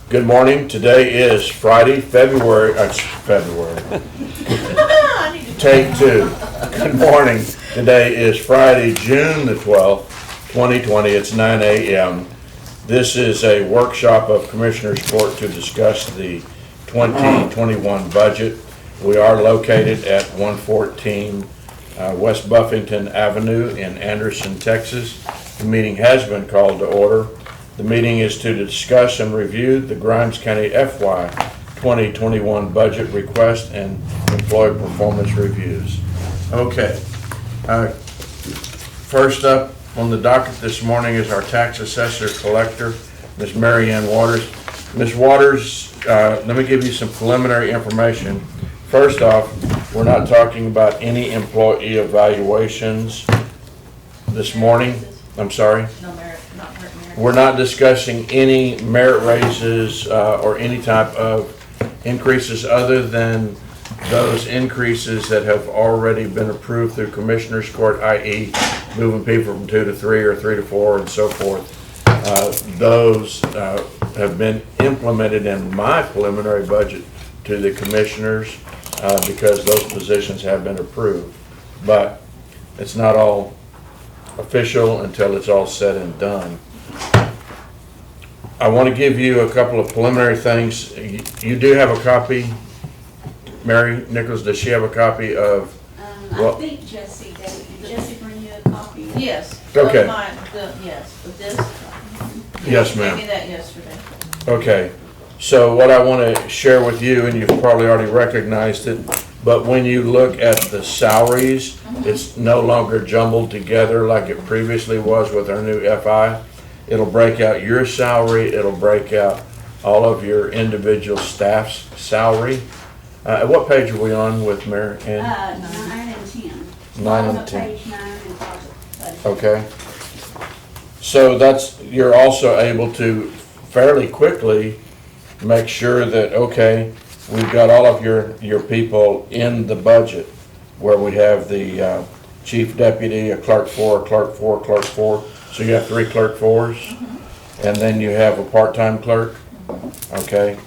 Good morning. Today is Friday, February. Take two. Good morning. Today is Friday, June the 12th, 2020. It's 9 a.m. This is a workshop of Commissioners Court to discuss the 2021 budget. We are located at 114 West Buffington Avenue in Anderson, Texas. The meeting has been called to order. The meeting is to discuss and review the Grimes County FY 2021 budget request and employee performance reviews. Okay. First up on the docket this morning is our tax assessor collector, Ms. Mary Ann Waters. Ms. Waters, let me give you some preliminary information. First off, we're not talking about any employee evaluations this morning. I'm sorry? No merit, not merit. We're not discussing any merit raises or any type of increases other than those increases that have already been approved through Commissioners Court, i.e. moving people from 2 to 3 or 3 to 4 and so forth. Those have been implemented in my preliminary budget to the commissioners because those positions have been approved. But it's not all official until it's all said and done. I want to give you a couple of preliminary things. You do have a copy, Mary Nichols, does she have a copy of? I think Jesse did Jesse bring you a copy? Yes. Okay. Yes, of this. Yes, You ma'am. gave me that yesterday. Okay, so what I want to share with you, and you've probably already recognized it, but when you look at the salaries, it's no longer jumbled together like it previously was with our new FI. It'll break out your salary, it'll break out all of your individual staff's salary. What page are we on with Mary Ann? 9 and 10. 9 and On 10. Page 9 and budget. Okay. So you're also able to fairly quickly make sure that, okay, we've got all of your people in the budget where we have the chief deputy, a clerk 4, a clerk 4, clerk 4. So you have 3 clerk 4s, and then you have a part-time clerk, okay?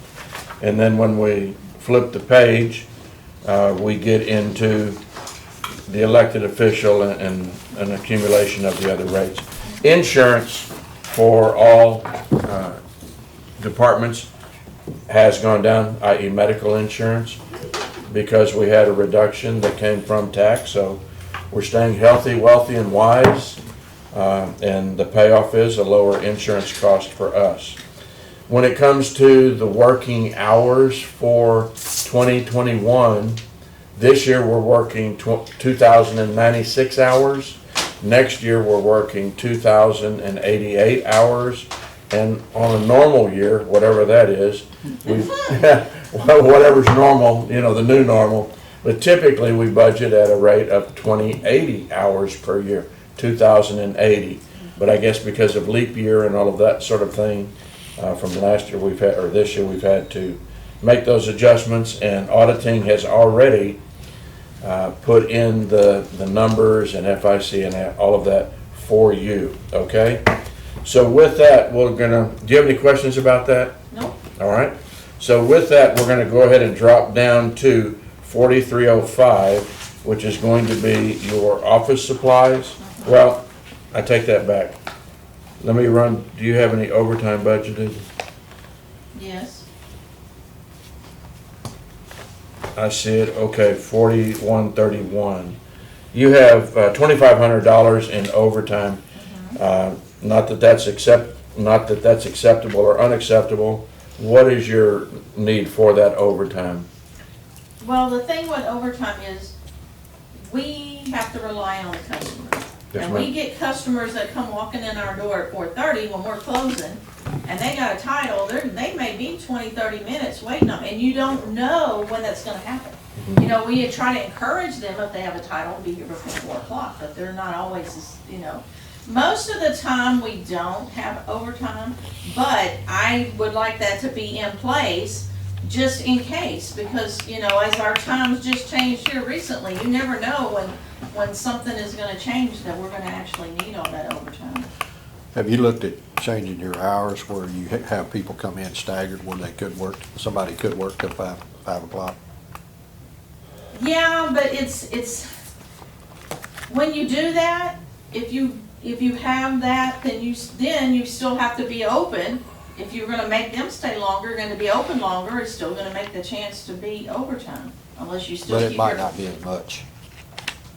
And then when we flip the page, we get into the elected official and an accumulation of the other rates. Insurance for all departments has gone down, i.e. medical insurance, because we had a reduction that came from tax. So we're staying healthy, wealthy, and wise, and the payoff is a lower insurance cost for us. When it comes to the working hours for 2021, this year we're working 2,096 hours. Next year we're working 2,088 hours. And on a normal year, whatever that is, whatever's normal, the new normal, but typically we budget at a rate of 2,080 hours per year, 2,080. But I guess because of leap year and all of that sort of thing, from last year this year we've had to make those adjustments, and auditing has already put in the numbers and FIC and all of that for you, okay? So with that, do you have any questions about that? Nope. All right. So with that, we're going to go ahead and drop down to 4305, which is going to be your office supplies. Well, I take that back. Let me run, do you have any overtime budgeted? Yes. I see it, okay, 4131. You have $2,500 in overtime. Not that that's acceptable or unacceptable. What is your need for that overtime? Well, the thing with overtime is we have to rely on the customer. Yes, And ma'am. we get customers that come walking in our door at 4:30 when we're closing, and they got a title, they may be 20, 30 minutes waiting on, and you don't know when that's gonna happen. We try to encourage them if they have a title to be here before 4 o'clock, but they're not always, Most of the time, we don't have overtime, but I would like that to be in place just in case, because, as our times just changed here recently, you never know when something is gonna change that we're gonna actually need all that overtime. Have you looked at changing your hours where you have people come in staggered where they could work, somebody could work till 5 o'clock? Yeah, but it's, when you do that, if you have that, then you still have to be open. If you're gonna make them stay longer, gonna be open longer, it's still gonna make the chance to be overtime, unless you still But keep it your. might not be as much.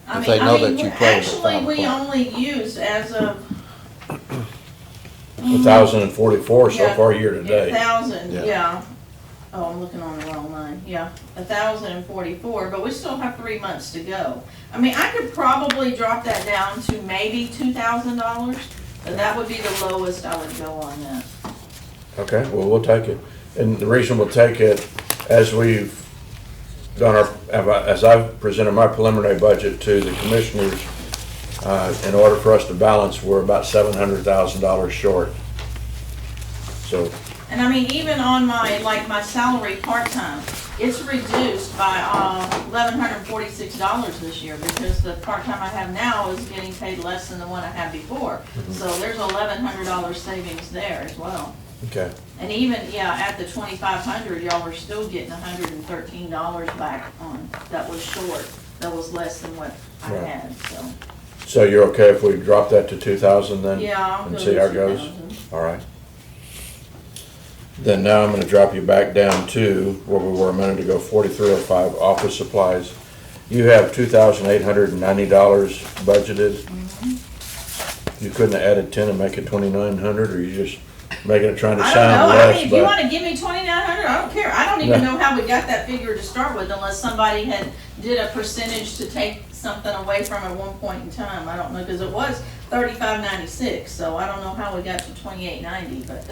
I if mean, they know that you close at actually, 5 we o'clock. only used as of. 1,044 so far year to A date. thousand, Yeah. yeah. Oh, I'm looking on the wrong line, yeah, 1,044, but we still have 3 months to go. I mean, I could probably drop that down to maybe $2,000, but that would be the lowest I would go on that. Okay, well, we'll take it. And the reason we'll take it, as we've done as I've presented my preliminary budget to the commissioners, in order for us to balance, we're about $700,000 short. So, And I mean, even on my salary part-time, it's reduced by $1,146 this year, because the part-time I have now is getting paid less than the one I had before. So there's $1,100 savings there as well. okay, And even, yeah, at the 2,500, y'all were still getting $113 back on, that was short, that was less than what I Right. had, so. so you're okay if we drop that to 2,000 then? Yeah, I'll And go see how it to goes? 2,000. All right. Then now I'm gonna drop you back down to where we were a minute ago, 4305, office supplies. You have $2,890 budgeted. You couldn't have added 10 and make it 2,900, or you just making it trying to I don't sound know, I less, mean, if you but, wanna give me 2,900, I don't care, I don't even No. know how we got that figure to start with, unless somebody did a percentage to take something away from at one point in time, I don't know, cause it was 35.96, so I don't know how we got to 28.90, but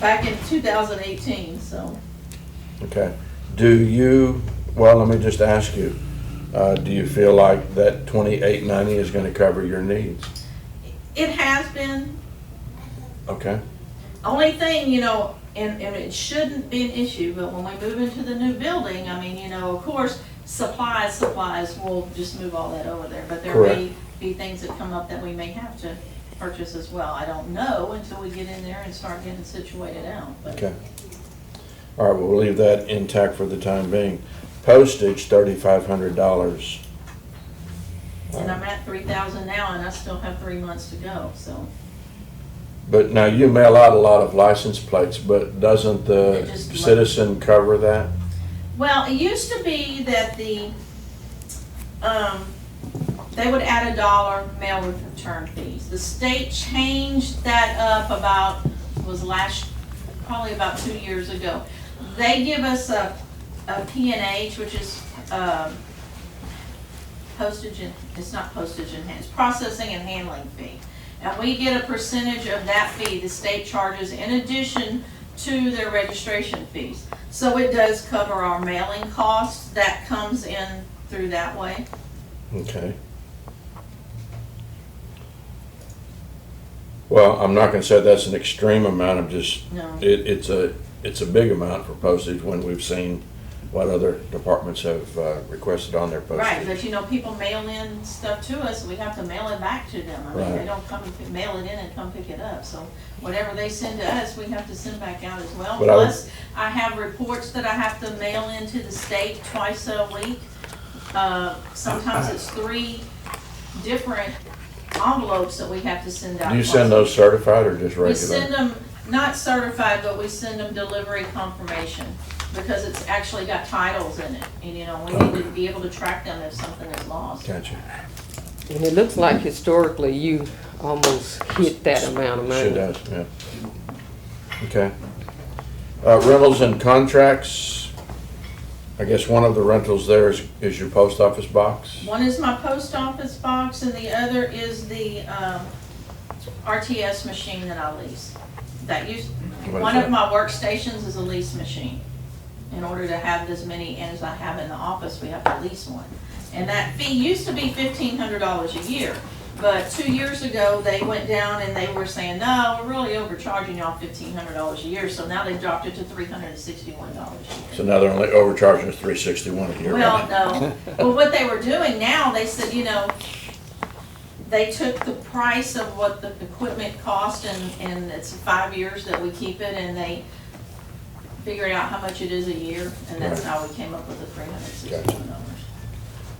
back in 2018, so. okay. Well, let me just ask you, do you feel like that 2,890 is gonna cover your needs? It has been. Okay, Only thing, and it shouldn't be an issue, but when we move into the new building, I mean, of course, supplies, we'll just move all that over there. But there may be things that come up that we may have to purchase as well. I don't know until we get in there and start getting situated out. But okay. All right, well, we'll leave that intact for the time being. Postage, $3,500. And I'm at 3,000 now, and I still have 3 months to go, so. But now you mail out a lot of license plates, but doesn't the It just- citizen cover that? Well, it used to be that they would add $1 mail return fees. The state changed that up probably about 2 years ago. They give us a P&H, which is, it's not postage and it's processing and handling fee. And we get a percentage of that fee the state charges in addition to their registration fees. So it does cover our mailing costs, that comes in through that way. Okay. Well, I'm not gonna say that's an extreme amount, I'm just, No. it's a big amount for postage when we've seen what other departments have requested on their Right, postage. but people mail in stuff to us, we have to mail it back to them. I mean, Right. they don't come and mail it in and come pick it up. So whatever they send to us, we have to send back out as well. But I would- Plus, I have reports that I have to mail into the state twice a week. Sometimes it's 3 different envelopes that we have to send out. Do you send those certified or just We send regular? them, not certified, but we send them delivery confirmation, because it's actually got titles in it, and we need to be able to track them if something is lost. Gotcha. And it looks like historically you almost hit that amount of money. She does, yeah. Okay. Rentals and contracts, I guess one of the rentals there is your post office box? One is my post office box, and the other is the RTS machine that I lease. What is One of that? my workstations is a lease machine. In order to have as many as I have in the office, we have to lease one. And that fee used to be $1,500 a year. But 2 years ago, they went down and they were saying, no, we're really overcharging y'all $1,500 a year. So now they've dropped it to $361 a year. So now they're only overcharging us $361 a year, Well, right? no. Well, what they were doing now, they said, they took the price of what the equipment cost and it's 5 years that we keep it and they figured out how much it is a year and that's Right. how we came up with the $361.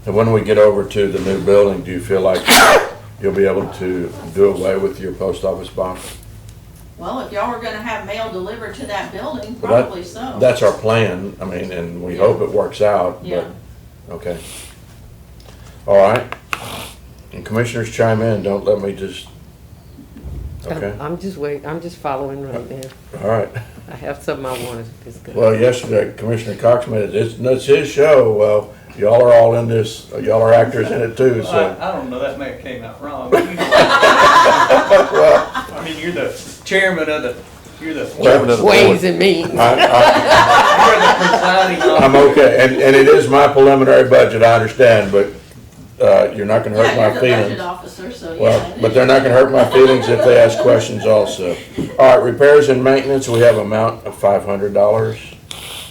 And when we get over to the new building, do you feel like you'll be able to do away with your post office box? Well, if y'all were gonna have mail delivered to that building, Well, that- probably so. That's our plan, I mean, and we hope it works out, Yeah. but, okay. All right, and commissioners chime in, don't let me just, okay, I'm just I'm just following right now. all right. I have something I wanted to discuss. Well, yesterday Commissioner Cox made it, it's his show, well, y'all are all in this, y'all are actors in it too, so. I don't know, that may have came out wrong. Well, I mean, you're the chairman of the, you're the, Chairman of the Ways board. and means. you're the presiding I'm officer. okay, and it is my preliminary budget, I understand, but, you're not gonna hurt Yeah, my you're the budget feelings. officer, so yeah. Well, it but is. they're not gonna hurt my feelings if they ask questions also. All right, repairs and maintenance, we have amount of $500.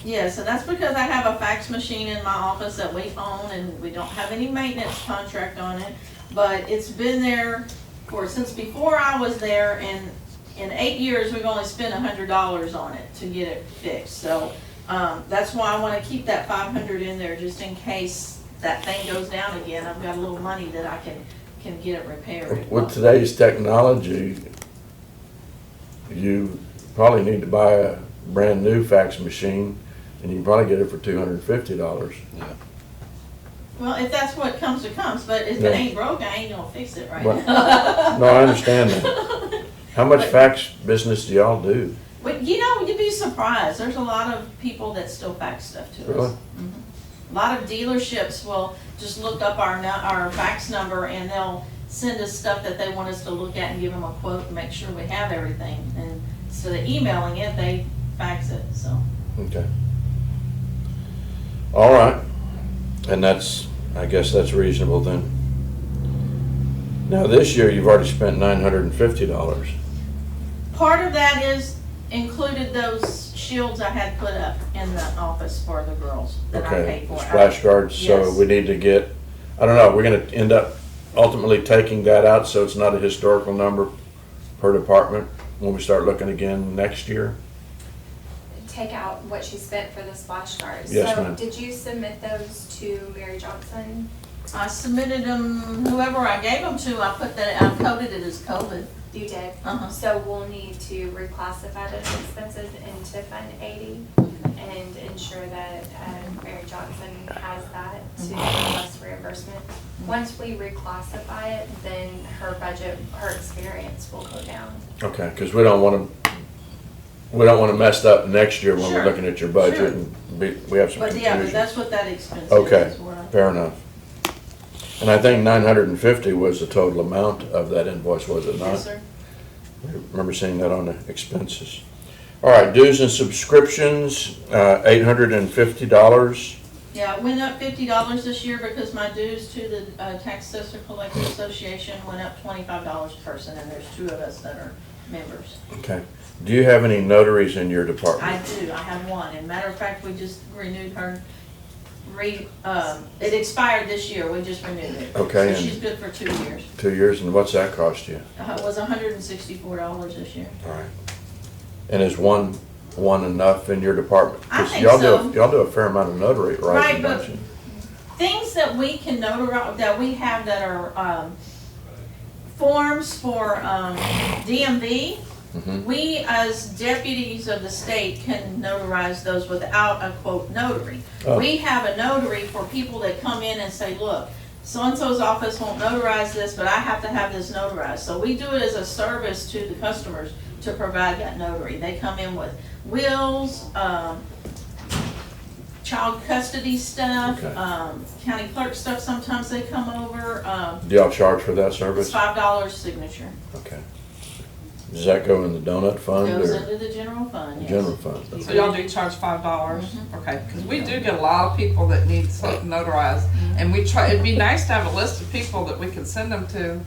Yes, and that's because I have a fax machine in my office that we own and we don't have any maintenance contract on it. But it's been there since before I was there and in 8 years, we've only spent $100 on it to get it fixed. So, that's why I wanna keep that 500 in there just in case that thing goes down again. I've got a little money that I can get it repaired. With today's technology, you probably need to buy a brand new fax machine and you can probably get it for $250. Well, if that's what comes to comes, but if Yeah. it ain't broke, I ain't gonna fix it right Well, now. No, I understand that. How much fax business do y'all do? But you know, you'd be surprised. There's a lot of people that still fax stuff to Really? us. A lot of dealerships will just look up our fax number and they'll send us stuff that they want us to look at and give them a quote and make sure we have everything. And instead of emailing it, they fax it, so. Okay. All right. And I guess that's reasonable then. Now, this year, you've already spent $950. Part of that is included those shields I had put up in the office for the girls that I Okay, paid for. splash guards, so Yes. we need to get, I don't know, we're gonna end up ultimately taking that out, so it's not a historical number per department when we start looking again next year? Take out what she spent for the splash guards. Yes, ma'am. So did you submit those to Mary Johnson? I submitted them, whoever I gave them to, I coded it as COVID. You did? Uh-huh. So we'll need to reclassify those expenses into Fund 80 and ensure that Mary Johnson has that to give us reimbursement. Once we reclassify it, then her budget, her experience will go down. Okay, because we don't wanna mess up next year when we're Sure. looking at your budget Sure. and we have some But yeah, but confusion. that's what that expense is. Okay, is what I- fair enough. And I think 950 was the total amount of that invoice, was it not? Yes, sir. I remember seeing that on the expenses. All right, dues and subscriptions, $850. Yeah, it went up $50 this year because my dues to the Tax Assessor Collector Association went up $25 a person, and there's 2 of us that are members. Okay. Do you have any notaries in your I department? do, I have one, and matter of fact, we just renewed her, it expired this year, we just renewed it. Okay, So and- she's good for 2 years. 2 years, and what's that cost you? It was $164 this year. All right. And is one enough in your department? I 'Cause think y'all so. Y'all do a fair amount of notary Right, writing, but- don't you? Things that we can notarize, that we have that are forms for DMV, Mhm. we as deputies of the state can notarize those without a quote notary. Oh. We have a notary for people that come in and say, look, so-and-so's office won't notarize this, but I have to have this notarized. So we do it as a service to the customers to provide that notary. They come in with wills, child custody stuff, Okay. county clerk stuff, sometimes they come over, Do y'all charge for that it's service? $5 signature. Okay. Does that go in the donut fund Goes or into the general fund, yes. general fund? So y'all do charge $5? Okay, because we do get a lot of people that need something notarized. And we try, it'd be nice to have a list of people that we can send them to.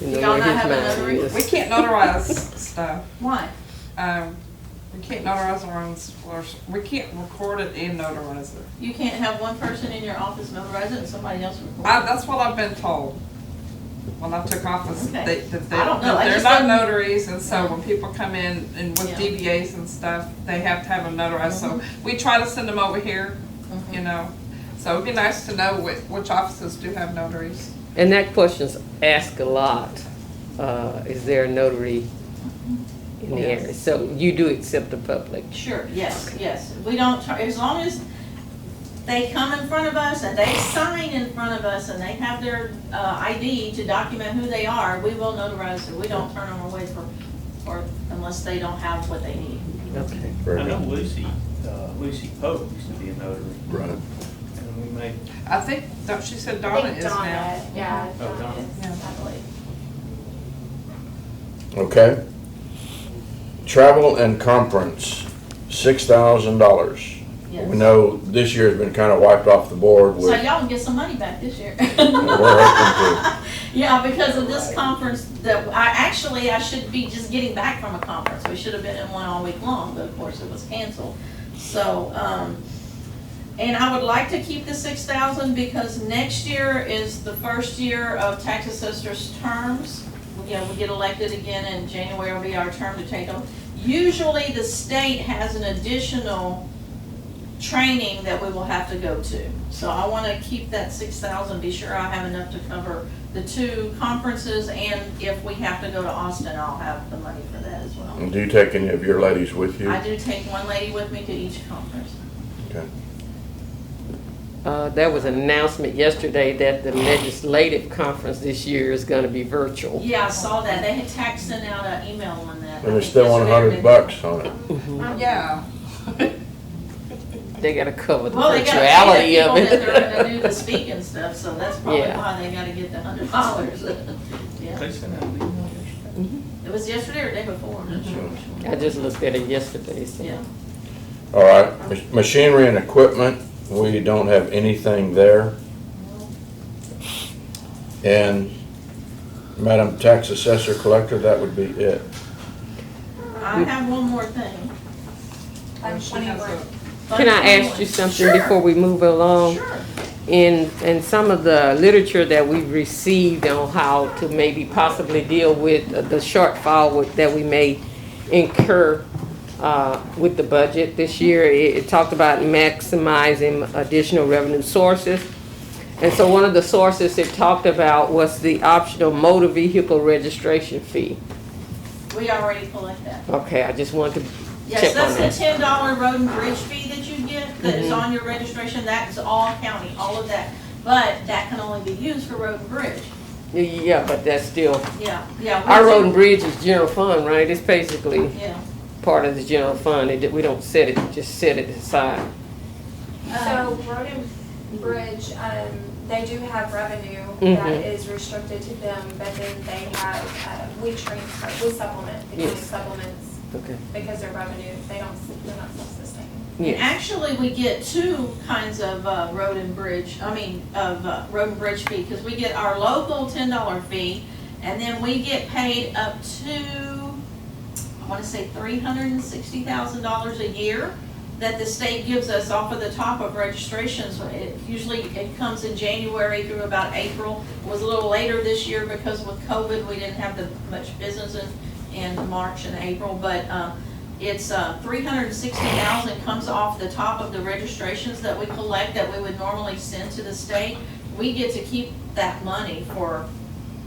You know Y'all where not his have a mind notary? is. We can't notarize stuff. Why? We can't notarize our own, we can't record it and notarize it. You can't have one person in your office notarize it and somebody else record it? That's what I've been told. when I took office, Okay. that I don't know. I they're just not didn't- notaries, and so when people come in and with Yeah. DBAs and stuff, they have to have them notarized, so we try to send them over here, you know. So it'd be nice to know which offices do have notaries. And that question's asked a lot. Is there a notary in the Yes. area? So you do accept the public? Sure, yes, yes. We don't, as long as they come in front of us and they sign in front of us and they have their ID to document who they are, we will notarize it. We don't turn them away for unless they don't have what they need. Okay. Very I know good. Lucy Pope used to be a notary, Right. and we made, I think, she said I Donna think is now. Donna, yeah, Oh, Donna Donna. is, Yeah. I believe. Okay. Travel and conference, $6,000. Yes. We know this year has been kind of wiped off the board So with, y'all can get some money back this year. we're hoping Yeah, because of this conference that, I should be just getting back from a conference. We should have been in one all week long, but of course it was canceled. So, and I would like to keep the 6,000 because next year is the first year of tax assessors' terms. You know, we get elected again in January will be our term to take them. Usually the state has an additional training that we will have to go to. So I want to keep that 6,000, be sure I have enough to cover the 2 conferences, and if we have to go to Austin, I'll have the money for that as well. to. Do you take any of your ladies with you? I do take one lady with me to each conference. Okay. There was an announcement yesterday that the legislative conference this year is gonna be virtual. Yeah, I saw that. They had sent out an email on that. And they still want $100 on it. Yeah. They gotta cover the Well, they gotta virtuality pay the of people that it. are gonna do the speaking stuff, so that's probably Yeah. why they gotta get the $100. Yeah, they sent out an email yesterday. it was yesterday or the day before, I'm not sure which one. I just looked at it yesterday, so. Yeah. All right, machinery and equipment, we don't have anything there. And Madam Tax Assessor Collector, that would be it. I have one more thing. Fund She has 21. Can I ask you something Sure. before we move along? Sure. In some of the literature that we've received on how to maybe possibly deal with the shortfall that we may incur with the budget this year, it talked about maximizing additional revenue sources. And so one of the sources it talked about was the optional motor vehicle registration fee. We already collect that. Okay, I just wanted to Yes, check on that's that. the $10 road and bridge fee that you get, that is on your registration, that's all county, all of that. But that can only be used for road and bridge. Yeah, but that's still, Yeah, yeah. our road and bridge is general fund, right? It's basically Yeah. part of the general fund. We don't set it, just set it aside. So Road and Bridge, they do have revenue that Mhm. is restricted to them, but then they have, we supplement, the county Yes. supplements Okay. because their revenue, they're not self-sustaining. And Yeah. actually, we get 2 kinds of road and bridge, road and bridge fee, because we get our local $10 fee, and then we get paid up to, I want to say $360,000 a year that the state gives us off of the top of registrations. It comes in January through about April. It was a little later this year because with COVID, we didn't have much business in March and April, but it's $360,000 comes off the top of the registrations that we collect that we would normally send to the state. We get to keep that money for,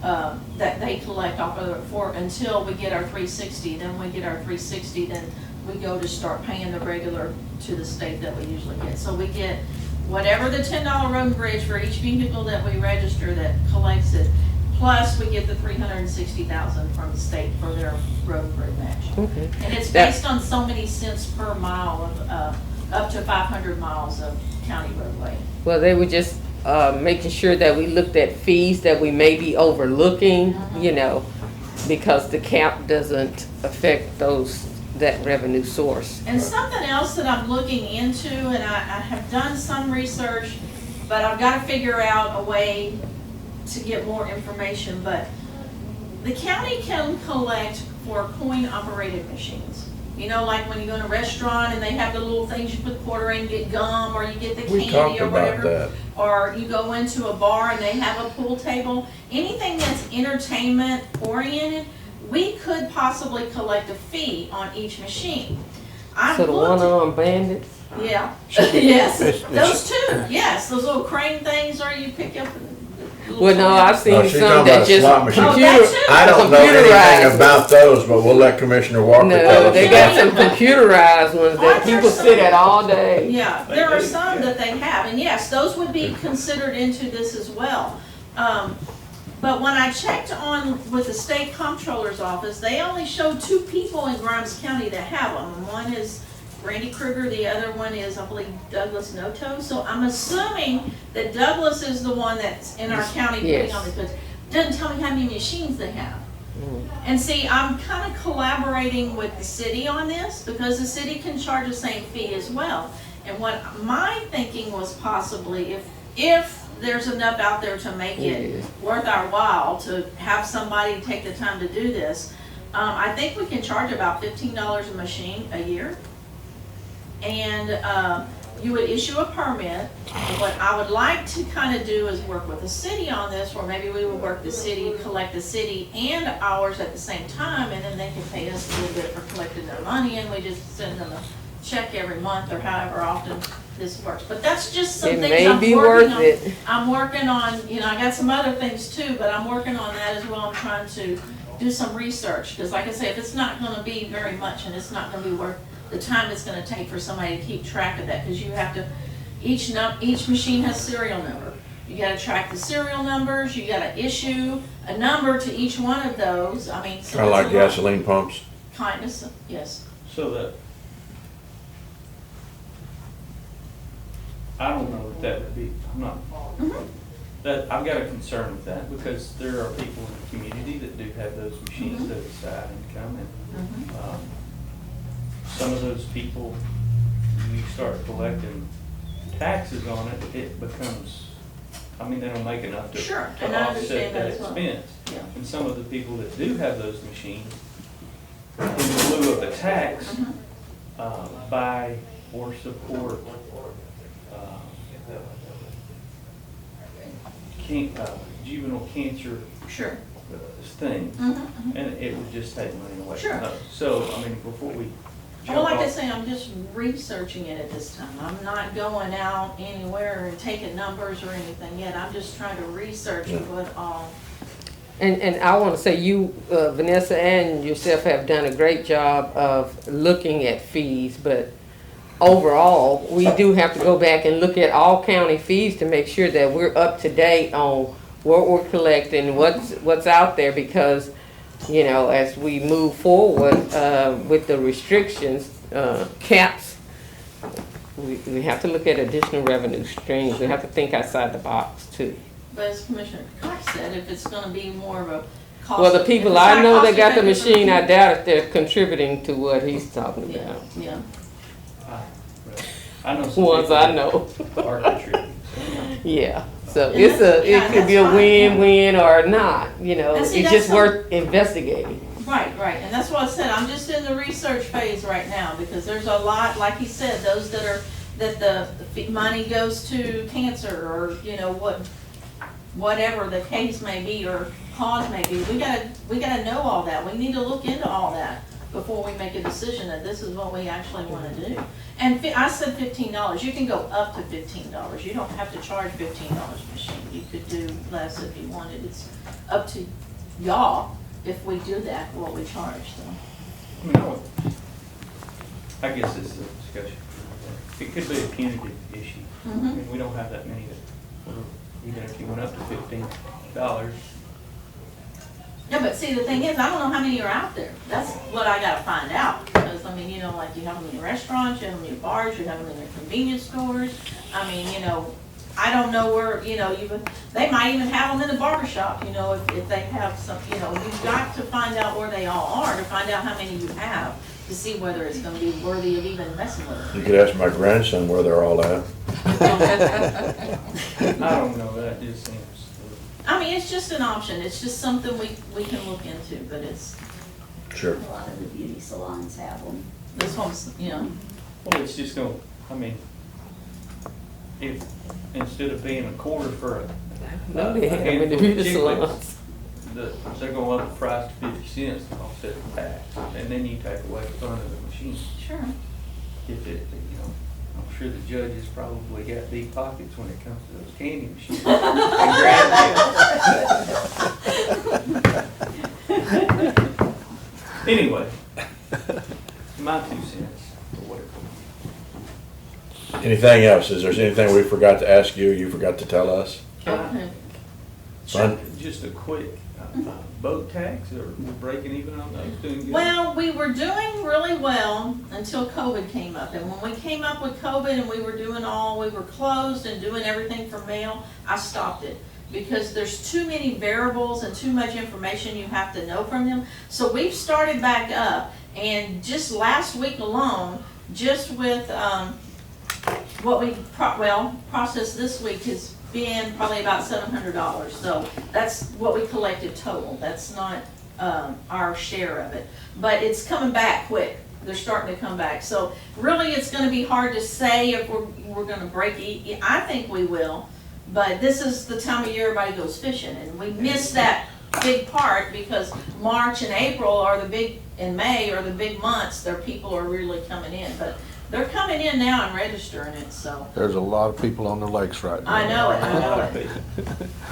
that they collect off of it for, until we get our 360. Then we get our 360, then we go to start paying the regular to the state that we usually get. So we get whatever the $10 road and bridge for each vehicle that we register that collects it. Plus, we get the $360,000 from the state for their road and bridge match. Okay. And it's That- based on so many cents per mile of, up to 500 miles of county roadway. Well, they were just making sure that we looked at fees that we may be overlooking, you know, because the cap doesn't affect that revenue source. And something else that I'm looking into, and I have done some research, but I've got to figure out a way to get more information, but the county can collect for coin-operated machines. You know, like when you go in a restaurant and they have the little things you put quarter in, get gum, or you get the We talked candy or about whatever. that. Or you go into a bar and they have a pool table. Anything that's entertainment oriented, we could possibly collect a fee on each machine. I've So the looked at- one-armed bandits, yeah, yes, It's- those two, yes, those little crane things, or you pick up and. well, no, I've No, seen she's some talking that about a just slot machine. Oh, computer. that too. I don't know anything Computerized. about those, but we'll let Commissioner Walker tell No, us. they got some computerized ones that Aren't there people some- sit at all day. Yeah, They there are do, some yeah. that they have, and yes, those would be considered into this as well. But when I checked on with the state comptroller's office, they only showed 2 people in Grimes County that have them. One is Randy Kruger, the other one is, I believe, Douglas Noto. So I'm assuming that Douglas is the one that's in our county putting Yes. on the, doesn't tell me how many machines they have. And see, I'm kind of collaborating with the city on this because the city can charge the same fee as well. And what my thinking was possibly if there's enough out there to make it Yeah. worth our while to have somebody take the time to do this, I think we can charge about $15 a machine a year. And you would issue a permit. And what I would like to kind of do is work with the city on this, or maybe we would work the city, collect the city and ours at the same time, and then they can pay us a little bit for collecting their money, and we just send them a check every month or however often this works. But that's just some It things may I'm be working worth on. it. I'm working on, you know, I got some other things too, but I'm working on that as well. I'm trying to do some research, because like I say, if it's not gonna be very much and it's not gonna be worth the time it's gonna take for somebody to keep track of that, because you have to, each machine has serial number. You gotta track the serial numbers, you gotta issue a number to each one of those, I mean. so Kind of like it's a lot. gasoline pumps. Kindness, yes. So that, I don't know if that would be, I'm not, that, I've got a concern with that, because there are people in the community that do have those machines that are side income, and, some of those people, when you start collecting taxes on it, it becomes, I mean, they don't make enough Sure, to and I offset understand that that as well. expense. Yeah. And some of the people that do have those machines, in lieu of a tax, buy or support juvenile cancer Sure. things, Mhm. and it would just take money away Sure. from those. So, I mean, before we Well, jump like I off, say, I'm just researching it at this time. I'm not going out anywhere and taking numbers or anything yet. I'm just trying to research what all. And I want to say you, Vanessa and yourself have done a great job of looking at fees, but overall, we do have to go back and look at all county fees to make sure that we're up to date on what we're collecting, what's out there, because, you know, as we move forward, with the restrictions, caps, we have to look at additional revenue streams. We have to think outside the box too. But as Commissioner Cox said, if it's gonna be more of a cost. Well, the if people it's I not know that got the cost-effective for machine, I people- doubt if they're contributing to what he's talking Yeah, about. yeah. I know some Ones people I know. that are contributing. Yeah, so And it's that's- yeah, it could be a that's fine. win-win or not, you know, And it's see, just that's worth investigating. Right, right, and that's what I said, I'm just in the research phase right now, because there's a lot, like he said, those that the money goes to cancer, or, you know, whatever the case may be, or cause may be, we gotta know all that, we need to look into all that before we make a decision that this is what we actually wanna do. And I said $15, you can go up to $15, you don't have to charge $15 a machine, you could do less if you wanted, it's up to y'all if we do that, what we charge, so. I mean, I guess it's a discussion. It could be a punitive issue. I mean, we don't have that many that, even if you went up to $15. Yeah, but see, the thing is, I don't know how many are out there. That's what I gotta find out, because, I mean, you know, like, you have them in your restaurants, you have them in your bars, you have them in your convenience stores. I mean, you know, I don't know where, you know, they might even have them in the barber shop, you know, if they have some, you know, you've got to find out where they all are, to find out how many you have, to see whether it's gonna be worthy of even messing with You it. could ask my grandson where they're all at. I don't know, that just seems, I mean, it's just an option, it's just something we can look into, but it's, Sure. A lot of the beauty salons have them. This one's, you know, Well, it's just gonna, I mean, if, instead of paying a quarter for No, they have them in the handful of beauty chiclets, salons. they're gonna up the price to 50 cents to offset the tax, and then you take away the fun of the machine. sure. If it, you know, I'm sure the judges probably got deep pockets when it comes to those candy machines. And grab Anyway, my 2 cents for what it was. Anything else? Is there anything we forgot to ask you, you forgot to tell us? Can I- Okay. Fun? Just a quick, boat tax, or we're breaking even on those, doing good? Well, we were doing really well until COVID came up. And when we came up with COVID and we were closed and doing everything for mail, I stopped it. Because there's too many variables and too much information you have to know from them. So we've started back up, and just last week alone, just with, what we processed this week has been probably about $700. So that's what we collected total. That's not, our share of it. But it's coming back quick. They're starting to come back. So really, it's gonna be hard to say if we're gonna break I think we will. But this is the time of year everybody goes fishing, and we miss that big part because March and April and May are the big months. Their people are really coming in, but they're coming in now and registering it, so. There's a lot of people on the lakes right now. I know it.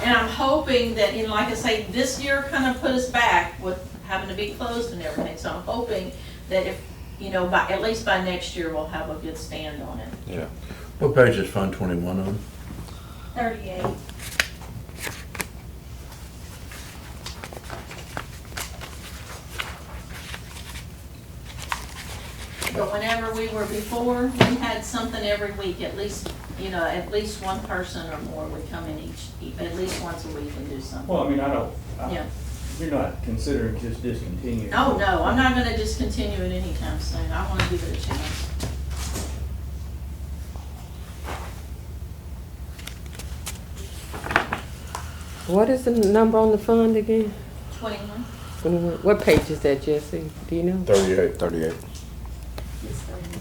And I'm hoping that, you know, like I say, this year kind of put us back with having to be closed and everything. So I'm hoping that if, you know, at least by next year, we'll have a good stand on it. Yeah. What page is Fund 21 on? 38. But whenever we were before, we had something every week, at least, you know, at least one person or more would come in at least once a week and do something. Well, I mean, Yeah. you're not considering just discontinuing? Oh, no, I'm not gonna discontinue it anytime soon. I wanna give it a chance. What is the number on the fund again? 21? What page is that, Jesse? Do you know? 38. 38. It's 38.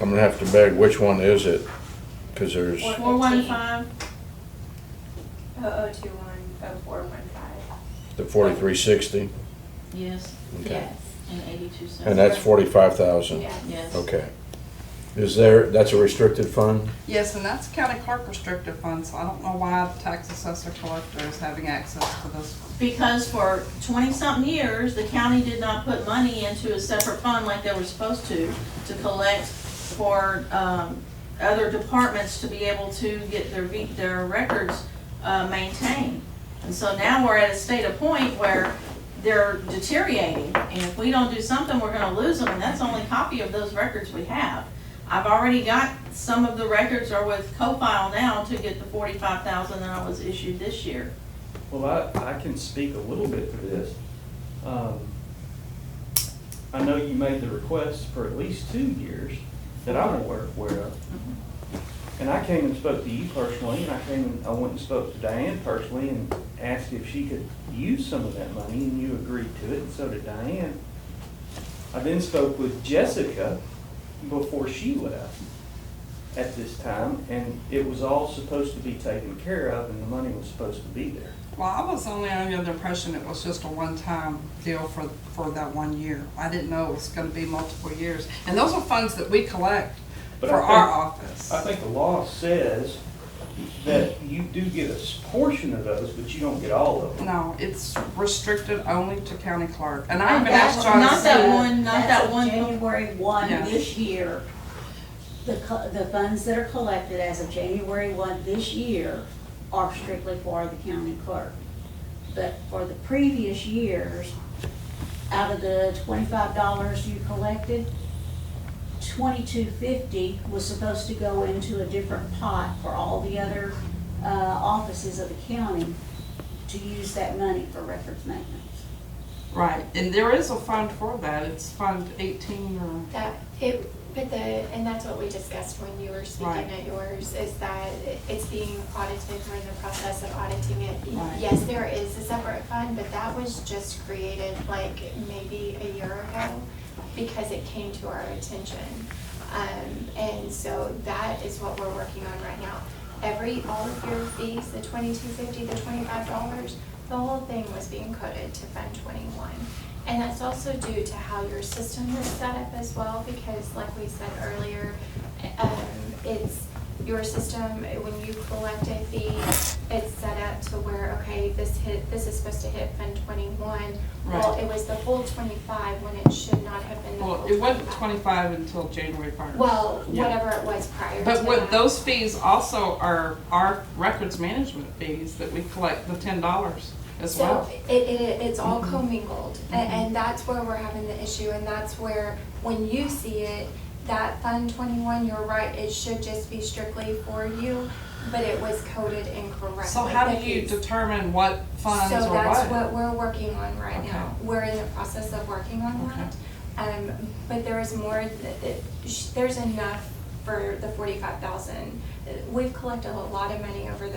I'm gonna have to beg, which one is it? Because there's, 415? 00210415. the 4360, Yes, okay. Yes. and 82 cents. And that's 45,000? Yeah. Yes. Okay. That's a restricted fund? Yes, and that's county clerk restricted fund, so I don't know why the tax assessor collector is having access to this. Because for 20-something years, the county did not put money into a separate fund like they were supposed to collect for other departments to be able to get their records maintained. And so now we're at a state of point where they're deteriorating, and if we don't do something, we're gonna lose them, and that's the only copy of those records we have. I've already got, some of the records are with CoFile now to get the 45,000 that I was issued this year. Well, I can speak a little bit to this. I know you made the request for at least 2 years that I'm aware of. And I came and spoke to you personally, and I went and spoke to Diane personally and asked if she could use some of that money, and you agreed to it, and so did Diane. I then spoke with Jessica before she left at this time, and it was all supposed to be taken care of, and the money was supposed to be there. Well, I was only under the impression it was just a one-time deal for that 1 year. I didn't know it was gonna be multiple years. And those are funds that we collect But for I think- our office. I think the law says that you do get a portion of those, but you don't get all of them. No, it's restricted only to county clerk. And I even Not asked John. not that one, not That's that of one. January 1 Yeah. this year. The funds that are collected as of January 1 this year are strictly for the county clerk. But for the previous years, out of the $25 you collected, $22.50 was supposed to go into a different pot for all the other offices of the county to use that money for records maintenance. Right, and there is a fund for that, it's Fund 18 or, And that's what we discussed when you were speaking Right. at yours, is that it's being audited, we're in the process of auditing it. Right. Yes, there is a separate fund, but that was just created like maybe a year ago because it came to our attention. And so that is what we're working on right now. All of your fees, the $22.50, the $25, the whole thing was being coded to Fund 21. And that's also due to how your system is set up as well, because like we said earlier, it's your system, when you collect a fee, it's set up to where, okay, this is supposed to hit Fund 21. Well, Right. it was the full 25 when it should not have been the full well, it wasn't 25. 25 until January 1st. Well, Yeah. whatever it was prior to But that. what, those fees also are our records management fees that we collect, the $10 as So well. it's all commingled, and that's where we're having the issue, and that's where, when you see it, that Fund 21, you're right, it should just be strictly for you, but it was coded incorrectly. So how do The you fees. determine what funds So or that's what? what we're working on right Okay. now. We're in the process of working on that. But there is more, there's enough for the 45,000. We've collected a lot of money over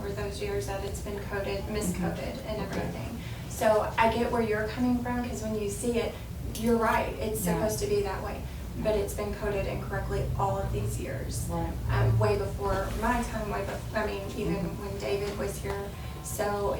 those years that it's been coded, miscoded and everything. So I get where you're coming from, because when you see it, you're right, it's Yeah. supposed to be that way. But it's been coded incorrectly all of these years. Right. Way before my time, even when David was here. So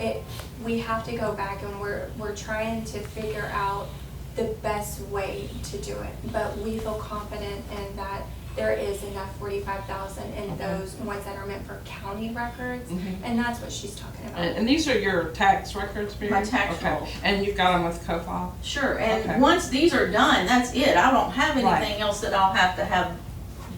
we have to go back, and we're trying to figure out the best way to do it. But we feel confident in that there is enough 45,000 in those ones that are meant for county records, and that's what she's talking about. And these are your tax records, Mary? My tax Okay. rolls. And you've got them with CoFile? Sure, Okay. and once these are done, that's it. I don't have Right. anything else that I'll have to have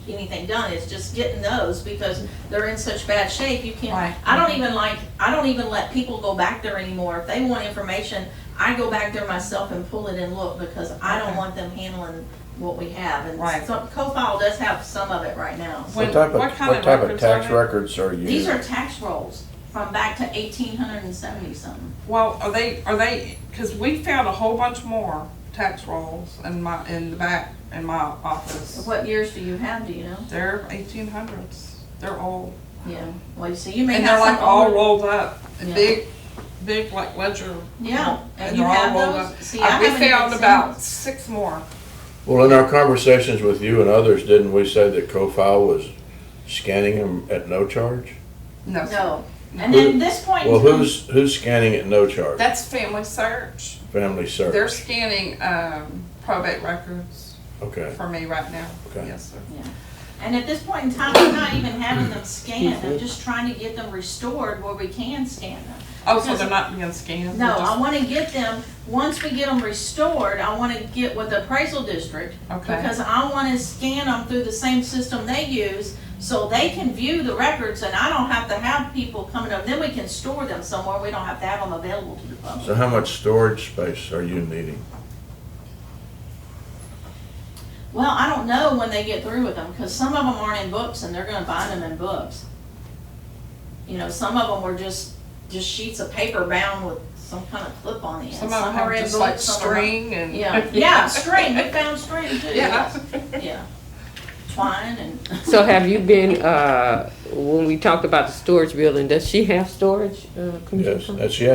anything done. It's just getting those because they're in such bad shape. You can't, Right. I don't even let people go back there anymore. If they want information, I go back there myself and pull it and look because I don't Okay. want them handling what we have. And Right. some, CoFile does have some of it right now. When- What type what kind of what type of records tax are they? records are you? These are tax rolls from back to 1870 something. Well, are they, because we found a whole bunch more tax rolls in the back, in my office. What years do you have, do you know? They're 1800s. They're old. Yeah, well, you see, you may And have they're some like all older- rolled up, Yeah. big like ledger. Yeah, and And you they're all have rolled those? up. See, I We haven't found even about seen 6 more. Well, in our conversations with you and others, didn't we say that CoFile was scanning them at no charge? No. No, and then this point in Well, time- who's scanning at no charge? That's Family Search. Family Search. They're scanning probate records Okay, for me right now. Okay. Yes, sir. Yeah. And at this point in time, we're not even having them scanned, I'm just trying to get them restored where we can scan them. Oh, so Because- they're not being scanned? No, They're just- I wanna get them, once we get them restored, I wanna get with the appraisal district. Okay. Because I wanna scan them through the same system they use, so they can view the records, and I don't have to have people coming up, then we can store them somewhere, we don't have to have them available to the public. so how much storage space are you needing? Well, I don't know when they get through with them, because some of them aren't in books, and they're gonna bind them in books. You know, some of them were just sheets of paper bound with some kind of clip on the end. Some of them are have in just like books, some are not. string and. Yeah, yeah, string, we found string too. Yeah. Yeah, twine and. So have you been, when we talked about the storage building, does she have storage? Commissioner Yes,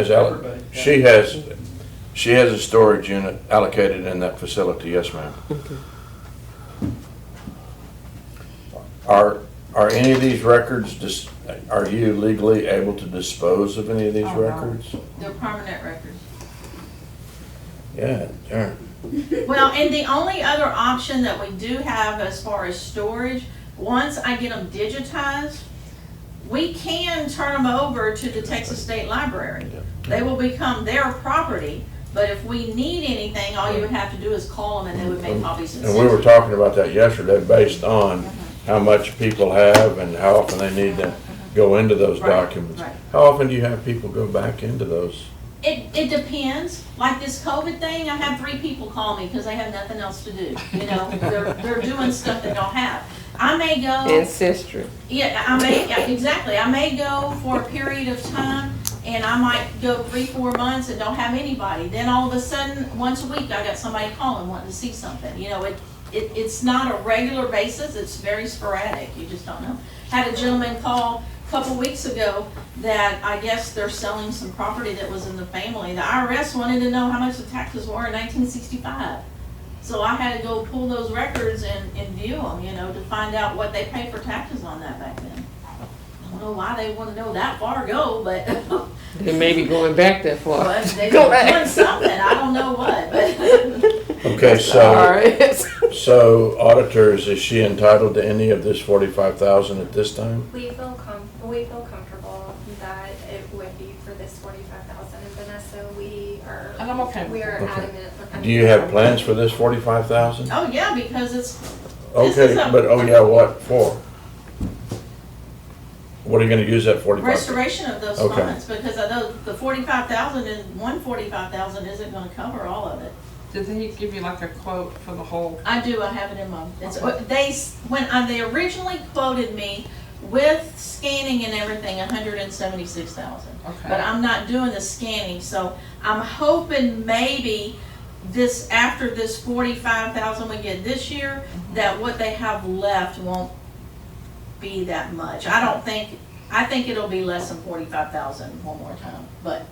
Thomas? and she has a storage unit allocated in that facility, yes, ma'am. Are any of these records, are you legally able to dispose of any of these Oh, no. records? They're permanent records. Yeah, darn. Well, and the only other option that we do have as far as storage, once I get them digitized, we can turn them over to the Texas State Library. They will become their property, but if we need anything, all you would have to do is call them and they would make copies and And send we were you. talking about that yesterday, based on how much people have and how often they need to go into those Right, documents. right. How often do you have people go back into those? It depends, like this COVID thing, I had 3 people call me because they have nothing else to do, you know, they're doing stuff they don't have. I may go. Ancestry. Yeah, yeah, exactly. I may go for a period of time, and I might go 3-4 months and don't have anybody. Then all of a sudden, once a week, I got somebody calling, wanting to see something. You know, it's not a regular basis, it's very sporadic, you just don't know. Had a gentleman call a couple weeks ago that I guess they're selling some property that was in the family. The IRS wanted to know how much the taxes were in 1965. So I had to go pull those records and view them, you know, to find out what they paid for taxes on that back then. I don't know why they want to know that far ago, but They may be going back that far. but they Go were back. doing something, I don't know what, but. Okay, All so, right. so auditors, is she entitled to any of this 45,000 at this time? We feel comfortable that it would be for this 45,000, and Vanessa, we are. And I'm okay with We are Okay. adamant. Do you have plans for this 45,000? Oh, yeah, because it's, Okay, is a- but, oh yeah, what for? What are you gonna use that 45? restoration of those Okay. funds, because I know the 45,000 is, 145,000 isn't gonna cover all of it. Did he give you like a quote for the whole? I do, I have it in my, it's, Okay. they originally quoted me with scanning and everything, 176,000. But Okay. I'm not doing the scanning, so I'm hoping maybe this, after this 45,000 we get this year, that what they have left won't be that much. I think it'll be less than 45,000 one more time, but,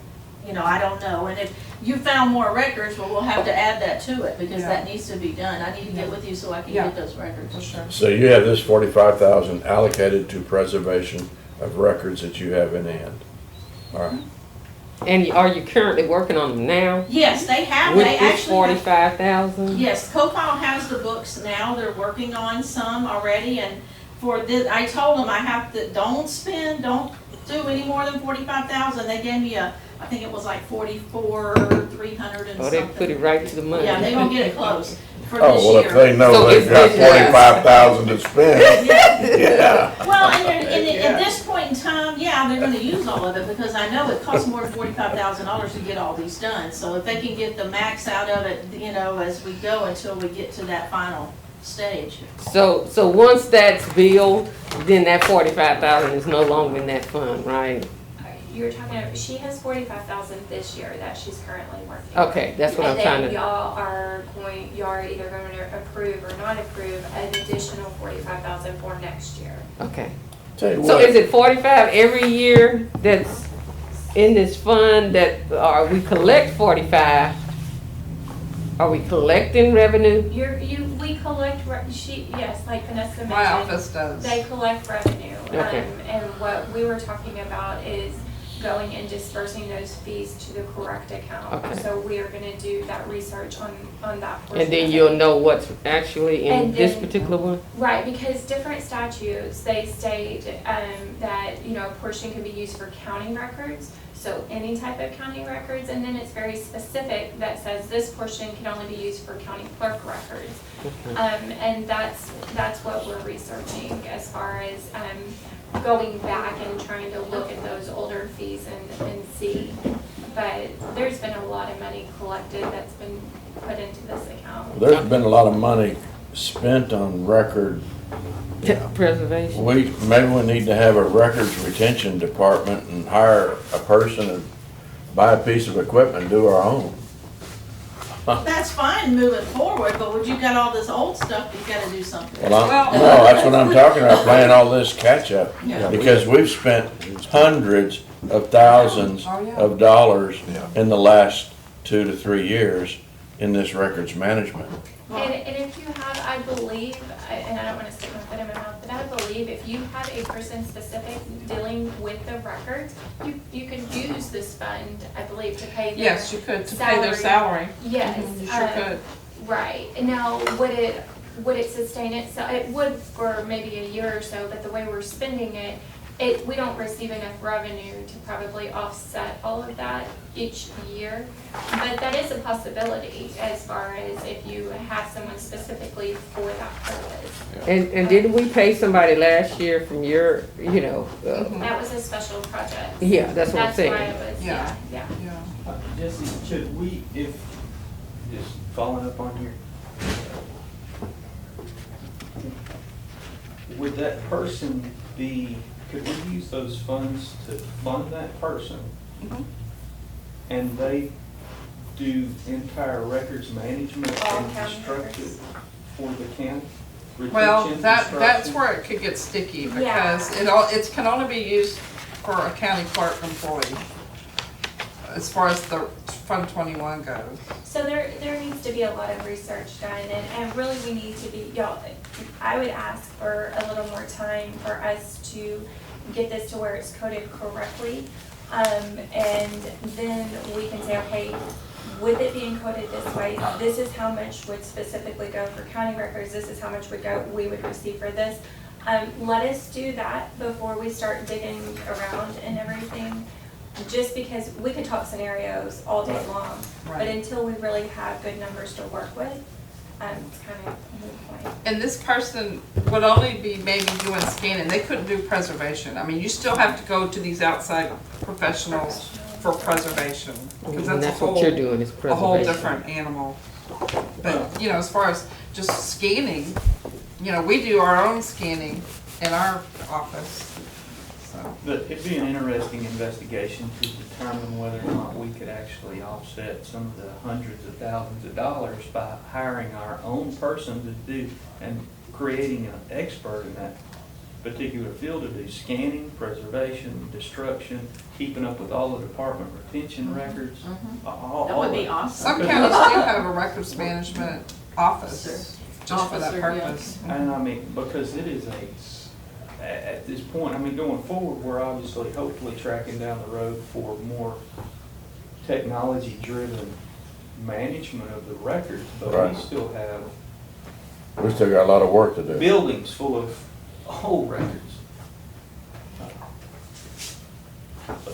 you know, I don't know. And if you found more records, well, we'll have to add that to it, because that needs to be done. I need to get with you so I can Yeah. get those records. For sure. So you have this 45,000 allocated to preservation of records that you have in hand. All right. And are you currently working on them now? Yes, they have, With they this actually have. 45,000? Yes, CoFile has the books now, they're working on some already, and for this, I told them I have to, don't do any more than 45,000, they gave me I think it was like 44,300 and Oh, something. they put it right to the money. Yeah, they gonna get it close for Oh, this well, if year. they know So they've it's got this year. 45,000 to spend, Yeah. yeah. Well, at this point in time, yeah, they're gonna use all of it, because I know it costs more than $45,000 to get all these done, so if they can get the max out of it, you know, as we go until we get to that final stage. So once that's billed, then that 45,000 is no longer in that fund, right? You're talking, she has 45,000 this year that she's currently working. Okay, that's what I'm trying And then to, y'all are either going to approve or not approve an additional 45,000 for next year. okay. Tell you So what, is it 45 every year that's in this fund that, or we collect 45? Are we collecting revenue? We collect, yes, like Vanessa My mentioned, office does. they collect revenue. Okay. And what we were talking about is going and dispersing those fees to the correct account. Okay. So we are gonna do that research on that portion. And then of you'll it. know what's actually in And this then- particular one? Right, because different statutes, they state that, you know, a portion can be used for counting records, so any type of counting records, and then it's very specific that says this portion can only be used for county clerk records. And that's what we're researching as far as going back and trying to look at those older fees and see. But there's been a lot of money collected that's been put into this account. there's been a lot of money spent on record. Preservation. Maybe we need to have a records retention department and hire a person and buy a piece of equipment and do our own. That's fine moving forward, but when you got all this old stuff, you gotta do something. Well, Well- no, that's what I'm talking about, playing all this catch-up. Yeah. Because we've spent hundreds of thousands Oh, yeah. of dollars Yeah. in the last 2 to 3 years in this records management. And if you have, I believe, and I don't want to stick my foot in my mouth, but I believe if you have a person specific dealing with the records, you could use this fund, I believe, to pay their. Yes, you could, to pay their salary. Yes. You sure could. Right, and now, would it sustain it? So it would for maybe a year or so, but the way we're spending it, we don't receive enough revenue to probably offset all of that each year. But that is a possibility as far as if you have someone specifically for that purpose. And didn't we pay somebody last year from your, That was a special project. yeah, that's what I'm That's why saying. it was, Yeah. yeah. Yeah. Jesse, should we, if, just following up on here, would that person be, could we use those funds to fund that person? Mhm. And they do entire records management All and county construct it records. for the county? Well, Retention, that's construction? where it could get sticky Yeah. because it can only be used for a county clerk employee. As far as the Fund 21 goes. So there needs to be a lot of research done, and really we need to be, y'all, I would ask for a little more time for us to get this to where it's coded correctly. And then we can say, okay, with it being coded this way, this is how much would specifically go for county records, this is how much we would receive for this. Let us do that before we start digging around and everything. Just because we could talk scenarios all day long, but Right. until we really have good numbers to work with, it's kind of a moot point. And this person would only be maybe doing scanning, they couldn't do preservation. I mean, you still have to go to these outside professionals for preservation. Because And that's that's what you're doing is a whole preservation. different animal. But, as far as just scanning, we do our own scanning in our office, so. But it'd be an interesting investigation to determine whether or not we could actually offset some of the hundreds of thousands of dollars by hiring our own person to do, and creating an expert in that particular field to do scanning, preservation, destruction, keeping up with all the department retention records. all- That would all be of it. awesome. Some counties do have a records management office, just for that Officer, yeah. purpose. And I mean, because it is at this point, I mean, going forward, we're obviously hopefully tracking down the road for more technology-driven management of the records, but Right. we still have We still got a lot of work to do. buildings full of old records.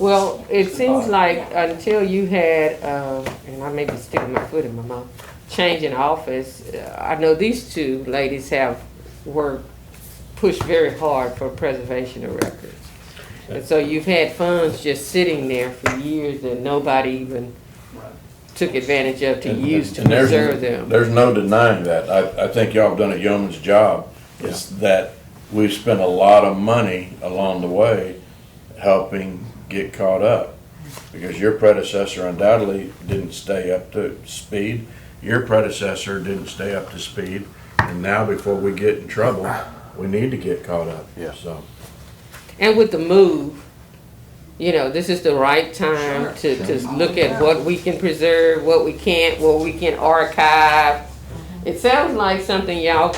Well, it seems like until you had, and I may be sticking my foot in my mouth, change in office, I know these two ladies have pushed very hard for preservation of records. And so you've had funds just sitting there for years that nobody even Right. took advantage of to And- use to and there's- preserve them. There's no denying that. I think y'all have done a yeoman's job. It's that we've spent a lot of money along the way helping get caught up. Because your predecessor undoubtedly didn't stay up to speed. Your predecessor didn't stay up to speed. And now before we get in trouble, we need to get caught up. Yeah. So, And with the move, this is the right time to look at what we can preserve, what we can't, what we can archive. It sounds like something y'all,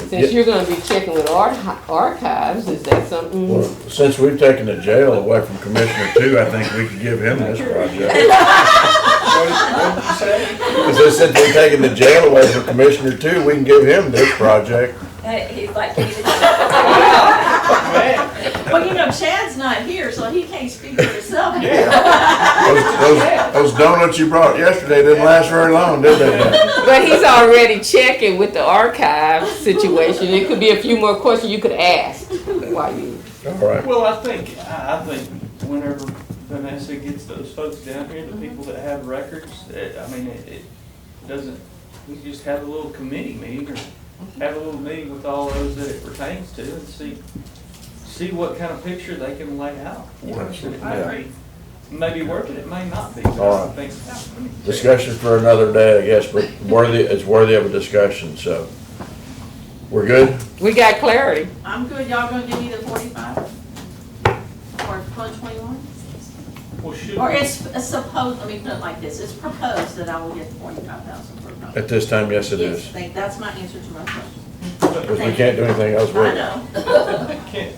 since you're gonna be checking with archives, is that something? well, since we've taken the jail away from Commissioner Two, I think we could give him this project. What did you say? Because since we've taken the jail away from Commissioner Two, we can give him this project. He's like, "Can you just-" Well, Chad's not here, so he can't speak for himself. Those donuts you brought yesterday didn't last very long, did they? But he's already checking with the archive situation. It could be a few more questions you could ask while you. All right. Well, I think whenever Vanessa gets those folks down here, the people that have records, it doesn't, we just have a little committee meeting or have a little meeting with all those that it pertains to and see what kind of picture they can lay out. for us. And it may be worth it, it may not be. But All I right. think Discussion for another day, I guess, but it's worthy of a discussion, so. We're good? We got clarity. I'm good, y'all gonna give me the 45? Or Fund 21? Well, should Or we- it's supposed, let me put it like this, it's proposed that I will get 45,000 for a At this time, yes, it Yes, is. that's my answer to my question. Because we can't do anything else with I it. know. can't,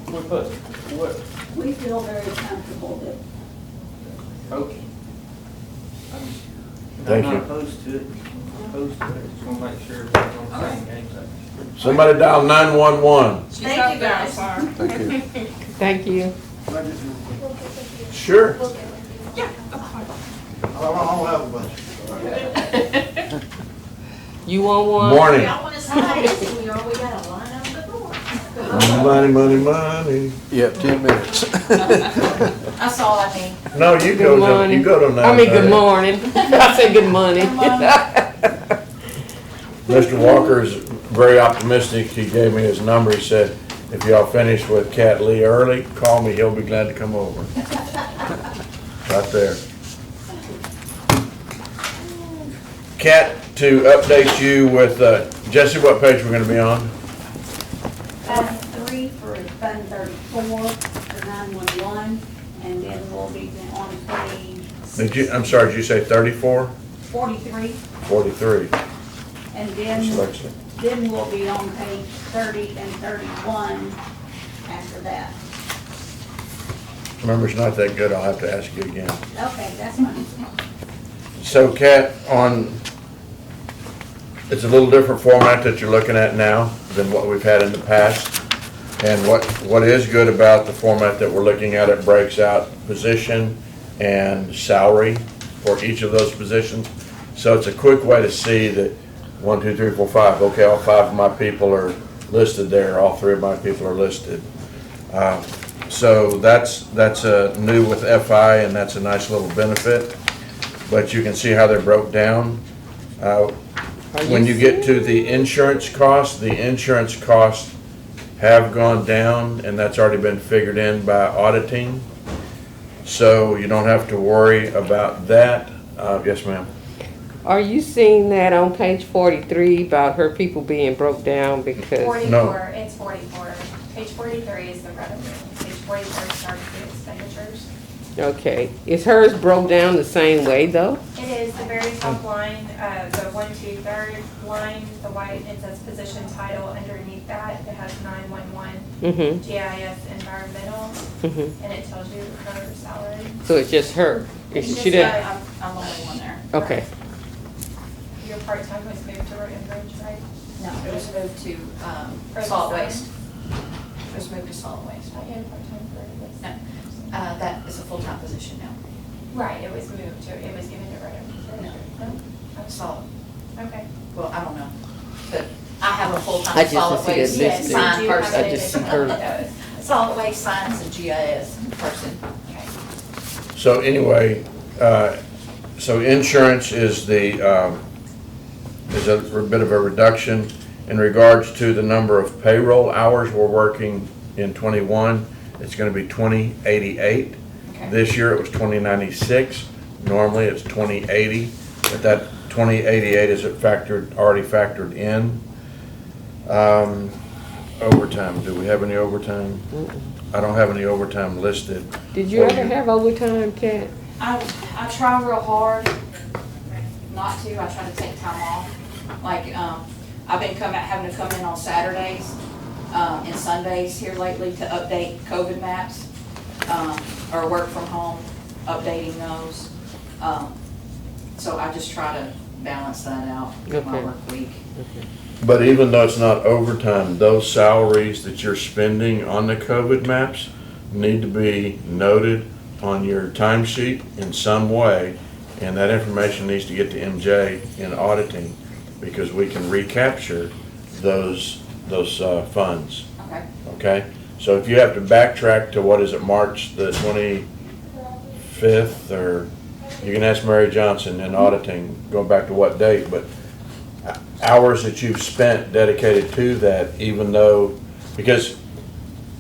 we put, what, We feel very comfortable that okay. Thank I'm you. not opposed to it, I'm opposed to it, I just wanna make sure everybody's on the same game. Somebody dial 911. She's Thank out you, there, guys. sorry. Thank you. Thank you. Sure. You want one? Morning. Y'all wanna sign it? We already got a line out the door. Money, money, money. You have 10 minutes. That's all I need. No, you Good go to, morning. you go to 9:30. I mean, good morning. I said good morning. Mr. Walker's very optimistic. He gave me his number. He said, if y'all finish with Cat Lee early, call me. He'll be glad to come over. Right there. Cat, to update you with, Jesse, what page we're gonna be on? Fund 3 for Fund 34 for 911, and then we'll be on page I'm sorry, did you say 34? 43, 43. and Dyslexia. then we'll be on page 30 and 31 after that. Remember's not that good. I'll have to ask you again. Okay, that's fine. So Cat, it's a little different format that you're looking at now than what we've had in the past. And what is good about the format that we're looking at, it breaks out position and salary for each of those positions. So it's a quick way to see that 1, 2, 3, 4, 5. Okay, all 5 of my people are listed there. All 3 of my people are listed. So that's new with FI, and that's a nice little benefit. But you can see how they're broke down. When you get to the insurance costs have gone down, and that's already been figured in by auditing. So you don't have to worry about that. Yes, ma'am. Are you seeing that on page 43 about her people being broke down because? 44, it's 44. Page 43 is the revenue. Page 44 starts the expenditures. Okay, is hers broke down the same way though? It is the very top line, the 1, 2, 3rd line, the white, it says position title. Underneath that, it has 911, Mm-hmm, GIS environmental, mm-hmm. and it tells you her salary. So it's just her? It's She just didn't? I'm the only one there. Okay, Your part-time was moved to Road and Bridge, right? No, it was moved to, Or the solid sign? waste. It was moved to solid waste. I had a part-time for Road and Bridge. No, that is a full-time position now. Right, it was moved to, it was given to Road and Bridge. No. No? Solid, Okay. well, I don't know, but I have a I full-time just solid see that waste listed. sign You have person. it I just in see her. those. Solid waste signs and GIS person. Okay. So anyway, so insurance is is a bit of a reduction in regards to the number of payroll hours we're working in 21. It's going to be 2088. Okay. This year it was 2096. Normally it's 2080, but that 2088 is already factored in. Overtime, do we have any overtime? I don't have any overtime listed. Did you ever have overtime, Kat? I try real hard not to. I try to take time off. Like, I've been having to come in on Saturdays, and Sundays here lately to update COVID maps, or work from home, updating those. So I just try to balance that out in my Okay. work week. But even though it's not overtime, those salaries that you're spending on the COVID maps need to be noted on your timesheet in some way, and that information needs to get to MJ in auditing, because we can recapture those funds, Okay. okay? So if you have to backtrack to, what is it, March the 25th, or you can ask Mary Johnson in auditing, going back to what date, but hours that you've spent dedicated to that, even though, because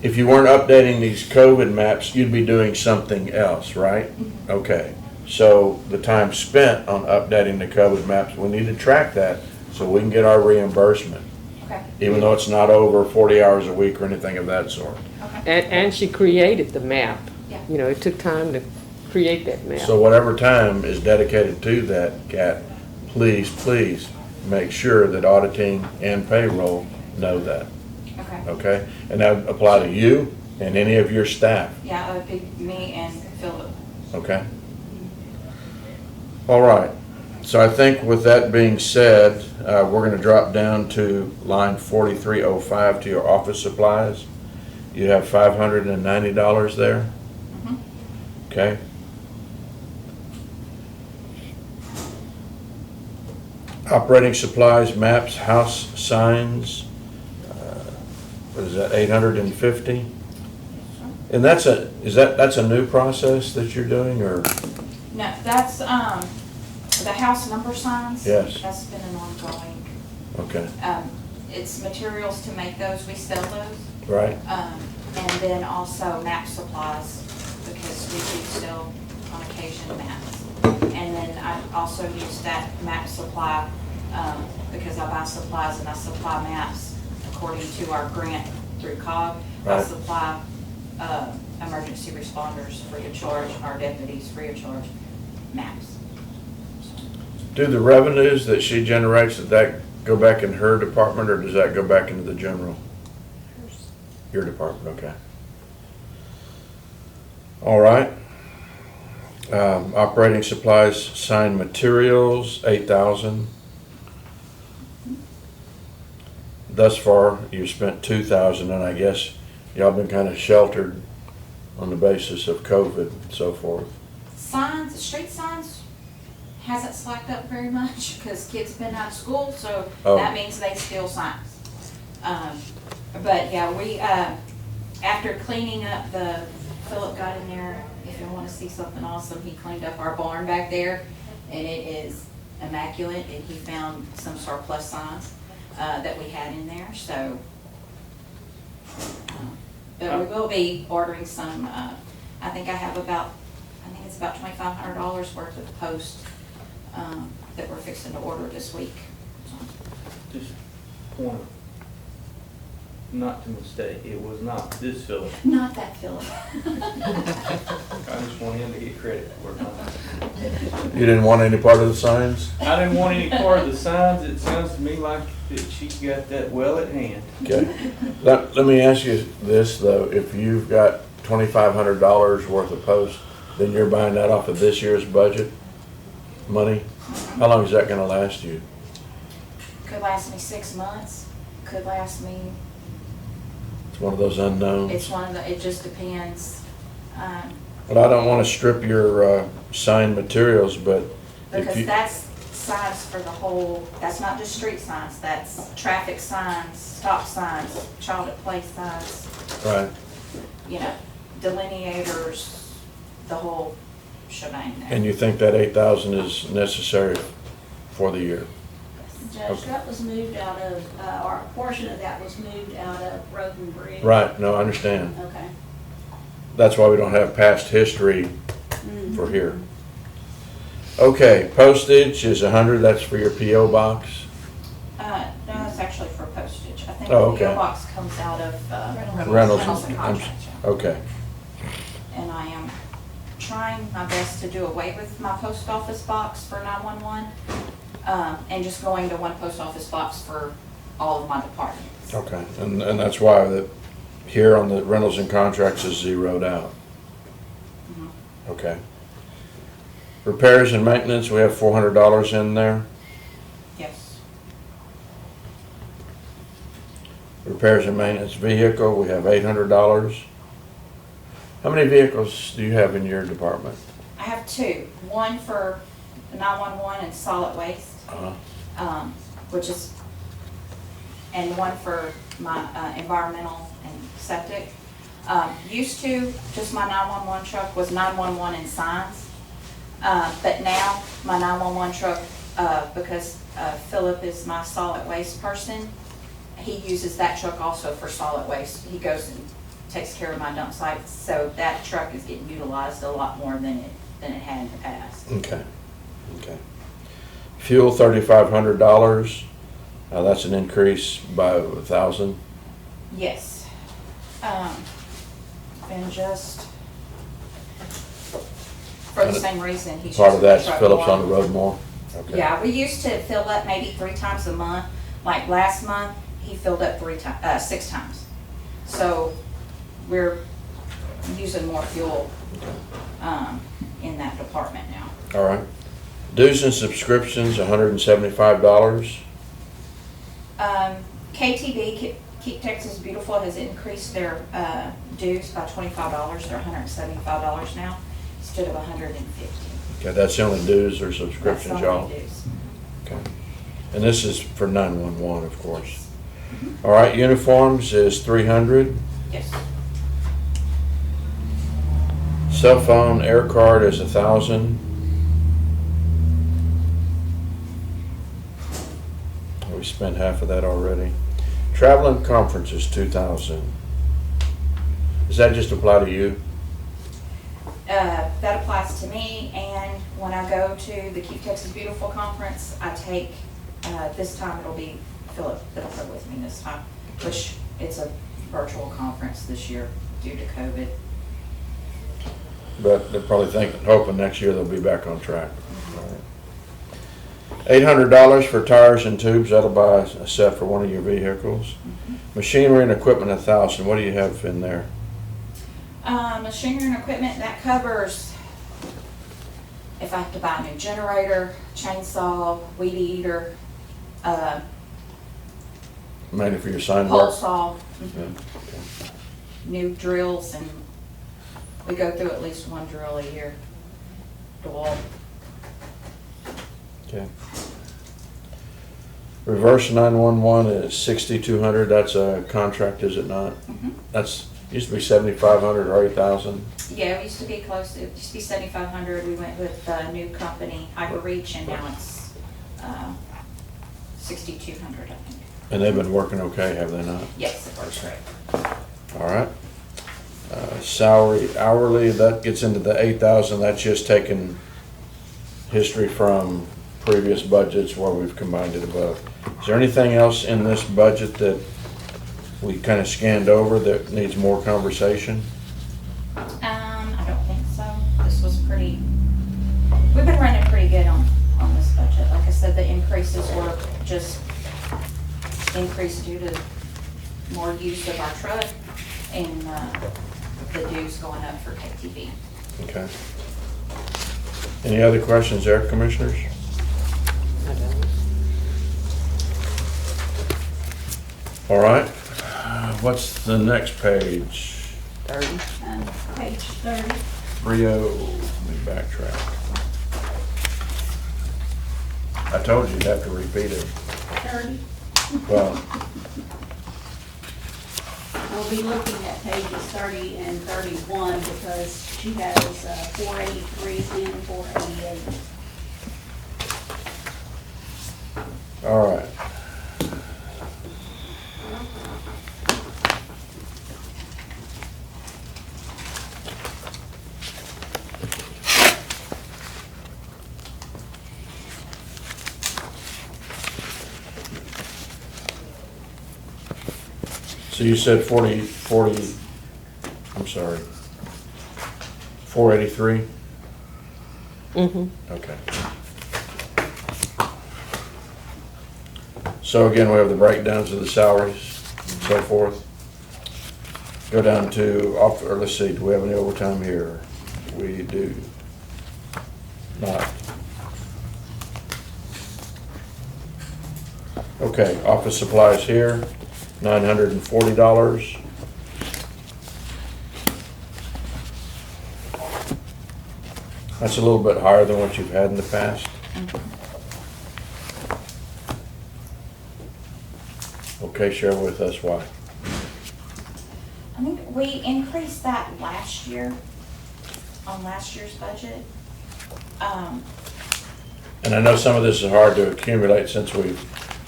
if you weren't updating these COVID maps, you'd be doing something else, right? Okay, so the time spent on updating the COVID maps, we need to track that so we can get our reimbursement, Okay. even though it's not over 40 hours a week or anything of that sort. And she created the map. Yeah. You know, it took time to create that map. So whatever time is dedicated to that, Kat, please make sure that auditing and payroll know that, Okay. okay? And that would apply to you and any of your staff, Yeah, that would be me and Philip. okay? All right, so I think with that being said, we're gonna drop down to line 4305 to your office supplies. You have $590 there, Mhm. okay? Operating supplies, maps, house signs, what is that, 850? And that's that's a new process that you're doing, or? No, that's, the house number signs. Yes. That's been an ongoing, Okay, it's materials to make those, we sell those. right, And then also map supplies, because we do sell on occasion maps. And then I also use that map supply, because I buy supplies and I supply maps according to our grant through COG. I Right. supply, emergency responders free of charge, our deputies free of charge, maps. do the revenues that she generates, does that go back in her department, or does that go back into the general? Your department, okay. All right. Operating supplies, signed materials, 8,000. Thus far, you spent 2,000, and I guess y'all been kind of sheltered on the basis of COVID and so forth. Signs, street signs hasn't slacked up very much because kids have been out of school, so Oh. that means they steal signs. But yeah, we, after cleaning up Philip got in there, if you wanna see something awesome, he cleaned up our barn back there, and it is immaculate, and he found some surplus signs, that we had in there, so. But we will be ordering some, I think it's about $2,500 worth of posts, that we're fixing to order this week. Just point, not to mistake, it was not this Philip. Not that Philip. I just want him to get credit for it. Not- You didn't want any part of the signs? I didn't want any part of the signs. It sounds to me like that she got that well at hand. Okay. Let me ask you this, though. If you've got $2,500 worth of posts, then you're buying that off of this year's budget money? How long is that gonna last you? Could last me 6 months, could last me, It's one of those unknowns. it's one of the, it just depends. But I don't wanna strip your, signed materials, but if Because you, that's signs for the whole, that's not just street signs, that's traffic signs, stop signs, child at play signs, right, you know, delineators, the whole shebang there. and you think that 8,000 is necessary for the year? Judge, Okay. that was moved out of, or a portion of that was moved out of Road and Bridge. Right, no, I understand. Okay. That's why we don't have past history Mhm. for here. Okay, postage is 100, that's for your PO box? No, that's actually for postage. I think the Oh, PO okay. box comes out of, Reynolds Reynolds and- and Contract. Okay, And I am trying my best to do away with my post office box for 911, and just going to one post office box for all of my departments. okay, and that's why that here on the rentals and contracts is zeroed out. Mhm. Okay. Repairs and maintenance, we have $400 in there. Yes. Repairs and maintenance vehicle, we have $800. How many vehicles do you have in your department? I have two, one for 911 and solid waste, Uh-huh. which is, and one for my environmental and septic. Used to, just my 911 truck was 911 and signs. But now, my 911 truck, because Philip is my solid waste person, he uses that truck also for solid waste. He goes and takes care of my dump sites, so that truck is getting utilized a lot more than it had in the past. Okay, okay. Fuel, $3,500. That's an increase by 1,000. Yes. And just for the same reason, he's Part of using the that's truck Phillips more. on the road more? Okay. Yeah, we used to fill up maybe 3 times a month. Like last month, he filled up 6 times. So we're using more fuel in that department now. All right. Dues and subscriptions, $175. KTB, Keep Texas Beautiful, has increased their dues by $25. They're $175 now instead of $150. Okay, that's the only dues or That's subscriptions, the y'all? only dues. Okay. And this is for 911, of course. All right, uniforms is 300. Yes. Cell phone, air card is 1,000. We spent half of that already. Travel and conferences, 2,000. Does that just apply to you? That applies to me, and when I go to the Keep Texas Beautiful Conference, I take, this time it'll be Philip that'll go with me this time, which it's a virtual conference this year due to COVID. But they're probably hoping next year they'll be back on track. $800 for tires and tubes, that'll buy a set for one of your vehicles. Machinery and equipment, 1,000. What do you have in there? Machinery and equipment, that covers if I have to buy a new generator, chainsaw, weed eater, Mainly for your sign pole work? saw, Yeah. new drills, and we go through at least one drill a year. DeWalt. Okay. Reverse 911 is 6,200. That's a contract, is it not? That's, used to be 7,500 or 8,000. Yeah, it used to be close, it used to be 7,500, we went with a new company, Hyperreach, and now it's 6,200, I think. And they've been working okay, have they not? Yes, it works great. All right. Salary hourly, that gets into the 8,000. That's just taking history from previous budgets where we've combined it above. Is there anything else in this budget that we kind of scanned over that needs more conversation? I don't think so. This was pretty, we've been running pretty good on this budget. Like I said, the increases were just increased due to more use of our truck and the dues going up for KTV. Okay. Any other questions there, commissioners? All right. What's the next page? 30. Page 30. 30, let me backtrack. I told you you'd have to repeat it. 30. Well, I'll be looking at pages 30 and 31 because she has 483 and 488. all right. So you said 40, I'm sorry, 483? Mm-hmm. Okay. So again, we have the breakdowns of the salaries and so forth. Go down to, or let's see, do we have any overtime here? We do not. Okay, office supplies here, $940. That's a little bit higher than what you've had in the past. Okay, share with us why. I think we increased that last year, on last year's budget. And I know some of this is hard to accumulate since we've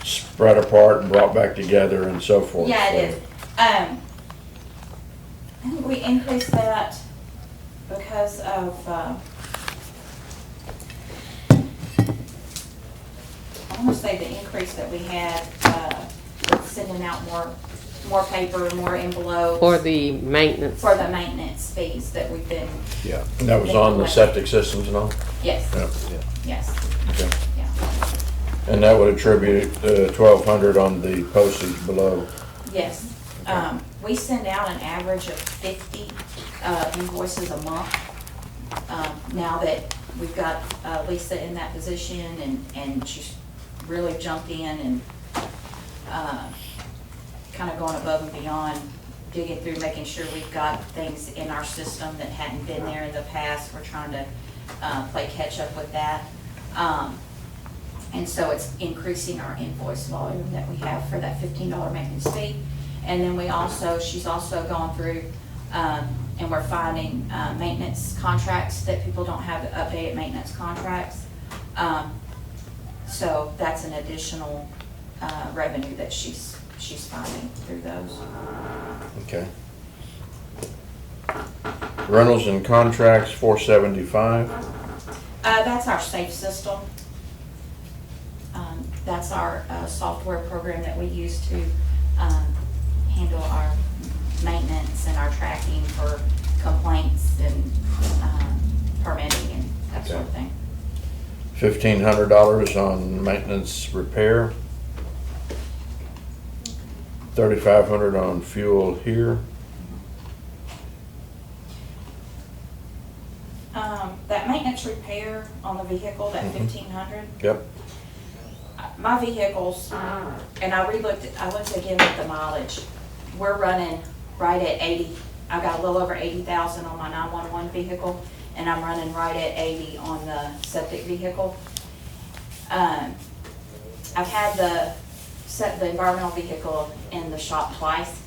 spread apart and brought back together and so forth. Yeah, so- it is. I think we increased that because of, I want to say the increase that we had, with sending out more paper, more envelopes. For the maintenance. For the maintenance fees that we've been, Yeah. And that was on the septic systems and all? yes, Yeah. yes, Okay. yeah, And that would attribute 1,200 on the postage below. yes. We send out an average of 50 invoices a month. Now that we've got Lisa in that position and she's really jumped in and kind of going above and beyond, digging through, making sure we've got things in our system that hadn't been there in the past. We're trying to play catch up with that. And so it's increasing our invoice volume that we have for that $15 maintenance fee. And then she's also gone through, and we're finding maintenance contracts that people don't have updated maintenance contracts. So that's an additional revenue that she's finding through those. Okay. Rentals and contracts, 475. That's our safe system. That's our software program that we use to handle our maintenance and our tracking for complaints and permitting and that sort of thing. $1,500 on maintenance repair. 3,500 on fuel here. That maintenance repair on the vehicle, that 1,500, Yep. my vehicles, and I looked again at the mileage. We're running right at 80. I've got a little over 80,000 on my 911 vehicle, and I'm running right at 80 on the septic vehicle. I've had the environmental vehicle in the shop twice,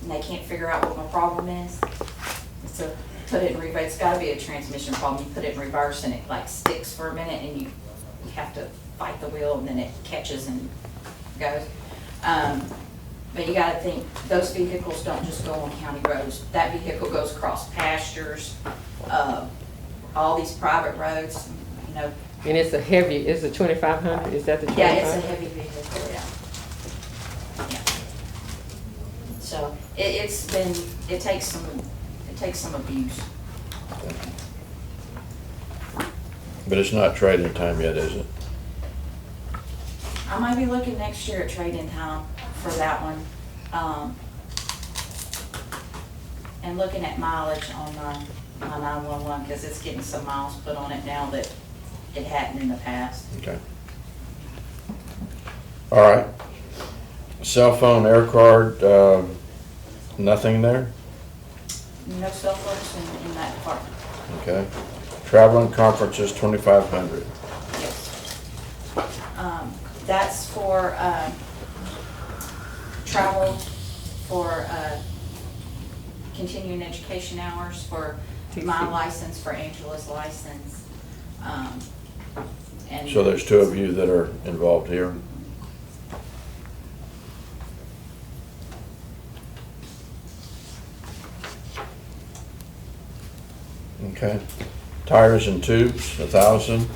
and they can't figure out what my problem is. So put it in reverse. It's got to be a transmission problem. You put it in reverse, and it like sticks for a minute, and you have to fight the wheel, and then it catches and goes. But you gotta think, those vehicles don't just go on county roads. That vehicle goes across pastures, all these private roads, you know. And it's a 2,500, is that the 2,500? Yeah, it's a heavy vehicle, yeah. Yeah. So it takes some abuse. But it's not trading time yet, is it? I might be looking next year at trade-in time for that one. And looking at mileage on my 911, because it's getting some miles put on it now that it hadn't in the past. Okay. All right. Cell phone, air card, nothing there? No cell phones in that department. Okay. Travel and conferences, 2,500. Yes. That's for travel, for continuing education hours, for my license, for Angela's license. And So there's two of you that are involved here. Okay. Tires and tubes, 1,000.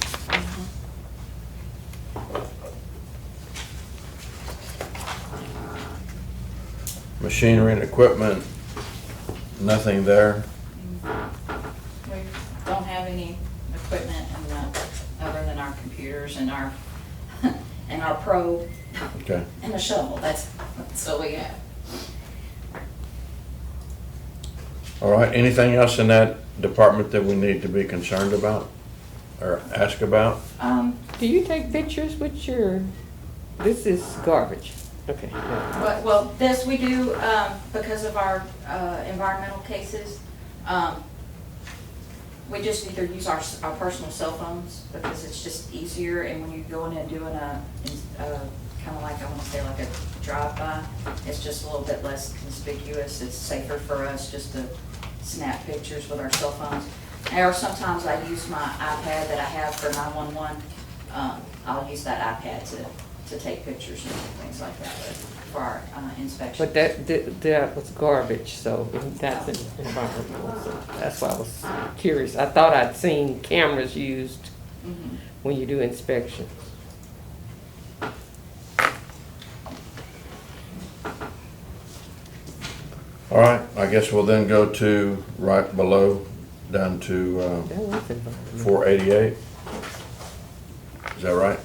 Machinery and equipment, nothing there. we don't have any equipment other than our computers and our and our probe Okay. and a shovel. That's all we have. All right, anything else in that department that we need to be concerned about or ask about? Do you take pictures with your, this is garbage? Okay. Well, this we do because of our environmental cases. We just either use our personal cell phones because it's just easier, and when you go in and doing a kind of like, I want to say like a drive-by, it's just a little bit less conspicuous. It's safer for us just to snap pictures with our cell phones. Or sometimes I use my iPad that I have for 911. I'll use that iPad to take pictures and things like that for our inspection. But that was garbage, so that's environmental, so that's why I was curious. I thought I'd seen cameras used Mhm. when you do inspections. All right, I guess we'll then go to right below, down to That was environmental. 488. Is that right?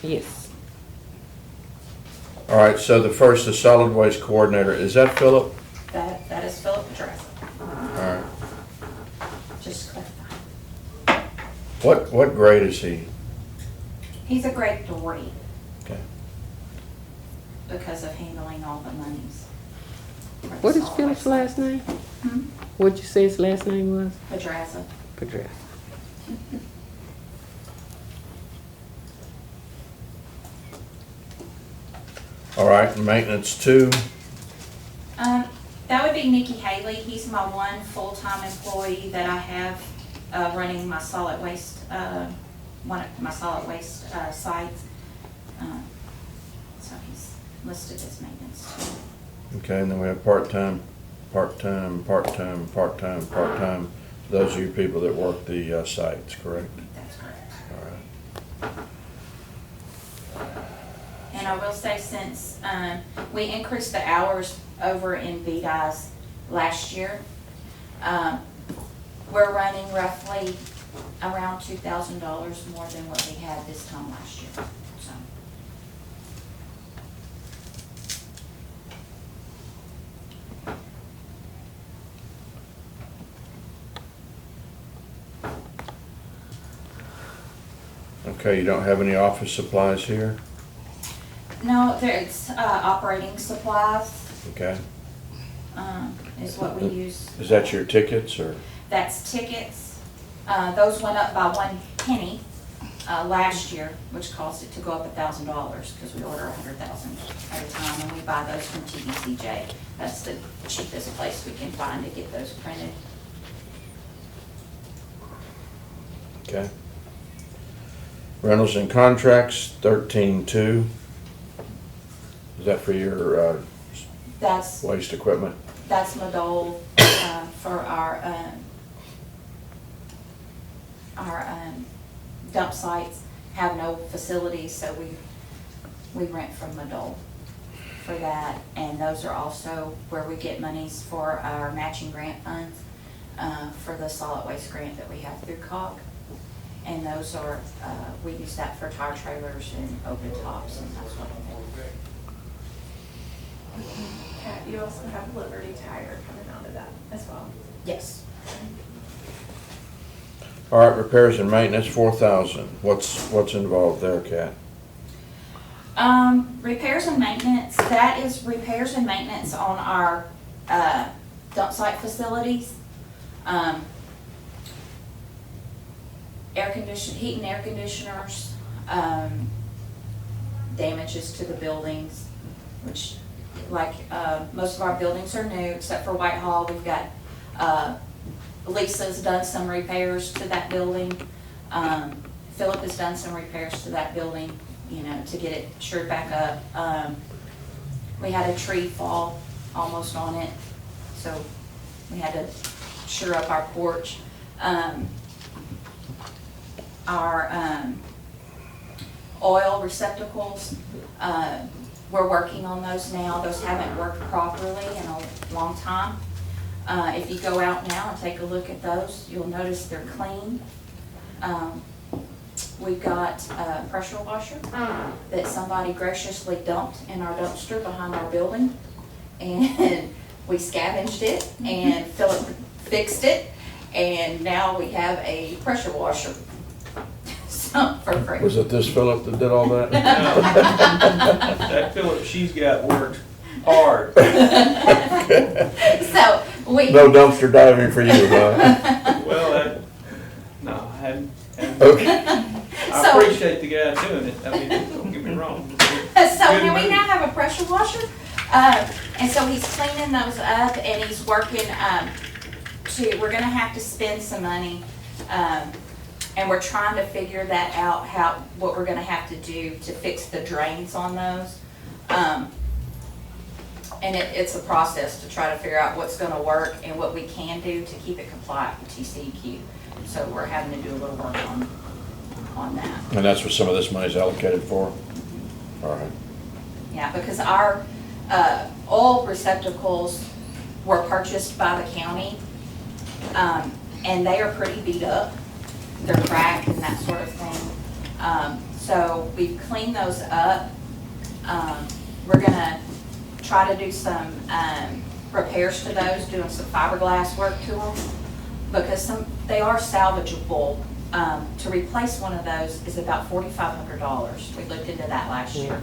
Yes. All right, so the solid waste coordinator, is that Philip? That is Philip Petrasa, All right. just clarifying. What grade is he? He's a grade 3 Okay. because of handling all the monies. What is Philip's last name? What'd you say his last name was? Petrasa. Pedras. All right, maintenance 2, That would be Nikki Haley. He's my one full-time employee that I have, running my solid waste, one of my solid waste, sites. So he's listed as maintenance too. okay, and then we have part-time, part-time, part-time, part-time, part-time. Those are your people that work the sites, correct? That's correct. All right. And I will say, since we increased the hours over in VDOT's last year, we're running roughly around $2,000 more than what we had this time last year. So, Okay, you don't have any office supplies here? no, it's operating supplies Okay. is what we use. Is that your tickets or? That's tickets. Those went up by 1 penny last year, which caused it to go up $1,000 because we order 100,000 at a time, and we buy those from TDCJ. That's the cheapest place we can find to get those printed. Okay. Rentals and contracts, 13.2. Is that for your That's waste equipment? Madole for our dump sites have no facilities, so we rent from Madole for that. And those are also where we get monies for our matching grant funds for the solid waste grant that we have through COG. And those are, we use that for tire trailers and open tops and that sort of thing. Kat, you also have Liberty Tire coming out of that as well. Yes. All right, repairs and maintenance, 4,000. What's involved there, Kat? Repairs and maintenance, that is repairs and maintenance on our dump site facilities. Heat and air conditioners, damages to the buildings, which most of our buildings are new except for Whitehall. We've got, Lisa's done some repairs to that building. Philip has done some repairs to that building, to get it shored back up. We had a tree fall almost on it, so we had to shore up our porch. Our oil receptacles, we're working on those now. Those haven't worked properly in a long time. If you go out now and take a look at those, you'll notice they're clean. We've got a pressure washer that somebody graciously dumped in our dumpster behind our building. And we scavenged it, and Philip fixed it, and now we have a pressure washer. So, for free. Was it this Philip that did all that? That Philip she's got worked hard. So, we. No dumpster diving for you, huh? Well, no, I hadn't. Okay. I So- appreciate the guy doing it. I mean, don't get me wrong. So here we now have a pressure washer, and so he's cleaning those up, and he's working, we're gonna have to spend some money, and we're trying to figure that out, what we're gonna have to do to fix the drains on those. And it's a process to try to figure out what's gonna work and what we can do to keep it compliant with TCEQ. So we're having to do a little work on that. And that's what some of this money's allocated for? All right. Yeah, because our oil receptacles were purchased by the county, and they are pretty beat up. They're cracked and that sort of thing. So we've cleaned those up. We're gonna try to do some repairs to those, doing some fiberglass work to them, because they are salvageable. To replace one of those is about $4,500. We looked into that last year.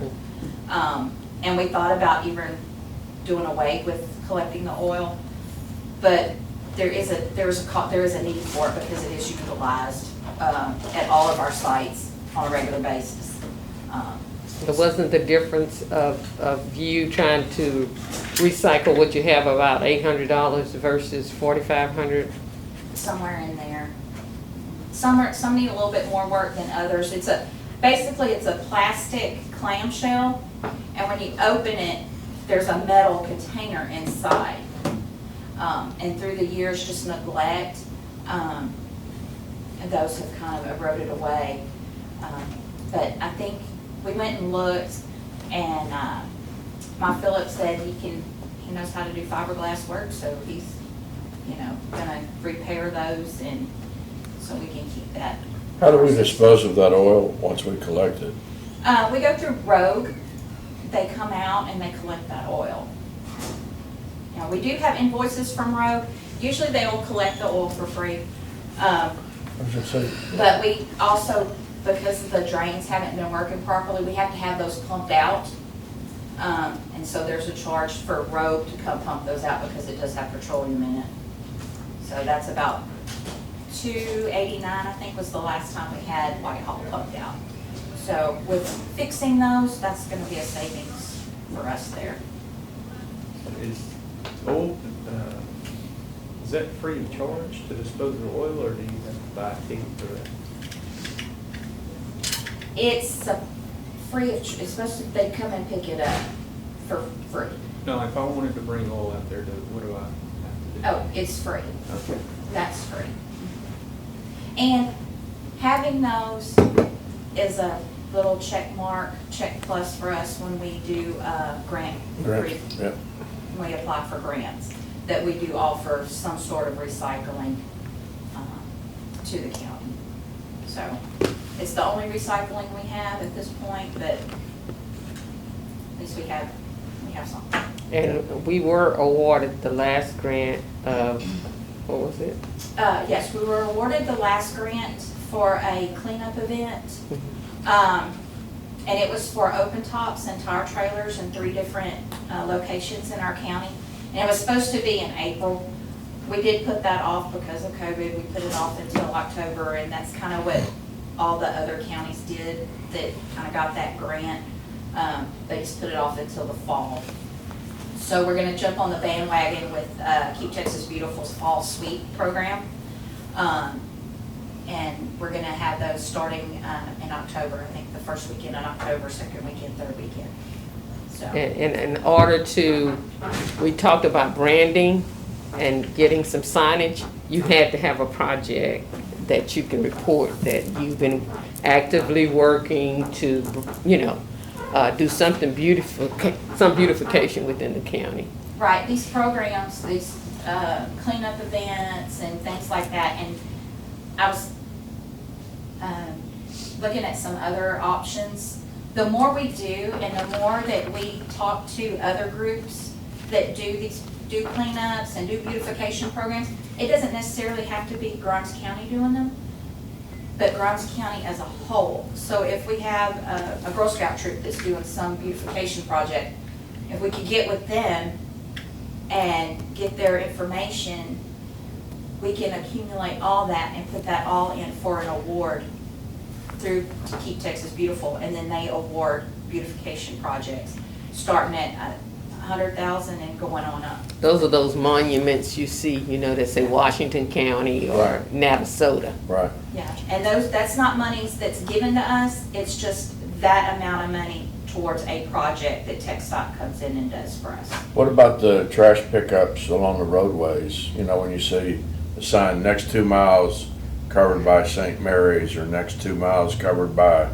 And we thought about even doing away with collecting the oil, but there is a need for it because it is utilized at all of our sites on a regular basis. It wasn't the difference of you trying to recycle what you have about $800 versus $4,500? Somewhere in there. Some need a little bit more work than others. Basically it's a plastic clamshell, and when you open it, there's a metal container inside. And through the years, just neglect, and those have kind of eroded away. But I think we went and looked, and my Philip said he knows how to do fiberglass work, so he's, gonna repair those, and so we can keep that. How do we dispose of that oil once we collect it? We go through Rogue. They come out and they collect that oil. Now, we do have invoices from Rogue. Usually they will collect the oil for free. I was gonna say, But we also, because the drains haven't been working properly, we have to have those pumped out. And so there's a charge for Rogue to come pump those out because it does have petroleum in it. So that's about $289, I think, was the last time we had Whitehall pumped out. So with fixing those, that's gonna be a savings for us there. Is oil, is that free of charge to dispose of oil, or do you have to buy a ticket for that? It's free, it's supposed to, they come and pick it up for free. No, if I wanted to bring oil out there, what do I have Oh, it's free, to do? Okay. that's free. And having those is a little check plus for us when we do grant. Grant, yeah. When we apply for grants, that we do offer some sort of recycling to the county. So it's the only recycling we have at this point, but at least we have something. And we were awarded the last grant of, what was it? Yes, we were awarded the last grant for a cleanup event. And it was for open tops and tire trailers in 3 different locations in our county. And it was supposed to be in April. We did put that off because of COVID. We put it off until October, and that's kind of what all the other counties did that kind of got that grant. They just put it off until the fall. So we're gonna jump on the bandwagon with Keep Texas Beautiful's Fall Sweep program. And we're gonna have those starting in October. I think the first weekend in October, second weekend, third weekend. So, In order to, we talked about branding and getting some signage, you had to have a project that you can report that you've been actively working to, do something beautiful, some beautification within the county. right, these programs, these cleanup events and things like that, and I was looking at some other options. The more we do and the more that we talk to other groups that do cleanups and do beautification programs, it doesn't necessarily have to be Grimes County doing them, but Grimes County as a whole. So if we have a Girl Scout troop that's doing some beautification project, if we could get with them and get their information, we can accumulate all that and put that all in for an award through Keep Texas Beautiful, and then they award beautification projects, starting at $100,000 and going on up. Those are those monuments you see, that say Washington County or Right. Navasota. Right. Yeah, and that's not monies that's given to us, it's just that amount of money towards a project that TxDOT comes in and does for us. What about the trash pickups along the roadways? When you see the sign, next 2 miles covered by St. Mary's, or next 2 miles covered by,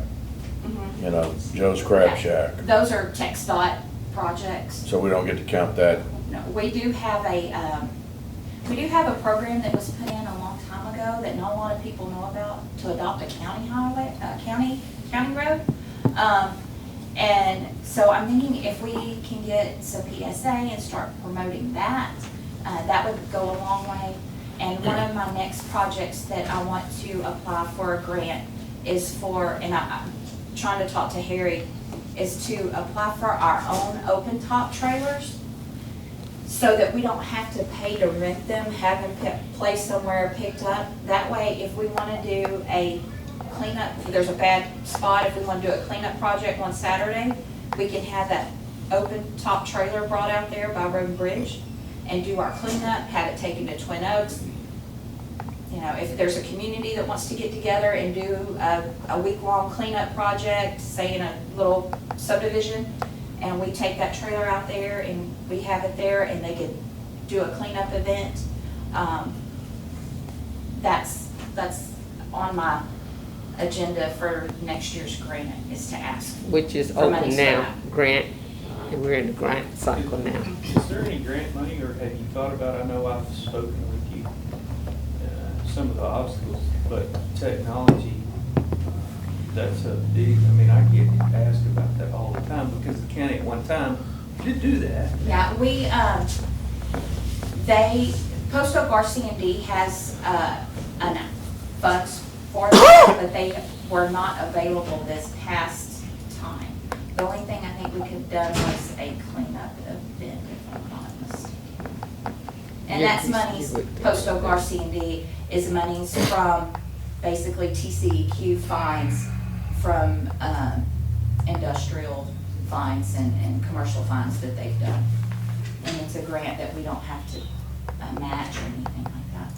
Joe's Crab Shack. Those are TxDOT projects. So we don't get to count that. No, we do have a program that was put in a long time ago that not a lot of people know about, to adopt a county highway, county road. And so I'm thinking if we can get some PSA and start promoting that, that would go a long way. And one of my next projects that I want to apply for a grant is for, and I'm trying to talk to Harry, is to apply for our own open top trailers so that we don't have to pay to rent them, have them placed somewhere picked up. That way, if we want to do a cleanup, if there's a bad spot, if we wanna do a cleanup project one Saturday, we can have that open top trailer brought out there by Road and Bridge and do our cleanup, have it taken to Twin Oaks. You know, if there's a community that wants to get together and do a week-long cleanup project, say in a little subdivision, and we take that trailer out there and we have it there and they could do a cleanup event, that's on my agenda for next year's grant, is to ask. Which is For money open now, spent. grant, and we're in the grant cycle now. Is there any grant money, or have you thought about, I know I've spoken with you, some of the obstacles, but technology, that's a big, I mean, I get asked about that all the time, because the county at one time did do that. Yeah, we, Post Oak RC&D has, enough funds for that, but they were not available this past time. The only thing I think we could have done was a cleanup event, if I'm not mistaken. And Yeah, that's monies, you would- Post Oak RC&D is monies from basically TCEQ fines from, industrial fines and commercial fines that they've done. And it's a grant that we don't have to match or anything like that.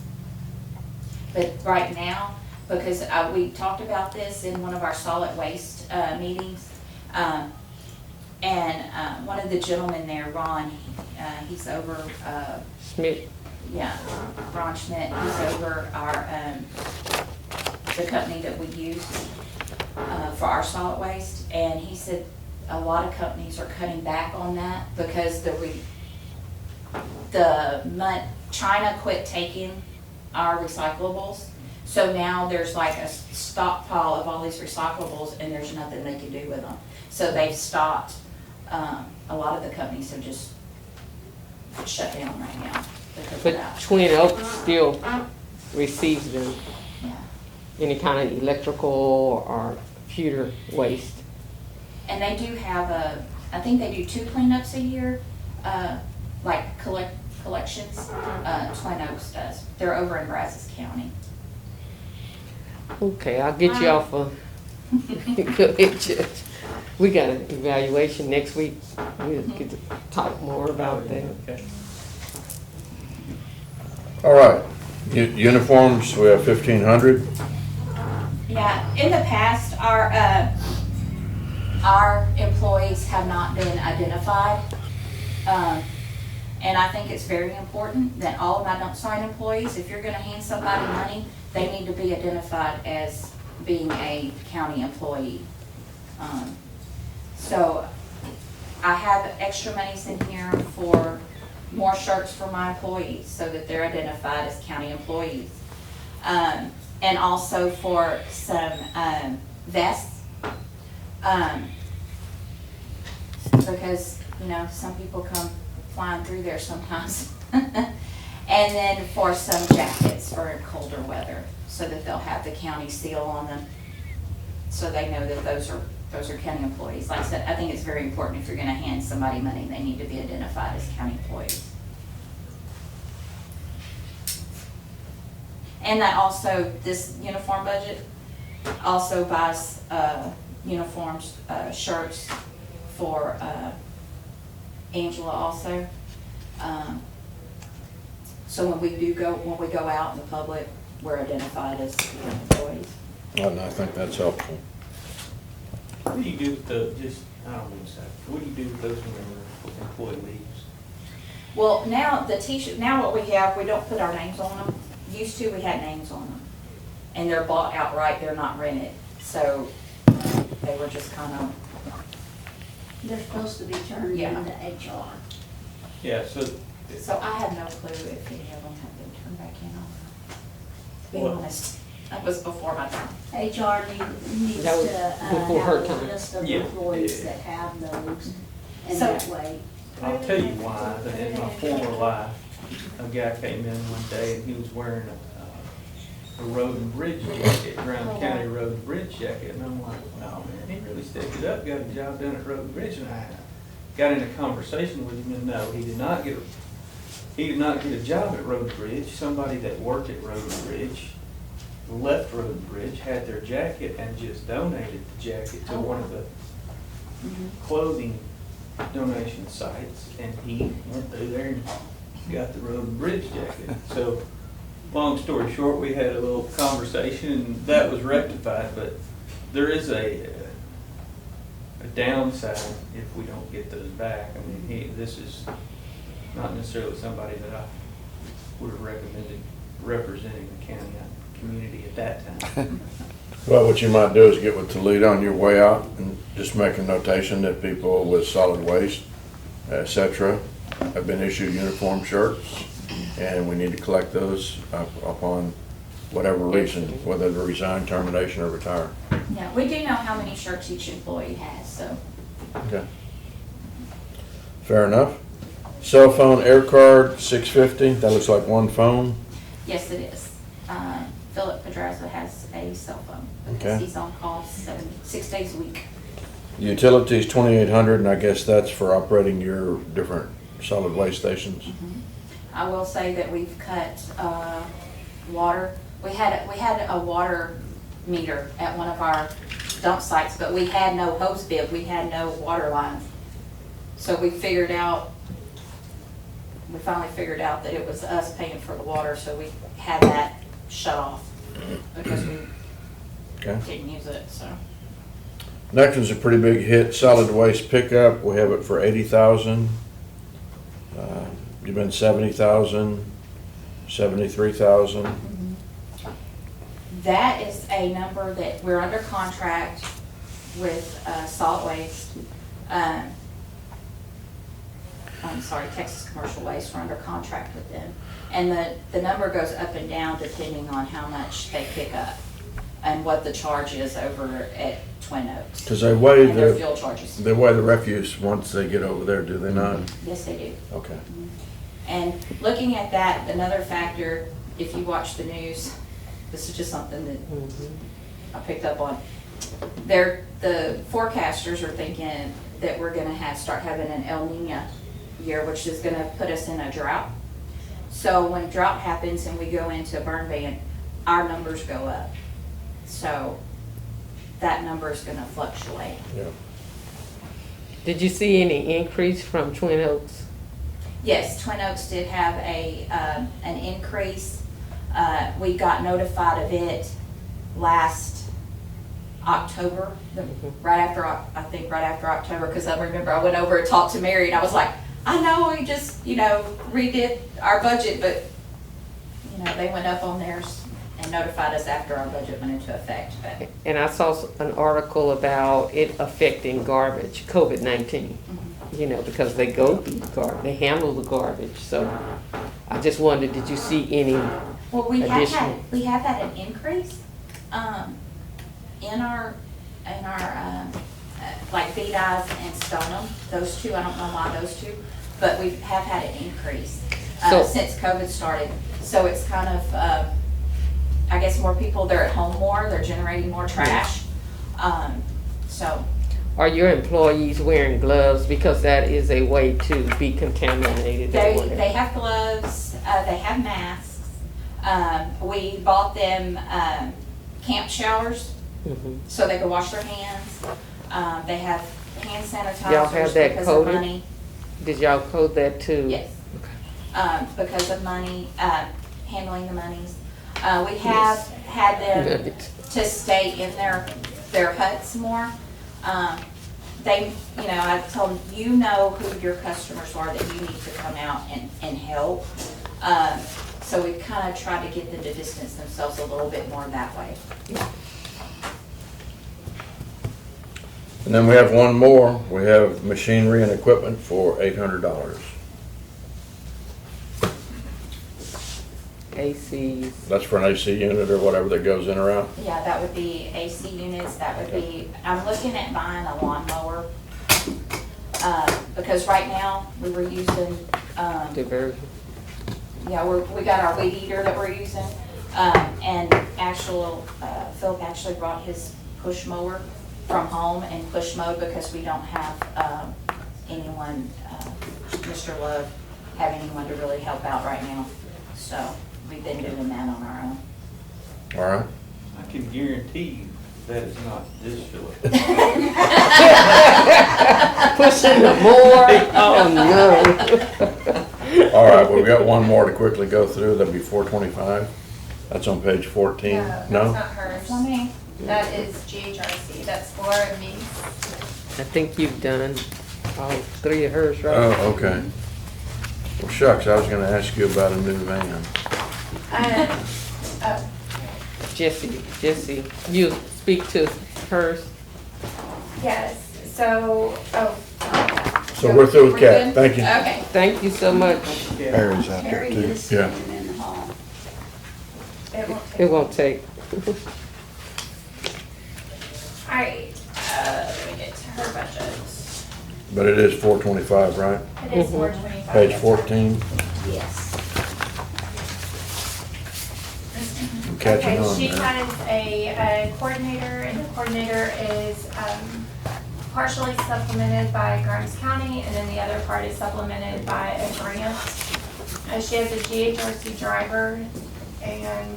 But right now, because we talked about this in one of our solid waste meetings, and one of the gentlemen there, Ron, he's over, Schmidt, yeah, Ron Schmidt, he's over our, the company that we use for our solid waste, and he said a lot of companies are cutting back on that because China quit taking our recyclables, so now there's like a stockpile of all these recyclables and there's nothing they can do with them. So they've stopped, a lot of the companies have just shut down right now because of but that. Twin Oaks still receives them, Yeah. any kind of electrical or computer waste. And they do have I think they do 2 cleanups a year, like collections, Twin Oaks does. They're over in Brazos County. Okay, I'll get you off of, go ahead, Judge. We got an evaluation next week. We'll get to talk more about that. Okay. All right, uniforms, we have 1,500. Yeah, in the past, our employees have not been identified. And I think it's very important that all of my dump sign employees, if you're gonna hand somebody money, they need to be identified as being a county employee. So I have extra monies in here for more shirts for my employees so that they're identified as county employees. And also for some vests. Because, you know, some people come flying through there sometimes. And then for some jackets for colder weather, so that they'll have the county seal on them, so they know that those are county employees. Like I said, I think it's very important if you're gonna hand somebody money, they need to be identified as county employees. And that also, this uniform budget also buys uniforms, shirts for Angela also. So when we go out in the public, we're identified as employees. And I think that's helpful. What do you do with I don't know, what do you do with those when they're employee leaves? Well, now the t-shirt, now what we have, we don't put our names on them. Used to, we had names on them. And they're bought outright, they're not rented. So they were just kind of, They're supposed to be turned Yeah. into HR. Yeah, so, so I have no clue if any of them have been turned back in. To be Well- honest, that was before my time. HR needs That was to before her have a time. list of Yeah. employees that have those, and So- that way. I'll tell you why, that in my former life, a guy came in one day and he was wearing a road and bridge jacket, Brown County road and bridge jacket, and I'm like, no, man, he really stepped it up, got a job done at Road and Bridge, and I got in a conversation with him, and no, he did not get a job at Road and Bridge. Somebody that worked at Road and Bridge left Road and Bridge had their jacket and just donated the jacket to Oh, one of the clothing donation sites, and he went through there and got the Road and Bridge jacket. So, long story short, we had a little conversation, and that was rectified, but there is a downside if we don't get those back. I mean, this is not necessarily somebody that I would have recommended representing the county community at that time. Well, what you might do is get with Toledo on your way out and just make a notation that people with solid waste, et cetera, have been issued uniform shirts, and we need to collect those upon whatever reason, whether they resign, termination, or retire. Yeah, we do know how many shirts each employee has, so. Okay. Fair enough. Cell phone air card, $650. That looks like one phone. Yes, it is. Philip Pedraza has a cell phone. Okay. Because he's on call 6 days a week. Utilities, $2,800, and I guess that's for operating your different solid waste stations. I will say that we've cut water. We had a water meter at one of our dump sites, but we had no hose bib. We had no water lines. So we finally figured out that it was us paying for the water, so we had that shut off because we Okay. didn't use it, so. Next one's a pretty big hit, solid waste pickup. We have it for $80,000. You've been $70,000, $73,000. That is a number that we're under contract with solid waste. I'm sorry, Texas Commercial Waste, we're under contract with them. And the number goes up and down depending on how much they pick up and what the charge is over at Twin Oaks. Because they weigh And their fuel charges. they weigh the refuse once they get over there, do they not? Yes, they do. Okay. And looking at that, another factor, if you watch the news, this is just something that I picked up on. The forecasters are thinking that we're gonna start having an El Nino year, which is gonna put us in a drought. So when drought happens and we go into a burn ban, our numbers go up. So that number is gonna fluctuate. Yeah. Did you see any increase from Twin Oaks? Yes, Twin Oaks did have an increase. We got notified of it last October, right after October, because I remember I went over and talked to Mary, and I was like, I know we just, redid our budget, but, they went up on theirs and notified us after our budget went into effect. But And I saw an article about it affecting garbage, COVID-19. Because they go through the garbage, they handle the garbage. So I just wondered, did you see any well, we additional? have had an increase in our like VDIs and Stoneham, those two. I don't know why those two, but we have had an increase since COVID started. So it's kind of, I guess more people, they're at home more, they're generating more trash. So. Are your employees wearing gloves? Because that is a way to be contaminated. They have gloves, they have masks. We bought them camp showers so they can wash their hands. They have hand sanitizers Y'all have that because coded? of money. Did y'all code that too? Yes. Because of money, handling the monies. We have had them to stay in their huts more. I told them, who your customers are that you need to come out and help. So we kind of tried to get them to distance themselves a little bit more that way. And then we have one more. We have machinery and equipment for $800. ACs. That's for an AC unit or whatever that goes in or out. Yeah, that would be AC units, that would be, I'm looking at buying a lawnmower. Because right now, we were using, Diversion. we got our weed eater that we're using. And Philip actually brought his push mower from home and push mowed because we don't have anyone, Mr. Love, have anyone to really help out right now. So we've been doing that on our own. All right? I can guarantee you that is not this Philip. Pushing the more, oh no. All right, well, we got one more to quickly go through, that'll be 425. That's on page 14. That's No? not hers. That is GHRC, that's Laura Meeks. I think you've done all three of hers, right? Oh, okay. Well, shucks, I was gonna ask you about a new van. Oh, Jesse, you speak to hers? yes, so, So we're through with We're Cat, good? thank you. Okay. Thank you so much. Harry's out there Harry too. is Yeah. standing in the hall. It won't take. It won't take. Alright, let me get to her budget. But it is 425, right? It is Mhm. 425. Page 14, Yes. I'm catching Okay, on she there. has a coordinator, and the coordinator is partially supplemented by Grimes County, and then the other part is supplemented by a grant. She has a GHRC driver, and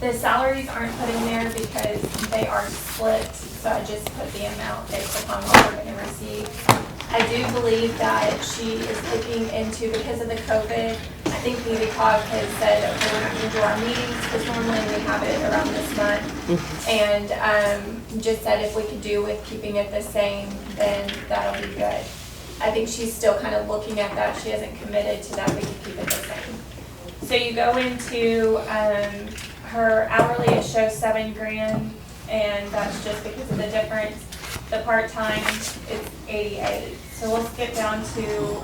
the salaries aren't put in there because they are split, so I just put the amount based upon what we're gonna receive. I do believe that she is looking into, because of the COVID, I think BBCOG has said, okay, we're not gonna do our meetings, because normally we have it around this month. And, just said if we could do with keeping it the same, then that'll be good. I think she's still kind of looking at that, she hasn't committed to that, we can keep it the same. So you go into, her hourly, it shows $7,000, and that's just because of the difference. The part-time is 88. So let's get down to,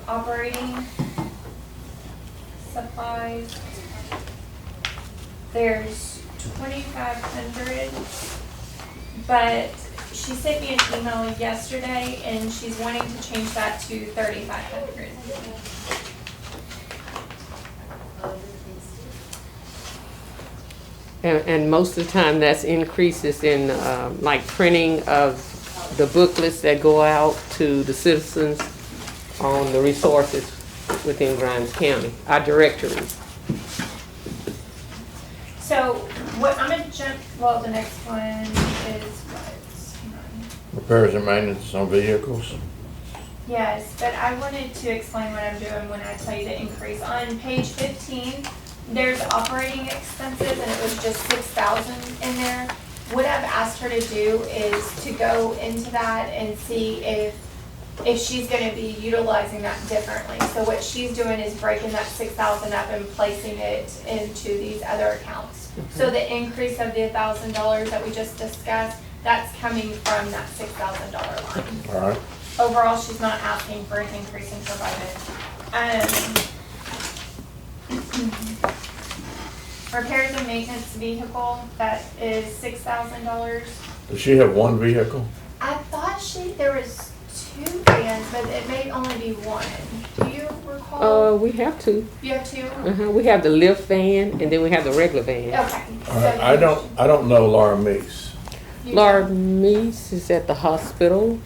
operating supplies. There's 2,500, but she sent me an email yesterday, and she's wanting to change that to 3,500. And most of the time, that's increases in, like printing of the booklets that go out to the citizens on the resources within Grimes County, our directories. So what, I'm gonna jump, well, the next one is what? Hang on. Repairs and maintenance on vehicles. Yes, but I wanted to explain what I'm doing when I tell you the increase. On page 15, there's operating expenses, and it was just 6,000 in there. What I've asked her to do is to go into that and see if she's gonna be utilizing that differently. So what she's doing is breaking that 6,000 up and placing it into these other accounts. So the increase of the $1,000 that we just discussed, that's coming from that $6,000 line. All right, Overall, she's not asking for an increase in her budget. Repairs and maintenance vehicle, that is $6,000. does she have one vehicle? I thought there was 2 vans, but it may only be one. Do you recall? We have two. You have 2? We have the lift van, and then we have the regular van. Okay. All right, I don't know Laura Meeks. Laura Meese is at the hospital.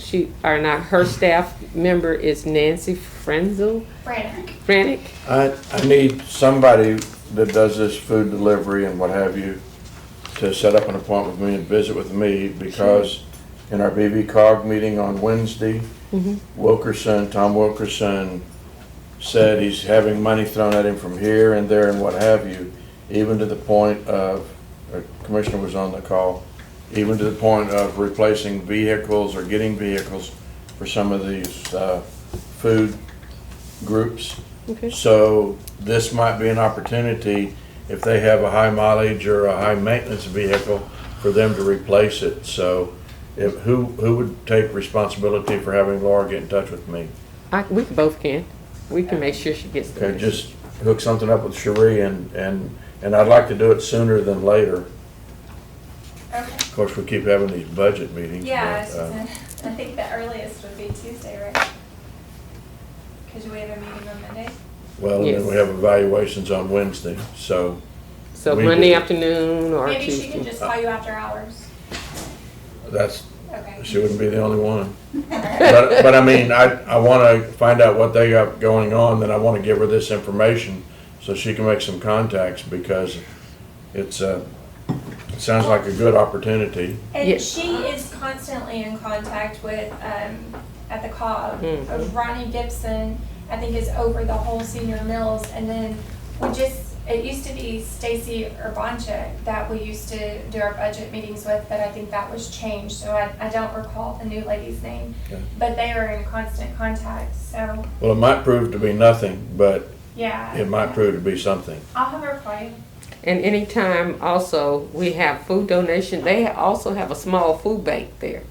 Her staff member is Nancy Frenzel, Brandon. Frannick. I need somebody that does this food delivery and what have you to set up an appointment with me and visit with me, because in our BVCOG meeting on Wednesday, Tom Wilkerson said he's having money thrown at him from here and there and what have you, even to the point of, Commissioner was on the call, even to the point of replacing vehicles or getting vehicles for some of these food groups. Okay. So this might be an opportunity, if they have a high mileage or a high maintenance vehicle, for them to replace it. So who would take responsibility for having Laura get in touch with me? We both can. We can make sure she gets the Okay, just hook something up with Cherie, and I'd like to do it sooner than later. Okay. Of course, we keep having these budget meetings. Yeah, but, I think the earliest would be Tuesday, right? Because we have a meeting on Monday. well, and then Yes. we have evaluations on Wednesday, so So we Monday do. afternoon or Maybe she can Tuesday. just call you after hours. that's, Okay. she wouldn't be the only one. But I mean, I want to find out what they got going on, then I want to give her this information so she can make some contacts, because it sounds like a good opportunity. And Yes. she is constantly in contact with, at the COG, Ronnie Gibson, I think is over the whole senior mills, and then it used to be Stacy Urbanchik that we used to do our budget meetings with, but I think that was changed, so I don't recall the new lady's name. Okay. But they are in constant contact, so, Well, it might prove to be nothing, but yeah. it might prove to be something. I'll have her call you. And anytime also we have food donation, they also have a small food bank there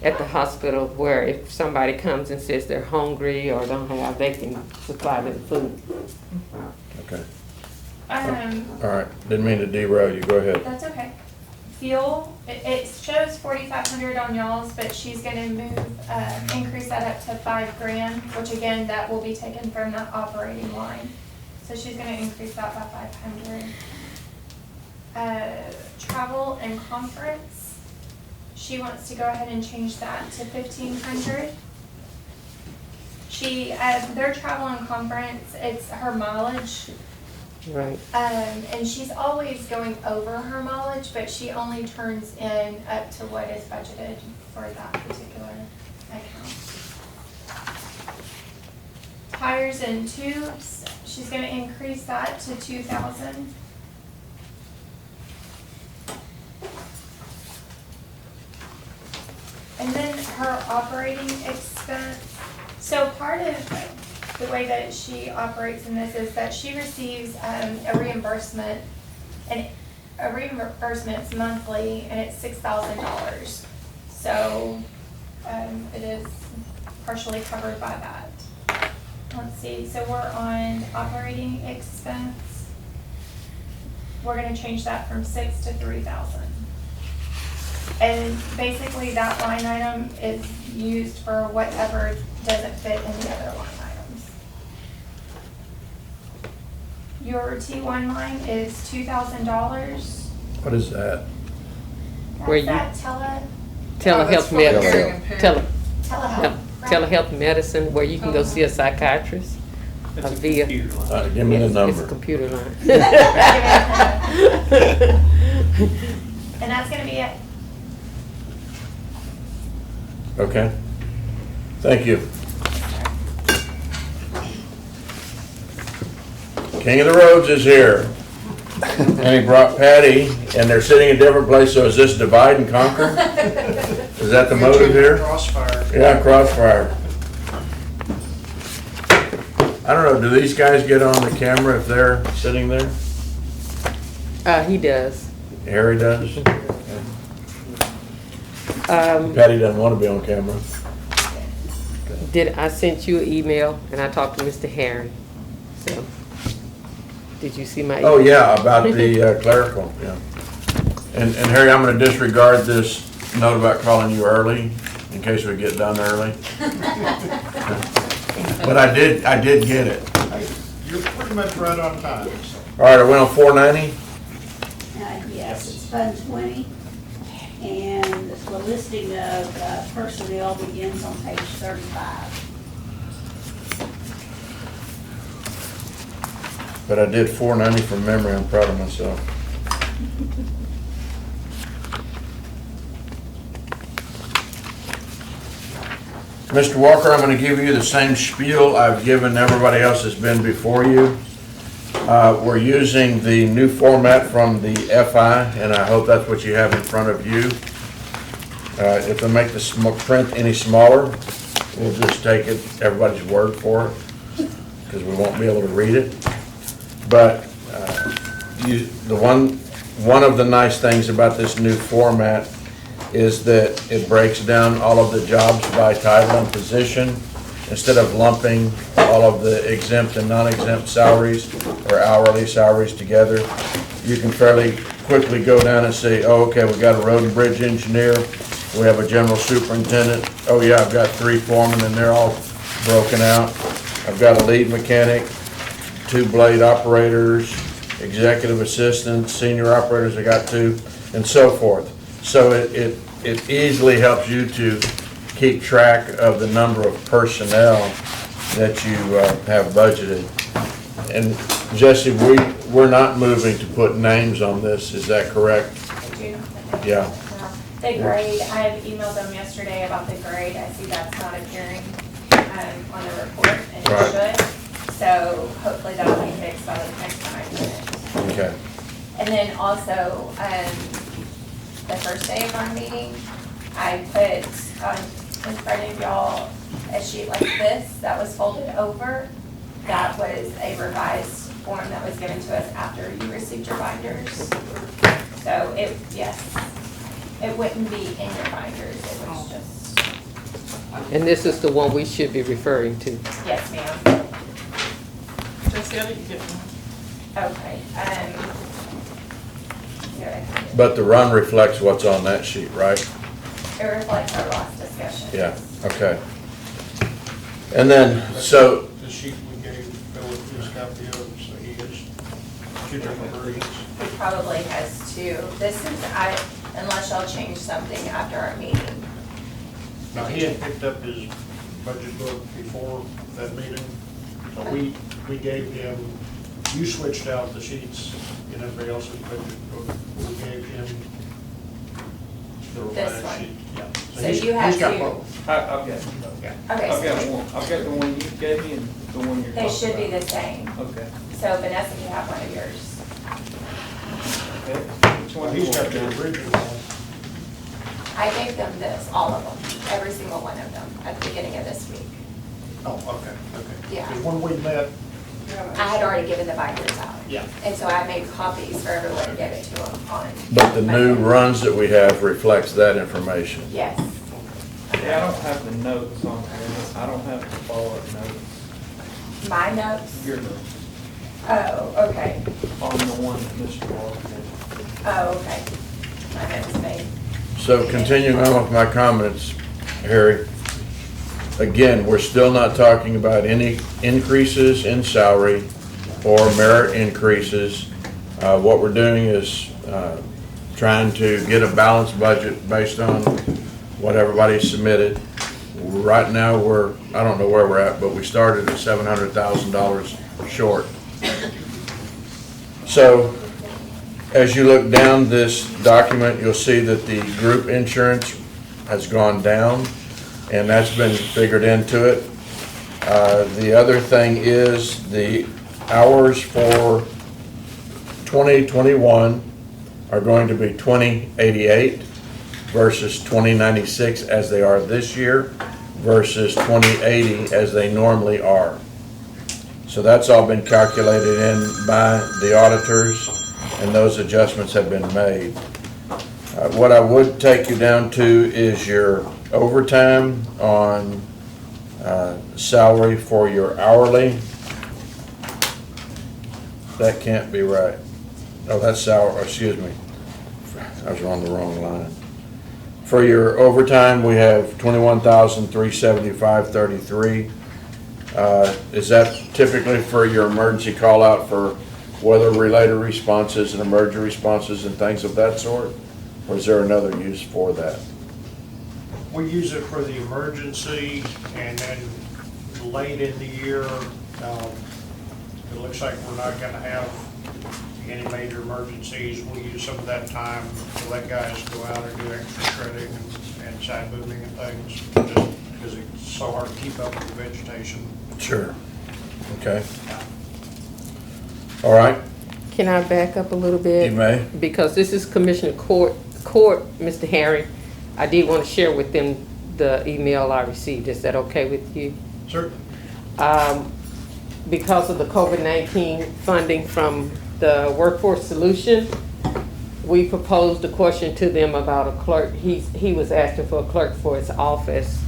at the hospital, where if somebody comes and says they're hungry or don't have, they can supply them food. Okay, Um, all right, didn't mean to derail you, go ahead. That's okay. Fuel, it shows 4,500 on y'all's, but she's gonna increase that up to $5,000, which again, that will be taken from the operating line. So she's gonna increase that by 500. Travel and conference, she wants to go ahead and change that to 1,500. Their travel and conference, it's her mileage. Right. And she's always going over her mileage, but she only turns in up to what is budgeted for that particular account. Tires and tubes, she's gonna increase that to 2,000. And then her operating expense, so part of the way that she operates in this is that she receives a reimbursement, and a reimbursement's monthly, and it's $6,000. So it is partially covered by that. Let's see, so we're on operating expense. We're gonna change that from 6 to 3,000. And basically that line item is used for whatever doesn't fit in the other line items. Your T1 line is $2,000. What is that? Where That's you- that Telehealth that's for medicine, hearing impaired. telehealth. telehealth medicine, where you can go see a psychiatrist. It's a via- computer line. Give me the It's a number. computer line. And that's gonna be it. Okay, thank you. King of the Roads is here. And he brought Patty, and they're sitting in a different place, so is this divide and conquer? Is that the motive here? Crossfire. Yeah, crossfire. I don't know, do these guys get on the camera if they're sitting there? He does. Harry does? Um, Patty doesn't want to be on camera. I sent you an email, and I talked to Mr. Herring, so, did you see my email? Oh, yeah, about the clerical, yeah. And Harry, I'm gonna disregard this note about calling you early, in case we get done early. But I did get it. You're pretty much right on time. All right, I went on 490. Yes, it's Fund 20, and the listing of personnel begins on page 35. But I did 490 from memory, I'm proud of myself. Mr. Walker, I'm gonna give you the same spiel I've given everybody else that's been before you. We're using the new format from the FI, and I hope that's what you have in front of you. If I make the print any smaller, we'll just take it, everybody's word for it, because we won't be able to read it. But one of the nice things about this new format is that it breaks down all of the jobs by title and position, instead of lumping all of the exempt and non-exempt salaries or hourly salaries together. You can fairly quickly go down and say, oh, okay, we got a road and bridge engineer, we have a general superintendent, oh yeah, I've got 3 foremen and they're all broken out. I've got a lead mechanic, 2 blade operators, executive assistants, senior operators, I got 2, and so forth. So it easily helps you to keep track of the number of personnel that you have budgeted. And Jesse, we're not moving to put names on this, is that correct? June. Yeah. The grade, I had emailed them yesterday about the grade. I see that's not appearing on the report, and Right. it should. So hopefully that'll be fixed by the next time I do it. Okay. And then also, the first day of our meeting, I put in front of y'all a sheet like this that was folded over. That was a revised form that was given to us after you received your binders. So yes, it wouldn't be in your binders, it was just, And this is the one we should be referring to. yes, ma'am. Jesse, I didn't get one. Okay, here, But the run reflects what's on that sheet, right? it reflects our last discussion. Yeah, okay. And then, so, The sheet we gave Philip is copy of, so he has 2 different versions. He probably has two. This is, unless y'all change something after our meeting. Now, he had picked up his budget book before that meeting, so we gave him, you switched out the sheets in everybody else's budget book. We gave him the This revised one. sheet. Yeah. So he's- you have he's got two. both. I've got, Yeah. Okay, I've got so one, I've got the one you gave me and the one you're talking about. they should be the same. Okay. So Vanessa, you have one of yours. Okay. Which Well, one do you he's got want? the original one. I gave them this, all of them, every single one of them, at the beginning of this week. Oh, okay. Yeah. Because when we met, I had already given the binders out. yeah. And so I made copies for everyone to give it to them on. but the new runs that we have reflects that information. Yes. Yeah, I don't have the notes on here. I don't have the follow-up notes. My notes? Your notes Oh, okay. on the one that Mr. Walker did. Oh, okay. My notes made. So continuing on with my comments, Harry, again, we're still not talking about any increases in salary or merit increases. What we're doing is trying to get a balanced budget based on what everybody submitted. Right now, I don't know where we're at, but we started at $700,000 short. So, as you look down this document, you'll see that the group insurance has gone down, and that's been figured into it. The other thing is the hours for 2021 are going to be 2088 versus 2096 as they are this year versus 2080 as they normally are. So that's all been calculated in by the auditors, and those adjustments have been made. What I would take you down to is your overtime on salary for your hourly. That can't be right. Oh, that's salary, excuse me. I was on the wrong line. For your overtime, we have $21,375.33. Is that typically for your emergency call out for weather-related responses and emergency responses and things of that sort? Or is there another use for that? We use it for the emergency, and then late in the year, it looks like we're not gonna have any major emergencies. We'll use some of that time to let guys go out and do extra shredding and side moving and things, just because it's so hard to keep up with the vegetation. Sure. Okay. All right, Can I back up a little bit? you may. Because this is Commissioner Court, Mr. Harry. I did want to share with them the email I received. Is that okay with you? Certainly. Because of the COVID-19 funding from the Workforce Solution, we proposed a question to them about a clerk. He was asking for a clerk for his office,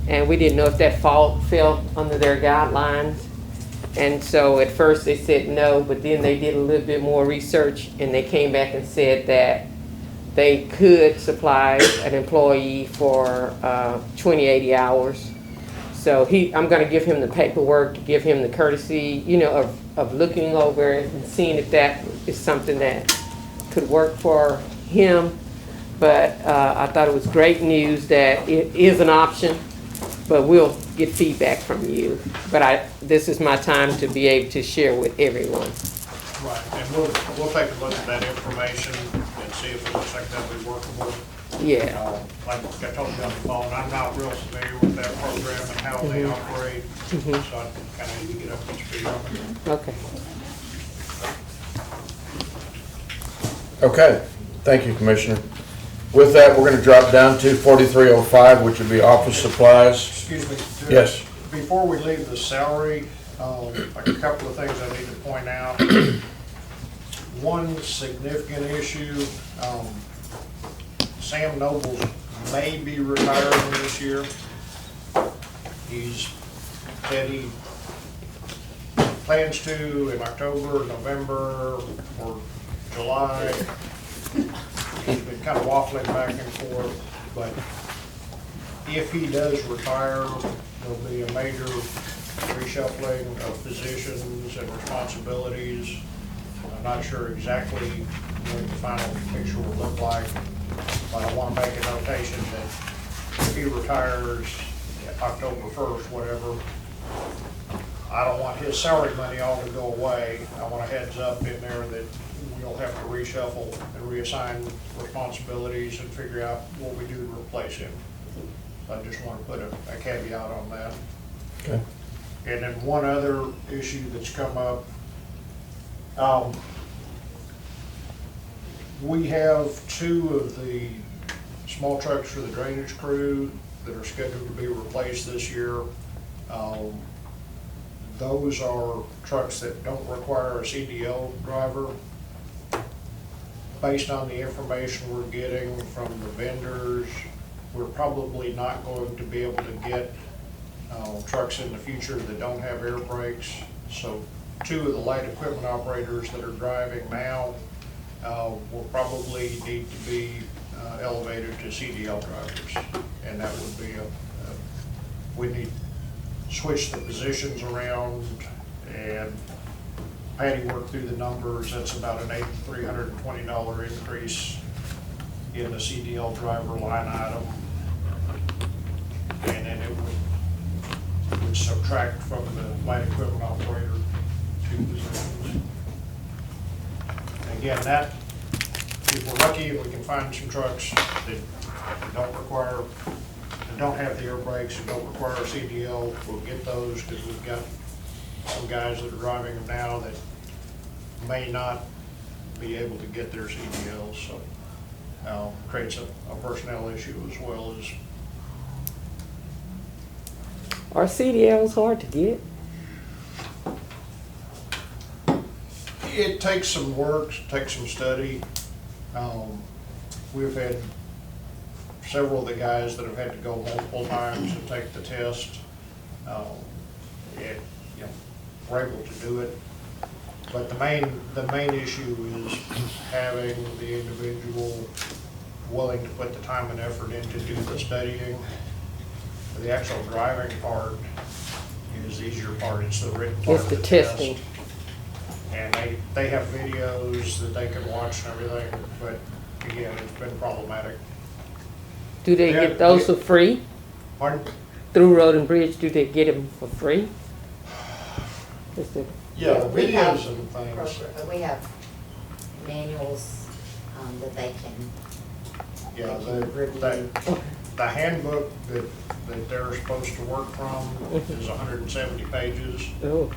and we didn't know if that fell under their guidelines. And so at first they said no, but then they did a little bit more research, and they came back and said that they could supply an employee for 80 hours. So I'm gonna give him the paperwork to give him the courtesy, of looking over it and seeing if that is something that could work for him. But I thought it was great news that it is an option, but we'll get feedback from you. But this is my time to be able to share with everyone. Right, and we'll take a look at that information and see if it looks like that'll be workable. Yeah, Like I told you on the phone, I'm not real familiar with that program and how they operate, so I kind of need to get up to speed on it. okay. Okay, thank you, Commissioner. With that, we're gonna drop down to 4305, which would be office supplies. Excuse me. Yes. Before we leave the salary, like a couple of things I need to point out. One significant issue, Sam Nobles may be retiring this year. He's said he plans to in October, November, or July. He's been kind of waffling back and forth, but if he does retire, there'll be a major reshuffling of positions and responsibilities. I'm not sure exactly what the final picture will look like, but I want to make a notation that if he retires October 1st, whatever, I don't want his salary money all to go away. I want a heads up in there that we'll have to reshuffle and reassign responsibilities and figure out what we do to replace him. I just want to put a caveat on that. Okay. And then one other issue that's come up, we have 2 of the small trucks for the drainage crew that are scheduled to be replaced this year. Those are trucks that don't require a CDL driver. Based on the information we're getting from the vendors, we're probably not going to be able to get trucks in the future that don't have air brakes. So 2 of the light equipment operators that are driving now will probably need to be elevated to CDL drivers. And that would be we need to switch the positions around, and Patty worked through the numbers. That's about an $320 increase in the CDL driver line item. And then it would subtract from the light equipment operator 2 positions. Again, that, if we're lucky and we can find some trucks that don't require, that don't have the air brakes, and don't require a CDL, we'll get those, because we've got some guys that are driving them now that may not be able to get their CDLs, so creates a personnel issue as well as. Are CDLs hard to get? It takes some work, takes some study. We've had several of the guys that have had to go multiple times to take the test. We're able to do it. But the main issue is having the individual willing to put the time and effort in to do the studying. The actual driving part is the easier part. It's the written part It's of the the testing. test. And they have videos that they can watch and everything, but again, it's been problematic. Do they Yeah, get those yeah. for free? Pardon? Through Road and Bridge, do they get them for free? Is it- Yeah, the We have videos and things. We have manuals that they can, Yeah, they can review. the handbook that they're supposed to work from is 170 pages. Oh,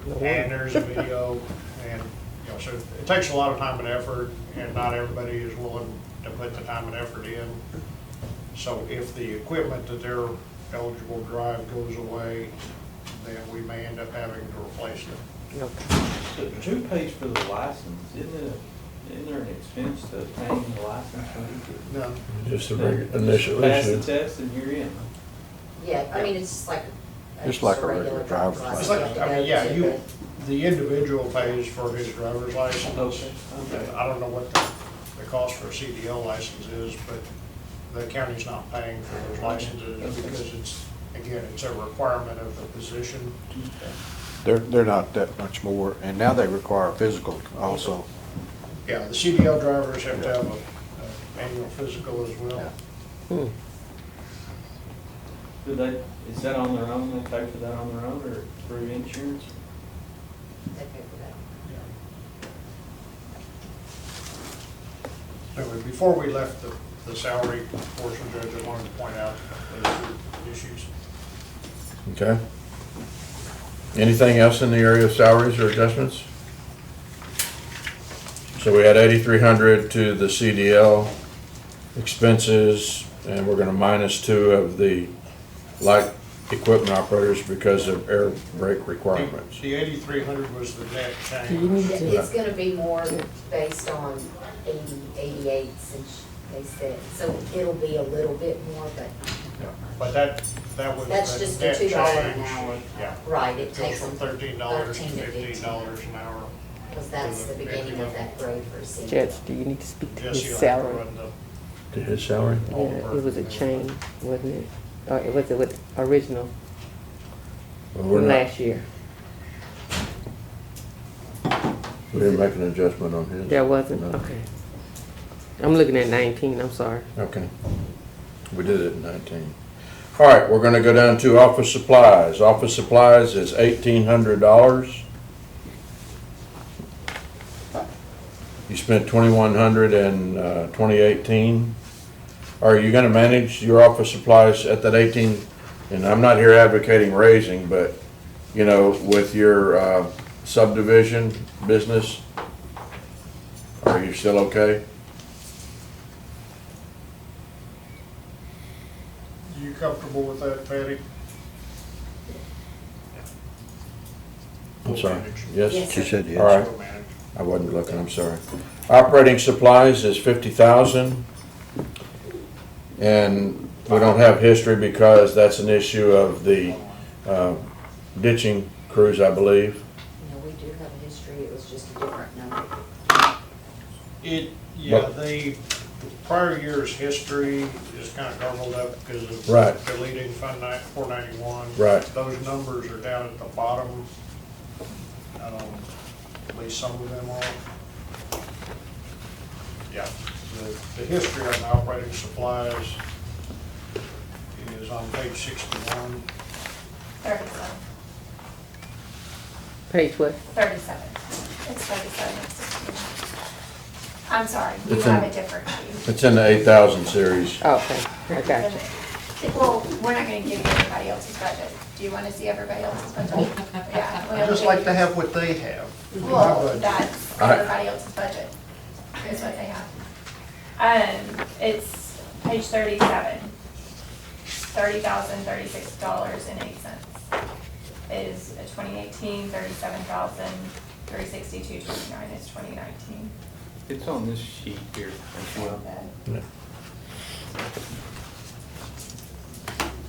no And wonder. there's a video, and, so it takes a lot of time and effort, and not everybody is willing to put the time and effort in. So if the equipment that they're eligible to drive goes away, then we may end up having to replace it. Okay. Who pays for the license? Isn't there an expense to obtain the license? No, Just a regular initial Pass the issue. test and you're in. Yeah, I mean, it's just like. Just like a regular driver's it's license. like, I mean, yeah, the individual pays for his driver's license. Okay. I don't know what the cost for a CDL license is, but the county's not paying for those licenses because it's, again, it's a requirement of the position. They're not that much more, and now they require a physical also. Yeah, the CDL drivers have to have a annual physical as well. Hmm. Do they, is that on their own, they pay for that on their own or through insurance? They pay for that. Anyway, before we left the salary portion, Judge, I wanted to point out those issues. Okay. Anything else in the area of salaries or adjustments? So we had 8,300 to the CDL expenses, and we're gonna minus 2 of the light equipment operators because of air brake requirements. The 8,300 was the net Do you need change. to, It's gonna be more based on 88 since they said, so it'll be a little bit more, but, But that was That's the just the net $2 an change. hour. Yeah. right, it Goes takes from them $13 to 13 to $15 an hour. because that's the beginning of that grade for a senior. Judge, do you need to speak to Jesse his will have to salary? run the To his salary? Yeah, it was a change, wasn't it? Or was it with original Well, we're from not, last year? we didn't make an adjustment on his. There wasn't? No. Okay. I'm looking at 19, I'm sorry. Okay. We did it in 19. All right, we're gonna go down to office supplies. Office supplies is $1,800. You spent 2,100 in 2018. Are you gonna manage your office supplies at that 18? And I'm not here advocating raising, but, you know, with your subdivision business, are you still okay? You comfortable with that, Patty? I'm sorry. Manage. Yes? Yes. She said yes. All right. We'll manage. I wasn't looking, I'm sorry. Operating supplies is 50,000. And we don't have history because that's an issue of the ditching crews, I believe. You know, we do have a history, it was just a different number. The prior year's history is kind of garbled up because of Right. deleting Fund 491. Right. Those numbers are down at the bottom. At least some of them are. Yeah, the history on the operating supplies is on page 61. 37. Page what? 37. It's 37 and 16. I'm sorry, you It's have in- a different sheet. It's in the 8,000 series. Oh, okay, I got you. Well, we're not gonna give you everybody else's budget. Do you wanna see everybody else's budget? Yeah. I just like to have what they have. Well, that's I- everybody else's budget, is what they have. It's page 37. $30,036.08 is a 2018, 37,362.29 is 2019. It's on this sheet here as well.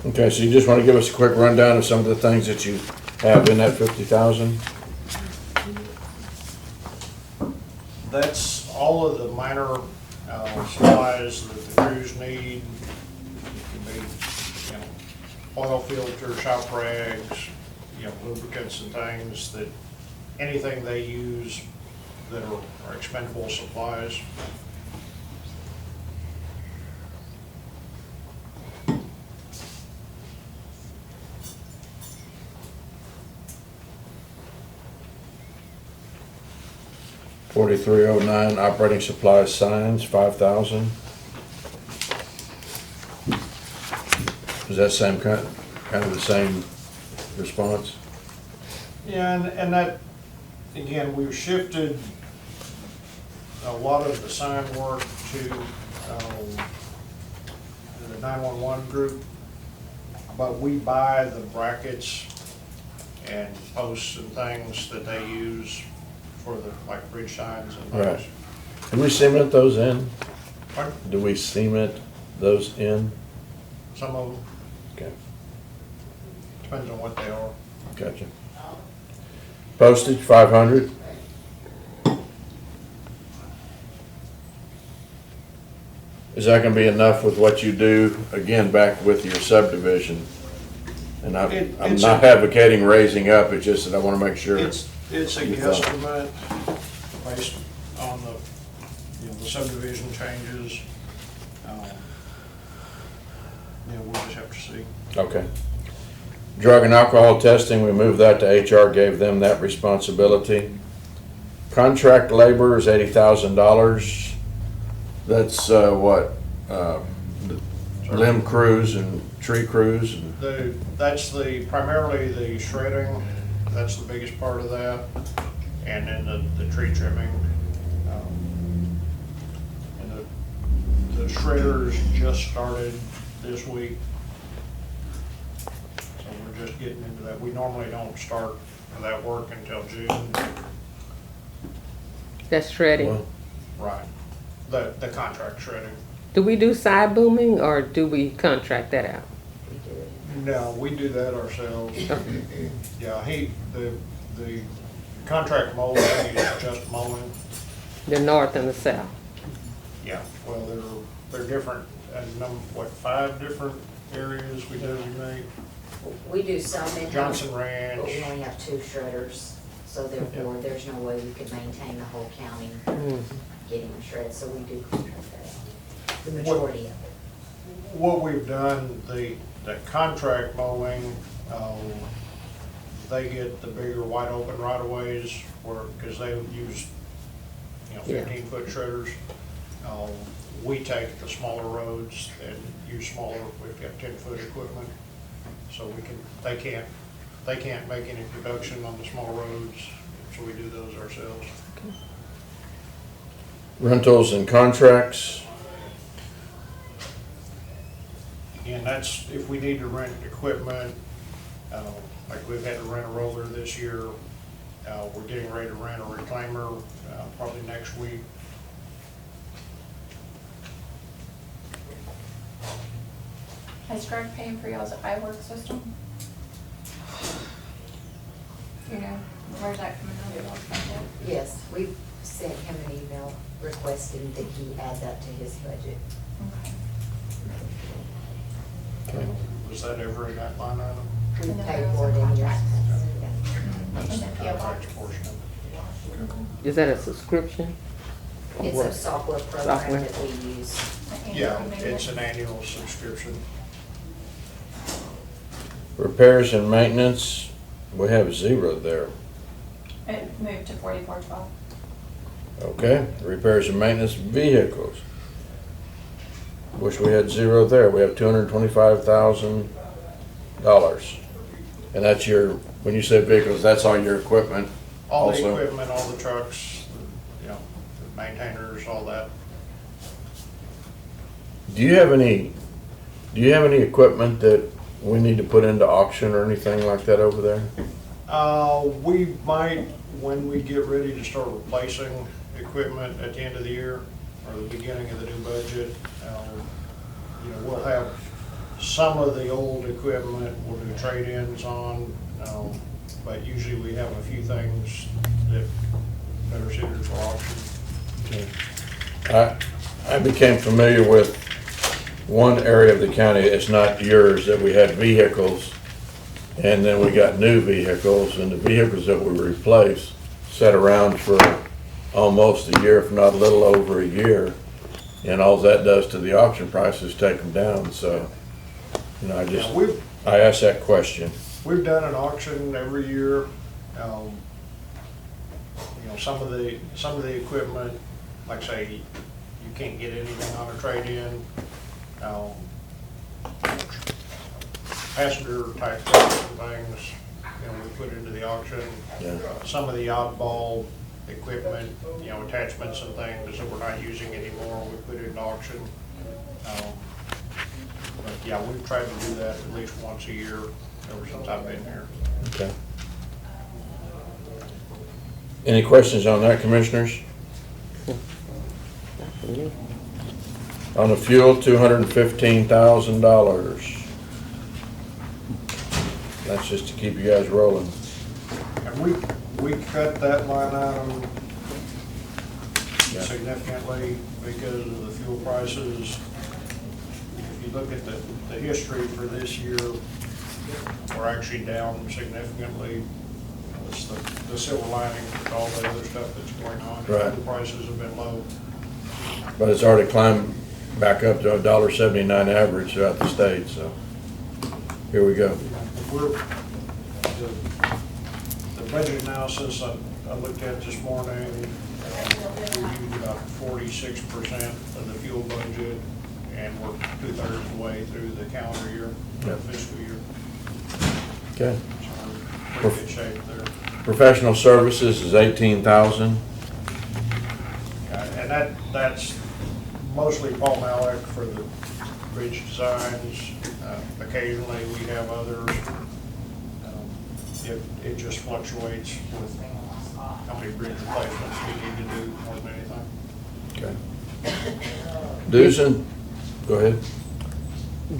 Okay, so you just want to give us a quick rundown of some of the things that you have in that 50,000? That's all of the minor supplies that the crews need. It could be, oil filter, shop rags, lubricants and things that, anything they use that are expendable supplies. $4309 operating supplies signs, 5,000. Is that same kind of the same response? Yeah, and that, again, we've shifted a lot of the sign work to the 911 group, but we buy the brackets and posts and things that they use for the, like, bridge signs and Right. things. Do we cement those in? Pardon? Do we cement those in? Some of them, Okay, depends on what they are. gotcha. Postage, 500. Is that gonna be enough with what you do, again, back with your subdivision? And I'm It's not advocating raising up, it's just that I wanna make sure. It's a You thought. guesstimate based on the subdivision changes. Yeah, we'll just have to see. Okay. Drug and alcohol testing, we moved that to HR, gave them that responsibility. Contract labor is $80,000. That's what, limb crews and tree crews and, That's primarily the shredding, that's the biggest part of that, and then the tree trimming. And the shredders just started this week. So we're just getting into that. We normally don't start that work until June. That's shredding. well, Right. The contract shredding. Do we do side booming or do we contract that out? No, we do that ourselves. Yeah, the contract mowing is just mowing. The north and the south? Yeah, well, they're different, what, 5 different areas we designate? We do some in-house, Johnson but we Ranch, only have 2 shredders, so therefore, there's no way we could maintain the whole county Mhm. getting them shredded, so we do contract that out. The majority of it. what we've done, the contract mowing, they get the bigger wide open right of ways because they use, Yeah. 15-foot shredders. We take the smaller roads and use smaller, we've got 10-foot equipment. So they can't make any production on the small roads, so we do those ourselves. rentals and contracts. And that's if we need to rent equipment, like we've had to rent a roller this year. We're getting ready to rent a reclaimer, probably next week. Is Greg paying for y'all's iWork system? You know, where's that coming out of y'all's budget? Yes, we've sent him an email requesting that he add that to his budget. Okay. Was that ever in that line item? We And then paid there was for a it in years contract. past. Yeah. That's And the then PO box. contract portion of it. Is that a subscription? It's What? a software program Software. that we use. Yeah, it's an annual subscription. Repairs and maintenance, we have 0 there. It moved to 4412. Okay, repairs and maintenance vehicles. Wish we had 0 there. We have $225,000. And that's when you say vehicles, that's all your equipment All the also? equipment, all the trucks, the maintainers, all that. Do you have any equipment that we need to put into auction or anything like that over there? We might, when we get ready to start replacing equipment at the end of the year or the beginning of the new budget, we'll have some of the old equipment, we'll do trade-ins on, but usually we have a few things that are suited for auction. I became familiar with one area of the county, it's not yours, that we had vehicles, and then we got new vehicles, and the vehicles that we replaced sat around for almost a year, if not a little over a year, and all that does to the auction price is take them down, so, I asked that question. We've done an auction every year. Some of the equipment, like say, you can't get anything on a trade-in. Passenger type trucks and things, we put into the auction. Yeah. Some of the oddball equipment, attachments and things that we're not using anymore, we put into auction. But yeah, we've tried to do that at least once a year ever since I've been here. Okay. Any questions on that, commissioners? On the fuel, $215,000. That's just to keep you guys rolling. And we cut that line item Yeah. significantly because of the fuel prices. If you look at the history for this year, we're actually down significantly. It's the silver lining with all the other stuff that's going on. Right. Fuel prices have been low. But it's already climbed back up to $1.79 average throughout the state, so here we go. We're, the budget analysis I looked at this morning, we used about 46% of the fuel budget, and we're 2/3 of the way through the calendar year, Yep. fiscal year. Okay. So we're in pretty good shape there. Professional services is 18,000. And that's mostly Paul Malik for the bridge designs. Occasionally, we have others. It just fluctuates with how many bridge replacements we need to do more than anything. Okay. Dues and, go ahead.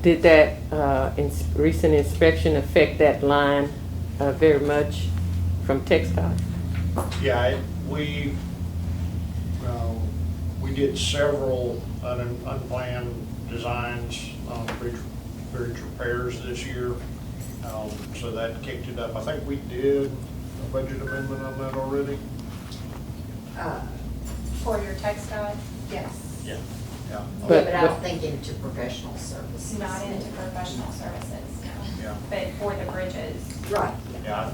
Did that recent inspection affect that line very much from textile? Yeah, we did several unplanned designs on bridge repairs this year. So that kicked it up. I think we did a budget amendment on that already. For your textile, yes. Yeah. Yeah. But I don't think into professional services. Not into professional services, no. Yeah. But for the bridges. Right. Yeah,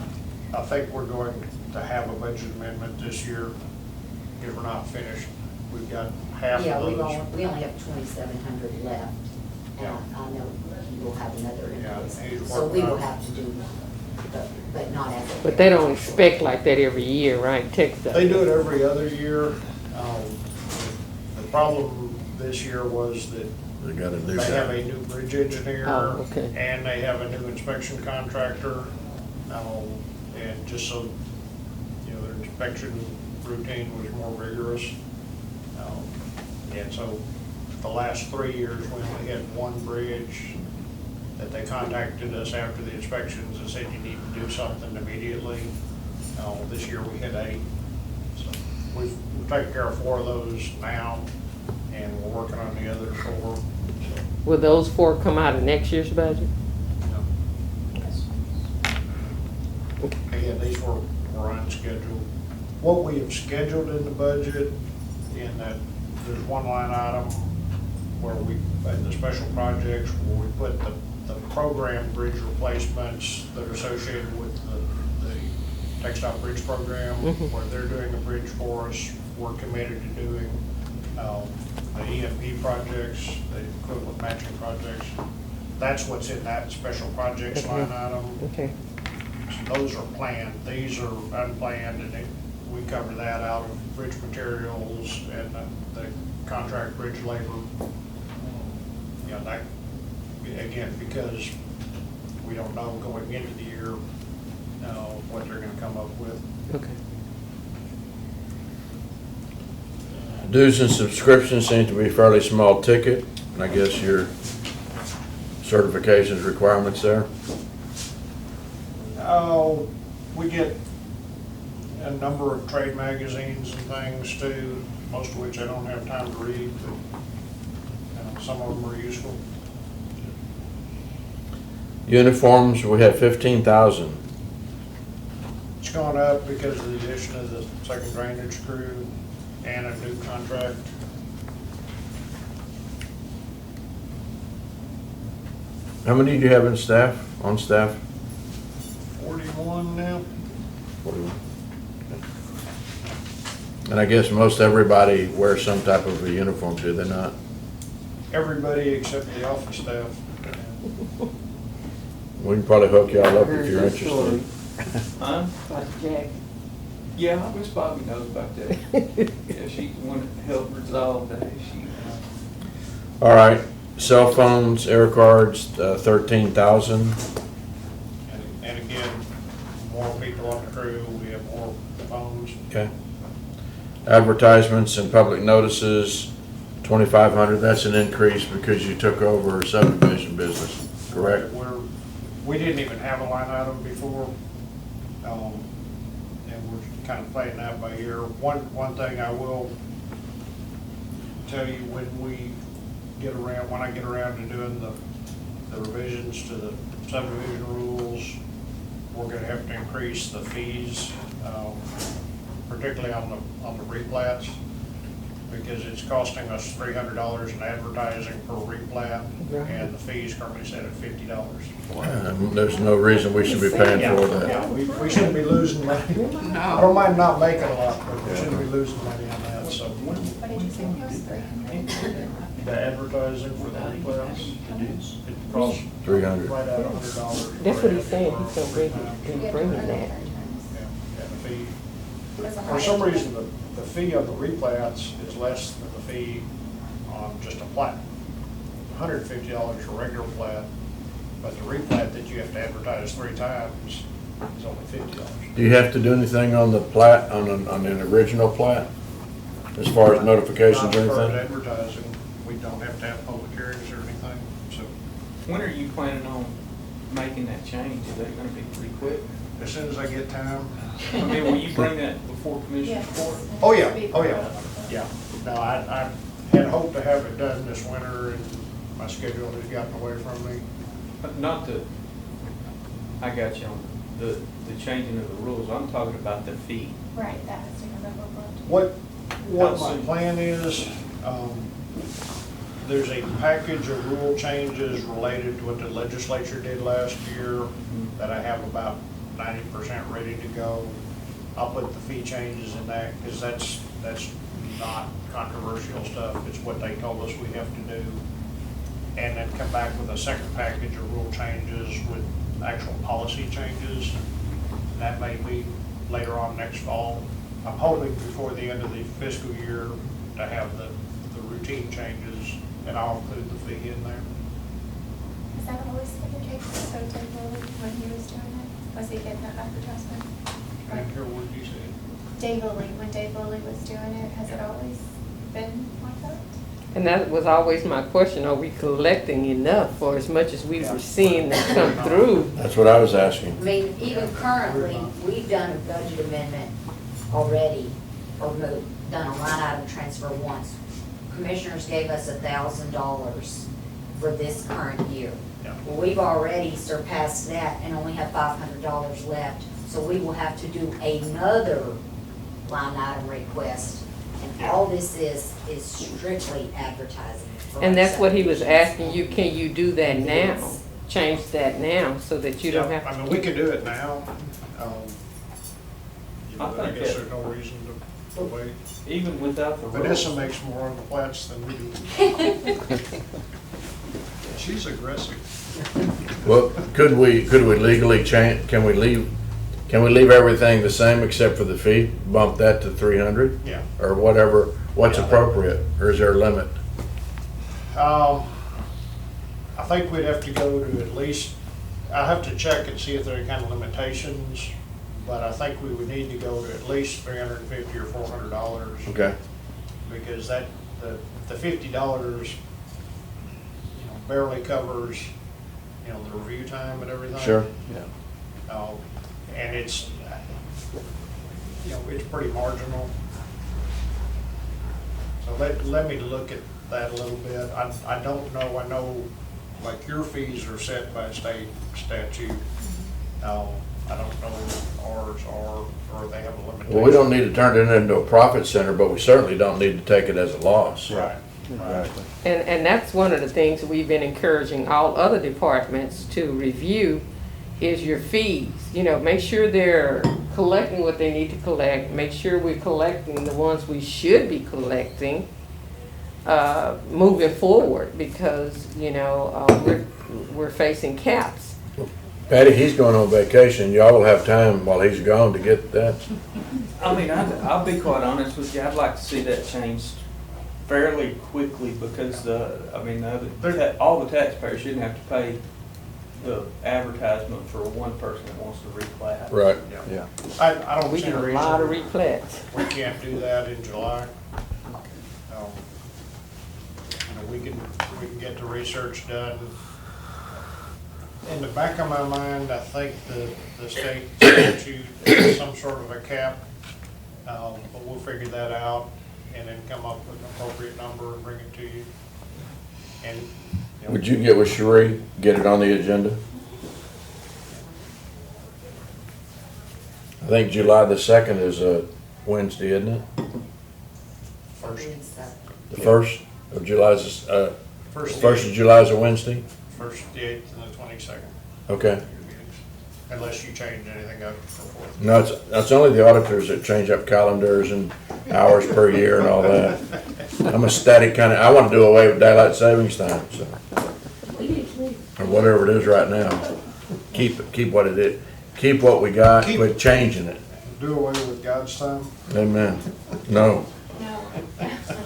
I think we're going to have a budget amendment this year, if we're not finished. We've got half Yeah, of we those. only have 2,700 left, and Yeah. I know you will have another Yeah, increase. he's So we working will on it. have to do, but not as a. But they don't expect like that every year, right, textile? They do it every other year. The problem this year was that They got a new they have guy. a new bridge engineer. Oh, okay. And they have a new inspection contractor. And just so, their inspection routine was more rigorous. And so the last 3 years, we only had one bridge that they contacted us after the inspections and said you need to do something immediately. This year we had 8. So we've taken care of 4 of those now, and we're working on the other 4. So, Will those 4 come out of next year's budget? Again, these were unscheduled. What we have scheduled in the budget, in that there's one line item where we, in the special projects, where we put the program bridge replacements that are associated with the textile bridge program, where they're doing a bridge for us, we're committed to doing the EMP projects, the equivalent matching projects. That's what's in that special projects line item. Okay. Those are planned, these are unplanned, and we cover that out of bridge materials and the contract bridge labor. That, again, because we don't know going into the year, what they're gonna come up with. Okay. Dues and subscriptions seem to be fairly small ticket, and I guess your certifications requirements there. Oh, we get a number of trade magazines and things too, most of which I don't have time to read, but some of them are useful. Uniforms, we have 15,000. It's gone up because of the addition of the second drainage crew and a new contract. How many do you have on staff? 41 now. 41. And I guess most everybody wears some type of a uniform, do they not? Everybody except the office staff. We can probably hook y'all up if you're interested. Huh? Like Jack. Yeah, I wish Bobby knows about that. Yeah, she's the one that helped resolve that issue. All right, cell phones, air cards, 13,000. And again, more people on the crew, we have more phones. Okay. Advertisements and public notices, 2,500. That's an increase because you took over subdivision business, correct? We didn't even have a line item before, and we're kind of playing that by ear. One thing I will tell you, when I get around to doing the revisions to the subdivision rules, we're gonna have to increase the fees, particularly on the replats. because it's costing us $300 in advertising per replat, Right. and the fees currently set at $50. There's no reason we should be paying for that. Yeah, we shouldn't be losing money. I No. don't mind not making a lot, but we shouldn't be losing money on that, so. What did you say it cost, 300? The advertising for the replats, it costs 300. right at $100. That's per what he's saying, ad he's for gonna bring replat. it, he's bringing that. Yeah, and the fee, Was the for some highest- reason, the fee on the replats is less than the fee on just a plat. $150 for regular plat, but the replat that you have to advertise 3 times is only $50. Do you have to do anything on the plat, on an original plat? As far as notifications or Not for anything? advertising, we don't have to have public hearings or anything, so When are you planning on making that change? Is that gonna be pretty quick? as soon as I get time. I mean, will you bring that before Commissioner's Court? Oh, yeah, oh, yeah, yeah. No, I had hoped to have it done this winter, and my schedule has gotten away from me. Not the, I got you on the changing of the rules. I'm talking about the fee. Right, that has to come up. What my plan is, there's a package of rule changes related to what the legislature did last year that I have about 90% ready to go. I'll put the fee changes in that, because that's not controversial stuff. It's what they told us we have to do. And then come back with a second package of rule changes with actual policy changes. That may be later on next fall. I'm hoping before the end of the fiscal year to have the routine changes, and I'll include the fee in there. Is that always the case? So Dave Lilly, when he was doing it, was he getting that advertisement? I didn't hear what you said. Dave Lilly, when Dave Lilly was doing it, has it always been like that? And that was always my question, are we collecting enough for as much as we were seeing that come through? That's what I was asking. I mean, even currently, we've done a budget amendment already, or done a line item transfer once. Commissioners gave us $1,000 for this current year. Yeah. Well, we've already surpassed that and only have $500 left, so we will have to do another line item request. And all this is strictly advertising. for And that's what he was subdivisions. asking you, can you do that now? Yes. Change that now so that you don't Yeah, have to. I mean, we could do it now. I I think guess that- there's no reason to wait. Even without the rules. Vanessa makes more on the plats than we do. She's aggressive. Well, could we legally change, can we leave everything the same except for the fee? Bump that to 300? Yeah. Or whatever, what's Yeah. appropriate, or is there a limit? I think we'd have to go to at least, I have to check and see if there are any kind of limitations, but I think we would need to go to at least $350 or $400. Okay. Because the $50, barely covers, the review time and everything. Sure. Yeah. And it's, it's pretty marginal. So let me look at that a little bit. I don't know, I know, like, your fees are set by state statute. I don't know if ours are, or they have a limitation. Well, we don't need to turn it into a profit center, but we certainly don't need to take it as a loss. Right. Exactly. And that's one of the things we've been encouraging all other departments to review is your fees. Make sure they're collecting what they need to collect, make sure we're collecting the ones we should be collecting, moving forward, because, we're facing caps. Patty, he's going on vacation. Y'all will have time while he's gone to get that. I mean, I'll be quite honest with you, I'd like to see that changed fairly quickly because all the taxpayers shouldn't have to pay the advertisement for one person that wants to replat. Right. Yeah. I don't We see get a a lot of reason replats. we can't do that in July. We can get the research done. In the back of my mind, I think the state statute has some sort of a cap, but we'll figure that out and then come up with an appropriate number and bring it to you. And Would you get with Cherie, get it on the agenda? I think July the 2nd is a Wednesday, isn't it? for First. believe so. The 1st of July is, First, First of July is a Wednesday? First, the 8th, and the 22nd. Okay. Unless you change anything up for 4th. No, it's only the auditors that change up calendars and hours per year and all that. I'm a static kind of, I want to do away with daylight savings time, so, We do too. or whatever it is right now. Keep what it is. Keep what we got, quit changing it. Do away with God's time. Amen. No. No,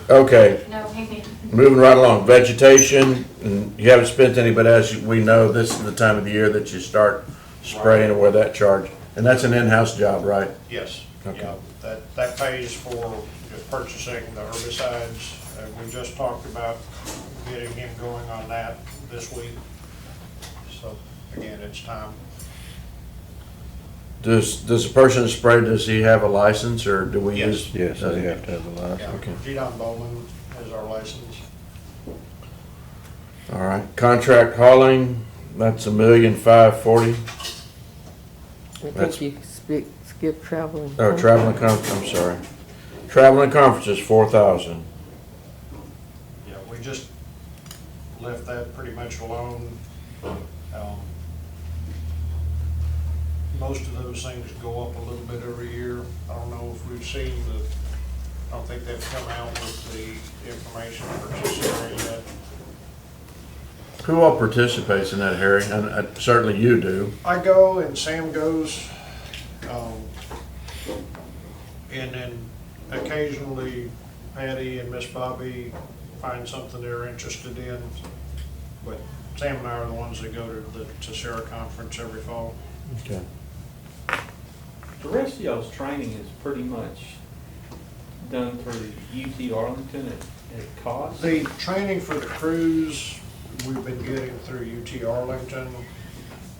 Okay, no, amen. moving right along. Vegetation, and you haven't spent any, but as we know, this is the time of the year that you start spraying or where that charge. And that's an in-house job, right? Yes. Okay. Yeah, that pays for just purchasing the herbicides. We just talked about getting him going on that this week. So, again, it's time. Does the person spray, does he have a license or do we Yes. use? Yes, they have to have a license. Yeah, Okay. G-Don Bowman is our license. All right, contract hauling, that's $1,540,000. I That's- think you skip traveling. Oh, traveling I'm sorry. Traveling conferences, 4,000. Yeah, we just left that pretty much alone. Most of those things go up a little bit every year. I don't know if we've seen I don't think they've come out with the information for Cicero yet. Who all participates in that, Harry? And certainly you do. I go and Sam goes, and then occasionally Patty and Miss Bobby find something they're interested in. But Sam and I are the ones that go to the Cicero conference every fall. Okay. The rest of y'all's training is pretty much done through UT Arlington at cost. The training for the crews, we've been getting through UT Arlington,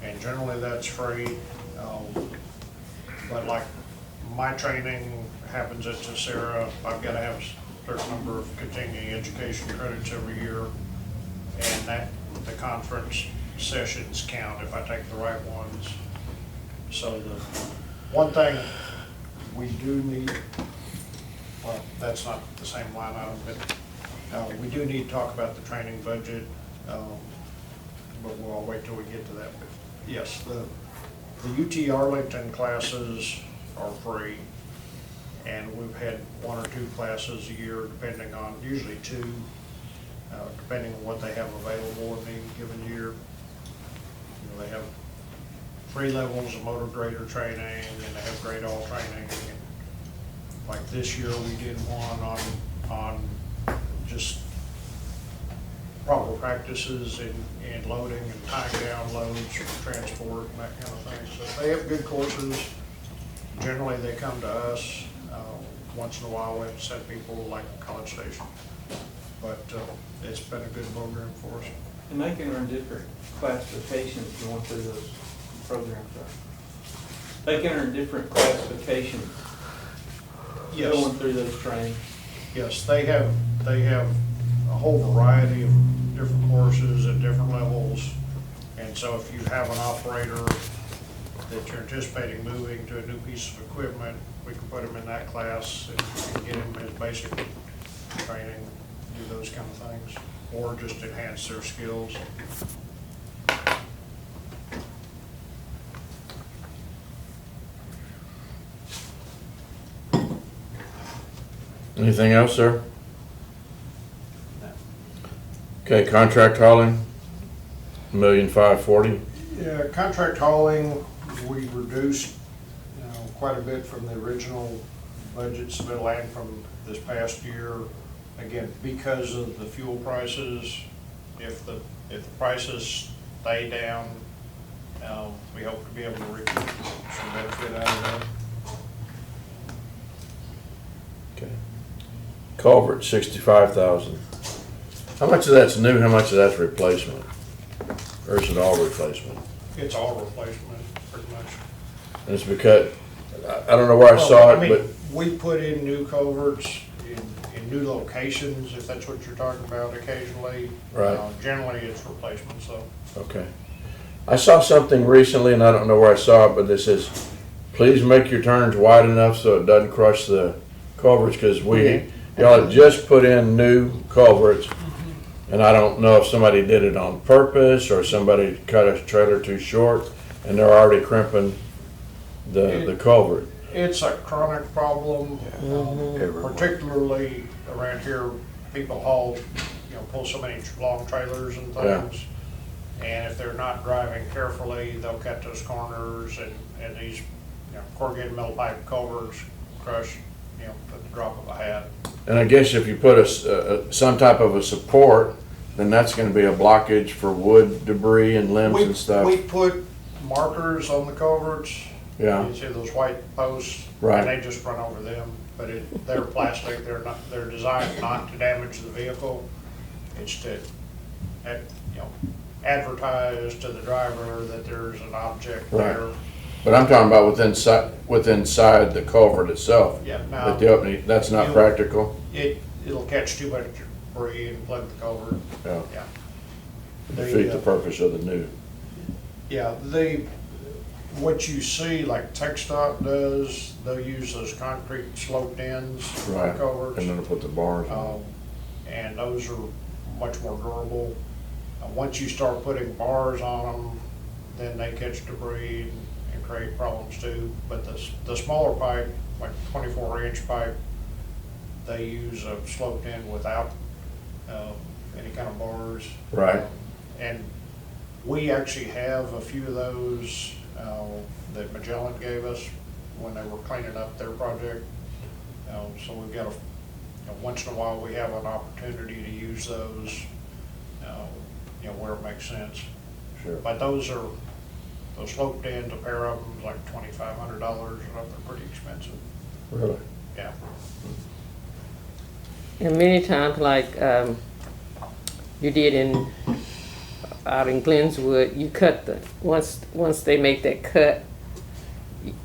and generally that's free. But like my training happens at Cicero, I've got to have a certain number of continuing education credits every year, and the conference sessions count if I take the right ones. So the one thing we do need, well, that's not the same line item, but we do need to talk about the training budget, but we'll wait till we get to that. But yes, the UT Arlington classes are free, and we've had 1 or 2 classes a year, depending on, usually 2, depending on what they have available in any given year. You know, they have 3 levels of motor grader training, and they have grade all training. And like this year, we did one on just proper practices in loading and tying down loads for transport and that kind of thing. So they have good courses. Generally, they come to us. Once in a while, we have to send people like College Station. But it's been a good program for us. And they can earn different classifications going through those programs, right? They can earn different classifications Yes. going through those trainings. Yes, they have a whole variety of different courses at different levels. And so if you have an operator that you're anticipating moving to a new piece of equipment, we can put them in that class and get them his basic training, do those kind of things, or just enhance their skills. Anything else, sir? Okay, contract hauling, $1,540,000. Yeah, contract hauling, we reduced, quite a bit from the original budget submitted and from this past year. Again, because of the fuel prices, if the prices stay down, we hope to be able to recoup some benefit out of that. Okay. Culvert, 65,000. How much of that's new, how much of that's replacement? Or is it all replacement? It's all replacement, pretty much. And it's because, I don't know where I saw Well, it, but, we put in new culverts in new locations, if that's what you're talking about occasionally. Right. Generally, it's replacements, though. okay. I saw something recently, and I don't know where I saw it, but this says, please make your turns wide enough so it doesn't crush the culverts, because we y'all had just put in new culverts, and I don't know if somebody did it on purpose, or somebody cut a trailer too short, and they're already crimping the culvert. It's a chronic problem, Everywhere. particularly around here, people haul, pull so many long trailers and Yeah. things. And if they're not driving carefully, they'll cut those corners and these, corrugated metal pipe culverts crush, at the drop of a hat. And I guess if you put some type of a support, then that's gonna be a blockage for wood debris and limbs and stuff. We put markers on the culverts. Yeah, You see those white posts? Right. And they just run over them, but they're plastic, they're designed not to damage the vehicle. It's to, advertise to the driver that there's an object Right. there. but I'm talking about within the culvert itself. Yeah, But the now, opening, that's not practical. it'll catch too much debris and plug the culvert, Yeah, yeah. defeat the purpose of the new. Yeah, what you see, like TxDOT does, they'll use those concrete sloped ends for Right, culverts. and then put the bars on. And those are much more durable. Once you start putting bars on them, then they catch debris and create problems too. But the smaller pipe, like 24-inch pipe, they use a sloped end without any kind of bars. Right. And we actually have a few of those that Magellan gave us when they were cleaning up their project. So we've got once in a while, we have an opportunity to use those, where it makes sense. Sure. But those sloped ends, a pair of them, is like $2,500, and they're pretty expensive. Really? Yeah. And many times, like, you did out in Glenswood, you cut once they make that cut,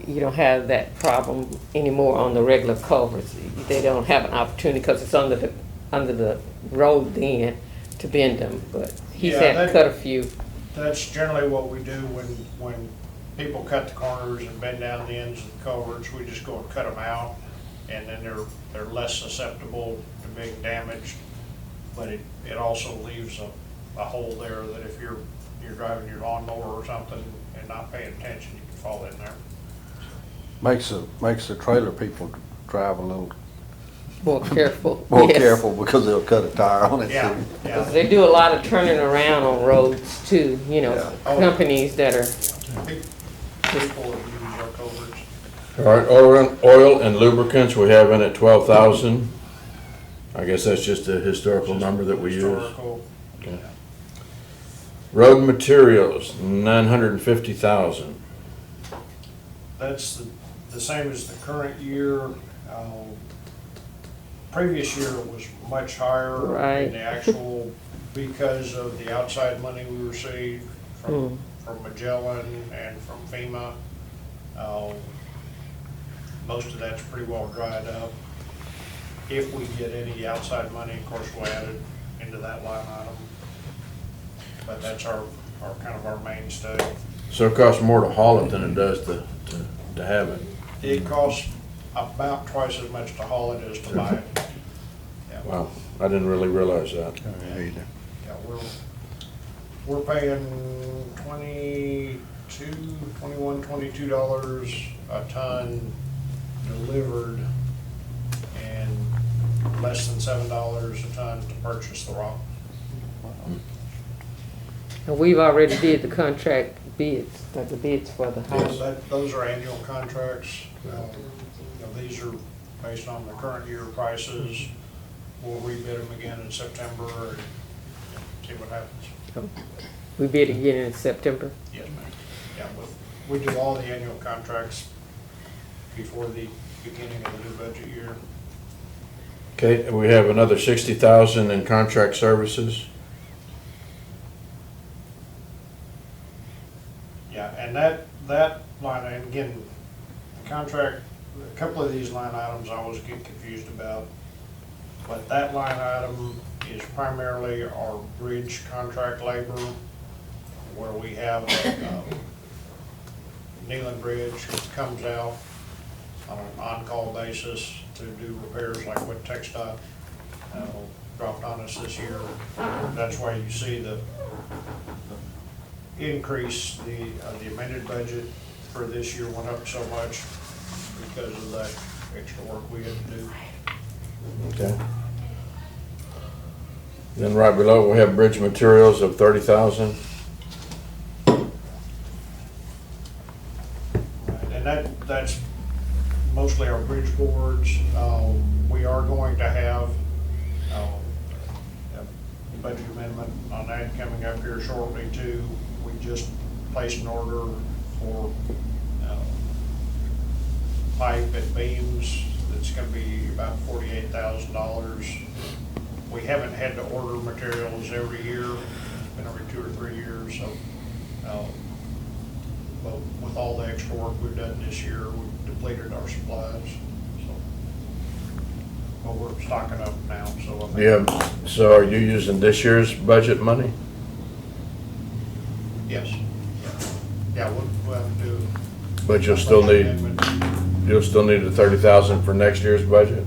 you don't have that problem anymore on the regular culverts. They don't have an opportunity because it's under the road then to bend them, but he's Yeah, had cut a few. That's generally what we do when people cut the corners and bend down the ends of the culverts. We just go and cut them out, and then they're less susceptible to being damaged. But it also leaves a hole there that if you're driving your lawnmower or something and not paying attention, you can fall in there. Makes the trailer people drive a little More careful. more yes. careful because they'll cut a tire on it. Yeah, too. yeah. 'Cause they do a lot of turning around on roads too, Yeah. companies that are, People have used our culverts. All right, oil and lubricants, we have in at 12,000. I guess that's just a historical number that we use. Historical. Okay. Road materials, 950,000. That's the same as the current year. Previous year was much higher Right. than the actual because of the outside money we received from Magellan and from FEMA. Most of that's pretty well dried up. If we get any outside money, of course, we'll add it into that line item. But that's our kind of our mainstay. So it costs more to haul it than it does to have it. It costs about twice as much to haul it as to buy it. Yeah. Wow, I didn't really realize that. Yeah, we're paying $22 a ton delivered and less than $7 a ton to purchase the rock. and we've already did the contract bids, like the bids for the Yes, house. those are annual contracts. These are based on the current year prices. We'll rebid them again in September and see what happens. We bid again in September. Yes, ma'am. Yeah, we do all the annual contracts before the beginning of the new budget year. Okay, we have another 60,000 in contract services. Yeah, and that line, and again, the contract, a couple of these line items I always get confused about. But that line item is primarily our bridge contract labor, where we have Neyland Bridge comes out on an on-call basis to do repairs like what TxDOT dropped on us this year. That's why you see the increase, the amended budget for this year went up so much because of that extra work we had to do. Okay. Then right below, we have bridge materials of 30,000. And that's mostly our bridge boards. We are going to have a budget amendment on that coming up here shortly too. We just placed an order for pipe and beams. That's gonna be about $48,000. We haven't had to order materials every year, it's been every 2 or 3 years, so, but with all the extra work we've done this year, we've depleted our supplies, so. But we're stocking up now, so I think. Yeah, so are you using this year's budget money? Yes. Yeah, we'll have to do. But you'll still need the 30,000 for next year's budget?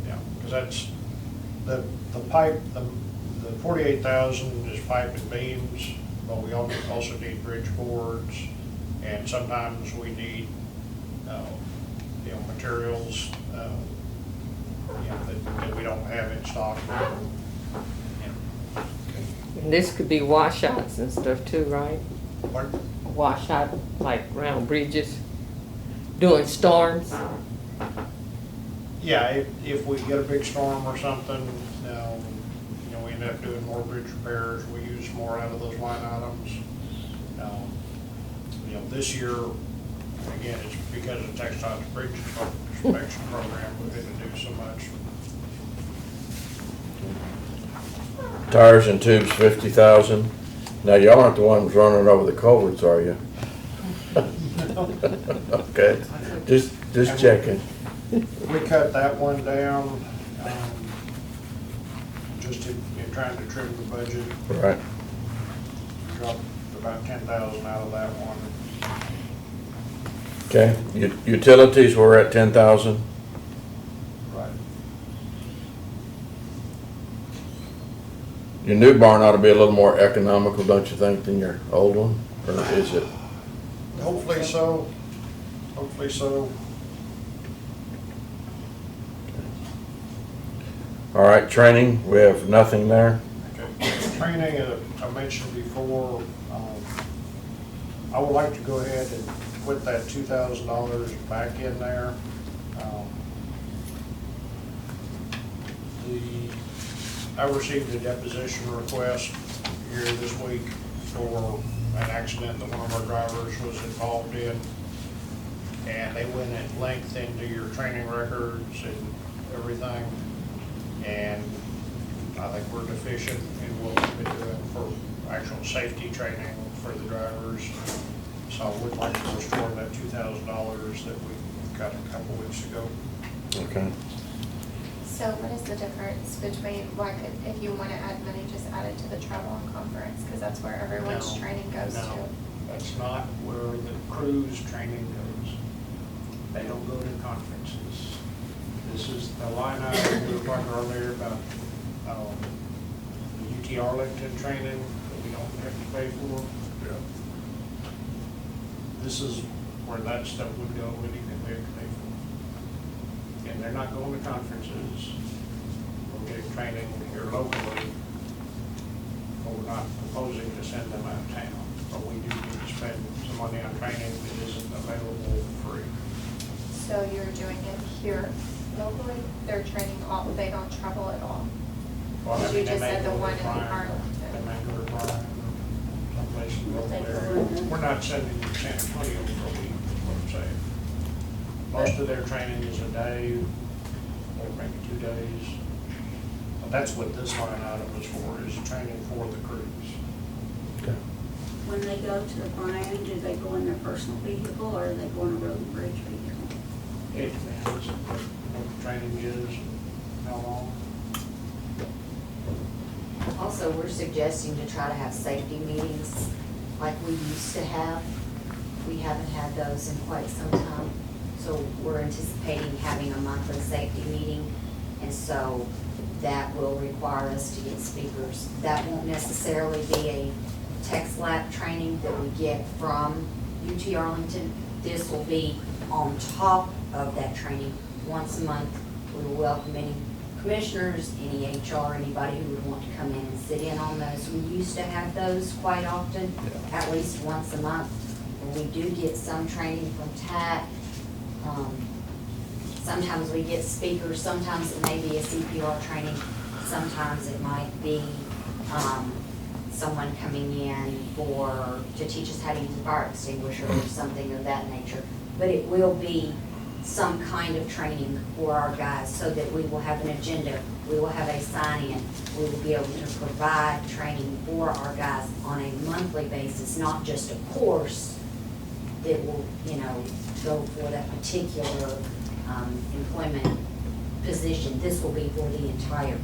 Yeah, because that's, the pipe, the 48,000 is pipe and beams, but we also need bridge boards, and sometimes we need, materials, that we don't have in stock. And this could be washouts and stuff too, right? Pardon? Washout, like around bridges, doing storms. Yeah, if we get a big storm or something, we end up doing more bridge repairs, we use more out of those line items. This year, again, it's because of TxDOT's bridge inspection program, we're gonna do so much. Tires and tubes, 50,000. Now, y'all aren't the ones running over the culverts, are you? Okay, just checking. We cut that one down, just in trying to trim the budget, Right. dropped about 10,000 out of that one. Okay, utilities, we're at 10,000. Right. Your new barn ought to be a little more economical, don't you think, than your old one? Or is it? Hopefully so, hopefully so. All right, training, we have nothing there. Okay. Training, I mentioned before, I would like to go ahead and put that $2,000 back in there. I received a deposition request here this week for an accident that one of our drivers was involved in. And they went at length into your training records and everything. And I think we're deficient in what we've been doing for actual safety training for the drivers. So I would like to restore that $2,000 that we got a couple weeks ago. Okay. So what is the difference between, like, if you want to add money, just add it to the travel and conference, because that's where everyone's No, training goes no, to? that's not where the cruise training goes. They don't go to conferences. This is the line item we were talking earlier about the UT Arlington training that we don't have to pay for. Yeah. This is where that stuff would go, anything we have to pay for. And they're not going to conferences. We're getting training here locally, but we're not proposing to send them out of town. But we do need to spend some money on training that isn't available for free. So you're doing it here locally? They're training all, they don't travel at all? Well, I Because mean, you just they may said the go to one in Bryan, Arlington. They may go to Bryan or someplace in the local area. We're not sending them to San Antonio for a week, is what I'm saying. Most of their training is a day, or maybe 2 days. But that's what this line item is for, is training for the crews. Okay. When they go to the Bryan, do they go in their personal vehicle or do they go in a road and bridge vehicle? It depends what the training is and how long. Also, we're suggesting to try to have safety meetings like we used to have. We haven't had those in quite some time. So we're anticipating having a monthly safety meeting, and so that will require us to get speakers. That won't necessarily be a text lab training that we get from UT Arlington. This will be on top of that training once a month. We will welcome any commissioners, any HR, anybody who would want to come in and sit in on those. We used to have those quite often, at least once a month. And we do get some training from TAC. Sometimes we get speakers, sometimes it may be a CPR training, sometimes it might be someone coming in to teach us how to use a fire extinguisher or something of that nature. But it will be some kind of training for our guys so that we will have an agenda, we will have a sign-in, we will be able to provide training for our guys on a monthly basis, not just a course that will, go for that particular employment position. This will be for the entire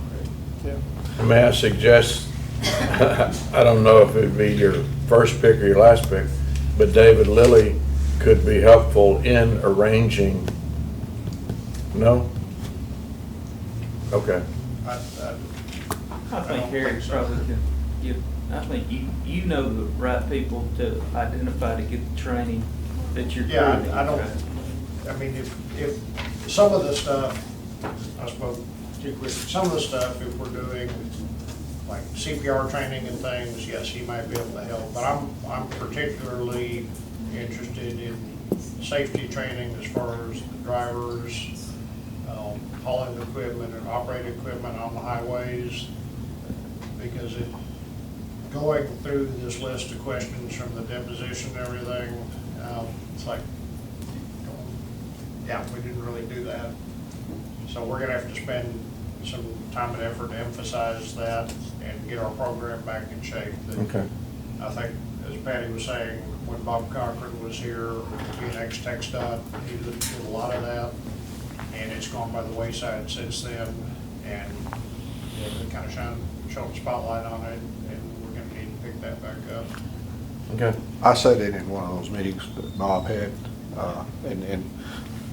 crew. May I suggest, I don't know if it'd be your first pick or your last pick, but David Lilly could be helpful in arranging. No? Okay. I think Harry probably could give, I think you know the right people to identify to get the training that you're. Yeah, I don't, I mean, if some of the stuff, I suppose, too quick, some of the stuff, if we're doing like CPR training and things, yes, he might be able to help, but I'm particularly interested in safety training as far as the drivers, hauling equipment and operating equipment on the highways, because going through this list of questions from the deposition and everything, it's like, yeah, we didn't really do that. So we're gonna have to spend some time and effort to emphasize that and get our program back in shape. Okay. I think, as Patty was saying, when Bob Cochran was here, being ex-TxDOT, he did a lot of that, and it's gone by the wayside since then, and we kind of shone a spotlight on it, and we're gonna need to pick that back up. Okay. I sat in one of those meetings that Bob had, and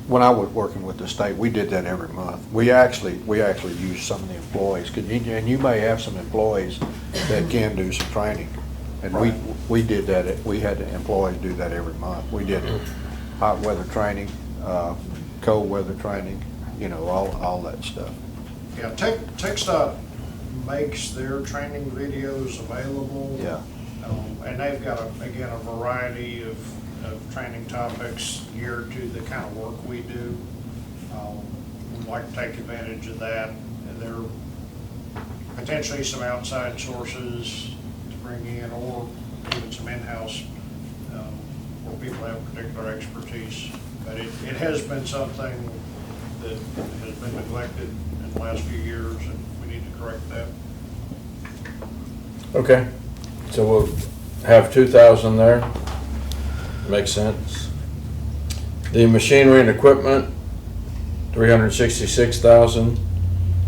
when I was working with the state, we did that every month. We actually used some of the employees, and you may have some employees that can do some training. And we did that, we had the employees do that every month. We did hot weather training, cold weather training, all that stuff. Yeah, TxDOT makes their training videos available. Yeah. And they've got, again, a variety of training topics geared to the kind of work we do. We'd like to take advantage of that. And there are potentially some outside sources to bring in, or even some in-house where people have particular expertise. But it has been something that has been neglected in the last few years, and we need to correct that. Okay. So we'll have 2,000 there. Makes sense. The machinery and equipment, 366,000.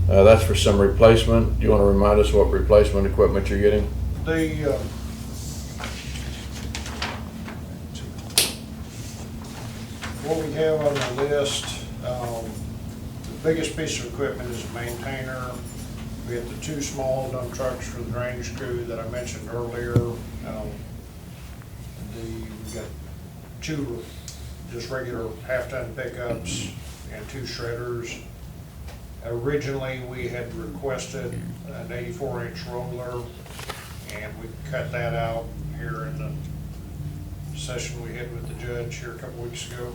That's for some replacement. Do you want to remind us what replacement equipment you're getting? What we have on the list, the biggest piece of equipment is a maintainer. We have the 2 small dump trucks for the drainage crew that I mentioned earlier. We've got 2 just regular half-ton pickups and 2 shredders. Originally, we had requested an 84-inch roller, and we cut that out here in the session we had with the judge here a couple weeks ago.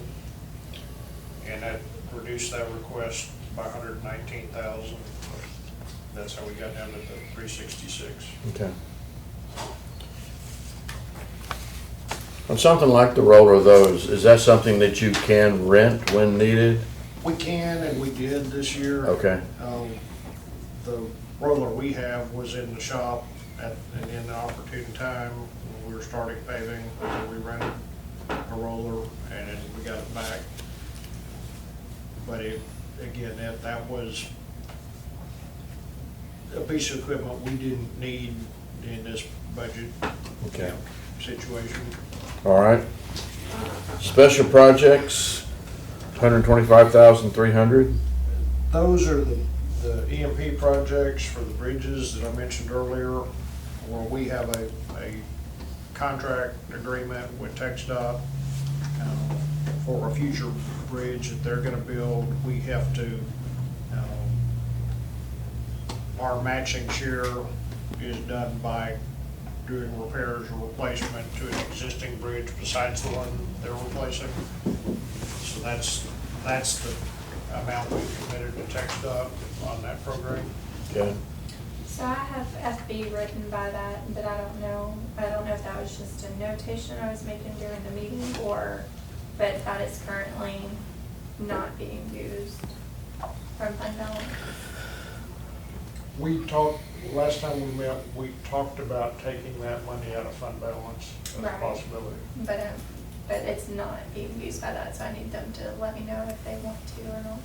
And that reduced that request by $119,000. That's how we got down to the 366. Okay. On something like the roller of those, is that something that you can rent when needed? We can, and we did this year. Okay. The roller we have was in the shop and in the opportune time when we were starting paving, so we rented a roller and then we got it back. But again, that was a piece of equipment we didn't need in this budget situation. All right. Special projects, 125,300? Those are the EMP projects for the bridges that I mentioned earlier, where we have a contract agreement with TxDOT for a future bridge that they're gonna build. We have to, our matching share is done by doing repairs or replacement to an existing bridge besides the one they're replacing. So that's the amount we've committed to TxDOT on that program. Okay. So I have FB written by that, but I don't know if that was just a notation I was making during the meeting but that is currently not being used from fund balance. We talked, last time we met, we talked about taking that money out of fund balance as a Right. possibility. But it's not being used by that, so I need them to let me know if they want to or not.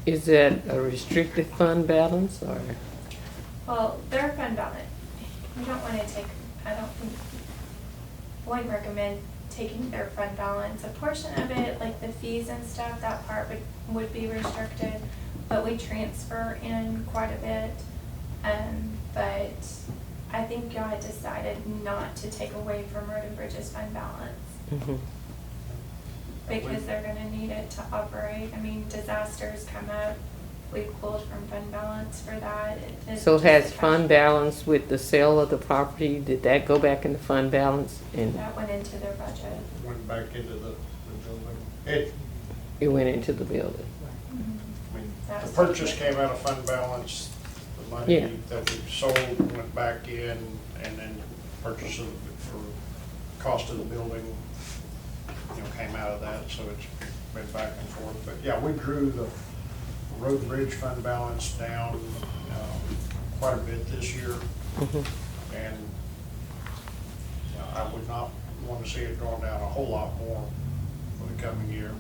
Is that a restricted fund balance or? Well, their fund balance, we don't wanna take, I wouldn't recommend taking their fund balance. A portion of it, like the fees and stuff, that part would be restricted, but we transfer in quite a bit. But I think y'all had decided not to take away from Road and Bridges fund balance. Mhm. Because they're gonna need it to operate. I mean, disasters come up, we pulled from fund balance for that. So has fund balance with the sale of the property, did that go back in the fund balance? And That went into their budget. Went back into the building. it went into the building? I mean, That the was purchase taken. came out of fund balance, the Yeah. money that we sold went back in, and then purchase of, for cost of the building, came out of that, so it's been back and forth. But yeah, we drew the road and bridge fund balance down quite a bit this year, Mhm. and I would not want to see it drawn down a whole lot more for the coming year.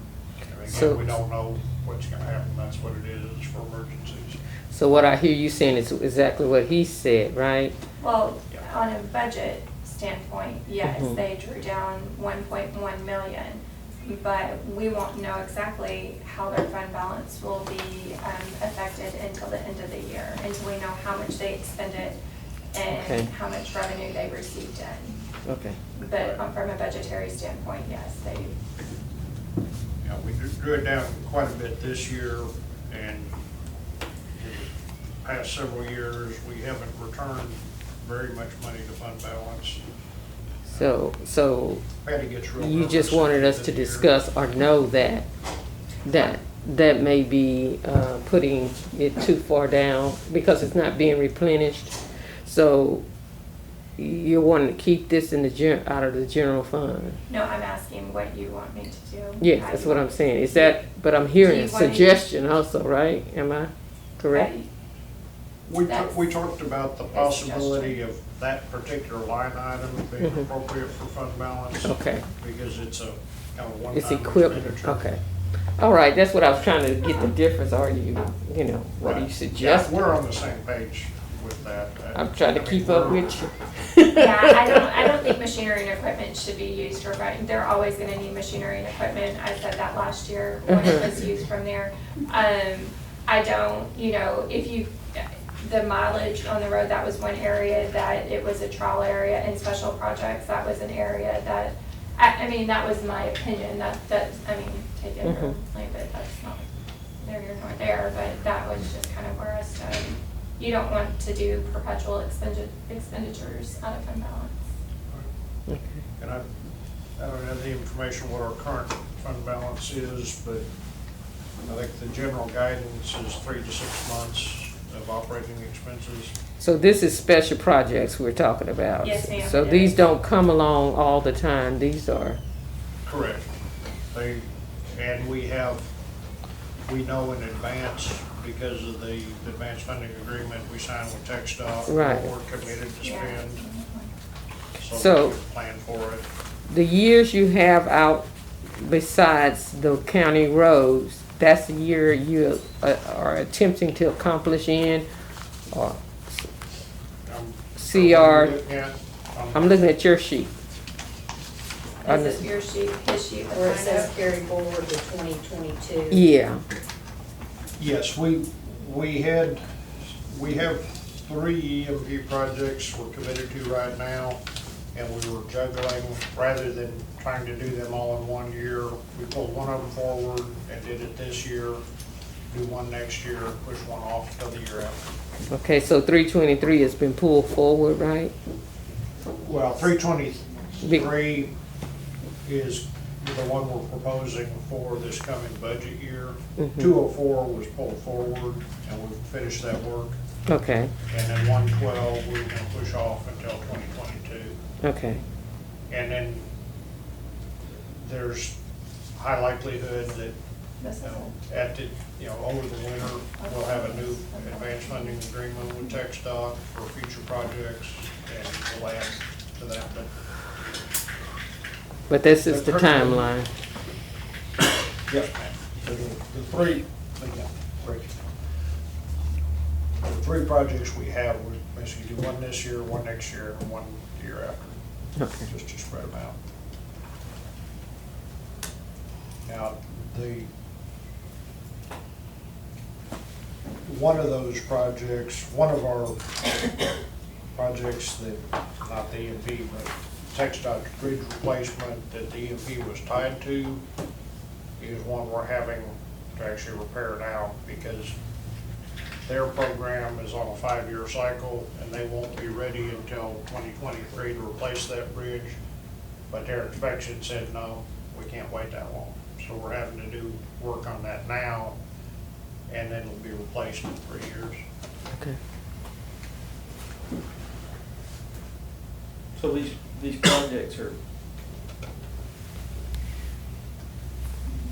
And So- again, we don't know what's gonna happen, that's what it is for emergencies. So what I hear you saying is exactly what he said, right? Well, Yeah. on a budget standpoint, yes, Mhm. they drew down 1.1 million, but we won't know exactly how their fund balance will be affected until the end of the year, until we know how much they expended Okay. and how much revenue they received in. Okay. But from a budgetary standpoint, yes, they, Yeah, we drew it down quite a bit this year, and in the past several years, we haven't returned very much money to fund balance. So Patty gets real you nervous just wanted us at to the end of the year. discuss or know that may be putting it too far down because it's not being replenished. So you're wanting to keep this in the out of the general fund? no, I'm asking what you want me to do. Yes, How that's you what want- I'm saying. Is that, but I'm hearing Do a you want me to- suggestion also, right? Am I correct? We talked about the a possibility of that particular line item being Mhm. appropriate for fund balance. Okay. Because it's a kind of one-time It's equivalent, expenditure. okay. All right, that's what I was trying to get the difference. Are you, what do you Right. suggest? Yeah, we're on the same page with that. I'm trying to I mean, keep up we're- with you. Yeah, I don't think machinery and equipment should be used for, they're always gonna need machinery and equipment. I said that last year when it was used from there. I don't, if you, the mileage on the road, that was one area that it was a trial area, and special projects, that was an area that, I mean, that was my opinion, take it or Mhm. leave it, that's not neither here nor there, but that was just kind of where I stood. You don't want to do perpetual expenditures out of fund balance. And I don't have the information what our current fund balance is, but I think the general guidance is 3 to 6 months of operating expenses. So this is special projects we're talking about? Yes, ma'am, So it these is. don't come along all the time, these are, Correct. And we know in advance, because of the advanced funding agreement we signed with TxDOT, Right. what we're committed to Yeah. spend, So- so we can plan for it. the years you have out besides the county roads, that's the year you are attempting to accomplish in, or I'm CR, looking at- I'm looking at your sheet. Is it your sheet, his sheet? Where it that I says know? carry forward to 2022. Yeah, Yes, we have 3 EMP projects we're committed to right now, and we were juggling, rather than trying to do them all in one year, we pulled one of them forward and did it this year, do one next year, push one off till the year after. okay, so 323 has been pulled forward, right? Well, 323 is the one we're proposing for this coming budget year. 204 was pulled forward, and we've finished that work. Okay, And then 112, we're gonna push off until 2022. okay, And then there's high likelihood that, This is at the, over the winter, we'll have a new advanced funding agreement with TechStop for future projects, and we'll add to that, but but this is the timeline. yes, ma'am. The three, the 3 projects we have, we basically do one this year, one next year, and one the year after, Okay, just to spread them out. Now, one of those projects, one of our projects that, not the EMP, but TxDOT's bridge replacement that the EMP was tied to, is one we're having to actually repair now, because their program is on a 5-year cycle, and they won't be ready until 2023 to replace that bridge. But their inspection said, no, we can't wait that long. So we're having to do work on that now, and then it'll be replaced in 3 years. okay. So these projects are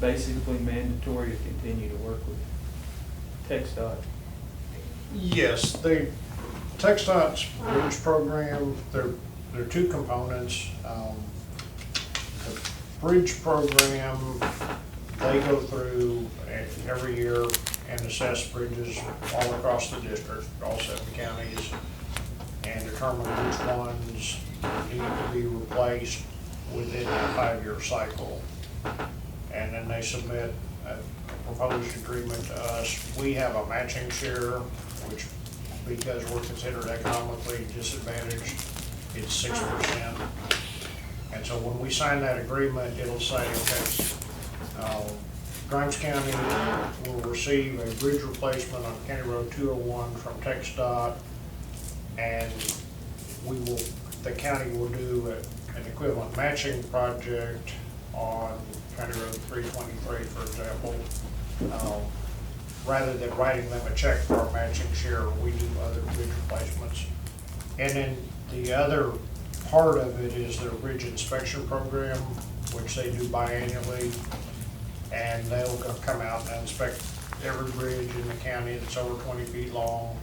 basically mandatory to continue to work with TxDOT. Yes, the TxDOT's bridge program, there are 2 components. The bridge program, they go through every year and assess bridges all across the district, all 7 counties, and determine which ones need to be replaced within a 5-year cycle. And then they submit a proposed agreement to us. We have a matching share, which, because we're considered economically disadvantaged, it's 6%. And so when we sign that agreement, it'll say, okay, Grimes County will receive a bridge replacement on County Road 201 from TxDOT, and the county will do an equivalent matching project on County Road 323, for example. Rather than writing them a check for our matching share, we do other bridge replacements. And then the other part of it is their bridge inspection program, which they do biannually. And they'll come out and inspect every bridge in the county that's over 20 feet long.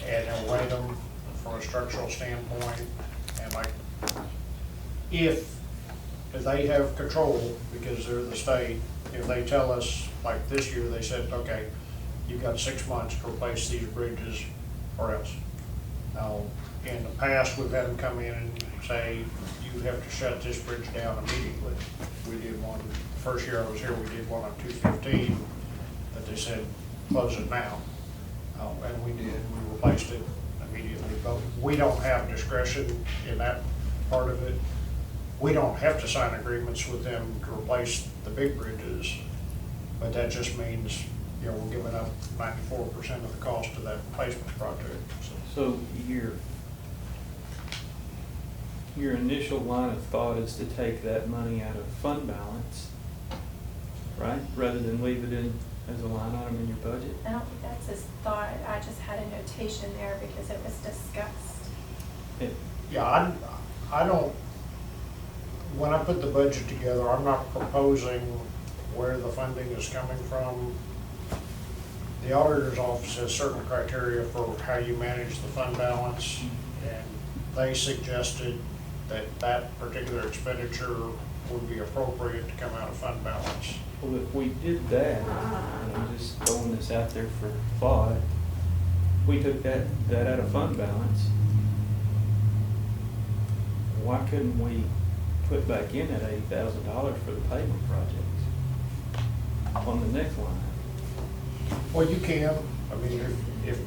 And they'll rate them from a structural standpoint. And like, if they have control, because they're the state, if they tell us, like this year, they said, okay, you've got 6 months to replace these bridges or else. Now, in the past, we've had them come in and say, you have to shut this bridge down immediately. We did one, the first year I was here, we did one on 215, but they said, close it now. And we did, we replaced it immediately, but we don't have discretion in that part of it. We don't have to sign agreements with them to replace the big bridges, but that just means, we're giving up 94% of the cost of that replacement project. So your initial line of thought is to take that money out of fund balance, right? Rather than leave it in as a line item in your budget? I don't think that's his thought. I just had a notation there because it was discussed. Yeah, I don't, when I put the budget together, I'm not proposing where the funding is coming from. The auditor's office has certain criteria for how you manage the fund balance, and they suggested that that particular expenditure would be appropriate to come out of fund balance. Well, if we did that, and I'm just throwing this out there for thought, we took that out of fund balance, why couldn't we put back in that $80,000 for the pavement projects on the next line. Well, you can, I mean, if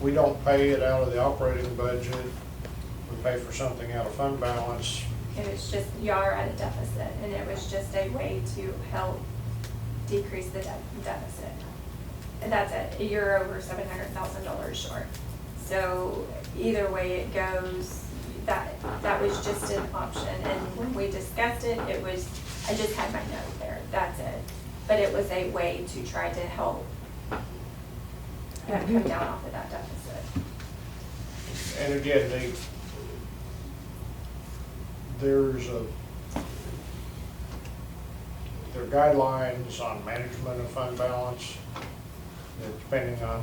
we don't pay it out of the operating budget, we pay for something out of fund balance, It was just, y'all are at a deficit, and it was just a way to help decrease the deficit. And that's it, you're over $700,000 short. So either way it goes, that was just an option, and when we discussed it, it was, I just had my note there, that's it. But it was a way to try to help come down off of that deficit. and again, there are guidelines on management of fund balance, depending on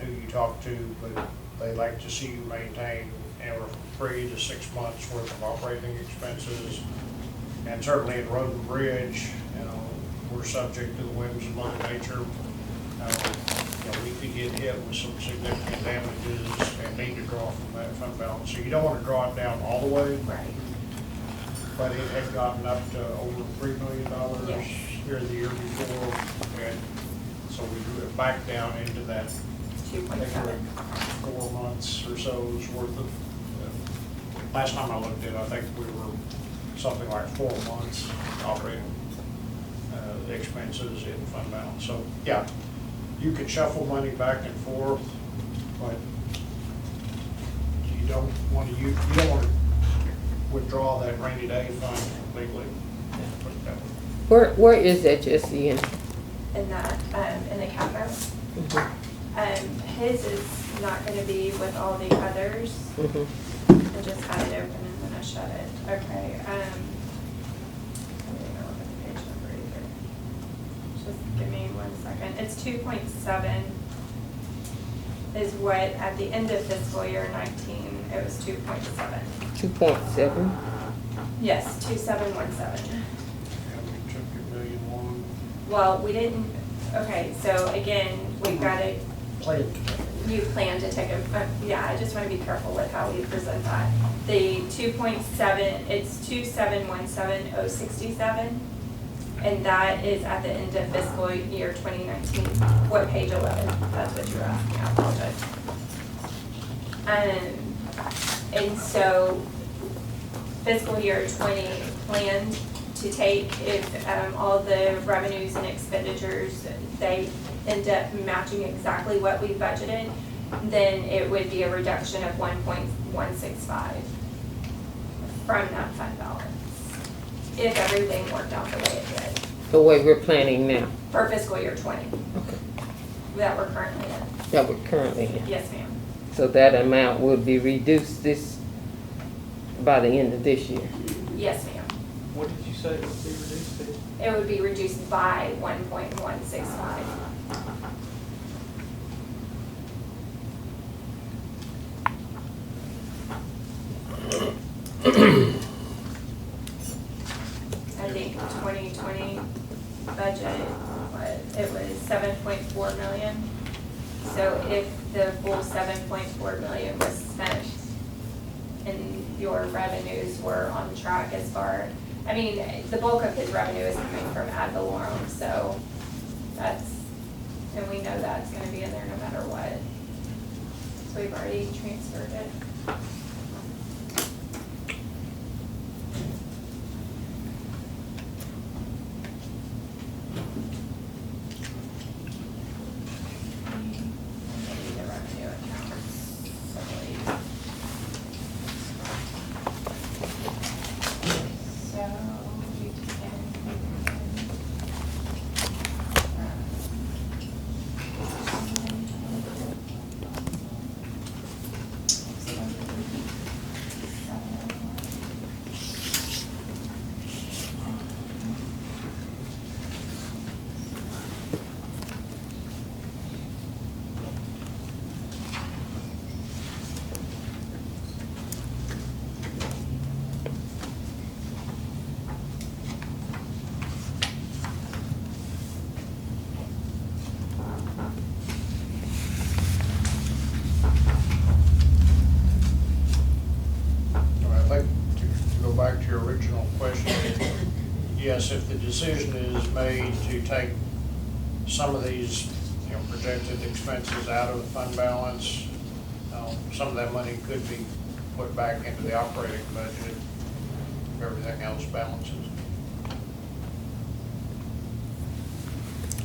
who you talk to, but they like to see you maintain anywhere from 3 to 6 months worth of operating expenses. And certainly in road and bridge, you know, we're subject to the whims of Mother Nature. You know, we could get hit with some significant damages and need to draw from that fund balance. So you don't want to draw it down all the way. Right. But it had gotten up to over $3 million Yes. here the year before, and so we drew it back down into that, I think 2.7. 4 months or so's worth of, last time I looked at it, I think we were something like 4 months operating expenses in fund balance. So, yeah, you can shuffle money back and forth, but you don't want to withdraw that rainy day fund completely. Put it that way. Where is that, Jesse? In that, in the capital. His is not gonna be with all the others. Mhm. I just had it open and then I shut it. Okay, I didn't know what the page number either. Just give me 1 second. It's 2.7 is what, at the end of fiscal year 19, it was 2.7. 2.7. Yes, 2717. And we took $1,000,001. Well, we didn't, okay, so again, we've got to, you plan to take a, yeah, I just want to be careful with how we present that. The 2.7, it's 2717067, and that is at the end of fiscal year 2019. What, page 11? That's what you're asking, I apologize. And so fiscal year 20 planned to take, if all the revenues and expenditures, they end up matching exactly what we budgeted, then it would be a reduction of 1.165 from that fund balance, if everything worked out the way it did, The way we're planning now, for fiscal year 20, okay, that we're currently in. that we're currently in. Yes, ma'am. So that amount will be reduced by the end of this year. Yes, ma'am. What did you say it would be reduced to? It would be reduced by 1.165. I think 2020 budget, it was 7.4 million. So if the full 7.4 million was spent and your revenues were on track as far, I mean, the bulk of his revenue is coming from ad valorem, so that's, and we know that's gonna be in there no matter what. So we've already transferred it. The revenue accounts, I believe. So you can. yes, if the decision is made to take some of these, projected expenses out of the fund balance, some of that money could be put back into the operating budget if everything else balances.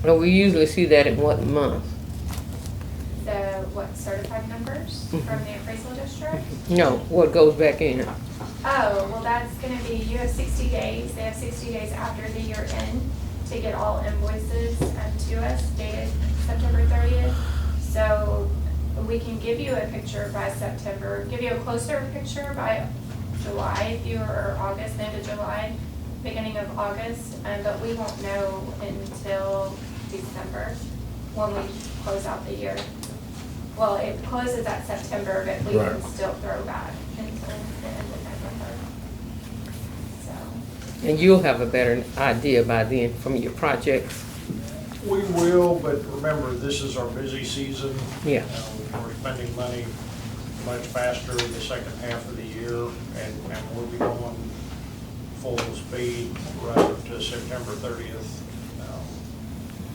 And we usually see that in what month? The, what, certified numbers from the appraisal district? No, what goes back in? Oh, well, that's gonna be, you have 60 days, they have 60 days after the year end to get all invoices to us dated September 30th. So we can give you a picture by September, give you a closer picture by July, if you or August, end of July, beginning of August, but we won't know until December when we close out the year. Well, it closes at September, but we can Right. still throw back until the end of November. So, And you'll have a better idea by then from your projects. We will, but remember, this is our busy season. Yeah. We're spending money much faster in the second half of the year, and we'll be going full speed right up to September 30th.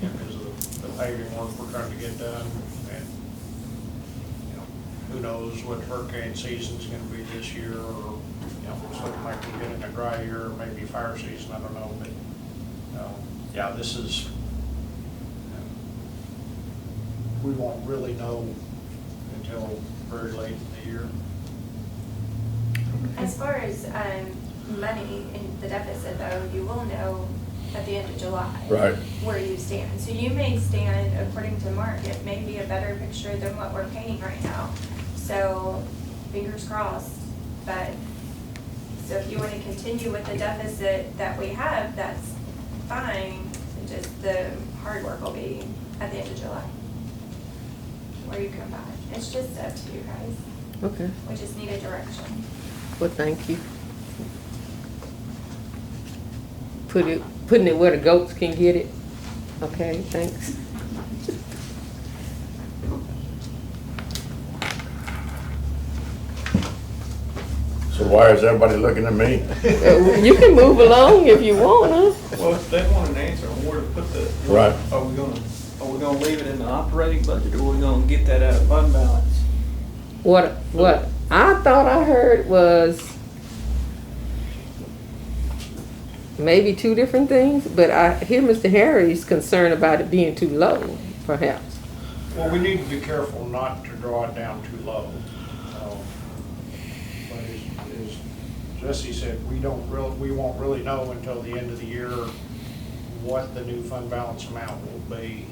Because of the paving work we're trying to get done, and, who knows what hurricane season's gonna be this year, or, it's looking like we're getting a dry year, maybe fire season, I don't know, but, yeah, this is, we won't really know until very late in the year. as far as money in the deficit though, you will know at the end of July. Right. Where you stand. So you may stand, according to Mark, it may be a better picture than what we're painting right now. So fingers crossed, but, so if you want to continue with the deficit that we have, that's fine. Just the hard work will be at the end of July. Where you come by. It's just up to you guys. Okay, We just need a direction. well, thank you. Putting it where the goats can get it. Okay, thanks. So why is everybody looking at me? You can move along if you want, huh? Well, if they want an answer on where to put the. Right. Are we gonna leave it in the operating budget, or are we gonna get that out of fund balance? What I thought I heard was maybe two different things, but I hear Mr. Harry's concerned about it being too low, perhaps. Well, we need to be careful not to draw it down too low. But as Jesse said, we won't really know until the end of the year what the new fund balance amount will be.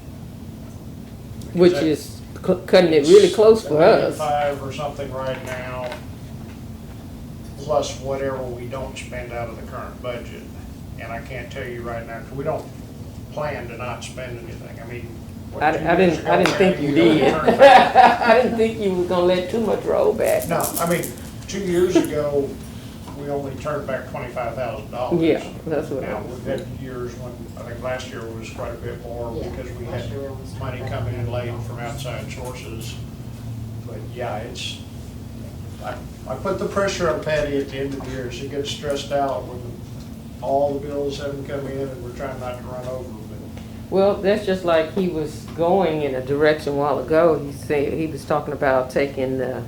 Which is cutting it really close for us. 5 or something right now, plus whatever we don't spend out of the current budget. And I can't tell you right now, 'cause we don't plan to not spend anything. I mean, what, I 2 years ago, didn't think you maybe did. turned back. I didn't think you was gonna let too much roll back. No, I mean, 2 years ago, we only turned back $25,000. Yeah, that's what I Now, was. we've had years when, I think last year was quite a bit more Yeah, because we last had year was money coming in late from outside sources. But yeah, I put the pressure on Patty at the end of the year. She gets stressed out when all the bills haven't come in and we're trying not to run over. But Well, that's just like he was going in a direction a while ago. He said, he was talking about taking the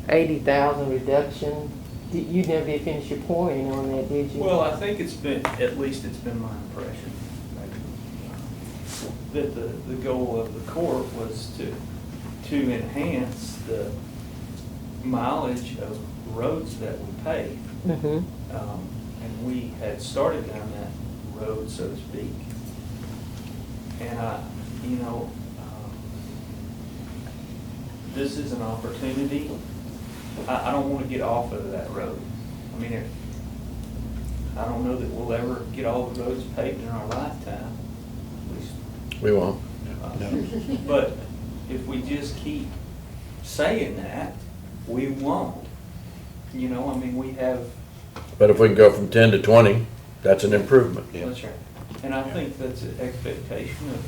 80,000 reduction. You never did finish your point on that, did you? Well, I think at least it's been my impression that the goal of the court was to enhance the mileage of roads that we pave. Mhm. And we had started down that road, so to speak. And this is an opportunity. I don't want to get off of that road. I mean, I don't know that we'll ever get all the roads paved in our lifetime. At least, We won't. But if we just keep saying that, we won't. I mean, we have. But if we can go from 10 to 20, that's an improvement. That's right. And I think that's an expectation of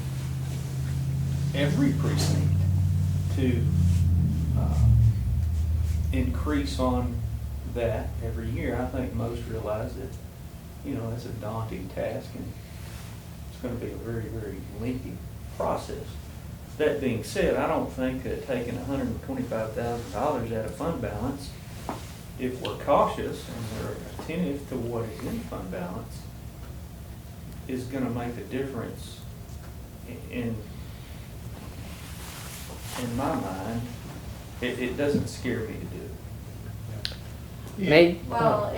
every precinct to increase on that every year. I think most realize that you know, that's a daunting task, and it's gonna be a very, very lengthy process. That being said, I don't think that taking $125,000 out of fund balance, if we're cautious and we're attentive to what is in fund balance, is gonna make a difference in my mind. It doesn't scare me to do it. May, Well,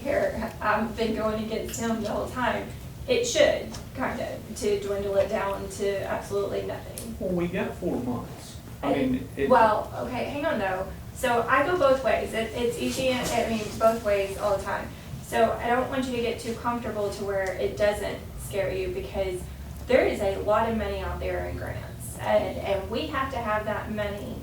here, I've been going against him the whole time. It should, kind of, to dwindle it down to absolutely nothing. Well, we got 4 months. I mean, Well, okay, hang on though. So I go both ways. It's easy, I mean, both ways all the time. So I don't want you to get too comfortable to where it doesn't scare you, because there is a lot of money out there in grants. And we have to have that money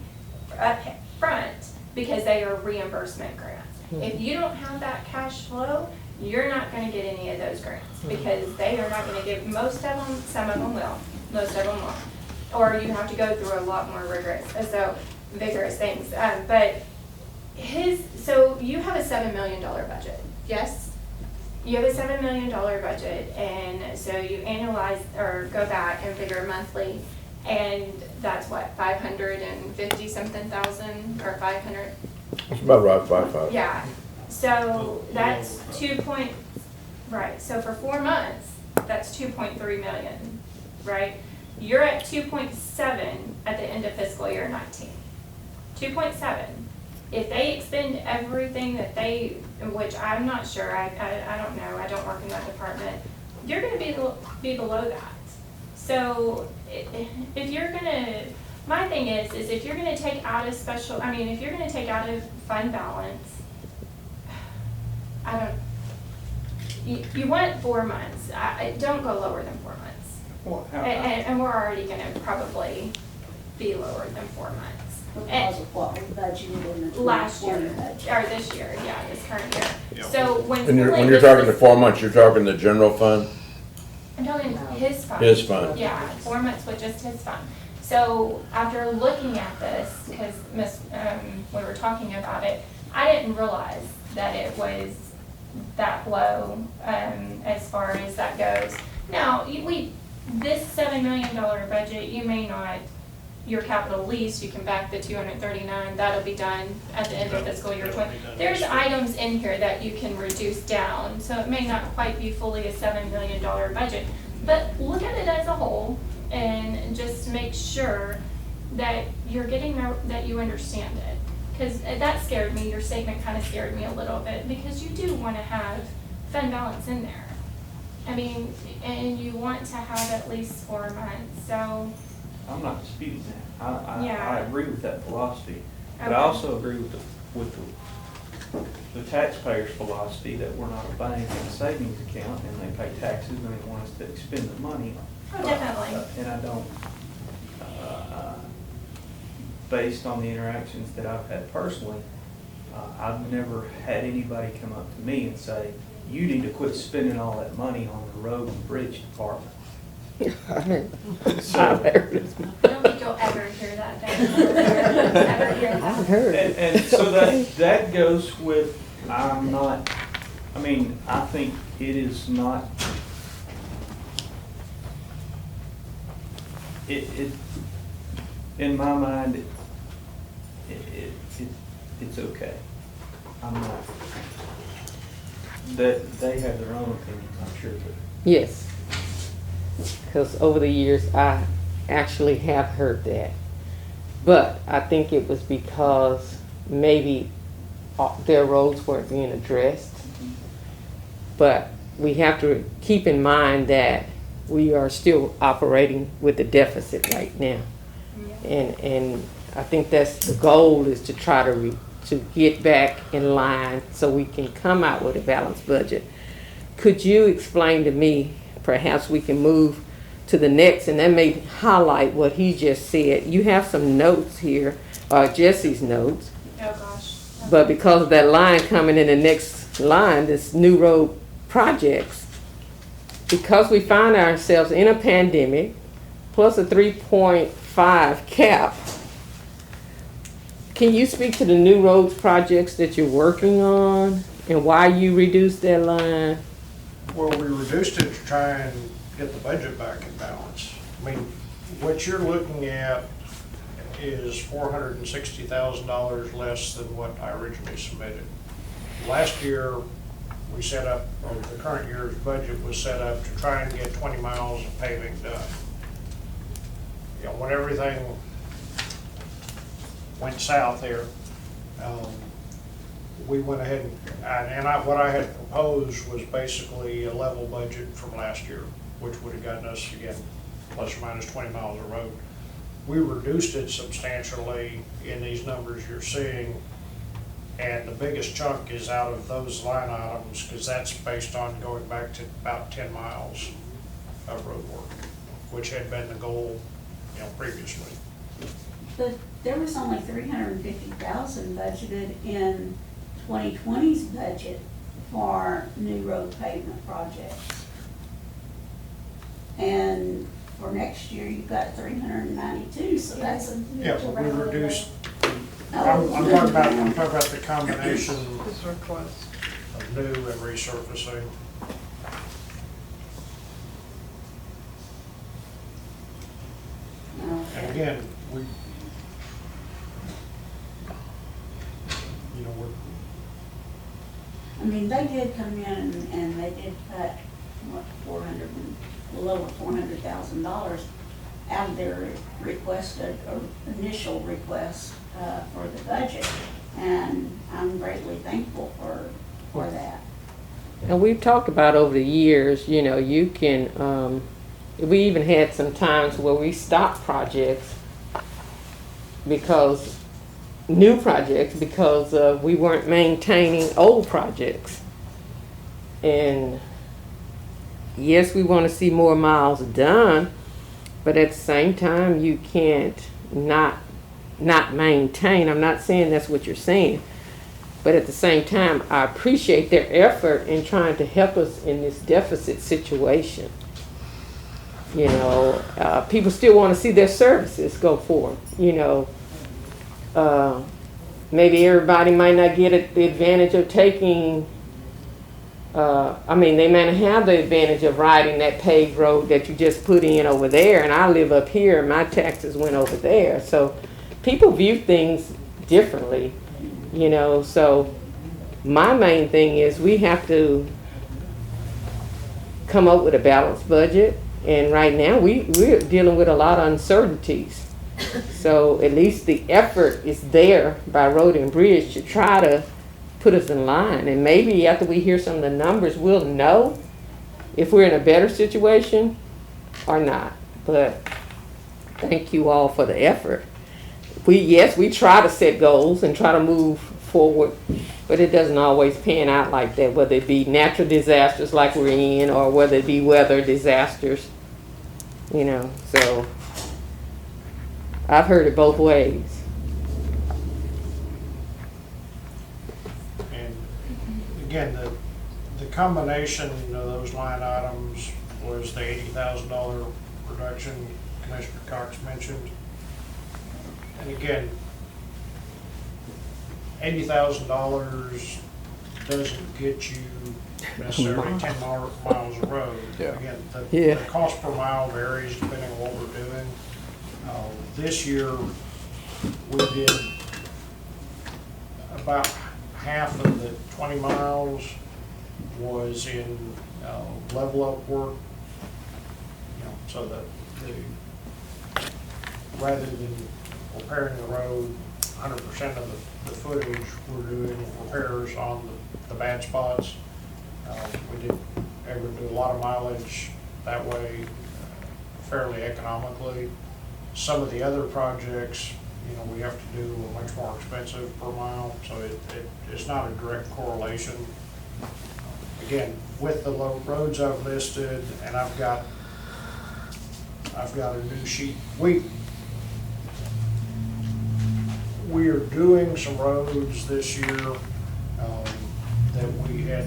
up front because they are reimbursement grants. If you don't have that cash flow, you're not gonna get any of those grants, because they are not gonna give, most of them, some of them will, most of them won't. Or you have to go through a lot more vigorous things. But so you have a $7 million budget, yes? You have a $7 million budget, and so you annualize, or go back and figure monthly, and that's what, 550 something thousand, or 500? It's about right, 5.5. Yeah, so that's right, so for 4 months, that's 2.3 million, right? You're at 2.7 at the end of fiscal year 19. 2.7. If they expend everything that they, which I'm not sure, I don't know, I don't work in that department, you're gonna be below that. So if you're gonna, my thing is if you're gonna take out a special, I mean, if you're gonna take out of fund balance, you want 4 months. Don't go lower than 4 months. Well, And we're already gonna probably be lower than 4 months. Because of what we budgeted in the Last year, 2020 budget. or this year, yeah, this current year. Yeah. So when. When you're talking the 4 months, you're talking the general fund? I'm talking his fund. His fund. Yeah, 4 months with just his fund. So after looking at this, because we were talking about it, I didn't realize that it was that low, as far as that goes. Now, this $7 million budget, you may not, your capital lease, you can back the 239, that'll be done at the end of fiscal year 20. There's items in here that you can reduce down, so it may not quite be fully a $7 million budget. But look at it as a whole and just make sure that you're getting, that you understand it. Because that scared me, your statement kind of scared me a little bit, because you do want to have fund balance in there. I mean, and you want to have at least 4 months, so. I'm not disputing that. Yeah. I agree with that philosophy. But Okay. I also agree with the taxpayer's philosophy that we're not a bank and a savings account, and they pay taxes and they want us to expend the money. Oh, definitely. And I don't, based on the interactions that I've had personally, I've never had anybody come up to me and say, you need to quit spending all that money on the road and bridge department. So, I don't think you'll ever hear that, ever hear that. I've heard it. and so that goes with, I'm not, I mean, I think it is not, it in my mind, it's okay. I'm not, that they have their own opinions, I'm sure, but Yes. Because over the years, I actually have heard that. But I think it was because maybe their roads weren't being addressed. But we have to keep in mind that we are still operating with a deficit right now. And I think that's the goal, is to try to get back in line so we can come out with a balanced budget. Could you explain to me, perhaps we can move to the next, and that may highlight what he just said. You have some notes here, Jesse's notes, Oh, gosh. but because of that line coming in the next line, this new road projects, because we find ourselves in a pandemic, plus a 3.5 cap, can you speak to the new roads projects that you're working on And why you reduced that line? Well, we reduced it to try and get the budget back in balance. I mean, what you're looking at is $460,000 less than what I originally submitted. Last year, we set up, or the current year's budget was set up to try and get 20 miles of paving done. You know, when everything went south there, we went ahead what I had proposed was basically a level budget from last year, which would have gotten us, again, plus or minus 20 miles of road. We reduced it substantially in these numbers you're seeing, and the biggest chunk is out of those line items, because that's based on going back to about 10 miles of road work, which had been the goal, previously. But there was only 350,000 budgeted in 2020's budget for new road pavement projects. And for next year, you've got 392, so that's a. Yeah, but we reduced, Oh. I'm talking about the combination His request. of new and resurfacing. And Okay. again, we're, I mean, they did come in and they did cut, what, a little over $400,000 out of their requested, or initial request for the budget. And I'm greatly thankful for that. And we've talked about over the years, you can, we even had some times where we stopped projects because we weren't maintaining old projects. And yes, we want to see more miles done, but at the same time, you can't not maintain. I'm not saying that's what you're saying, but at the same time, I appreciate their effort in trying to help us in this deficit situation. People still want to see their services go forward. Maybe everybody might not get the advantage of taking, they may not have the advantage of riding that paved road that you just put in over there, and I live up here and my taxes went over there. So people view things differently, so my main thing is we have to come up with a balanced budget, and right now we're dealing with a lot of uncertainties. So at least the effort is there by Road and Bridge to try to put us in line. And maybe after we hear some of the numbers, we'll know if we're in a better situation or not. But thank you all for the effort. We try to set goals and try to move forward, but it doesn't always pan out like that, whether it be natural disasters like we're in or whether it be weather disasters, so I've heard it both ways. and again, the combination of those line items was the $80,000 reduction Commissioner Cox mentioned. And again, $80,000 doesn't get you necessarily 10 miles of road. Yeah. Again, Yeah. the cost per mile varies depending on what we're doing. This year, we did about half of the 20 miles was in level up work. So the rather than repairing the road, 100% of the footage, we're doing repairs on the bad spots. We were able to do a lot of mileage that way fairly economically. Some of the other projects, we have to do much more expensive per mile, so it's not a direct correlation. Again, with the roads I've listed, and I've got a new sheet. We are doing some roads this year that we had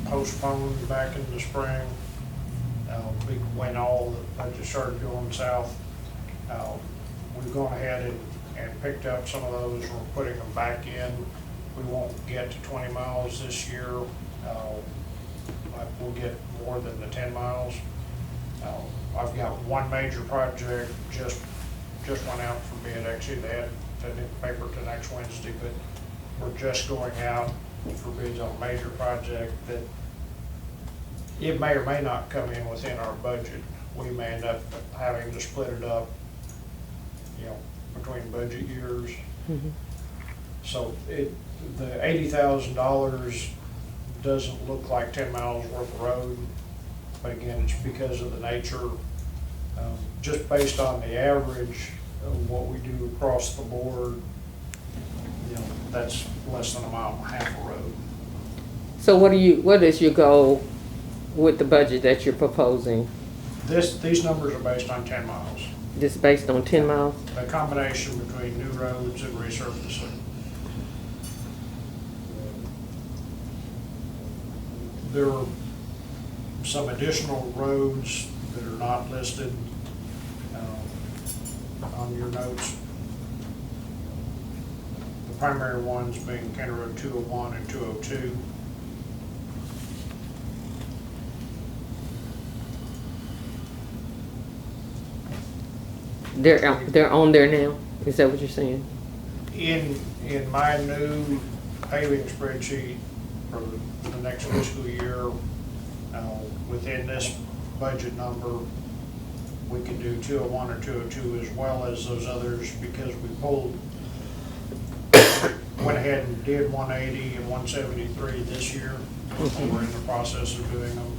postponed back in the spring. When all the budget started going south, we've gone ahead and picked up some of those. We're putting them back in. we won't get to 20 miles this year. We'll get more than the 10 miles. I've got one major project just went out for bid. Actually, they had it in the paper to next Wednesday, but we're just going out for bids on a major project that it may or may not come in within our budget. We may end up having to split it up, between budget years. So the $80,000 doesn't look like 10 miles worth of road, but again, it's because of the nature, just based on the average of what we do across the board, that's less than a mile and a half of road. So what is your goal with the budget that you're proposing? These numbers are based on 10 miles. Just based on 10 miles? A combination between new roads and resurfacing. There are some additional roads that are not listed on your notes. The primary ones being County Road 201 and 202. They're on there now? Is that what you're saying? In my new paving spreadsheet for the next fiscal year, within this budget number, we can do 201 or 202 as well as those others, because we went ahead and did 180 and 173 this year. We're in the process of doing them.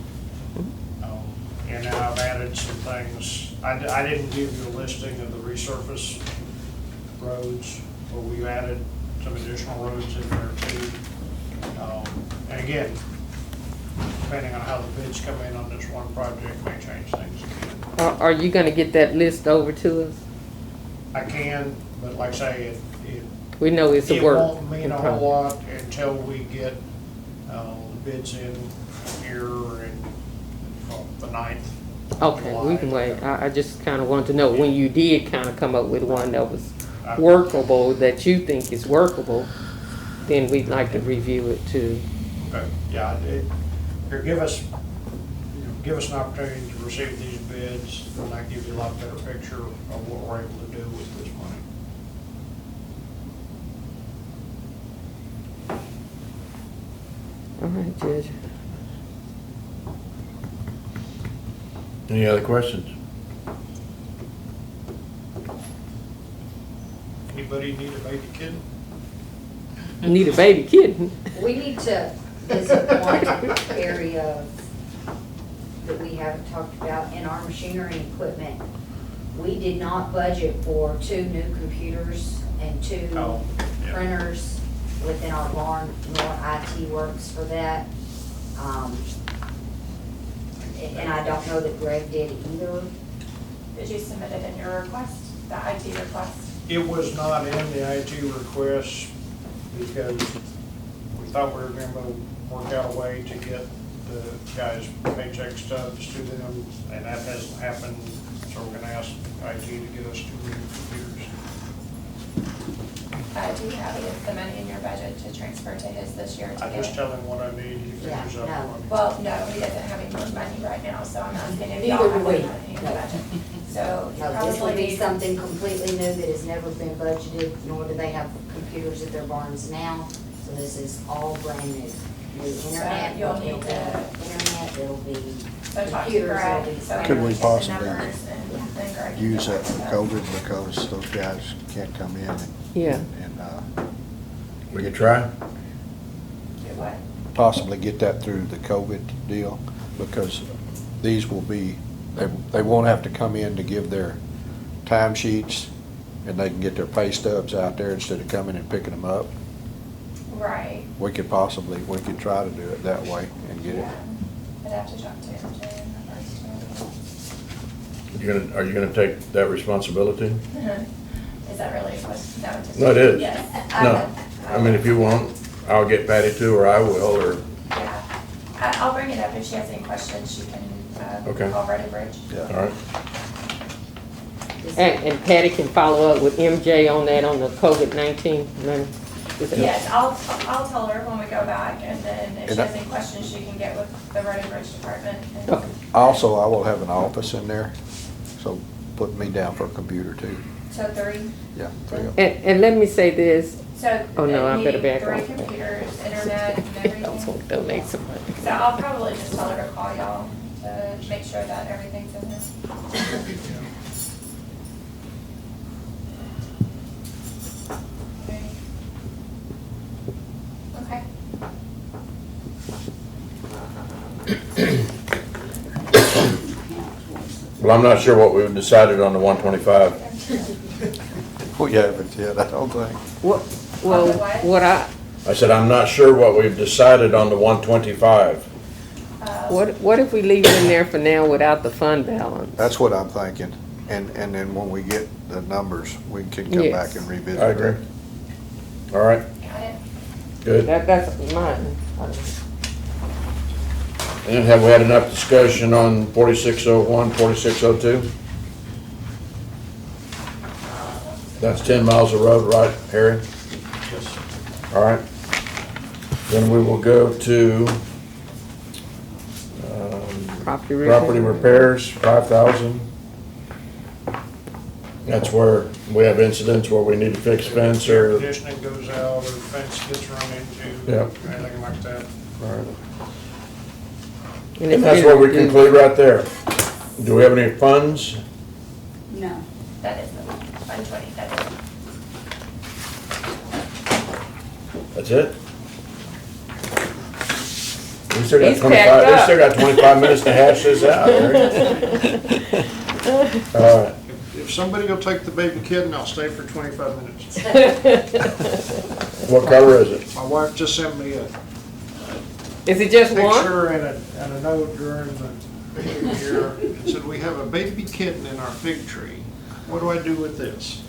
And now I've added some things. I didn't give you a listing of the resurface roads, but we added some additional roads in there too. And again, depending on how the bids come in on this one project, may change things again. Are you gonna get that list over to us? I can, but like I say, We know it's a it work. won't mean in a whole progress. lot until we get bids in here in the 9th. Okay, we can July. wait. I just kinda wanted to know when you did kinda come up with one that was workable, that you think is workable, then we'd like to review it too. Okay, yeah, here, give us an opportunity to receive these bids, and that gives you a lot better picture of what we're able to do with this money. All right, Judge. Any other questions? Anybody need a baby kid? Need a baby kitten. We need to visit one area that we haven't talked about in our machinery and equipment. We did not budget for 2 new computers and 2 Oh, yeah. printers within our barn, nor IT works for that. And I don't know that Greg did either. Did you submit it in your request, the IT request? It was not in the IT request because we thought we were gonna work out a way to get the guys' paycheck stubs to them, and that hasn't happened, so we're gonna ask IT to get us 2 new computers. Do you have the money in your budget to transfer to his this year to I get just it? tell him what I need, he Yeah, figures out the no. money. Well, no, he doesn't have any more money right now, so I'm asking if y'all Neither have do we. the money in the budget. So you No, this probably would be need, something completely new that has never been budgeted, nor do they have computers at their barns now. So this is all brand new. New internet, you'll it'll need be to- internet, it'll be so talk to computers, Greg. it'll be. So Could we get the possibly numbers and then Greg can use get that for that. COVID because those guys can't come in Yeah. and We could try. Do what? possibly get that through the COVID deal, because these will be, they won't have to come in to give their timesheets, and they can get their pay stubs out there instead of coming and picking them up. Right. We could try to do it that way and get it. Yeah. I'd have to talk to MJ in regards Are you gonna take that responsibility? to. Is that really a question? No, just. No, it is. Yes. No, I mean, if you want, I'll get Patty too, or I will, or, Yeah. I'll bring it up. If she has any questions, she can, Okay. call Ready Bridge. all right. And Patty can follow up with MJ on that, on the COVID-19 money. Is it- Yes, I'll tell her when we go back, and then if she And I- has any questions, she can get with the road and bridge department. and- Okay. Also, I will have an office in there, so put me down for a computer too. So 3, Yeah, 3 of them. And let me say this, so. Oh, no, I better needing back 3 off. computers, internet, and I was everything. gonna donate some money. So I'll probably just tell her to call y'all to make sure that everything's in there. Okay. Well, I'm not sure what we've decided on the 125. We haven't yet, I don't think. What, well, On the what? what I said, I'm not sure what we've decided on the 125. what if we leave it in there for now without the fund balance? That's what I'm thinking. And then when we get the numbers, we can come Yes. back and revisit. I agree. All right, Got it. good. That's mine. And have we had enough discussion on 4601, 4602? That's 10 miles of road, right, Harry? Yes. All right. Then we will go to Property repair. property repairs, 5,000. That's where we have incidents where we need to fix fence Air or, conditioning goes out, or fence gets run into, Yep. anything like that. all right. And And that's where we conclude right there. Do we have any funds? No. That is the 127. That's it? We still got He's 25, packed we up. still got 25 minutes to hash this out, Harry. All right. If somebody will take the baby kid, and I'll stay for 25 minutes. What color is it? My wife just sent me a Is it just one? picture and a note during the meeting here. It said, "We have a baby kitten in our fig tree. What do I do with this?"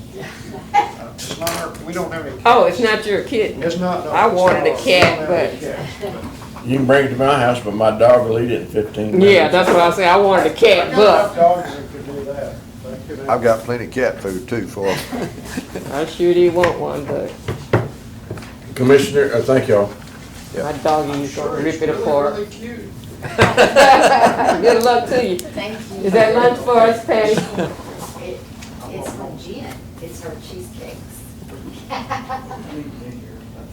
It's not our, we don't have any cats. Oh, it's not your kitten. It's not, no. I it's wanted not a ours. cat, We don't have but- any cats, You can bring it to my house, but my dog will eat it in 15 minutes. Yeah, that's what I said. I wanted a cat, I've got enough but dogs that could do that. They could have- I've got plenty of cat food too for them. I sure did want one, but Commissioner, thank y'all. my doggy's Sure, gonna it's rip it really, apart. really cute. Good luck to you. Thank you. Is that lunch for us, Patty? It's legit. It's her cheesecakes.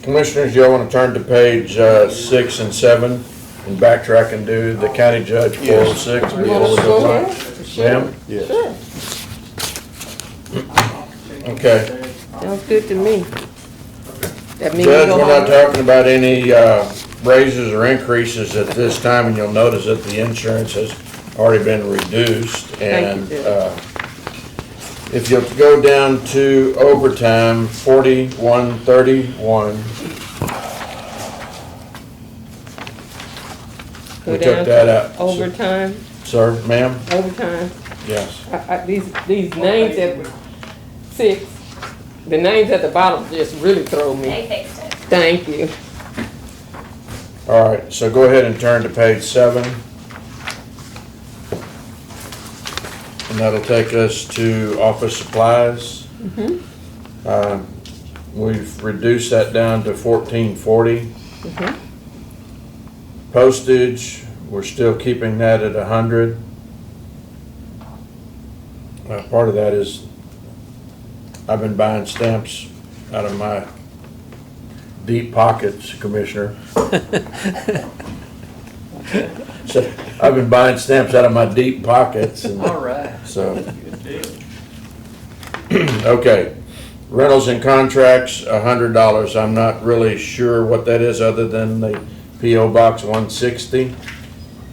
Commissioners, y'all want to turn to page 6 and 7 and backtrack and do the county judge 406 You before want we us to go go back? ahead? Ma'am? Yes. Sure. Okay. Sounds good to me. That means we Judge, go we're not home. talking about any raises or increases at this time, and you'll notice that the insurance has already been reduced. Thank you, And Judge. if you'll go down to overtime, 4131. Go We down took that to out. Overtime, Sir, ma'am? overtime. Yes. These names at 6, the names at the bottom just really throw me. They fixed it. Thank you. All right, so go ahead and turn to page 7. And that'll take us to office supplies. We've reduced that down to 1440. Postage, we're still keeping that at 100. Part of that is I've been buying stamps out of my deep pockets, Commissioner. So I've been buying stamps out of my deep pockets. And All right. so, Good deal. okay. Rentals and contracts, $100. I'm not really sure what that is other than the P.O. Box 160.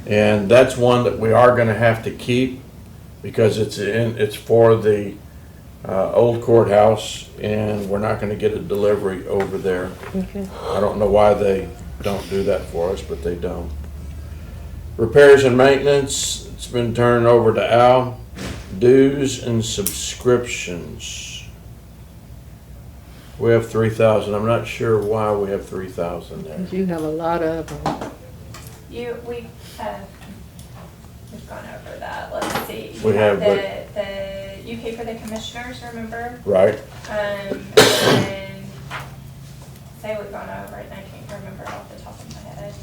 And that's one that we are gonna have to keep because it's for the old courthouse and we're not gonna get a delivery over there. Okay. I don't know why they don't do that for us, but they don't. Repairs and maintenance, it's been turned over to Al. Dues and subscriptions. We have 3,000. I'm not sure why we have 3,000 there. You have a lot of them. We've gone over that, let's see. We have, You pay for the commissioners, remember? Right? And so say we've gone over it, and I can't remember it off the top of my head.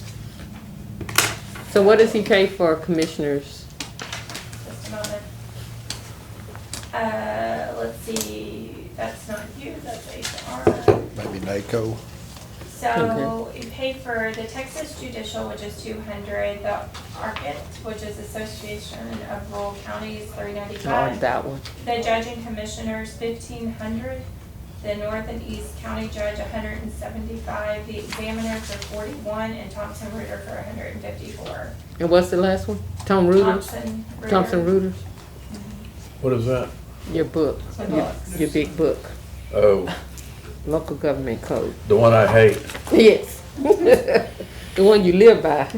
So what does he pay for commissioners? Just a moment. Let's see, that's not you, that's HR. Maybe NACO. So you pay for the Texas Judicial, which is 200, the ARCIT, which is Association of Rural Counties, Oh, 395. that one. The judge and commissioners, 1,500. The North and East County Judge, 175. The examiners are 41, and Thompson Reuter for 154. And what's the last one? Tom Reuters? Thompson Reuters? What is that? Your book, your big book, Oh, local government code. the one I hate. Yes. The one you live by.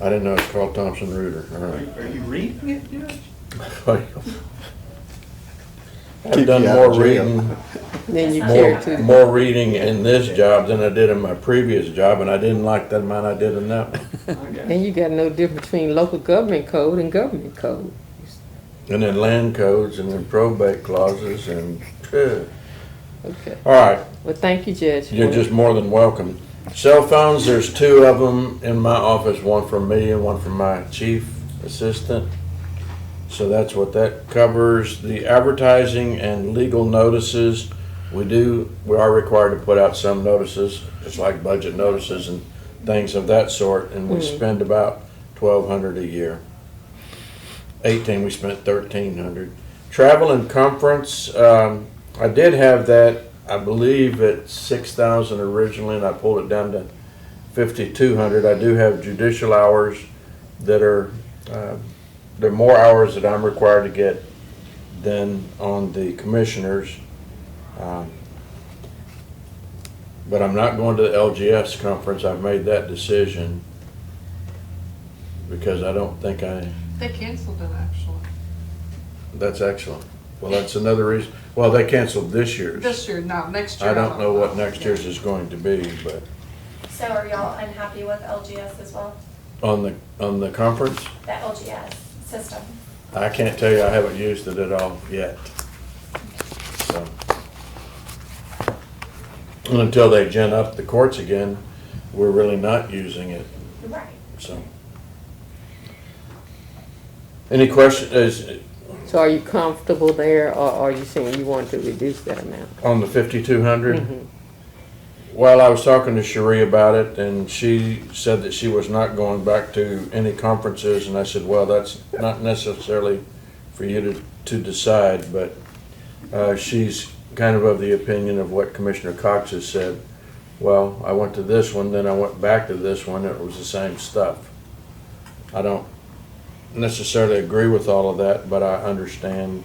I didn't know it's called Thompson Reuter. All right. Are you reading it, Judge? I've Keep done you out more of jail. reading, Then you care to. more reading in this job than I did in my previous job, and I didn't like that amount I did in that one. Okay. And you got no difference between local government code and government code. And then land codes and then probate clauses and, Okay. all right, Well, thank you, Judge. you're just more than welcome. Cell phones, there's two of them in my office, one from me and one from my chief assistant. So that's what that covers. The advertising and legal notices, we are required to put out some notices, just like budget notices and things of that sort, and we spend about $1,200 a year. 18, we spent 1,300. Travel and conference, I did have that, I believe at 6,000 originally, and I pulled it down to 5,200. I do have judicial hours that are, there are more hours that I'm required to get than on the commissioners. But I'm not going to the LGS conference. I've made that decision because I don't think They canceled it, actually. that's excellent. Well, that's another reason. Well, they canceled this year's. This year, no, next year. I don't know what next year's is going to be, but So are y'all unhappy with LGS as well? on the conference, The LGS system? I can't tell you, I haven't used it at all yet. So. And until they gin up the courts again, we're really not using it, Right. so. Any questions So are you comfortable there, or are you saying you want to reduce that amount? on the 5,200? Mhm. Well, I was talking to Cherie about it, and she said that she was not going back to any conferences, and I said, well, that's not necessarily for you to decide, but she's kind of the opinion of what Commissioner Cox has said. Well, I went to this one, then I went back to this one, it was the same stuff. I don't necessarily agree with all of that, but I understand.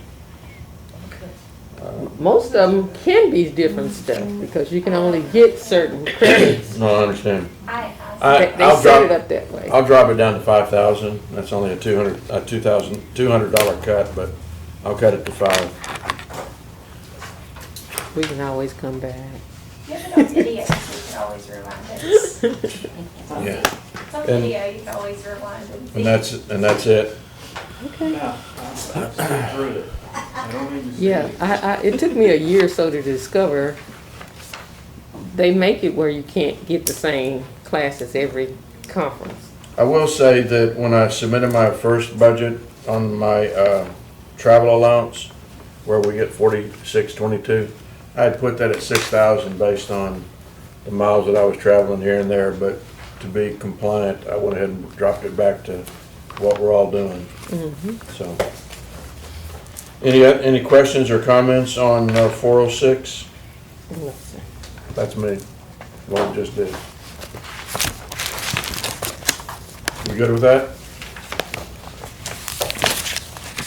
Most of them can be different stuff, because you can only get certain credits. No, I understand. I asked. They I'll set drop- it up that way. I'll drop it down to 5,000. That's only a $200 cut, but I'll cut it to 5. We can always come back. You have it on video, so you can always rewind it. Yeah, It's on And- video, you can always rewind and see. and that's it. Now, I've seen through it. I don't even see Yeah, it. it took me a year or so to discover, they make it where you can't get the same classes every conference. I will say that when I submitted my first budget on my travel allowance, where we get 4622, I had put that at 6,000 based on the miles that I was traveling here and there, but to be compliant, I went ahead and dropped it back to what we're all doing. So, any questions or comments on 406? That's me, what I just did. You good with that?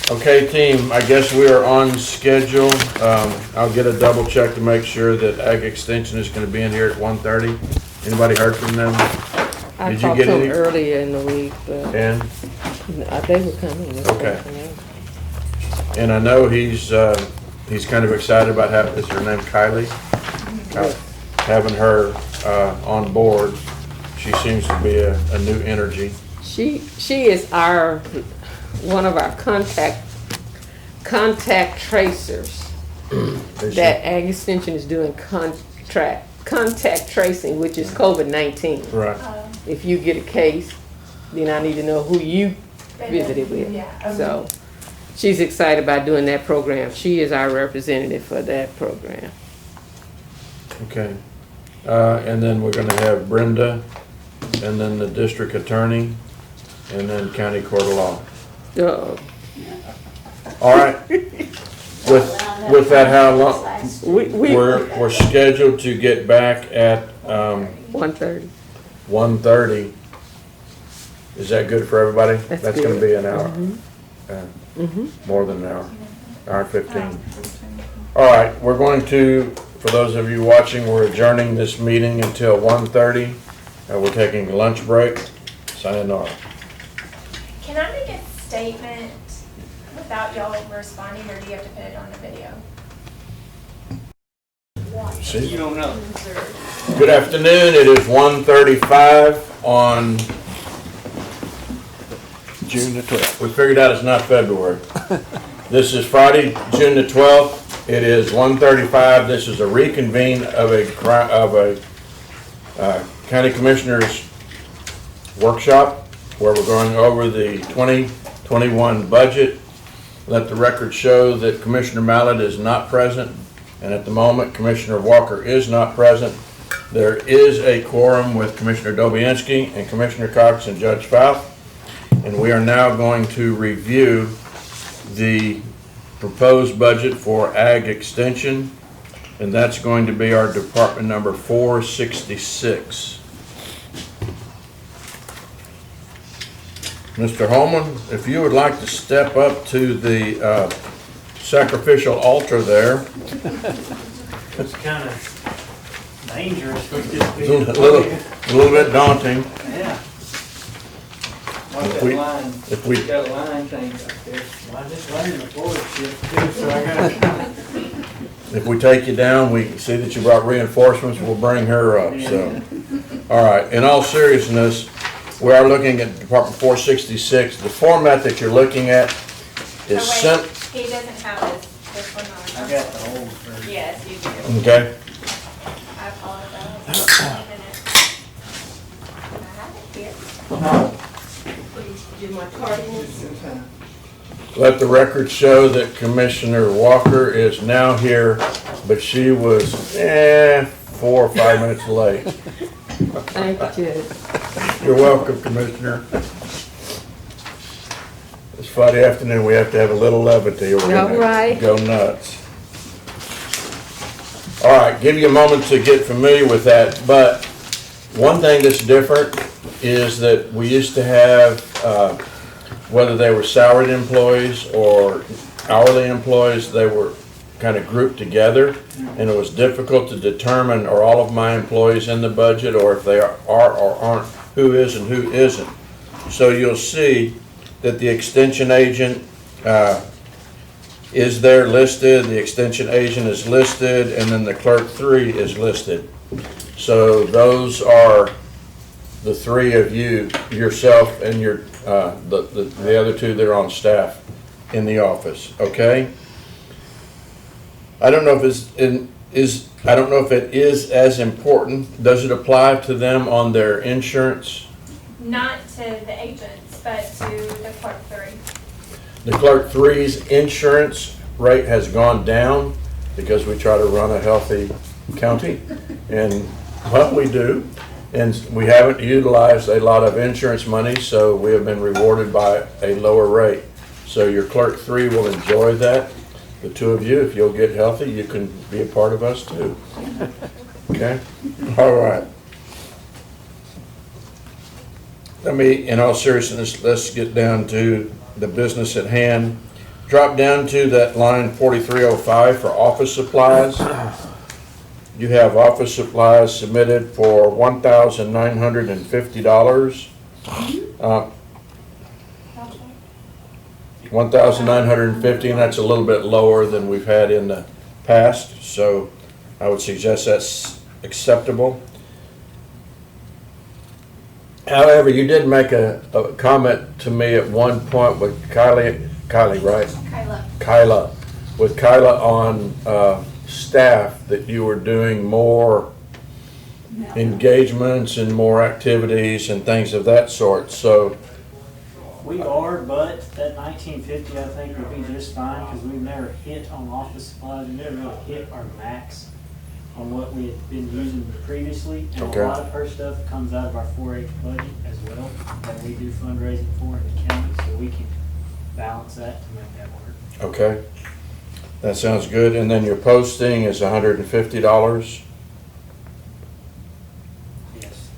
Okay, team, I guess we are on schedule. I'll get a double check to make sure that Ag Extension is gonna be in here at 1:30. Anybody heard from them? I Did you talked get to them any- earlier in the week, but And, they were coming. Okay. and I know he's kind of excited about is her name Kylie? Having her, on board. She seems to be a new energy. She is one of our contact tracers. that Ag Extension is doing contact tracing, which is COVID-19. Right. If you get a case, then I need to know who you visited with. Yeah, okay. So she's excited about doing that program. She is our representative for that program. Okay. And then we're gonna have Brenda, and then the district attorney, and then county court of law. All right. With that, how long? We're scheduled to get back at 1:30. 1:30. Is that good for everybody? That's gonna good. be an hour. Mhm. More than an hour. Hour 15. All right, we're going to, for those of you watching, we're adjourning this meeting until 1:30. We're taking a lunch break. Sayonara. Can I make a statement without y'all responding, or do you have to put it on the video? See? You don't know. Good afternoon. It is 1:35 on, June the 12th. we figured out it's not February. This is Friday, June the 12th. It is 1:35. This is a reconvene of a county commissioners workshop where we're going over the 2021 budget. Let the record show that Commissioner Mallett is not present, and at the moment Commissioner Walker is not present. There is a quorum with Commissioner Dobianski and Commissioner Cox and Judge Faust, and we are now going to review the proposed budget for Ag Extension, and that's going to be our department number 466. Mr. Holman, if you would like to step up to the sacrificial altar there. It's kind of dangerous with this It's a big. little bit daunting. Yeah. Watch that we- line. if we- You got a line change right there. Well, I just learned the board shift too, so I gotta. If we take you down, we see that you brought reinforcements, we'll bring her up, so. All right, in all seriousness, we are looking at Department 466. The format that you're looking at is Oh, wait, he doesn't have this one on. I got the old version. Yes, you do. okay? I apologize. Wait a minute. I have it here. Give my card in. Let the record show that Commissioner Walker is now here, but she was, 4 or 5 minutes late. Thank you, Judge. You're welcome, Commissioner. It's Friday afternoon, we have to have a little levity or we're All gonna right. go nuts. All right, give you a moment to get familiar with that, but one thing that's different is that we used to have, whether they were salaried employees or hourly employees, they were kind of grouped together, and it was difficult to determine, are all of my employees in the budget, or if they are or aren't, who is and who isn't. So you'll see that the extension agent is there listed, the extension agent is listed, and then the clerk 3 is listed. So those are the 3 of you, yourself and your the other 2 that are on staff in the office, okay? I don't know if I don't know if it is as important. Does it apply to them on their insurance? Not to the agents, but to the clerk 3. The clerk 3's insurance rate has gone down because we try to run a healthy county, and well, we do. And we haven't utilized a lot of insurance money, so we have been rewarded by a lower rate. So your clerk 3 will enjoy that. The 2 of you, if you'll get healthy, you can be a part of us too. Okay? All right. In all seriousness, let's get down to the business at hand. Drop down to that line 4305 for office supplies. You have office supplies submitted for $1,950. $1,950, and that's a little bit lower than we've had in the past, so I would suggest that's acceptable. However, you did make a comment to me at one point with Kylie, right? Kyla. Kyla, with Kyla on staff, that you were doing more No. engagements and more activities and things of that sort, so, We are, but that 1950 I think would be just fine, because we've never hit on office supplies, we never really hit our max on what we had been using previously. And Okay. a lot of her stuff comes out of our 4-H budget as well, that we do fundraising for in the county, so we can balance that to make that work. okay. That sounds good, and then your posting is $150? Yes,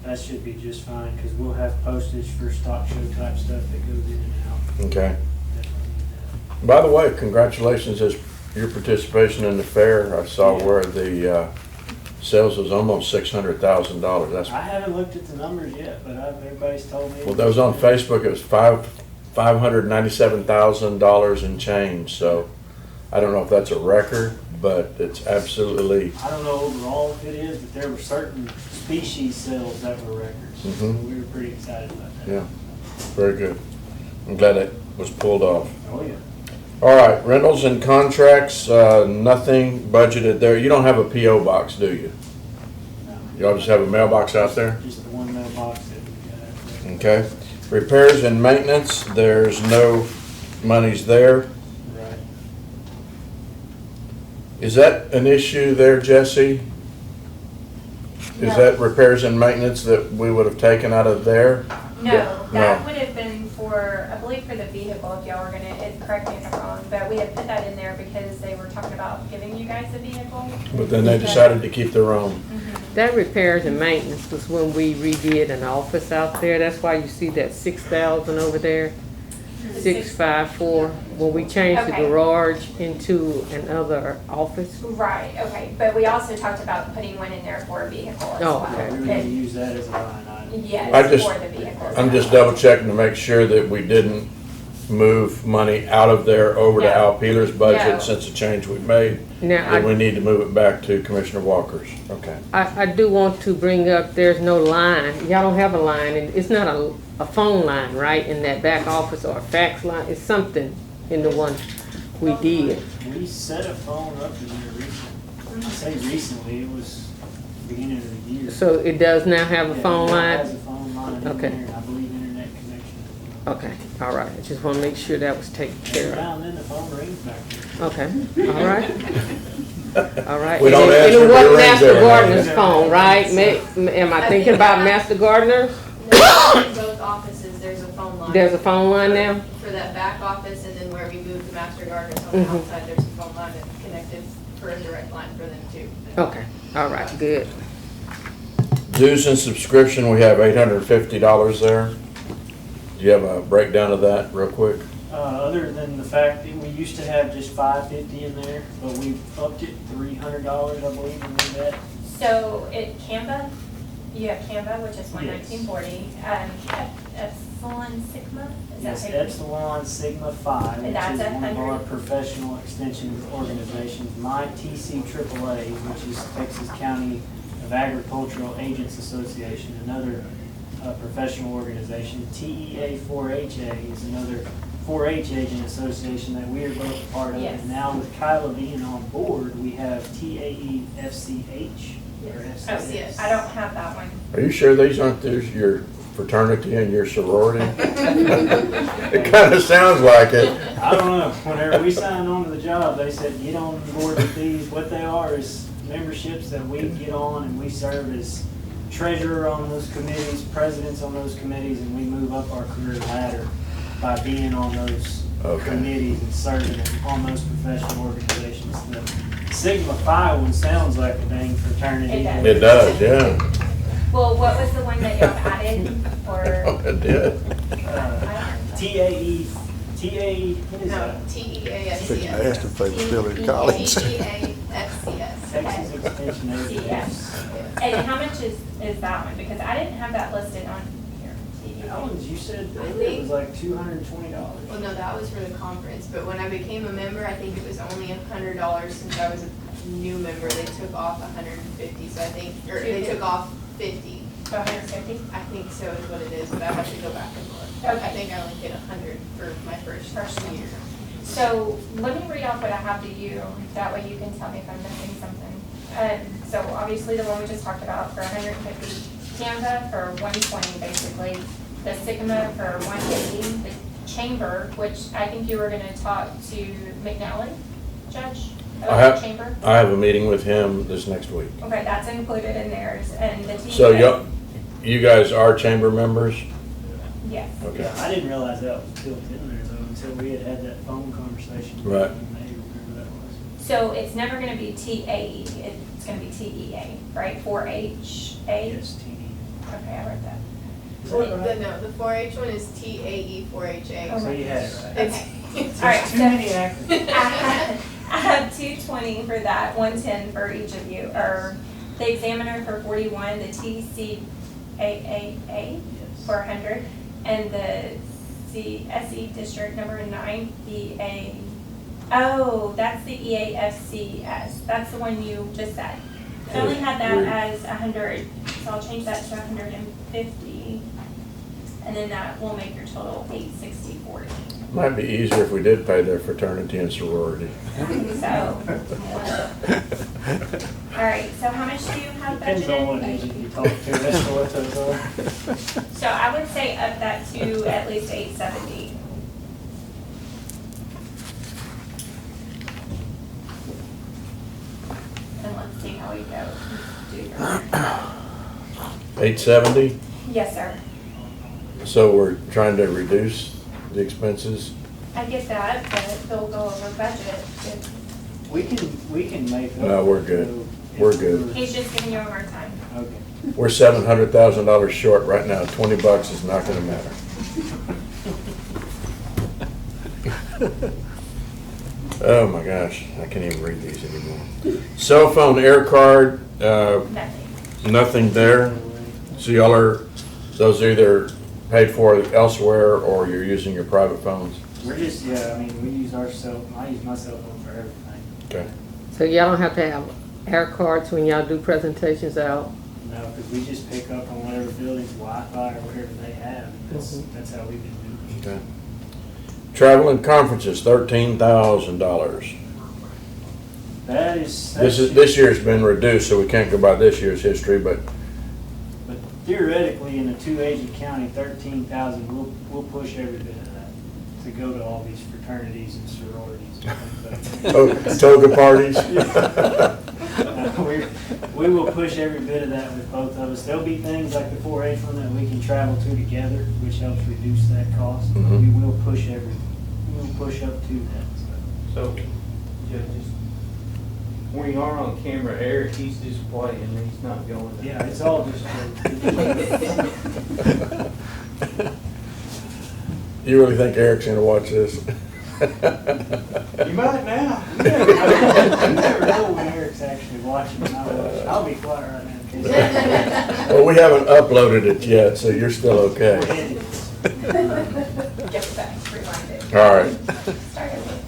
that should be just fine, because we'll have postage for stock show type stuff that goes in and out. Okay. Definitely need By the way, congratulations as your participation in the fair. I saw where the sales was almost $600,000. That's, that. I haven't looked at the numbers yet, but everybody's told me. well, that was on Facebook. It was $597,000 and change. So I don't know if that's a record, but it's absolutely, I don't know overall if it is, but there were certain species sales that were records. So Mhm. we were pretty excited about that. yeah, very good. I'm glad it was pulled off. Oh, yeah. All right, rentals and contracts, nothing budgeted there. You don't have a PO box, do you? No. Y'all just have a mailbox out there? Just the one mailbox that we got out there. Okay. Repairs and maintenance, there's no monies there. Right. Is that an issue there, Jesse? Is No. that repairs and maintenance that we would have taken out of there? No, Yeah, that no. would have been for, I believe for the vehicle, if y'all were gonna, correct me if I'm wrong, but we had put that in there because they were talking about giving you guys a vehicle. But then they decided to keep their own. That repairs and maintenance was when we redid an office out there. That's why you see that 6,000 over there. 654, when we changed the Okay. garage into another office. Right, okay, but we also talked about putting one in there for a vehicle as Oh, well. okay. We were gonna use that as a line item. Yes, I just- for the vehicle. I'm just double checking to make sure that we didn't move money out of there over to No. Al Peeler's No. budget since the change we made. Now, And we need to move it back to Commissioner Walker's. Okay. I do want to bring up, there's no line. Y'all don't have a line, and it's not a phone line, right, in that back office or a fax line. It's something in the one we did. We set a phone up in there recently. I say recently, it was beginning of the year. So it does now have a Yeah, phone it line? has a phone line in Okay. there, and I believe internet connection as well. Okay, all right. I just want to make sure that was taken care Every of. now and then the phone rings back there. Okay, all right. All right. We don't And answer it the wasn't rings Master every now and Gardner's then. phone, right? Am I thinking about Master Gardner? No, in both offices, there's a phone line. There's a phone line now? For that back office, and then where we moved the Master Gardeners on the Mhm. outside, there's a phone line that's connected for a direct line for them too. Okay, all right, good. Dues and subscription, we have $850 there. Do you have a breakdown of that real quick? Other than the fact that we used to have just $550 in there, but we've upped it $300, I believe, and did that. So it Canva, you have Canva, which is Yes. $119.40, Epsilon Sigma, is that Yes, how you- Epsilon Sigma Phi, which That's is one of our 100. professional extension organizations. My TC AAA, which is Texas County of Agricultural Agents Association, another professional organization. TEA 4HA is another 4-H agent association that we are both a part of. Yes. And now with Kyla being on board, we have TAE FCH. Or Oh, FCS. I don't have that one. Are you sure these aren't your fraternity and your sorority? It kind of sounds like it. I don't know. Whenever we signed on to the job, they said, get on board with these. What they are is memberships that we get on, and we serve as treasurer on those committees, presidents on those committees, and we move up our career ladder by being on those Okay. committees and serving on those professional organizations. The Sigma Phi one sounds like a dang fraternity. It does. It does, yeah. Well, what was the one that y'all added, or? Oh, it did. TAE, what is No, that? Fixing to ask TEAFCS. if they were still in college. TEAFCS. Texas Extension Agency. Yes. And how much is that one? Because I didn't have that listed on here. That one's, you said I it think- was like $220. Well, no, that was for the conference, but when I became a member, I think it was only $100 since I was a new member. They took off $150, so I think, or they took off 50. So 150? I think so is what it is, but I have to go back and look. Okay. I think I only paid 100 for my first year. So let me read off what I have to you, that way you can tell me if I'm missing something. So obviously the one we just talked about for 150, Canva for 120 basically, the Sigma for 180, the Chamber, which I think you were gonna talk to McNally, Judge, I about have- the Chamber. I have a meeting with him this next week. Okay, that's included in theirs, and the TEA. So you guys are chamber members? Yes. Okay. Yeah, I didn't realize that was built in there though until we had had that phone conversation. Right. In May, whatever that was. So it's never gonna be TAE, it's gonna be TEA, right, 4HA? Yes, TD. Okay, I read that. The 4-H one is TAE 4HA. So you had it right. It's, All right, There's too so- many acronyms. I have 220 for that, 110 for each of you, or the examiner for 41, the TCAAA Yes. for 100, and the CSE district number 9, that's the EAFCS, that's the one you just said. I only had that as 100, so I'll change that to 150, and then that will make your total 860.40. Might be easier if we did pay their fraternity and sorority. So, all right, so how much do you have Depends on what budgeted? agent you talk to, that's what those are. So I would say up that to at least 870. And let's see how we go. Do your- 870, Yes, sir. so we're trying to reduce the expenses. I get that, but they'll go over budget. if- We can make up. No, we're good. so if We're good. He's just giving you a hard time. Okay. We're $700,000 short right now. 20 bucks is not gonna matter. Oh my gosh, I can't even read these anymore. Cell phone air card, Nothing. nothing there. So y'all are, those are either paid for elsewhere or you're using your private phones? We're just, yeah, I mean, we use our I use my cell phone for everything. Okay. So y'all don't have to have air cards when y'all do presentations out? No, because we just pick up on whatever building's Wi-Fi or whatever they have, and that's how we've been doing it. Okay. Travel and conferences, $13,000. That is. This year's been reduced, so we can't go by this year's history, but But theoretically, in a two-agent county, 13,000, we'll push every bit of that to go to all these fraternities and sororities and things like that. toga parties. We will push every bit of that with both of us. There'll be things like the 4-H one that we can travel to together, which helps reduce that cost. But we will push up to that. So, judges, when you are on camera, Eric, he's just playing, he's not going. Yeah, it's all just. You really think Eric's gonna watch this? You might now. You never know when Eric's actually watching. I'll be quiet right now. Well, we haven't uploaded it yet, so you're still okay. Get back, rewind it. All right. Start over.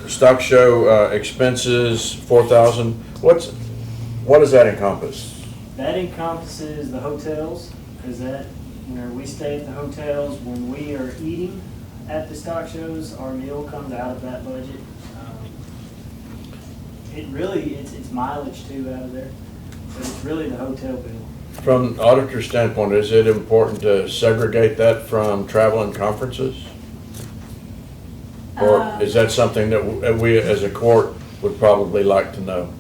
Stock show expenses, 4,000. What does that encompass? That encompasses the hotels, because where we stay at the hotels, when we are eating at the stock shows, our meal comes out of that budget. It's mileage too out of there, but it's really the hotel bill. From auditor standpoint, is it important to segregate that from travel and conferences? Or is that something that we as a court would probably like to know?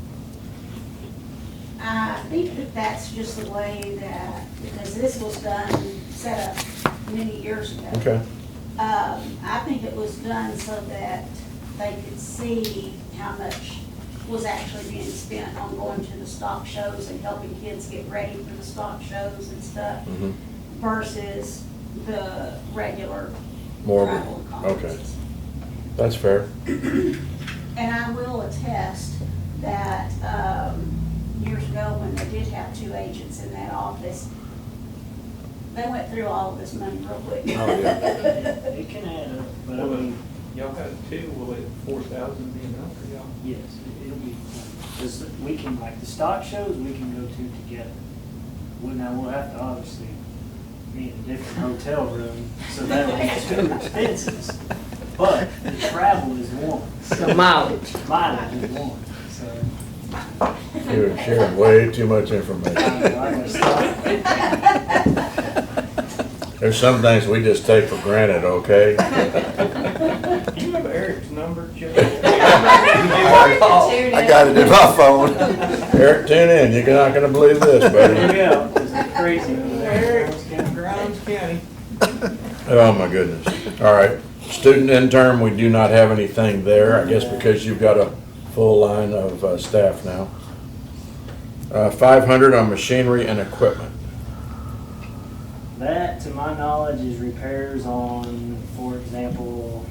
I think that that's just the way that, because this was set up many years ago. Okay. I think it was done so that they could see how much was actually being spent on going to the stock shows and helping kids get ready for the stock shows and stuff Mhm. versus the regular More of travel it. conferences. Okay. That's fair. And I will attest that years ago, when they did have two agents in that office, they went through all of this money real quick. Oh, yeah. It can add up, but I mean, Y'all got two, will it 4,000 be enough for y'all? yes, it'll be, because we can, like the stock shows, we can go to together. Well, now we'll have to obviously me in a different hotel room, so that would be 2 expenses. But the travel is one, The mileage. mileage is one, so. You're sharing way too much information. I gotta stop. There's some things we just take for granted, okay? Do you have Eric's number, Joe? I got it in my phone. Eric, tune in, you're not gonna believe this, Here buddy. we go, this is crazy. Eric, Grimes County. Oh, my goodness. All right, student intern, we do not have anything there, I guess because you've got a full line of staff now. 500 on machinery and equipment. That, to my knowledge, is repairs on, for example,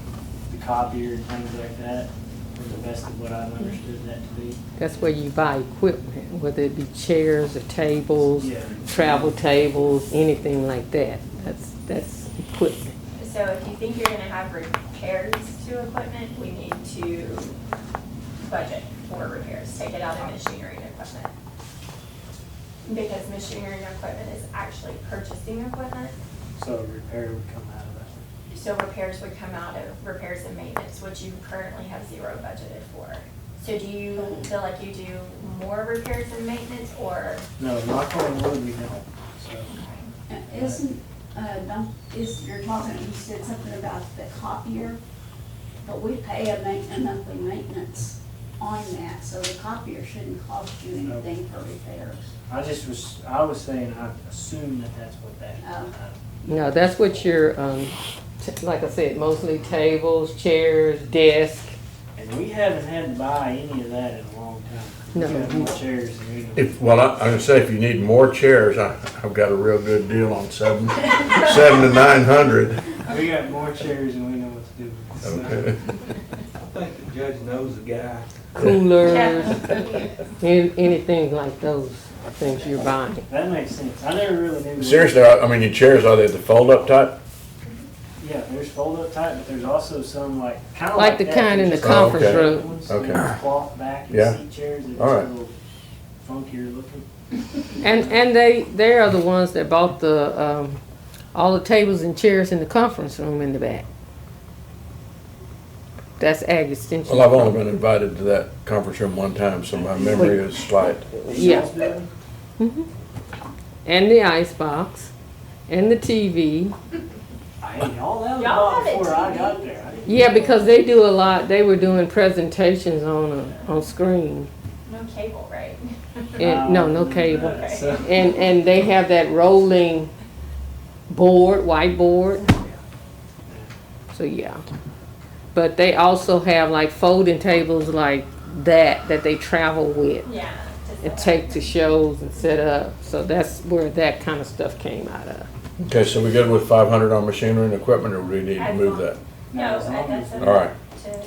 the copier and things like that, for the best of what I've understood that to be. That's where you buy equipment, whether it be chairs or tables, Yeah. travel tables, anything like that. That's equipment. So if you think you're gonna have repairs to equipment, we need to budget for repairs, take it out of machinery and equipment. Because machinery and equipment is actually purchasing equipment, So repair would come out of that. so repairs would come out of repairs and maintenance, which you currently have zero budgeted for. So do you feel like you do more repairs and maintenance, or? No, knock on wood, we don't, so. You're talking, you said something about the copier, but we pay a monthly maintenance on that, so the copier shouldn't cost you anything for repairs. I was saying, I assume that that's what that Oh. is. No, that's what your, like I said, mostly tables, chairs, desk. And we haven't had to buy any of that in a long time. No. We got more chairs than we know. Well, I'm gonna say, if you need more chairs, I've got a real good deal on 7 to 900. We got more chairs than we know what to do with. So, Okay. I think the judge knows the guy. Coolers, anything like those things you're buying. That makes sense. I never really knew. Seriously, I mean, your chairs, are they the fold-up type? Yeah, there's fold-up type, but there's also some like, kind of Like the that, kind in the just conference okay. room. ones, Okay. you know, cloth back and Yeah. seat chairs that All are right. a little funkier looking. And they are the ones that bought the, all the tables and chairs in the conference room in the back. That's Ag Extension. Well, I've only been invited to that conference room one time, so my memory is slight. Yeah. Shaw's building? And the ice box, and the TV. Hey, all that was Y'all bought have a before I TV? got there. I didn't- Yeah, because they do a lot, they were doing presentations on screen. No cable, right? And, no cable. So- And they have that rolling board, whiteboard. So, yeah. But they also have like folding tables like that they travel with Yeah. and take to shows and set up. So that's where that kind of stuff came out of. Okay, so we good with 500 on machinery and equipment, or do we need to move that? No, as long as that's we- All right.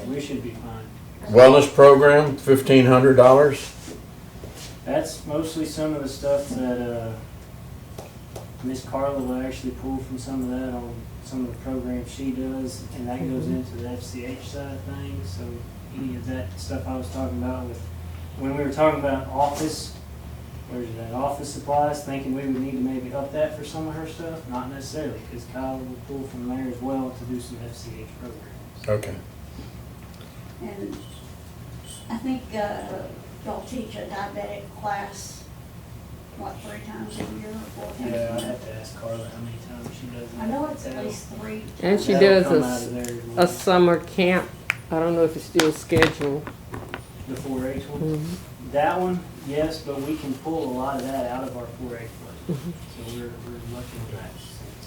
We should be fine. Wellness program, $1,500. That's mostly some of the stuff that, Miss Carla will actually pull from some of that on some of the programs she does, and that goes into the FCH side of things, so any of that stuff I was talking about with, when we were talking about office, where's that, office supplies, thinking we would need to maybe up that for some of her stuff, not necessarily, because Kyle would pull from there as well to do some FCH programs. Okay. And I think, y'all teach a diabetic class, what, 3 times a year or 4 times a Yeah, I'd year? have to ask Carla how many times she does that. I know it's at least 3. And she That'll does come out of there as a well. summer camp. I don't know if it's still scheduled. The 4-H one? Mhm. That one, yes, but we can pull a lot of that out of our 4-H budget. Mhm. So we're lucky in that sense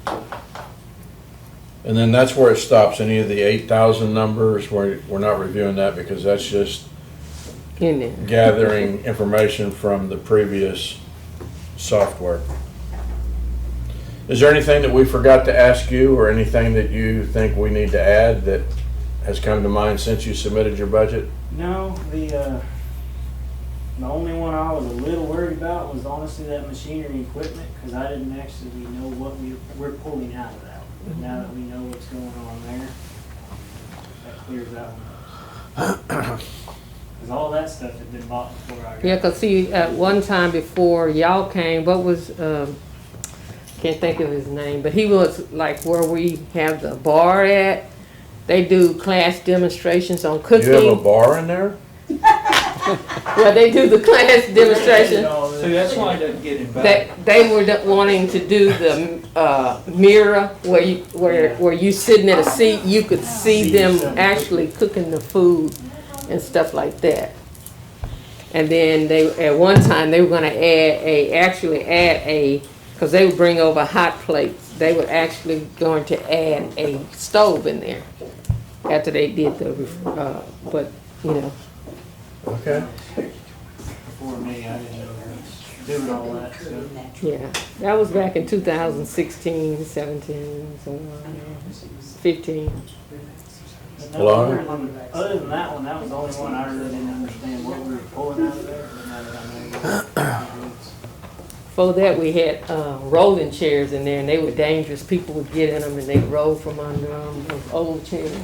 that And then that's where it stops. Any of the 8,000 numbers, we're not reviewing that because that's just In there. gathering information from the previous software. Is there anything that we forgot to ask you, or anything that you think we need to add that has come to mind since you submitted your budget? No, the only one I was a little worried about was honestly that machinery and equipment, because I didn't actually know what we're pulling out of that. But now that we know what's going on there, that clears that one up. Because all that stuff had been bought before I got Yeah, 'cause see, at one time before y'all came, what was, can't think of his name, but he was like where we have the bar at. They do class demonstrations on cooking. You have a bar in there? Well, they do the class demonstration. So that's why I didn't get invited. They were wanting to do the mirror where you sitting at a seat, you could see them actually cooking the food and stuff like that. And then at one time they were gonna cause they would bring over hot plates. They were actually going to add a stove in there after they did but you know. Okay. Before me, I didn't know doing all that, so. Yeah, that was back in 2016, 17, somewhere around there, 15. But no, Alana? other than that one, that was the only one I really didn't understand what we were pulling out of there, but now that I know. Before that, we had rolling chairs in there, and they were dangerous. People would get in them, and they'd roll from under them, those old chairs.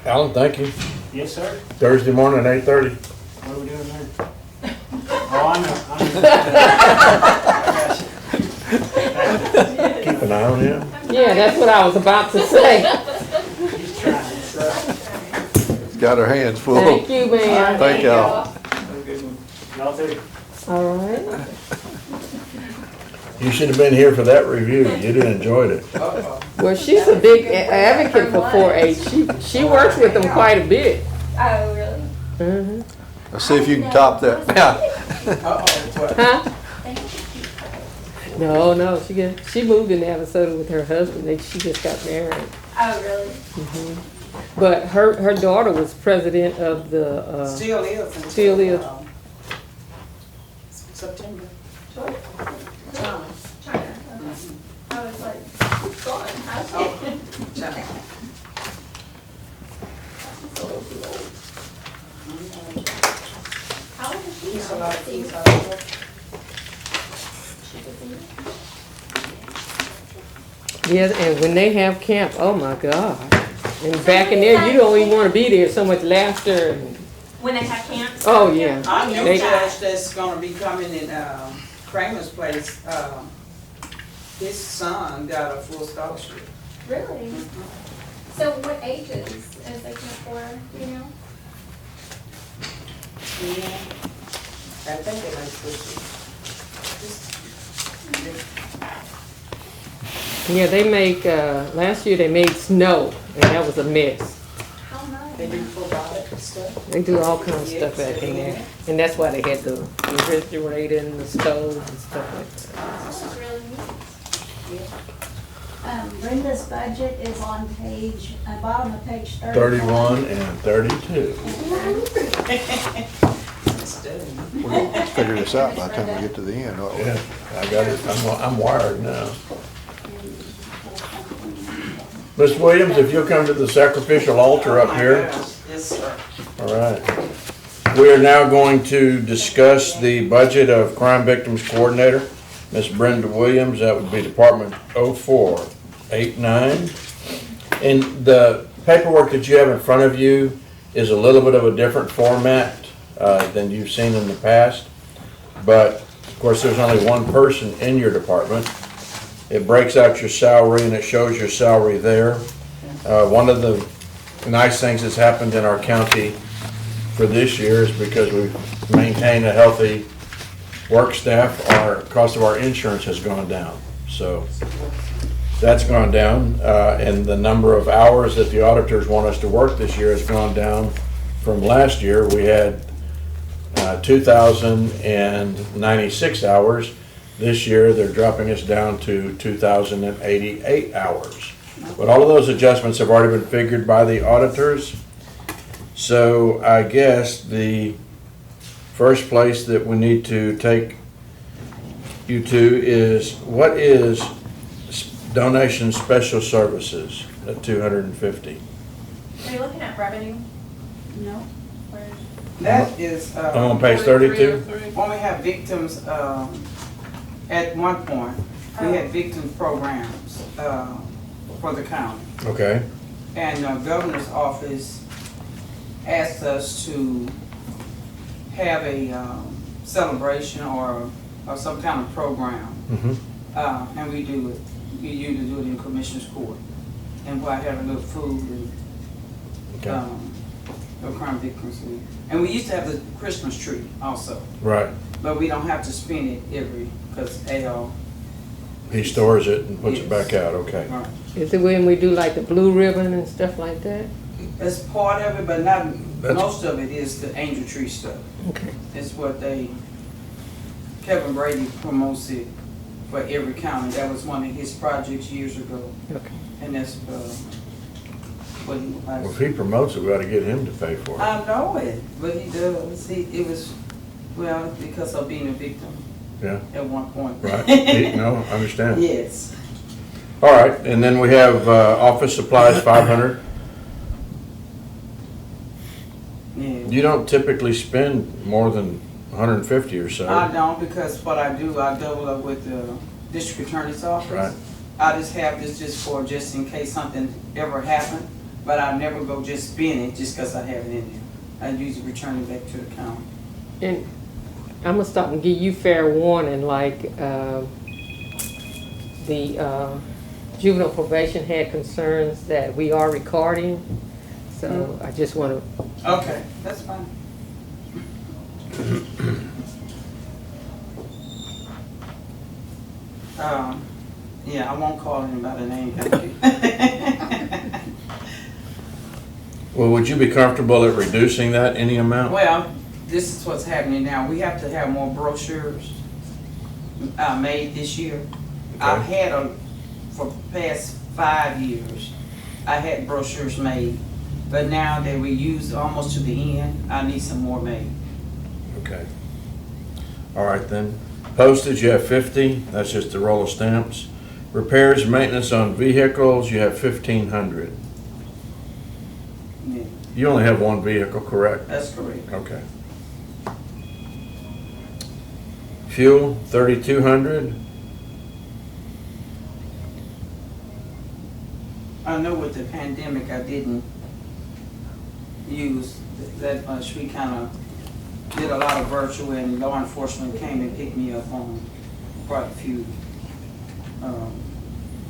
Alan, thank you. Yes, sir. Thursday morning, 8:30. What are we doing there? Oh, I know. Keep an eye on him. Yeah, that's what I was about to say. He's trying, so. It's got her hands full. Thank you, ma'am. Thank y'all. Have a good one. Y'all too. All right. You should have been here for that review. You'd have enjoyed it. Well, she's a big advocate for 4-H. She works with them quite a bit. Oh, really? Mhm. Let's see if you can top that. Yeah. Huh? No, she moved in Navasota with her husband. She just got married. Oh, really? But her daughter was president of the, Still is. until, Still is. September. China. I was like, it's gone. How's it? China. How old is she? He's a lot. yeah, and when they have camp, oh my God. And back in there, you don't even want to be there, so much laughter. And, When they have camps? oh, yeah. Our new They- judge that's gonna be coming in, Kramer's place, his son got a full scholarship. Really? So what ages is they camp for, you know? Yeah. I think they like Yeah, they make, last year they made snow, and that was a mess. How nice. they do probiotic and stuff. They do all kinds of stuff back in there. And that's why they had the refrigerator and the stove and stuff like that. This is really neat. Brenda's budget is on bottom of page 31 and 32. We'll figure this out by the time we get to the end. won't we? Yeah, I got it. I'm wired now. Ms. Williams, if you'll come to the sacrificial altar up here. Yes, sir. All right. We are now going to discuss the budget of Crime Victims Coordinator, Ms. Brenda Williams. That would be Department 0489. And the paperwork that you have in front of you is a little bit of a different format than you've seen in the past. But, of course, there's only one person in your department. It breaks out your salary and it shows your salary there. One of the nice things that's happened in our county for this year is because we've maintained a healthy work staff, our cost of our insurance has gone down. So that's gone down, and the number of hours that the auditors want us to work this year has gone down from last year. We had 2,096 hours. This year, they're dropping us down to 2,088 hours. But all of those adjustments have already been figured by the auditors. So I guess the first place that we need to take you to is, what is donation special services at 250? Are you looking at revenue? No. That is, I'm on page 32. when we have victims, at one point, we had victim programs, for the county. Okay. And the governor's office asked us to have a celebration or some kind of program. And we do it, we usually do it in Commissioner's Court. And we'll have a little food and, no crime victims week. And we used to have the Christmas tree also, Right. but we don't have to spin it because He stores it and puts it back out, okay. right. Is it when we do like the blue ribbon and stuff like that? It's part of it, but not, That's- most of it is the angel tree stuff. Okay. It's what Kevin Brady promotes it for every county. That was one of his projects years ago. Okay. And that's, what he Well, if he promotes it, we ought to get him to pay for it. I know it, but he does. It was, well, because of being a victim Yeah, at one point. right. No, I understand. Yes. All right, and then we have office supplies, 500. Yeah. You don't typically spend more than 150 or so. I don't, because what I do, I double up with the district attorney's office. Right. I just have this just in case something ever happened, but I never go just spend it just because I have it in there. I usually return it back to the county. And I'm gonna stop and give you fair warning, like, the juvenile probation had concerns that we are recording. So I just wanna, Okay, that's fine. Yeah, I won't call anybody name, thank you. Well, would you be comfortable at reducing that any amount? Well, this is what's happening now. We have to have more brochures made this year. I've had them for the past 5 years. I had brochures made, but now that we use almost to the end, I need some more made. Okay. All right then. Postage, you have 50, that's just a roll of stamps. Repairs and maintenance on vehicles, you have 1,500. Yeah, You only have one vehicle, correct? that's correct. Okay. Fuel, 3,200. I know with the pandemic, I didn't use that much. We kind of did a lot of virtual, and law enforcement came and picked me up on quite a few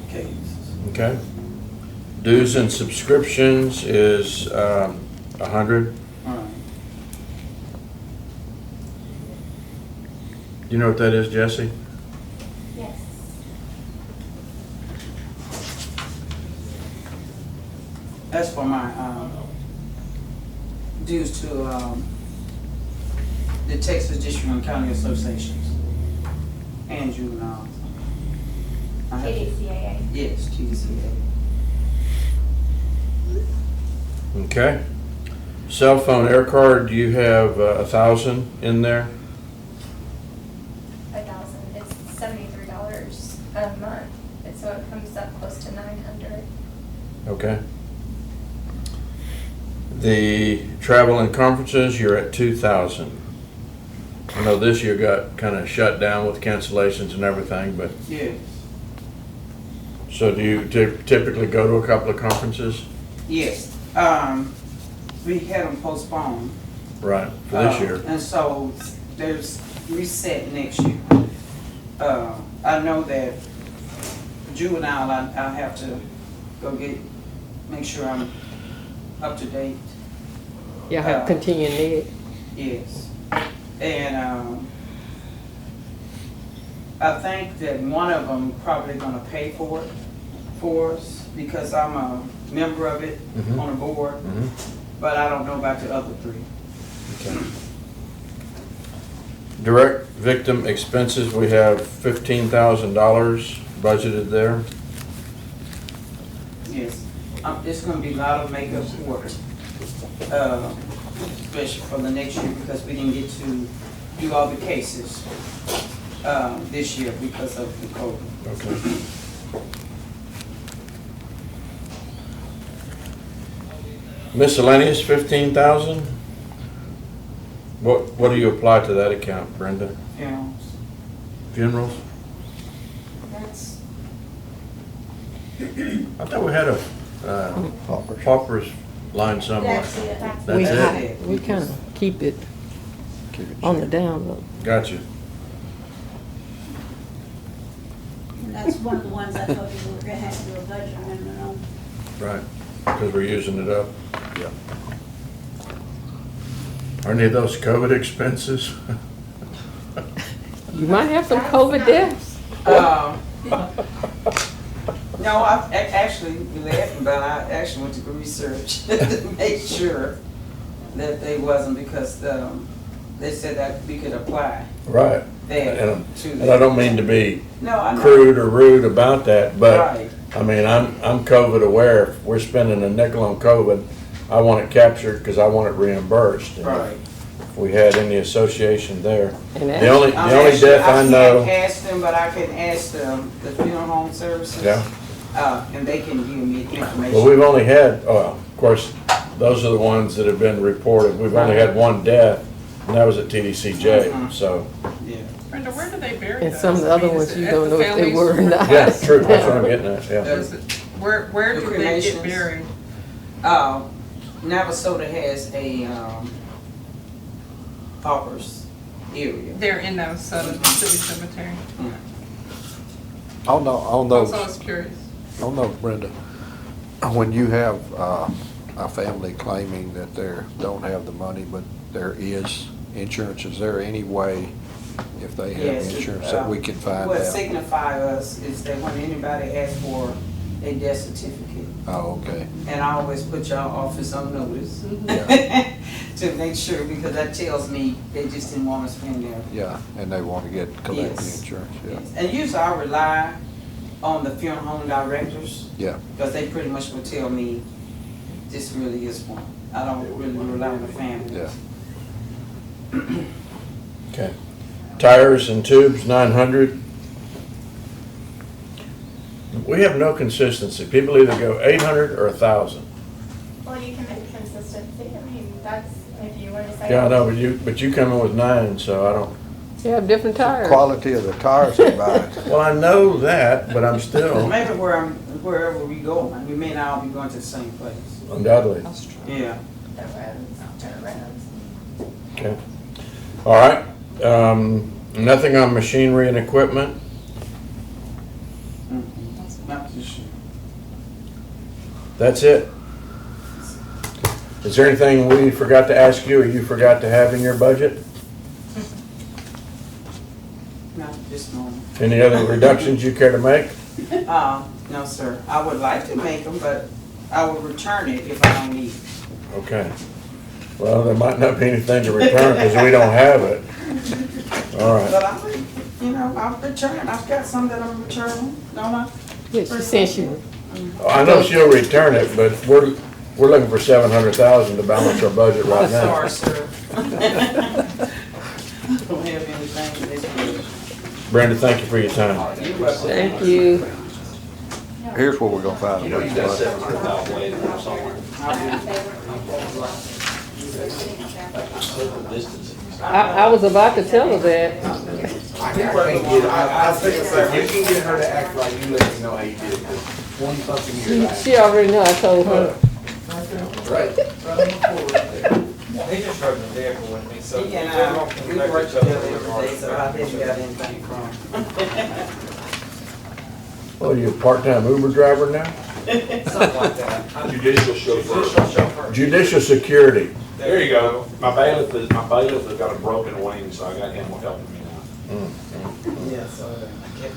cases. Okay. Dues and subscriptions is 100. All right. You know what that is, Jesse? Yes. That's for my dues to the Texas District and County Associations and juveniles. I have to- TDCAA. Yes, TDCAA. Okay. Cell phone air card, you have 1,000 in there. 1,000. It's $73 a month, and so it comes up close to 900. Okay. The travel and conferences, you're at 2,000. I know this year got kind of shut down with cancellations and everything, but, Yes, so do you typically go to a couple of conferences? yes. We had them postponed. Right, for this year. And so there's reset next year. I know that juvenile, I have to go make sure I'm up to date. y'all have continuing ed. Yes. And I think that one of them probably gonna pay for it for us because I'm a member of it Mhm. on the board, Mhm. but I don't know about the other three. Okay. Direct victim expenses, we have $15,000 budgeted there. Yes. It's gonna be a lot of makeup work, especially for the next year because we didn't get to do all the cases this year because of the COVID. Okay. Miscellaneous, 15,000? What do you apply to that account, Brenda? You know, Funerals? that's, I thought we had a paupers line somewhere. That's it. That's We it? kind of keep it Keep it on the cheap. down low. Gotcha. And that's one of the ones I told you we were gonna have to do a budget amendment on. Right, because we're using it up. Yeah. Are any of those COVID expenses? You might have some COVID deaths. No, actually, you're laughing about it, I actually went to go research to make sure that they wasn't, because they said that we could apply Right. that to. And I don't mean to be No, I know. crude or rude about that, but, Right. I mean, I'm COVID aware. If we're spending a nickel on COVID, I want it captured because I want it reimbursed. And Right. If we had any association there. And The only death I know, can't ask them, but I can ask them, the funeral home services. yeah, And they can give me information. well, we've only had, of course, those are the ones that have been reported. We've only had one death, and that was at TDCJ, so. Yeah. Brenda, where do they bury And those? some of the I other mean, is ones, it you at don't the know if they families? were or not. Yeah, true, that's what I'm getting at, yeah. Is it- Where The do they cremations. get buried? Navasota has a paupers area. They're in Navasota City Cemetery. On those, Also, I was curious. on those, Brenda, when you have a family claiming that they don't have the money, but there is insurance, is there any way, if they have Yes, insurance, that we can find What out? signify us is that when anybody asks for a death certificate, Oh, okay. and I always put y'all office on notice Yeah. to make sure, because that tells me they just didn't want to spend their. Yeah, and they want to collect the Yes. insurance, yeah. Yes. And usually I rely on the funeral home directors, Yeah, because they pretty much will tell me this really is one. I don't really rely on the family. yeah. Okay. Tires and tubes, 900. We have no consistency. People either go 800 or 1,000. Well, you can make consistency, I mean, that's, if you wanna say. Yeah, I know, but you come in with 9, so I don't, You have different tires. Quality of the tires they buy. well, I know that, but I'm still Maybe wherever we go, we may not all be going to the same place. undoubtedly. Yeah. The roads, dirt roads. Okay. All right. Nothing on machinery and equipment? Not too sure. That's it? Is there anything we forgot to ask you or you forgot to have in your budget? Not this moment. Any other reductions you care to make? No, sir. I would like to make them, but I will return it if I don't need it. Okay. Well, there might not be anything to return because we don't have it. All right. But I would, I'll return it. I've got some that I'm returning, don't I? Yeah, she said she would. I know she'll return it, but we're looking for 700,000 to balance our budget right now. Sorry, sir. Don't have anything this good. Brenda, thank you for your time. You're welcome. Thank you. Here's where we're gonna find You know, it. you got 700,000 laying around somewhere. I was about to tell her that. I think it's like, you can get her to act like you let me know how you did it, because 20-something years. She already know I told her. Right. They just drove the vehicle with me, so. He and we worked together every day, so I didn't got anything from. Well, you a part-time Uber driver now? Something like that. Judicial chauffeur. Judicial security. There you go. My bailiff has got a broken wing, so I got him helping me now. Yeah, so I get.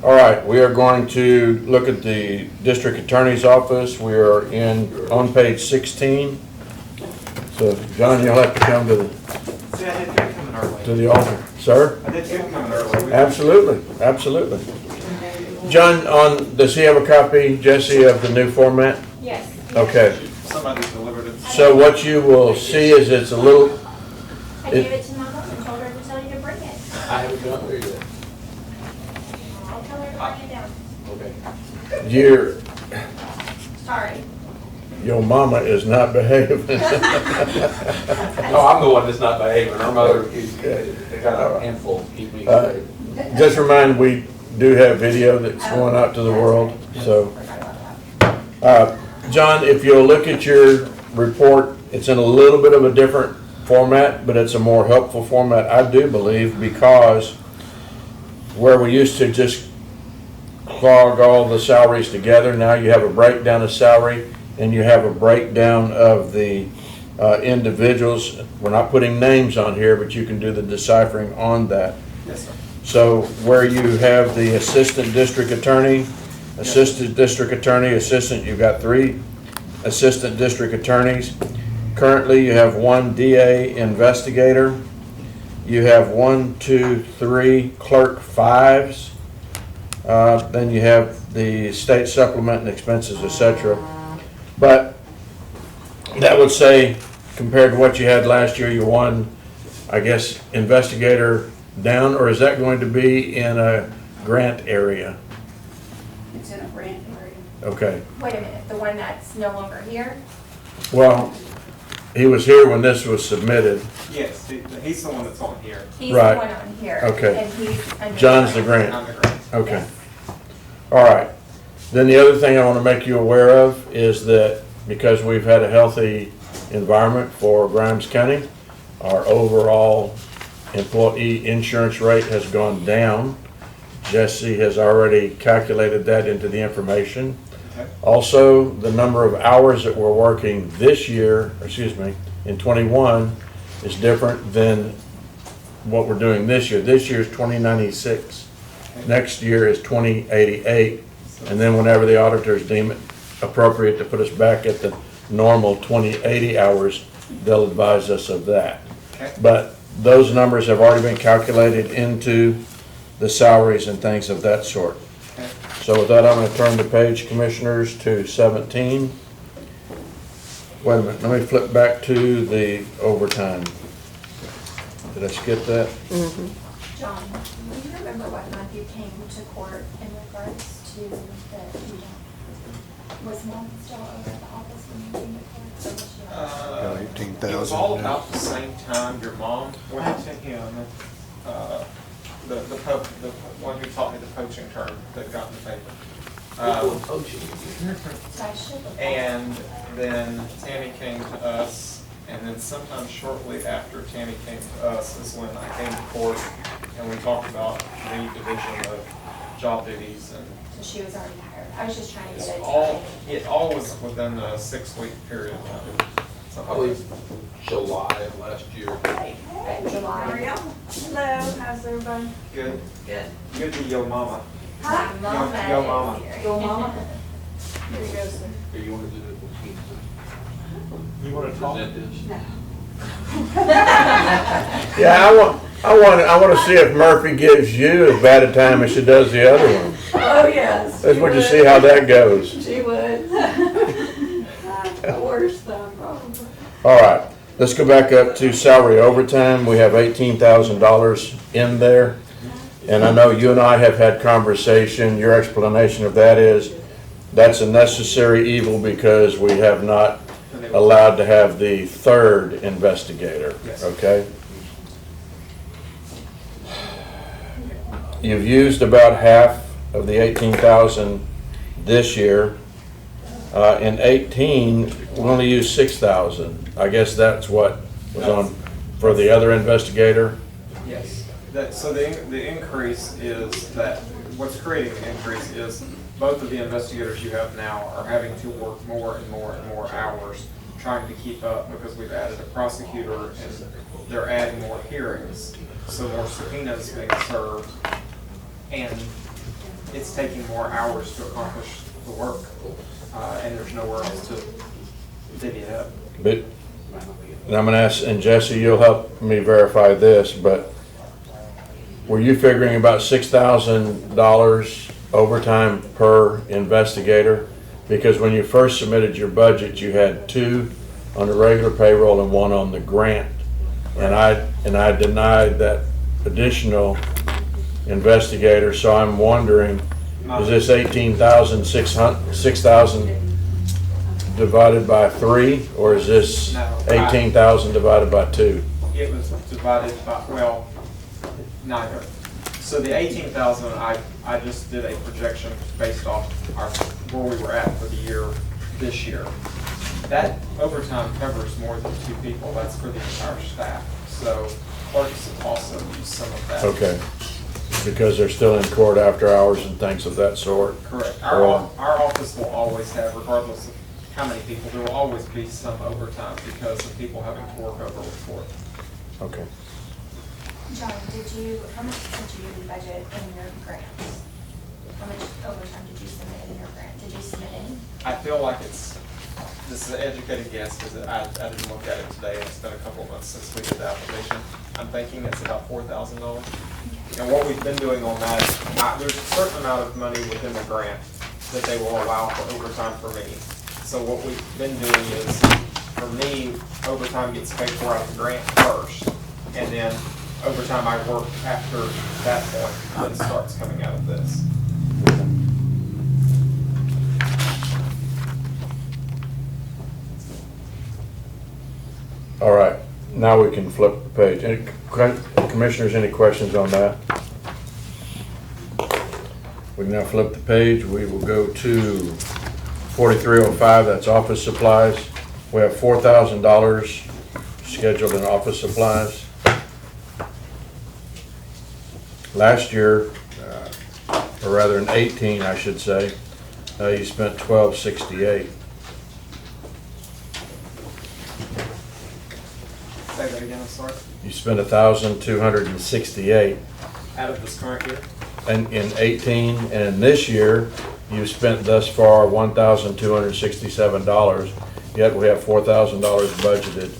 All right, we are going to look at the district attorney's office. We are on page 16. So, John, you'll have to come to See, I didn't hear it coming our way. the altar. Sir? I didn't hear it coming our way. Absolutely, absolutely. John, does he have a copy, Jesse, of the new format? Yes. Okay, Somebody delivered it. so what you will see is it's a little, I gave it to my mom and told her to tell you to bring it. I haven't got there yet. I'll tell her to bring it down. Okay. your Sorry. mama is not behaving. No, I'm the one that's not behaving. Her mother is, they got a handful to keep me straight. Just remind, we do have video that's going out to the world, so. John, if you'll look at your report, it's in a little bit of a different format, but it's a more helpful format, I do believe, because where we used to just clog all the salaries together, now you have a breakdown of salary and you have a breakdown of the individuals. We're not putting names on here, but you can do the deciphering on that. Yes, sir. So where you have the assistant district attorney, assistant district attorney, assistant, you've got 3 assistant district attorneys. Currently, you have 1 DA investigator. You have 1, 2, 3 clerk 5s. Then you have the state supplement and expenses, etc. But that would say, compared to what you had last year, you're 1, I guess, investigator down, or is that going to be in a grant area? It's in a grant area. Okay. Wait a minute, the one that's no longer here? Well, he was here when this was submitted. Yes, he's the one that's on here. He's the Right. one on here. Okay. And he's under. John's the grant. On the grant. Okay. All right. Then the other thing I want to make you aware of is that because we've had a healthy environment for Grimes County, our overall employee insurance rate has gone down. Jesse has already calculated that into the information. Okay. Also, the number of hours that we're working this year, in 21, is different than what we're doing this year. This year is 2096. Next year is 2088. And then whenever the auditors deem it appropriate to put us back at the normal 2080 hours, they'll advise us of that. Okay. But those numbers have already been calculated into the salaries and things of that sort. Okay. So with that, I'm going to turn the page, Commissioners, to 17. Wait a minute, let me flip back to the overtime. Did I skip that? John, do you remember what month you came to court in regards to the, was Mom still over at the office when you came to court? Or was she out? Got 18,000. It was all about the same time your mom went to him, the one who taught me the poaching term that got in the paper. So I should have. And then Tammy came to us, and then sometime shortly after Tammy came to us is when I came to court, and we talked about the division of job duties, and So she was already hired. I was just trying to it's get a all, time. it all was within a 6-week period of time. Probably July of last year. In July. Hello, how's everybody? Good, Good. good to yo mama. My mama Yo, is mama. here. Yo, mama. Here you go, sir. Or you want to do it? You wanna talk? Present this? Yeah, I want to see if Murphy gives you as bad a time as she does the other one. Oh, yes. Let's want to see how that goes. She would. Worse than probably. All right, let's go back up to salary overtime. We have $18,000 in there. And I know you and I have had conversation. Your explanation of that is that's a necessary evil because we have not allowed to have the 3rd investigator, Yes. okay? You've used about half of the 18,000 this year. In 18, we only used 6,000. I guess that's what was on for the other investigator. Yes, so the increase is that, what's creating the increase is both of the investigators you have now are having to work more and more and more hours trying to keep up because we've added a prosecutor and they're adding more hearings, so more subpoenas being served, and it's taking more hours to accomplish the work, and there's nowhere else to divvy it up. But, and I'm gonna ask, and Jesse, you'll help me verify this, but were you figuring about $6,000 overtime per investigator? Because when you first submitted your budget, you had 2 on the regular payroll and 1 on the grant. And I denied that additional investigator, so I'm wondering, is this 6,000 divided by 3, or is this No. 18,000 divided by 2? It was divided by, well, neither. So the 18,000, I just did a projection based off where we were at for the year, this year. That overtime covers more than 2 people, that's for the entire staff. So clerks also use some of that. Okay, because they're still in court after hours and things of that sort. Correct. Or- Our office will always have, regardless of how many people, there will always be some overtime because of people having to work over with court. Okay. John, how much did you budget in your grants? How much overtime did you submit in your grant? Did you submit any? I feel like this is an educated guess because I didn't look at it today. It's been a couple of months since we did the application. I'm thinking it's about $4,000. And what we've been doing on that, there's a certain amount of money within the grant that they will allow for overtime for me. So what we've been doing is, for me, overtime gets paid for out of the grant first. And then overtime I work after that point then starts coming out of this. All right, now we can flip the page. Any commissioners, any questions on that? We can now flip the page. We will go to 4305, that's office supplies. We have $4,000 scheduled in office supplies. Last year, or rather in 18, I should say, you spent $1,268. Say that again, I'm sorry. You spent $1,268. Out of this current year? And in 18, and in this year, you spent thus far $1,267, yet we have $4,000 budgeted.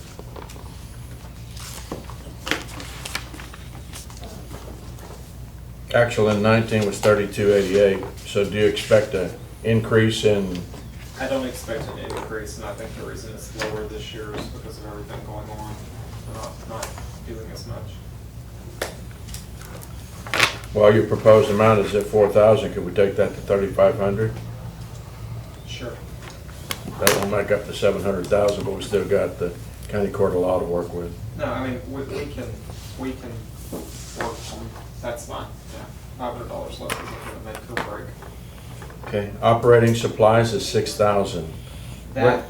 Actual in 19 was 3288, so do you expect an increase in? I don't expect an increase, and I think the reason it's lower this year is because of everything going on. We're not doing as much. Well, your proposed amount is at 4,000, could we take that to 3,500? Sure. That will make up to 700,000, but we still got the county court of law to work with. No, I mean, we can work on, that's fine, yeah. $500 less isn't gonna make or break. Okay, operating supplies is 6,000. That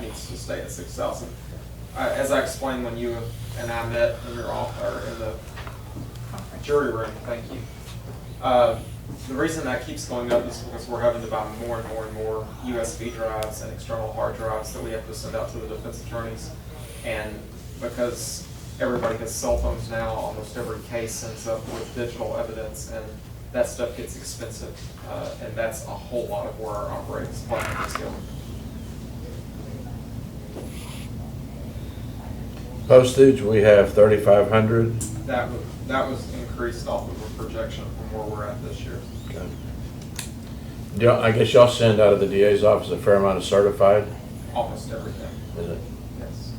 needs to stay at 6,000. As I explained when you and I met in your office, or in the jury room, thank you. The reason that keeps going up is because we're having to buy more and more and more USB drives and external hard drives that we have to send out to the defense attorneys. And because everybody has cell phones now, almost every case ends up with digital evidence, and that stuff gets expensive. And that's a whole lot of where our operating supply is going. Postage, we have 3,500. That was increased off of a projection from where we're at this year. Okay. I guess y'all send out of the DA's office a fair amount of certified? Almost everything. Is it? Yes.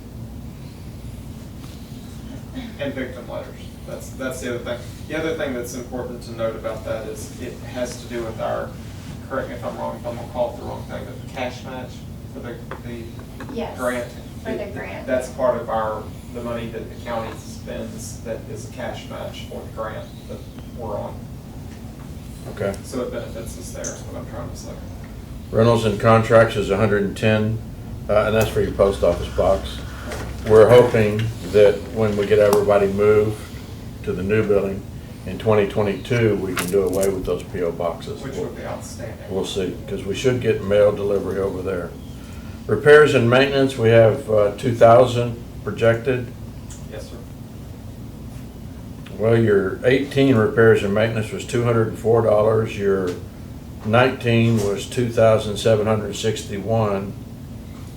And victim letters. That's the other thing. The other thing that's important to note about that is it has to do with our, correct me if I'm wrong, if I'm gonna call it the wrong thing, but the cash match for the Yes, grant. for the grant. That's part of the money that the county spends that is a cash match for the grant that we're on. Okay. So it benefits us there, is what I'm trying to say. Rentals and contracts is 110, and that's for your post office box. We're hoping that when we get everybody moved to the new building in 2022, we can do away with those PO boxes. Which would be outstanding. We'll see, because we should get mail delivery over there. Repairs and maintenance, we have 2,000 projected. Yes, sir. Well, your 18 repairs and maintenance was $204. Your 19 was $2,761.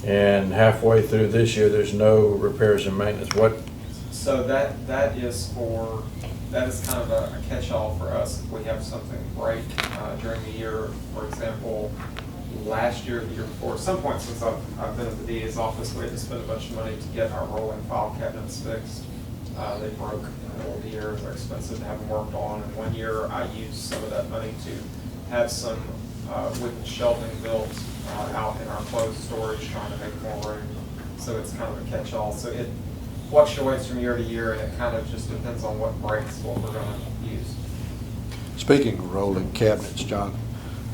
And halfway through this year, there's no repairs and maintenance. What? So that is kind of a catch-all for us if we have something break during the year. For example, last year, the year before, some point since I've been at the DA's office, we had to spend a bunch of money to get our rolling file cabinets fixed. They broke in the middle of the year. They're expensive to have them worked on. And one year, I used some of that money to have some wooden shelving built out in our closed storage, trying to make more room. So it's kind of a catch-all. So it fluctuates from year to year, and it kind of just depends on what breaks, what we're going to use. Speaking of rolling cabinets, John,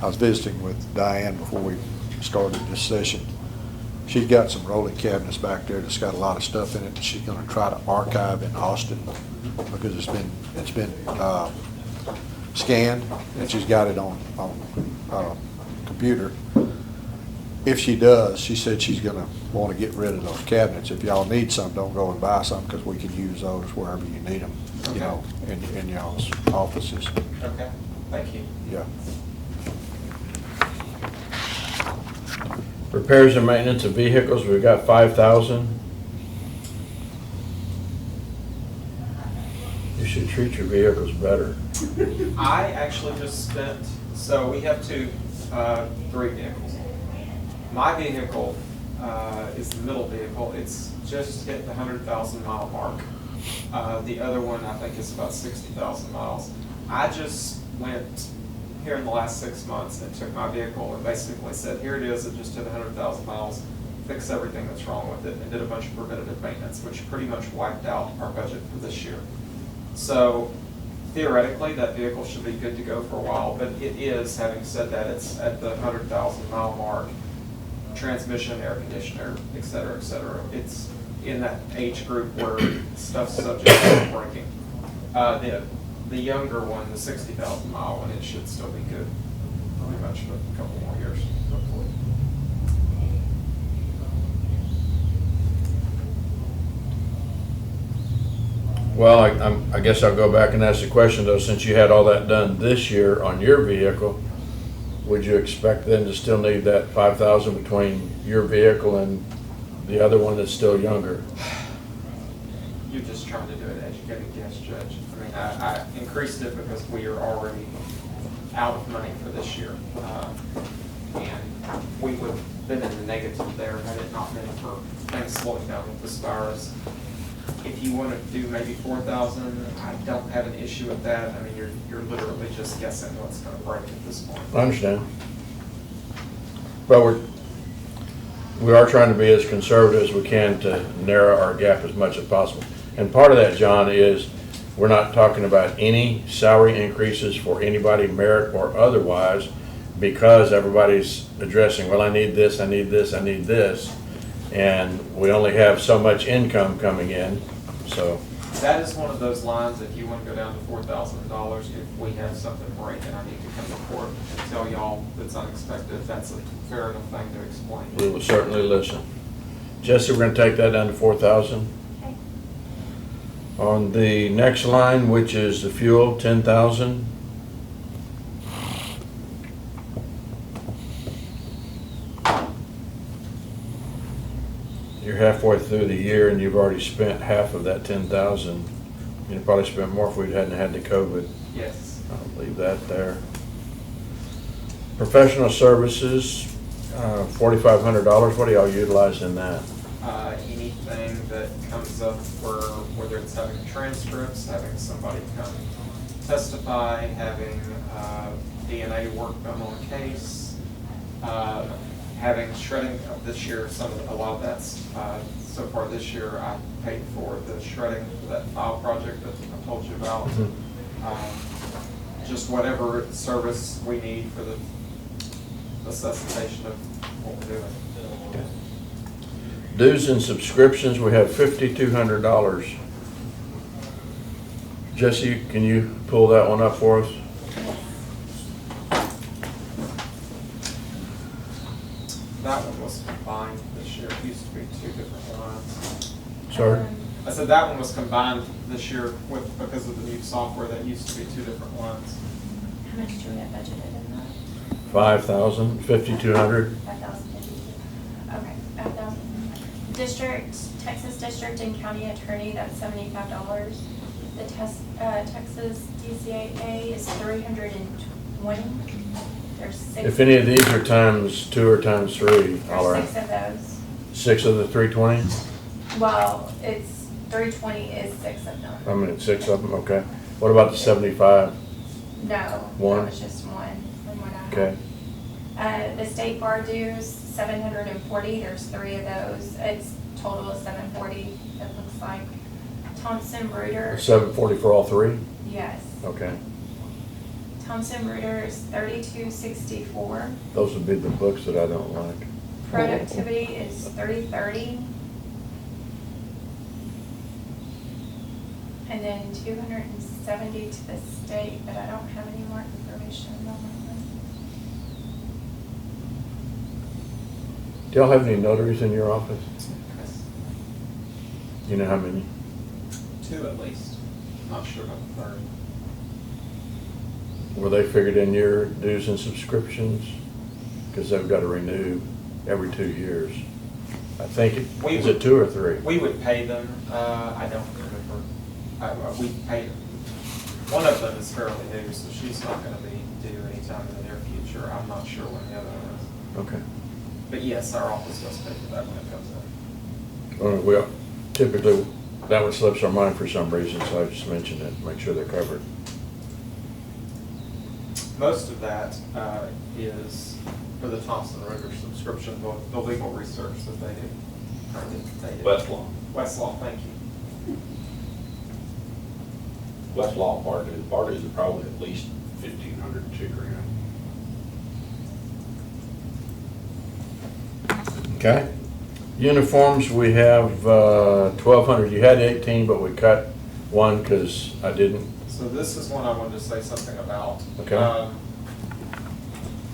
I was visiting with Diane before we started this session. She's got some rolling cabinets back there that's got a lot of stuff in it that she's gonna try to archive in Austin because it's been scanned and she's got it on computer. If she does, she said she's gonna wanna get rid of those cabinets. If y'all need some, don't go and buy some because we can use those wherever you need them, you know, in y'all's offices. Okay, thank you. Yeah. Repairs and maintenance of vehicles, we've got 5,000. You should treat your vehicles better. I actually just spent, so we have three vehicles. My vehicle is the middle vehicle. It's just hit the 100,000 mile mark. The other one I think is about 60,000 miles. I just went here in the last 6 months and took my vehicle and basically said, here it is, it just hit 100,000 miles, fixed everything that's wrong with it, and did a bunch of preventative maintenance, which pretty much wiped out our budget for this year. So theoretically, that vehicle should be good to go for a while, but it is, having said that, it's at the 100,000 mile mark, transmission, air conditioner, et cetera, it's in that age group where stuff's subject to breaking. The younger one, the 60,000 mile one, it should still be good, pretty much for a couple more years, hopefully. Well, I guess I'll go back and ask the question though, since you had all that done this year on your vehicle, would you expect then to still need that 5,000 between your vehicle and the other one that's still younger? You're just trying to do an educated guess, Judge. I mean, I increased it because we are already out of money for this year. And we would have been in the negative there had it not been for things slowing down with this virus. If you want to do maybe 4,000, I don't have an issue with that. I mean, you're literally just guessing what's going to break at this point. I understand. But we are trying to be as conservative as we can to narrow our gap as much as possible. And part of that, John, is we're not talking about any salary increases for anybody, merit or otherwise, because everybody's addressing, well, I need this, I need this, I need this. And we only have so much income coming in, so. That is one of those lines, if you want to go down to $4,000, if we have something break and I need to come to court and tell y'all that's unexpected, that's a fair enough thing to explain. We will certainly listen. Jesse, we're gonna take that down to 4,000. Okay. On the next line, which is the fuel, 10,000. You're halfway through the year and you've already spent half of that 10,000. You'd probably spent more if we hadn't had the COVID. Yes. I'll leave that there. Professional services, $4,500. What do y'all utilize in that? Anything that comes up for, whether it's having transcripts, having somebody come testify, having DNA work done on a case, having shredding this year, a lot of that's, so far this year, I paid for the shredding for that file project that I told you about. Just whatever service we need for the necessitation of what we're doing. Okay. Dues and subscriptions, we have $5,200. Jesse, can you pull that one up for us? That one was combined this year. It used to be two different lines. Sorry? I said that one was combined this year because of the new software. That used to be two different lines. How much do we have budgeted in that? 5,000, 5,200. 5,000. Okay, 5,000. District, Texas District and County Attorney, that's $75. The Texas DCAA is $320. There's six. If any of these are times 2 or times 3, all There's right. 6 of those. 6 of the 320? Well, it's 320 is 6 of them. I mean, 6 of them, okay. What about the 75? No, One? that was just one. Okay. The state bar dues, 740. There's 3 of those. It's total of 740. It looks like. Thompson Bruder. 740 for all 3? Yes. Okay. Thompson Reuters is 3264. Those would be the books that I don't like. Productivity is 3030. And then 270 to the state, but I don't have any more information on that one. Do y'all have any notaries in your office? You know how many? 2 at least. Not sure about the third. Were they figured in your dues and subscriptions? Because they've got to renew every 2 years. I think, is it 2 or 3? We would pay them, I don't remember. We pay them. One of them is fairly new, so she's not gonna be due anytime in the near future. I'm not sure when the other one is. Okay. But yes, our office does pay for that when it comes in. Well, typically, that one slips our mind for some reason, so I just mentioned it, make sure they're covered. Most of that is for the Thompson Reuters subscription, the legal research that they do. or that they do. Westlaw. Westlaw, thank you. Westlaw part is probably at least 1,500 to $2,000. Okay. Uniforms, we have 1,200. You had 18, but we cut one because I didn't. So this is one I wanted to say something about. Okay.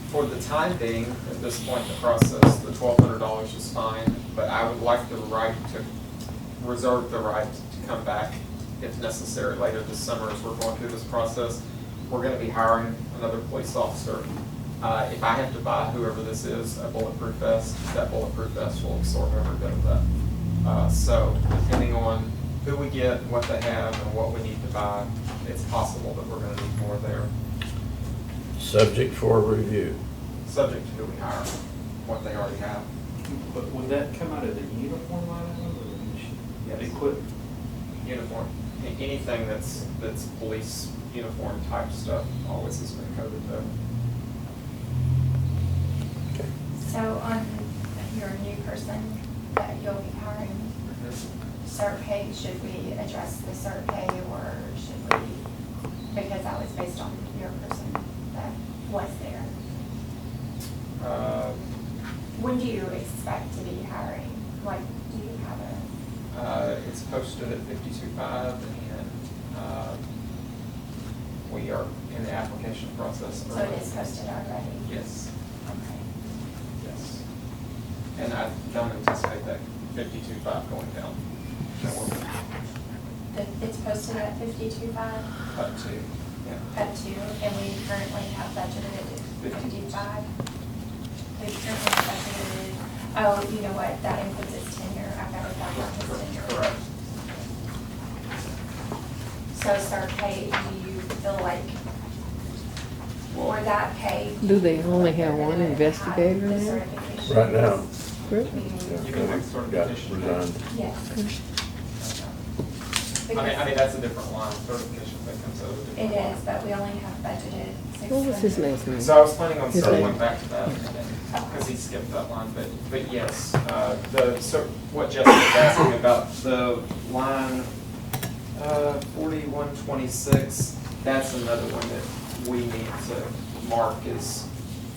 For the time being, at this point in the process, the $1,200 is fine, but I would like the right to reserve the right to come back if necessary later this summer as we're going through this process. We're going to be hiring another police officer. If I have to buy whoever this is a bulletproof vest, that bulletproof vest will absorb every bit of that. So depending on who we get, what they have, and what we need to buy, it's possible that we're going to need more there. Subject for review. Subject to who we hire, what they already have. But would that come out of the uniform line item or Yes. the equipment? Uniform. Anything that's police uniform type stuff always has been coded there. So on your new person that you'll be hiring, CERT pay, should we address the CERT pay or should we, because that was based on your person that was there? When do you expect to be hiring? Like, do you have a? It's posted at 52.5 and we are in the application process. So it is posted already? Yes. Okay. Yes. And I don't anticipate that 52.5 going down. It's posted at 52.5? Up to, yeah. Up to, and we currently have budgeted at 55? We currently budgeted, oh, you know what, that includes his tenure, I've got it back on his tenure. Correct. So, sir, pay, do you feel like, or that pay? Do they only have one investigator The now? certification? Right now. Really? You can have Got certification. resigned. Yes. I mean, that's a different line, certification that comes out of a It different line. is, but we only have budgeted 600. What was his last name? So I was planning on His circling name? back to that, because he skipped that line, but yes, what Jessica was asking about, the line 4126, that's another one that we need to mark as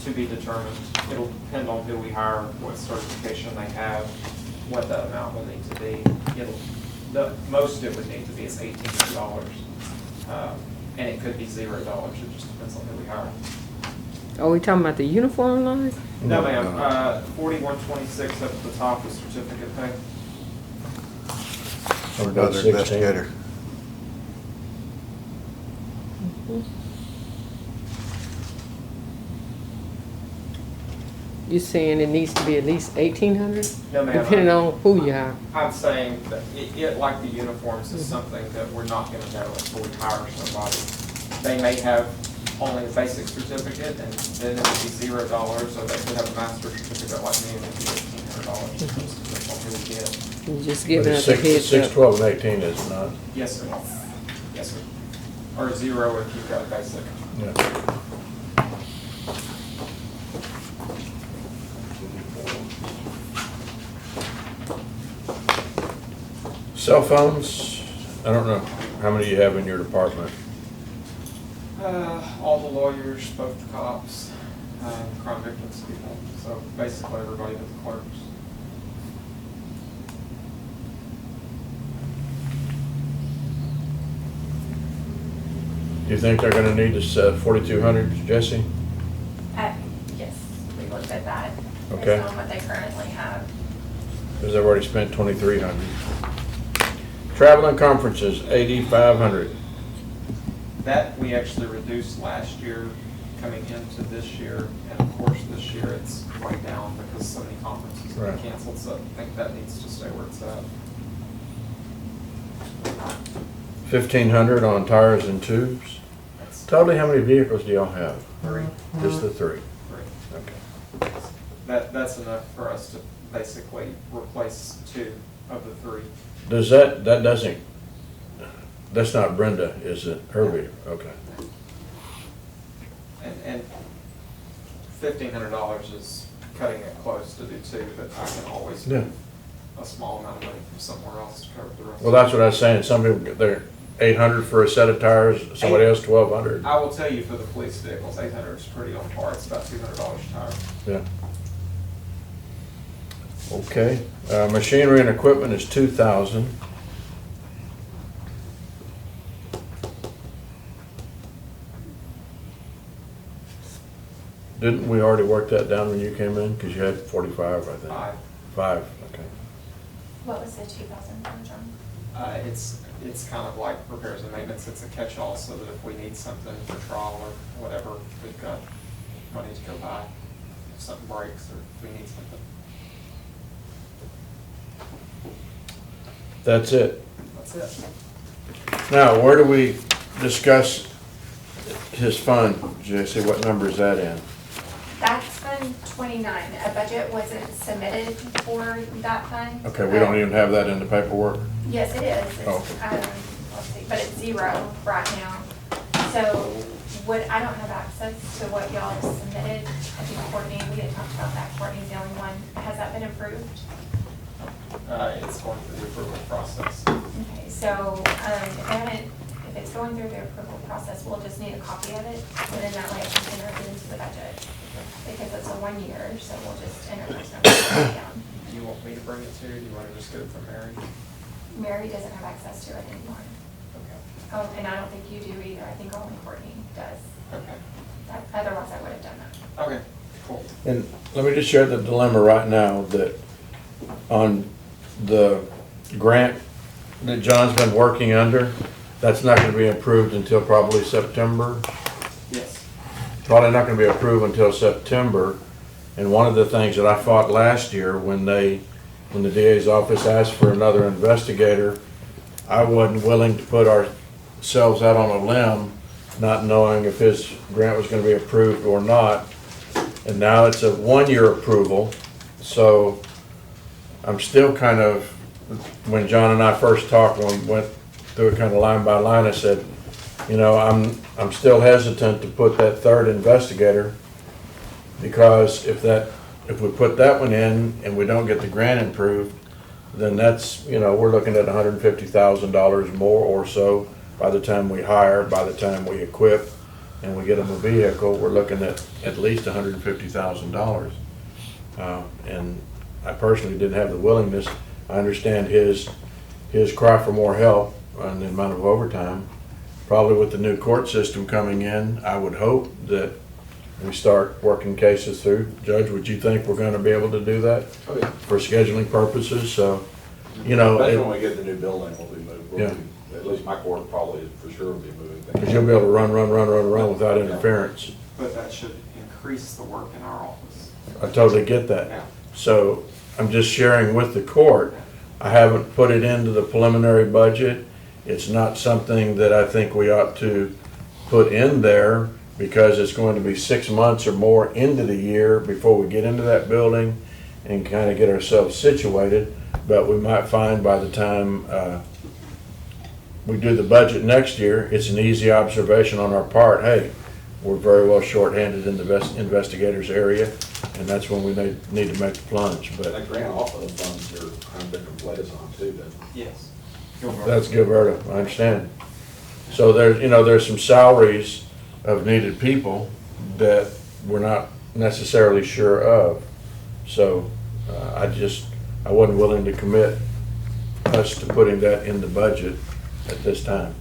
to be determined. It'll depend on who we hire, what certification they have, what that amount will need to be. The most it would need to be is $1,800. And it could be $0, it just depends on who we hire. Are we talking about the uniform line? No, ma'am, 4126 up at the top is certificate pay. Another 16. investigator. You're saying it needs to be at least 1,800? No, ma'am. Depending on who you hire. I'm saying that it, like the uniforms, is something that we're not gonna know until we hire somebody. They may have only a basic certificate, and then it would be $0, or they could have a master's certificate like me, and it'd be $1,800, just depends on who we get. You're just But giving it's us a 6, heads 6, up. 12, and 18 is not. Yes, sir. Yes, sir. Or 0 if you've got a basic. Yeah. Cell phones, I don't know how many you have in your department. All the lawyers, both the cops, crime victims people, so basically everybody but the clerks. Do you think they're gonna need this 4,200, Jesse? Yes, we looked at that. Okay. Based on what they currently have. Because they've already spent 2,300. Travel and conferences, 8,500. That we actually reduced last year coming into this year, and of course this year it's way down because so many conferences have been Right. canceled, so I think that needs to stay where it's at. 1,500 on tires and tubes. Totally, how many vehicles do y'all have? 3. Just the 3? 3. Okay. That's enough for us to basically replace 2 of the 3. Does that doesn't, that's not Brenda, is it? Her vehicle? Okay. And $1,500 is cutting it close to do 2, but I can always Yeah. do a small amount of money from somewhere else to cover the rest. Well, that's what I was saying. Some people, they're 800 for a set of tires, somebody else 1,200. I will tell you for the police vehicles, 800 is pretty on par. It's about $200 a tire. Yeah. Okay, machinery and equipment is 2,000. Didn't we already work that down when you came in? Because you had 45, I think. 5, okay. What was the 2,000 from John? It's kind of like repairs and maintenance. It's a catch-all so that if we need something for trial or whatever, we've got money to go buy. If something breaks or if we need something. That's it. That's it. Now, where do we discuss his fund, Jesse? What number is that in? That's Fund 29. A budget wasn't submitted for that fund. Okay, we don't even have that in the paperwork? Yes, it is. It's, Oh. let's see, but it's 0 right now. So I don't have access to what y'all have submitted. I think Courtney, we had talked about that. Courtney's the only one. Has that been approved? It's going through the approval process. Okay, so if it's going through the approval process, we'll just need a copy of it, and then that way I can enter it into the budget. Because it's a 1 year, so we'll just enter those numbers down. Do you want me to bring it to you? Do you want to just get it from Mary? Mary doesn't have access to it anymore. Okay. Oh, and I don't think you do either. I think only Courtney does. Okay. Otherwise, I would have done that. Okay, cool. And let me just share the dilemma right now that on the grant that John's been working under, that's not gonna be approved until probably September. Yes. Probably not gonna be approved until September. And one of the things that I fought last year when the DA's office asked for another investigator, I wasn't willing to put ourselves out on a limb, not knowing if his grant was gonna be approved or not. And now it's a 1-year approval, so I'm still kind of, when John and I first talked, when we went through it kind of line by line, I said, you know, I'm still hesitant to put that 3rd investigator, because if we put that one in and we don't get the grant approved, then that's, you know, we're looking at $150,000 more or so by the time we hire, by the time we equip, and we get them a vehicle, we're looking at least $150,000. And I personally didn't have the willingness. I understand his cry for more help and the amount of overtime. Probably with the new court system coming in, I would hope that we start working cases through. Judge, would you think we're gonna be able to do that? Oh, yeah. For scheduling purposes, so, you know. Especially when we get the new building, we'll be moved. Yeah. At least my court probably for sure will be moving things. Because you'll be able to run without interference. But that should increase the work in our office. I totally get that. Yeah. So I'm just sharing with the court. I haven't put it into the preliminary budget. It's not something that I think we ought to put in there because it's going to be 6 months or more into the year before we get into that building and kind of get ourselves situated. But we might find by the time we do the budget next year, it's an easy observation on our part. Hey, we're very well shorthanded in the investigators area, and that's when we need to make the plunge. But That grant also funds your crime victim liaison too, doesn't it? Yes. that's Gilberto, I understand. So there's some salaries of needed people that we're not necessarily sure of. So I wasn't willing to commit us to putting that in the budget at this time.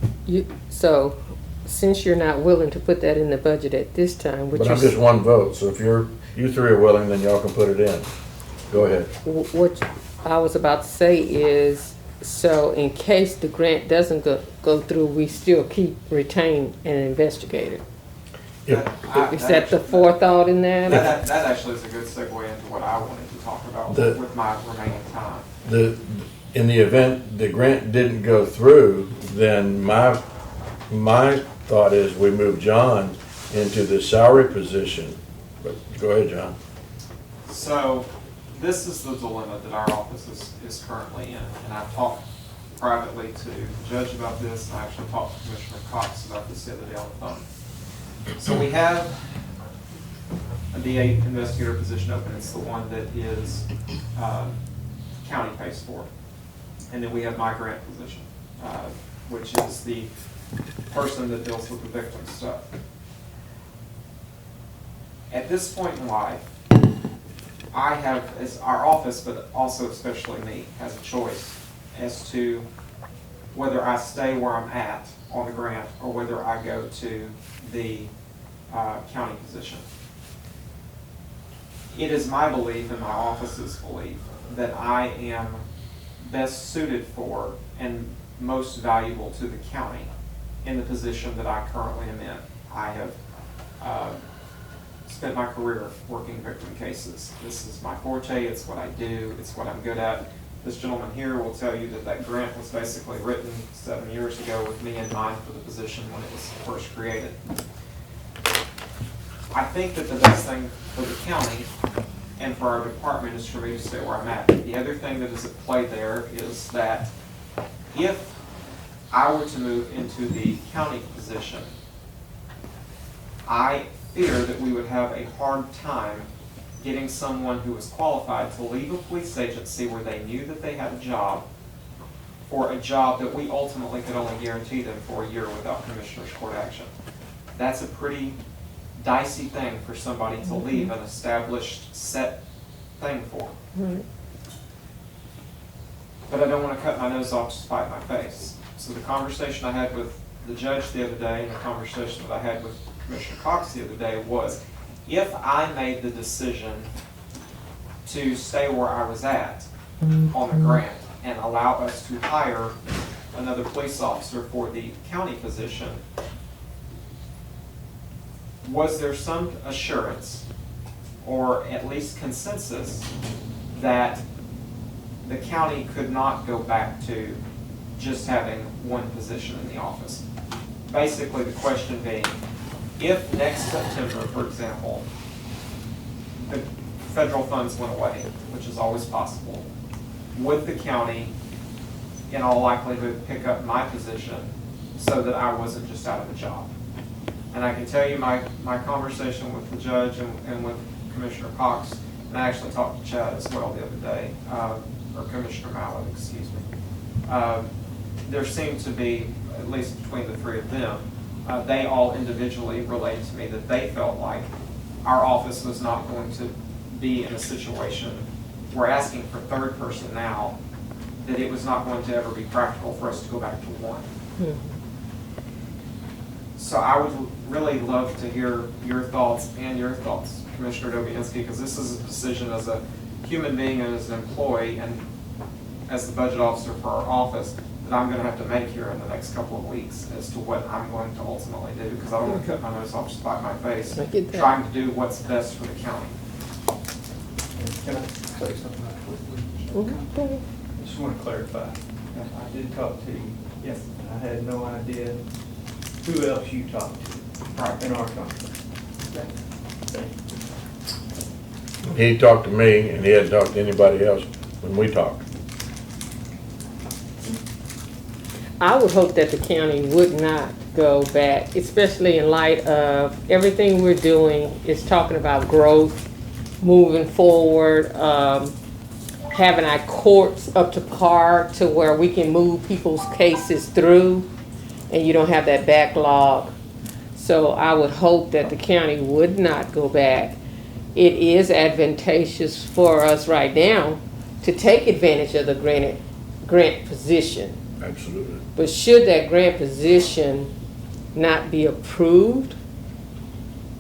So, since you're not willing to put that in the budget at this time, But I'm just one vote, so if you three are willing, then y'all can put it in. Go ahead. What I was about to say is, so in case the grant doesn't go through, we still retain an investigator. Is that the forethought in that? That actually is a good segue into what I wanted to talk about with my remaining time. In the event the grant didn't go through, then my thought is we move John into the salary position. But go ahead, John. So this is the dilemma that our office is currently in. And I've talked privately to the judge about this, and I actually talked to Commissioner Cox about this the other day on the phone. So we have a DA investigator position open. It's the one that is county pays for. And then we have my grant position, which is the person that deals with the victim stuff. At this point in life, I have, as our office, but also especially me, has a choice as to whether I stay where I'm at on the grant or whether I go to the county position. It is my belief and my office's belief that I am best suited for and most valuable to the county in the position that I currently am in. I have spent my career working victim cases. This is my forte, it's what I do, it's what I'm good at. This gentleman here will tell you that that grant was basically written 7 years ago with me in mind for the position when it was first created. I think that the best thing for the county and for our department is for me to stay where I'm at. The other thing that is at play there is that if I were to move into the county position, I fear that we would have a hard time getting someone who is qualified to leave a police agency where they knew that they had a job for a job that we ultimately could only guarantee them for a year without commissioner's court action. That's a pretty dicey thing for somebody to leave an established set thing for. Right. But I don't want to cut my nose off to spite my face. So the conversation I had with the judge the other day and the conversation that I had with Commissioner Cox the other day was, if I made the decision to stay where I was at on the grant and allow us to hire another police officer for the county position, was there some assurance or at least consensus that the county could not go back to just having one position in the office? Basically, the question being, if next September, for example, the federal funds went away, which is always possible, would the county, in all likelihood, pick up my position so that I wasn't just out of a job? And I can tell you my conversation with the judge and with Commissioner Cox, and I actually talked to Chad as well the other day, or Commissioner Mallett, excuse me. There seemed to be, at least between the three of them, they all individually relayed to me that they felt like our office was not going to be in a situation, we're asking for third person now, that it was not going to ever be practical for us to go back to one. So I would really love to hear your thoughts and your thoughts, Commissioner Dobianski, because this is a decision as a human being and as an employee and as the budget officer for our office that I'm going to have to make here in the next couple of weeks as to what I'm going to ultimately do, because I don't want to cut my nose off to spite my face, trying to do what's best for the county. Can I say something quickly? I just want to clarify. I did talk to you. Yes. I had no idea who else you talked to in our company. Thank you. He talked to me, and he hadn't talked to anybody else when we talked. I would hope that the county would not go back, especially in light of everything we're doing is talking about growth, moving forward, having our courts up to par to where we can move people's cases through and you don't have that backlog. So I would hope that the county would not go back. It is advantageous for us right now to take advantage of the grant position. Absolutely. But should that grant position not be approved,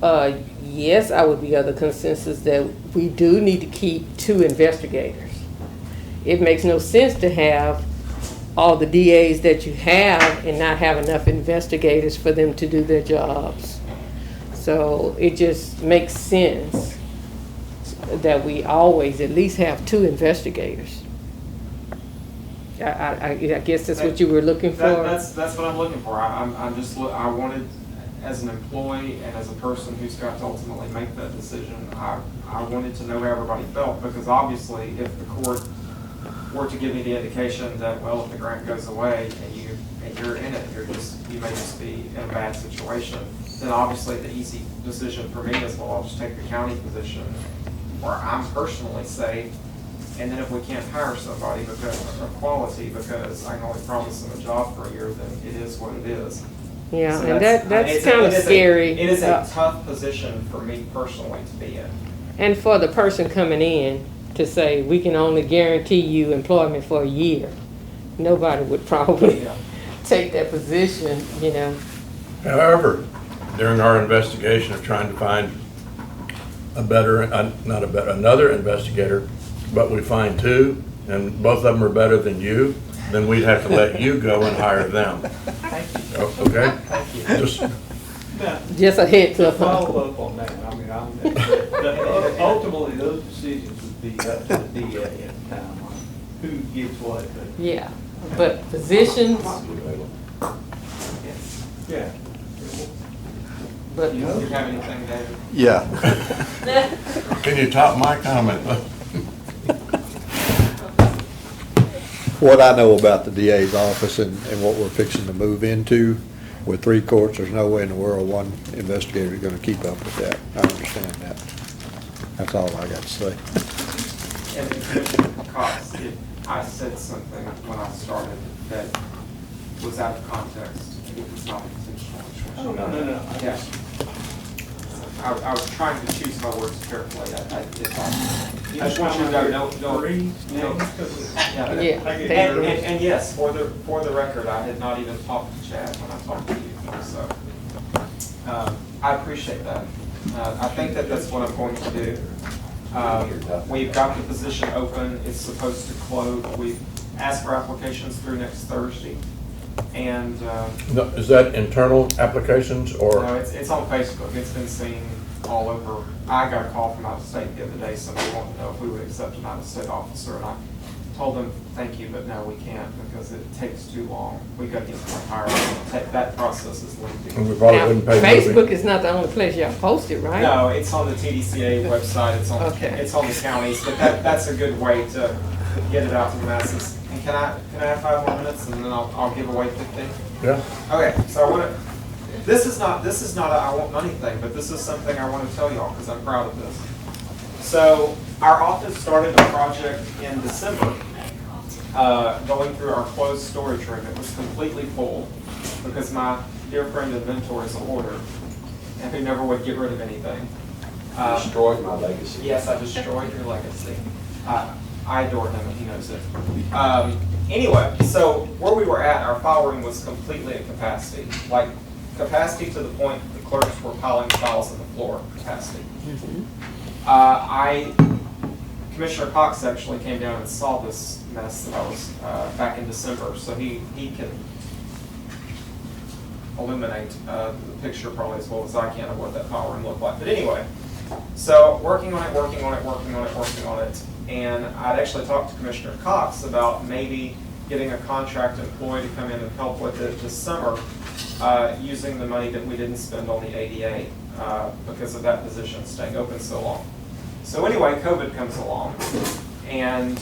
yes, I would be of the consensus that we do need to keep 2 investigators. It makes no sense to have all the DAs that you have and not have enough investigators for them to do their jobs. So it just makes sense that we always at least have 2 investigators. I guess that's what you were looking for? That's what I'm looking for. I wanted, as an employee and as a person who's got to ultimately make that decision, I wanted to know how everybody felt, because obviously if the court were to give me the indication that, well, if the grant goes away and you're in it, you may just be in a bad situation, then obviously the easy decision for me is, well, I'll just take the county position where I'm personally safe. And then if we can't hire somebody because of quality, because I can only promise them a job for a year, then it is what it is. Yeah, So and that's kind of scary. It is a tough position for me personally to be in. And for the person coming in to say, we can only guarantee you employment for a year. Nobody would probably take that position, you know. However, during our investigation of trying to find another investigator, but we find 2, and both of them are better than you, then we'd have to let you go and hire them. Thank you. Okay? Thank you. Just a heads up. Follow up on that, I mean, ultimately, those decisions would be up to the DA at the time, on who gets what. Yeah, but positions, Yeah. but You have anything, David? Yeah. Can you top my comment? What I know about the DA's office and what we're fixing to move into, with 3 courts, there's no way in the world 1 investigator is gonna keep up with that. I understand that. That's all I got to say. And Commissioner Cox, I said something when I started that was out of context. It was not intentional. No. Yeah. I was trying to choose my words carefully. I just want you to know, Yeah. And yes, for the record, I had not even talked to Chad when I talked to you, so I appreciate that. I think that's what I'm going to do. We've got the position open. It's supposed to close. We've asked for applications through next Thursday. And No, is that internal applications or? no, it's on Facebook. It's been seen all over. I got a call from out of state the other day. Somebody wanted to know if we would accept an out of state officer, and I told them thank you, but no, we can't because it takes too long. We got to get someone hired. That process is lengthy. And we probably now, wouldn't pay Facebook is not the only place y'all post it, right? No, it's on the TDCA website. It's on Okay. it's on the counties, but that's a good way to get it out to the masses. And can I have 5 more minutes, and then I'll give away 15? Yeah. Okay, so I want to. This is not a I want money thing, but this is something I want to tell y'all because I'm proud of this. So our office started a project in December, going through our closed storage room. It was completely full because my dear friend and mentor is a hoarder, and who never would get rid of anything. Destroyed my legacy. Yes, I destroyed your legacy. I adore him, and he knows it. Anyway, so where we were at, our file room was completely at capacity. Like, capacity to the point the clerks were piling files on the floor capacity. Commissioner Cox actually came down and saw this mess that I was back in December, so he can illuminate the picture probably as well as I can of what that file room looked like. But anyway, so working on it, and I'd actually talked to Commissioner Cox about maybe getting a contract employee to come in and help with it this summer, using the money that we didn't spend on the ADA because of that position staying open so long. So anyway, COVID comes along, and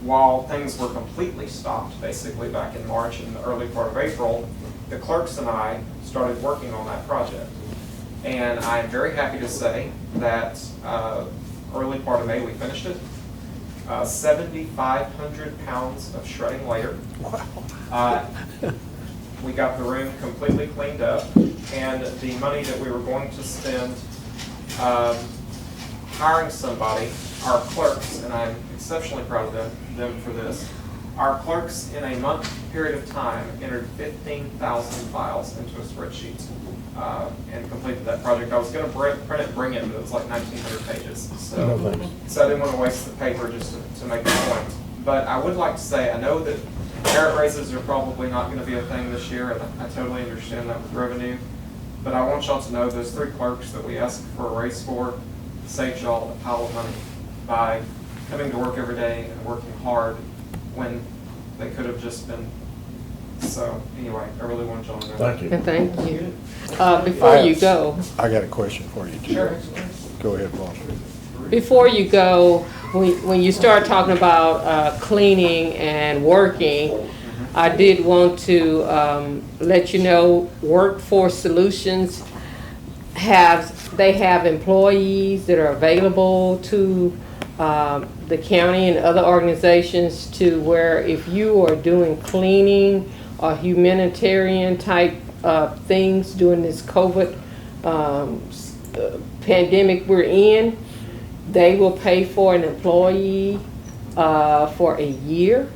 while things were completely stopped basically back in March and the early part of April, the clerks and I started working on that project. And I'm very happy to say that early part of May we finished it. 7,500 pounds of shredding later. We got the room completely cleaned up, and the money that we were going to spend hiring somebody, our clerks, and I'm exceptionally proud of them for this. Our clerks, in a month period of time, entered 15,000 files into a spreadsheet and completed that project. I was going to print it and bring it, but it was like 1,900 pages. So, No thanks. so I didn't want to waste the paper just to make the point. But I would like to say, I know that merit raises are probably not going to be a thing this year, and I totally understand that with revenue. But I want y'all to know those 3 clerks that we asked for a raise for saved y'all a pile of money by coming to work every day and working hard when they could have just been. So anyway, I really want y'all to know. Thank you. And thank you. Before you go, I got a question for you, too. Sure. Go ahead, Paul. before you go, when you start talking about cleaning and working, I did want to let you know Workforce Solutions they have employees that are available to the county and other organizations to where if you are doing cleaning or humanitarian type things during this COVID pandemic we're in, they will pay for an employee for a year,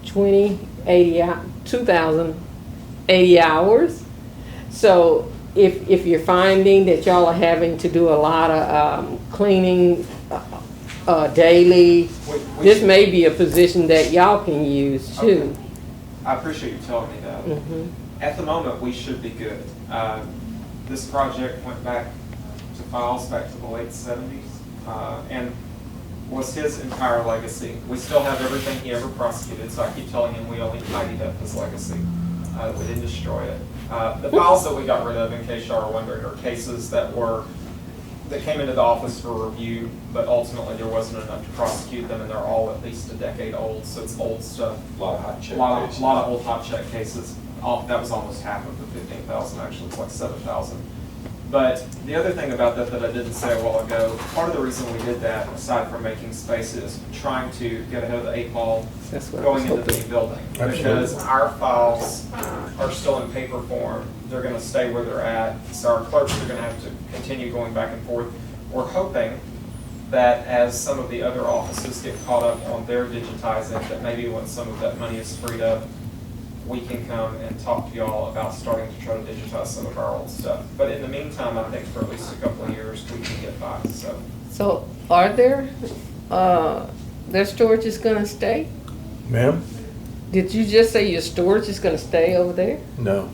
2,080 hours. So if you're finding that y'all are having to do a lot of cleaning daily, this may be a position that y'all can use too. Okay. I appreciate you telling me that. At the moment, we should be good. This project went back to files back to the late 70s and was his entire legacy. We still have everything he ever prosecuted, so I keep telling him we only tidied up his legacy. We didn't destroy it. The files that we got rid of, in case y'all are wondering, are cases that came into the office for review, but ultimately there wasn't enough to prosecute them, and they're all at least a decade old, so it's old stuff. A lot of hot check A lot cases. of old hot check cases. That was almost half of the 15,000, actually, it's like 7,000. But the other thing about that I didn't say a while ago, part of the reason we did that, aside from making space, is trying to get ahead of the 8 ball going into the new building. Absolutely. Because our files are still in paper form, they're gonna stay where they're at, so our clerks are gonna have to continue going back and forth. We're hoping that as some of the other offices get caught up on their digitizing, that maybe when some of that money is freed up, we can come and talk to y'all about starting to try to digitize some of our old stuff. But in the meantime, I think for at least a couple of years, we can get by, so. So are their storage is gonna stay? Ma'am? Did you just say your storage is gonna stay over there? No.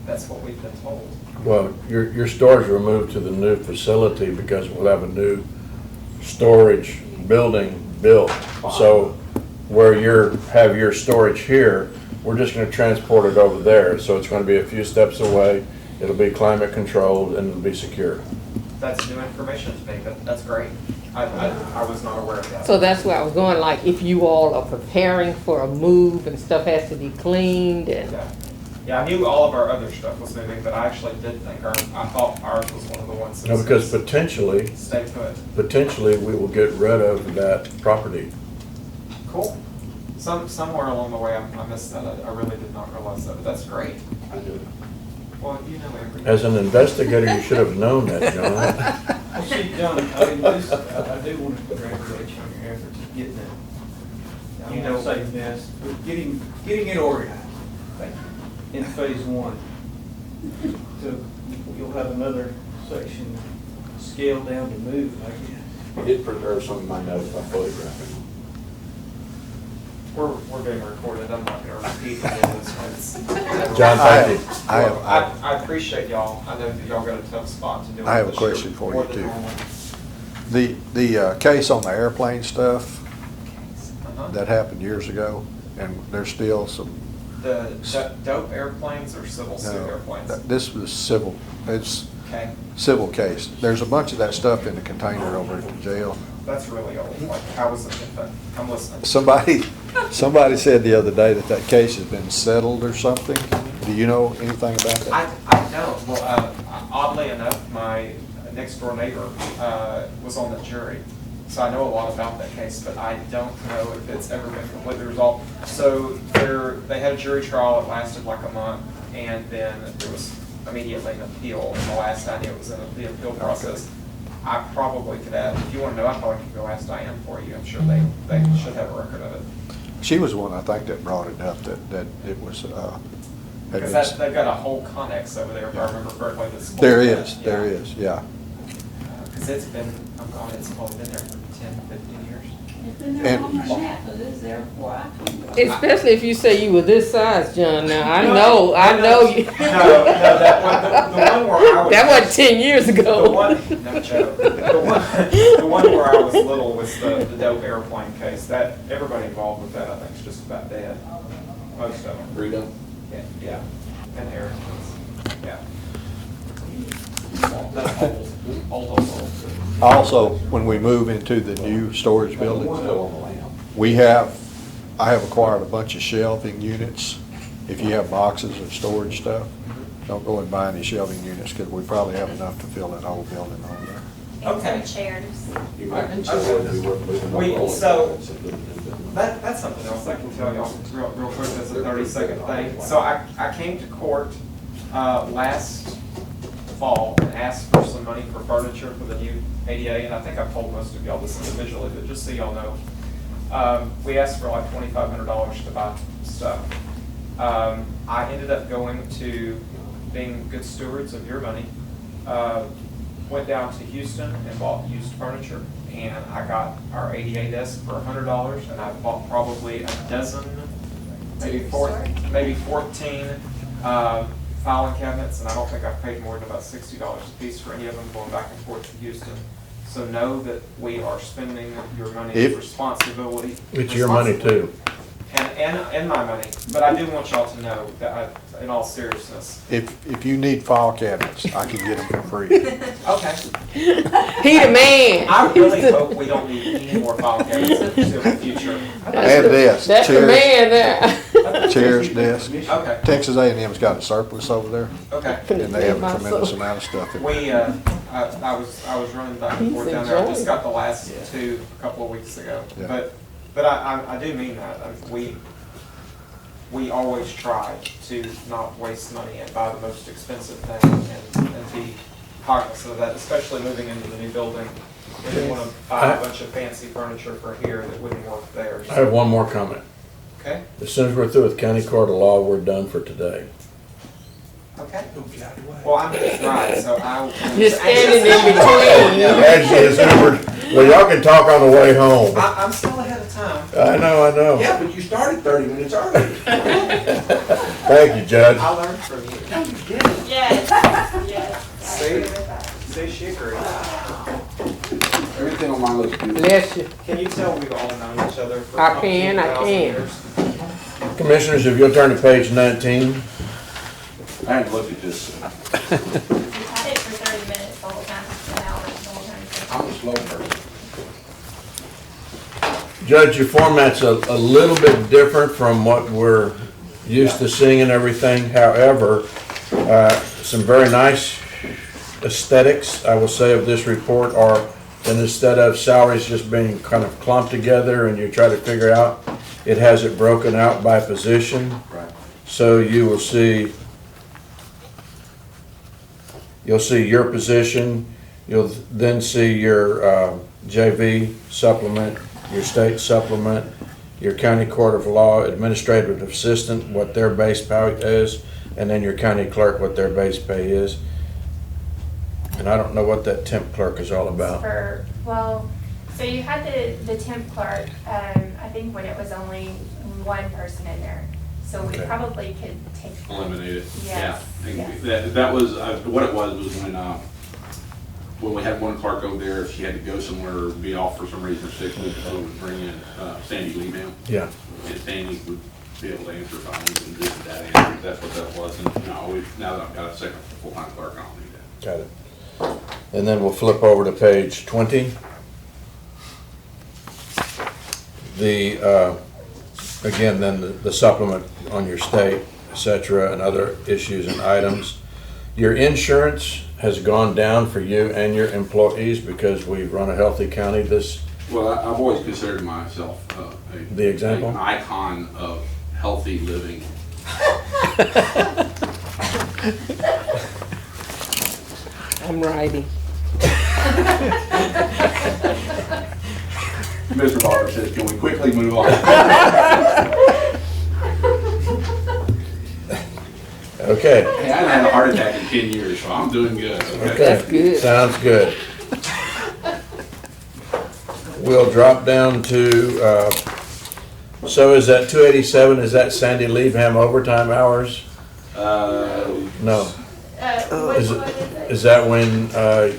That's what we've been told. Well, your storage will move to the new facility because we'll have a new storage building built. So where have your storage here, we're just gonna transport it over there. So it's gonna be a few steps away. It'll be climate controlled and it'll be secure. That's new information to me, that's great. I was not aware of that. So that's where I was going, like if you all are preparing for a move and stuff has to be cleaned and. Yeah, I knew all of our other stuff was moving, but I actually did think I thought ours was one of the ones that No, because potentially stay put. we will get rid of that property. Cool. Somewhere along the way, I missed that. I really did not realize that, but that's great. I do. Well, you know everything. As an investigator, you should have known that, John. Well, see, John, I do want to congratulate you on your efforts of getting it. I You don't know- say this, but getting it organized. In phase 1. So you'll have another section scaled down to move, I guess. I did preserve some of my notes by photographing. We're being recorded. I'm not going to repeat any of those notes. John, thank you. I appreciate y'all. I know that y'all got a tough spot to do. I have a this year, question for more you, than too. normal. The case on the airplane stuff, Uh-huh. that happened years ago, and there's still some. The dope airplanes or civil suit No, airplanes? this was civil, it's Okay, civil case. There's a bunch of that stuff in the container over at the jail. that's really old. Like, how was it? I'm listening. Somebody said the other day that case has been settled or something. Do you know anything about that? I don't. Well, oddly enough, my next door neighbor was on the jury, So I know a lot about that case, but I don't know if it's ever been completely resolved. So they had a jury trial, it lasted like a month, and then there was immediately an appeal, and the last I knew it was in the appeal process. I probably could add, if you want to know, I probably could go ask Diane for you. I'm sure they should have a record of it. She was the one, I think, that brought it up, that it was, Because they've got a whole connex over there, if I remember correctly. there is, yeah. Because it's been, oh God, it's probably been there for 10, 15 years. It's been there longer than that, but it's there before I came. Especially if you say you were this size, John, now, I know you. No, that one, the one where I was. That wasn't 10 years ago. The one, no joke. The one where I was little was the dope airplane case. That, everybody involved with that, I think, is just about dead. Most of them. Rita? Yeah, and Harrison's, yeah. That's old. Also, when we move into the new storage building, I have acquired a bunch of shelving units. If you have boxes of storage stuff, don't go and buy any shelving units, because we probably have enough to fill that whole building on there. Okay. And some chairs. So, that's something else I can tell y'all real quick, that's a 30-second thing. So I came to court last fall and asked for some money for furniture for the new ADA, and I think I've told most of y'all this individually, but just so y'all know. We asked for like $2,500 to buy stuff. I ended up going to being good stewards of your money, went down to Houston and bought used furniture, and I got our ADA desk for $100, and I bought probably a dozen, maybe 14 filing cabinets, and I don't think I've paid more than about $60 a piece for any of them going back and forth to Houston. So know that we are spending your money with responsibility. It's your money too. And my money, but I do want y'all to know that in all seriousness. If you need file cabinets, I can get them for free. Okay. He the man. I really hope we don't need any more file cabinets in the future. And desks, That's the chairs, man there. chairs, desks. Okay. Texas A&M's got a surplus over there, Okay. and they have a tremendous amount of stuff. We, I was running back and forth down there. I just got the last two a couple of weeks ago. Yeah. But I do mean that. We always try to not waste money and buy the most expensive thing and be cognizant of that, especially moving into the new building. We didn't want to buy a bunch of fancy furniture for here that wouldn't work there. I have one more comment. Okay. As soon as we're through with county court of law, we're done for today. Okay. Well, I'm right, so I'll. You're standing in between. Well, y'all can talk on the way home. I'm still ahead of time. I know. Yeah, but you started 30 minutes early. Thank you, Judge. I learned from you. No, you didn't. Yes. See, she agreed. Everything on my list. Bless you. Can you tell we've all known each other for I can. 2,000 years? Commissioners, if you'll turn to page 19. I hadn't looked at this. We've had it for 30 minutes the whole time, an hour the whole time. I'm a slow person. Judge, your format's a little bit different from what we're used to seeing and everything. However, some very nice aesthetics, I will say, of this report are, and instead of salaries just being kind of clumped together and you try to figure out, it has it broken out by position. Right. So you will see, you'll see your position, you'll then see your JV supplement, your state supplement, your county court of law administrative assistant, what their base pay is, and then your county clerk, what their base pay is. And I don't know what that temp clerk is all about. So you had the temp clerk, I think when it was only one person in there. So we Okay. probably could take. Eliminate it. Yes. Yeah. That was, what it was when we had one clerk over there, she had to go somewhere or be off for some reason, sick, so we would bring in Sandy Lee now. Yeah. And Sandy would be able to answer phones and do the data entry. That's what that was. And now that I've got a second full-time clerk, I don't need that. Got it. And then we'll flip over to page 20. Again, then the supplement on your state, et cetera, and other issues and items. Your insurance has gone down for you and your employees because we've run a healthy county this Well, I've always considered myself The example? an icon of healthy living. I'm writing. Mr. Barber says, can we quickly move on? Okay. Hey, I haven't had a heart attack in 10 years, so I'm doing good. Okay. That's good. Sounds good. We'll drop down to, so is that 287, is that Sandy Leaveham overtime hours? No. Is is that when,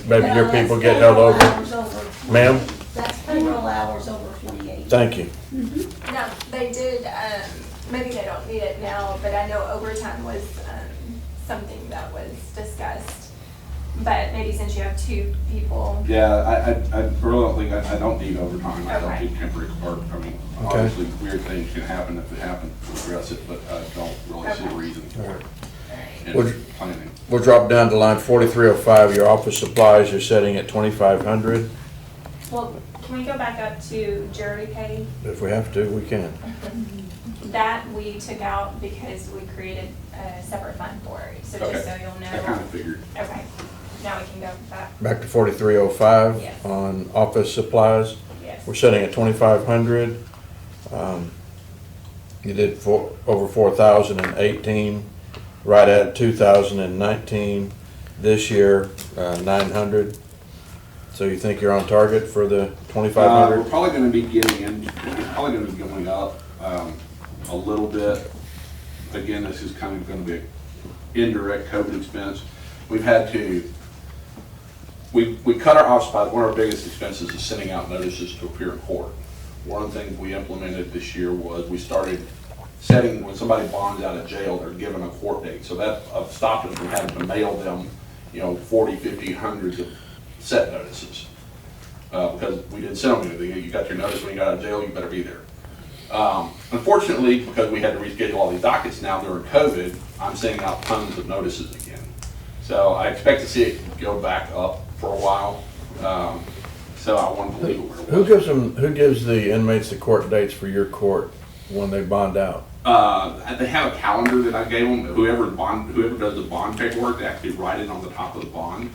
maybe your No, people that's get held payroll over? hours over. Ma'am? That's payroll hours over 48. Thank you. No, they did, maybe they don't need it now, but I know overtime was, something that was discussed. But maybe since you have two people, Yeah, I really don't think, I don't need overtime. I don't Okay. need temporary work. I mean, Okay. obviously, weird things can happen if it happens, we'll address it, but I don't really see a reason for it. Would- in planning. We'll drop down to line 4305, your office supplies, you're setting at 2,500. Well, can we go back up to jury pay? If we have to, we can. That we took out because we created a separate fund for it, so Okay. just so you'll I kind know. of figured. Okay, now we can go back. Back to 4305 Yes. on office supplies. Yes. We're setting at 2,500. You did over 4,018, right at 2,019. This year, 900. So you think you're on target for the We're 2,500? probably gonna be getting in, it's probably gonna be going up, a little bit. Again, this is kind of gonna be an indirect COVID expense. We've had to, we cut our office supplies. One of our biggest expenses is sending out notices to appear in court. One of the things we implemented this year was we started setting, when somebody bonds out of jail, they're given a court date. So that stopped us from having to mail them, 40, 50, hundreds of set notices. Because we didn't send them anything. You got your notice when you got out of jail, you better be there. Unfortunately, because we had to reschedule all these dockets now during COVID, I'm sending out tons of notices again. So I expect to see it go back up for a while. So I wanted to leave it where it was. Who gives the inmates the court dates for your court when they bond out? They have a calendar that I gave them. Whoever does the bond paperwork, they actually write it on the top of the bond.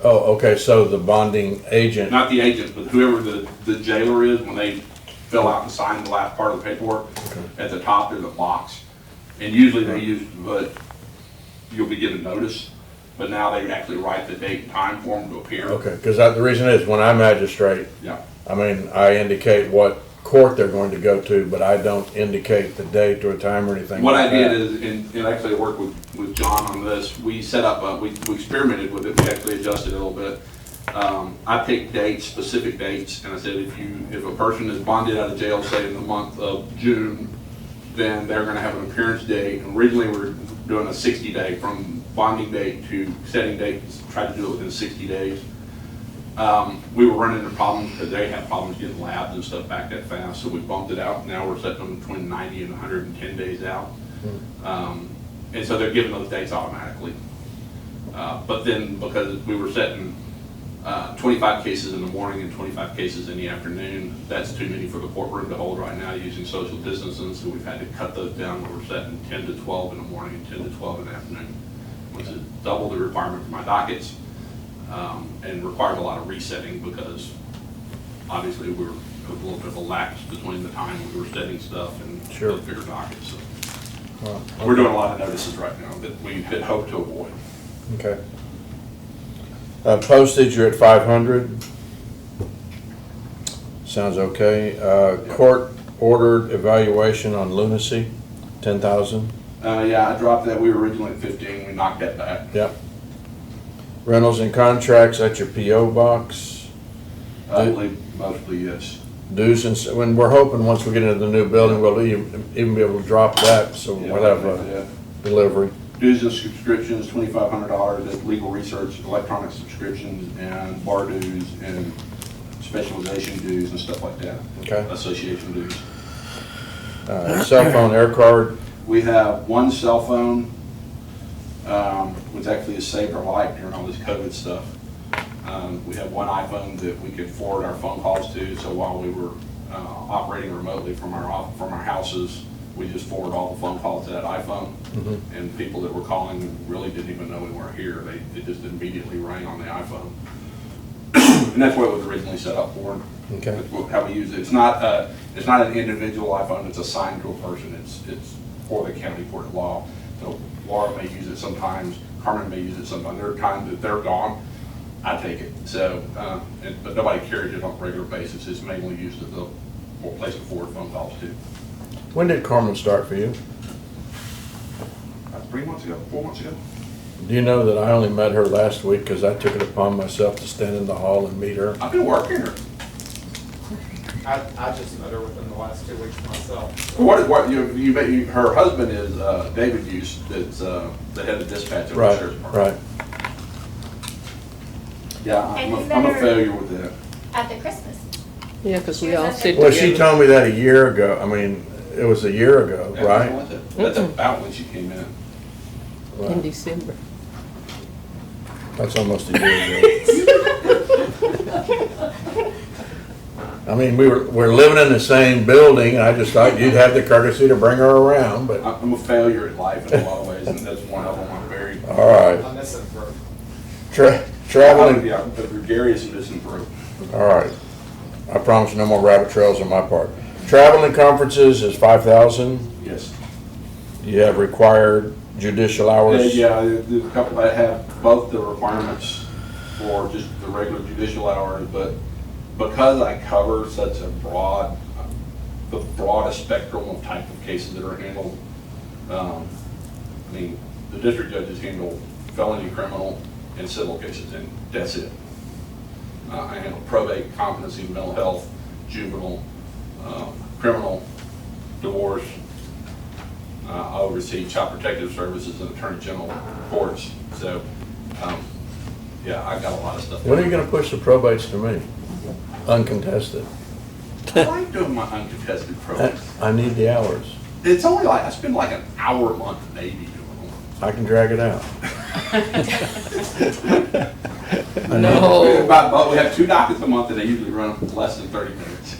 Oh, okay, so the bonding agent, Not the agent, but whoever the jailer is, when they fill out and sign the last part of the paperwork, at the top there's a box. And usually they use, but you'll be given notice, but now they actually write the date and time for them to appear. okay, because the reason is, when I magistrate, Yeah. I mean, I indicate what court they're going to go to, but I don't indicate the date or time or anything What like I that. did is, and actually I worked with John on this, we set up, we experimented with it, we actually adjusted it a little bit. I picked dates, specific dates, and I said if a person is bonded out of jail, say in the month of June, then they're gonna have an appearance date. And originally, we were doing a 60-day, from bonding date to setting date, tried to do it within 60 days. We were running into problems because they had problems getting labs and stuff back that fast, so we bumped it out. Now we're setting them between 90 and 110 days out. And so they're giving those dates automatically. But then because we were setting 25 cases in the morning and 25 cases in the afternoon, that's too many for the courtroom to hold right now using social distancing, so we've had to cut those down. We're setting 10 to 12 in the morning and 10 to 12 in the afternoon, which is double the requirement for my dockets, and requires a lot of resetting because obviously we're a little bit of a lapse between the time we were setting stuff and Sure. the bigger dockets. So Well, we're doing a lot of notices right now that we had hoped to avoid. Okay. Postage, you're at 500. Sounds okay. Court ordered evaluation on lunacy, 10,000. Yeah, I dropped that. We were originally at 15. We knocked that back. Yep. Rentals and contracts at your PO box. I believe mostly yes. Dues and, when we're hoping, once we get into the new building, we'll even be able to drop that, so we'll have a delivery. Dues and subscriptions, $2,500. That's legal research, electronic subscriptions, and bar dues, and specialization dues and stuff like that. Okay. Association dues. Cell phone, air card. We have one cell phone, which actually has saved our life during all this COVID stuff. We have one iPhone that we could forward our phone calls to, so while we were operating remotely from our houses, we just forward all the phone calls to that iPhone. And people that were calling really didn't even know we weren't here. It just immediately rang on the iPhone. And that's what it was originally set up for. Okay. That's how we use it. It's not an individual iPhone, it's assigned to a person. It's for the county court of law. So Laura may use it sometimes, Carmen may use it sometimes. There are times that they're gone, I take it. So, but nobody carries it on a regular basis. It's mainly used as a place to forward phone calls to. When did Carmen start for you? 3 months ago, 4 months ago. Do you know that I only met her last week because I took it upon myself to stand in the hall and meet her? I've been working her. I just met her within the last 2 weeks myself. Her husband is David Hughes, that's the head of dispatch of the Right, sheriff's department. right. Yeah, And you I'm met a her- failure with that. At the Christmas. Yeah, because we She was all at the- sit Well, together. she told me that a year ago. I mean, it was a year ago, Yeah, right? That's about when she came in. In Right. December. That's almost a year ago. I mean, we're living in the same building, and I just thought you'd have the courtesy to bring her around, but, I'm a failure in life in a lot of ways, and that's one of them. I'm very. all right. I'm missing for Traveling, Yeah, I'm gregarious and misanthrope. all right. I promise no more rabbit trails on my part. Travel and conferences is 5,000. Yes. You have required judicial hours. Yeah, there's a couple that have both the requirements for just the regular judicial hours, but because I cover such a the broadest spectrum of type of cases that are handled, I mean, the district judges handle felony, criminal, and civil cases, and that's it. I handle probate, competency, mental health, juvenile, criminal, divorce. I oversee child protective services and attorney general courts. So, yeah, I got a lot of stuff. When are you gonna push the probates to me? Uncontested. I like doing my uncontested probates. I need the hours. It's only like, I spend like an hour a month maybe doing them. I can drag it out. No. But we have 2 dockets a month and they usually run less than 30 minutes.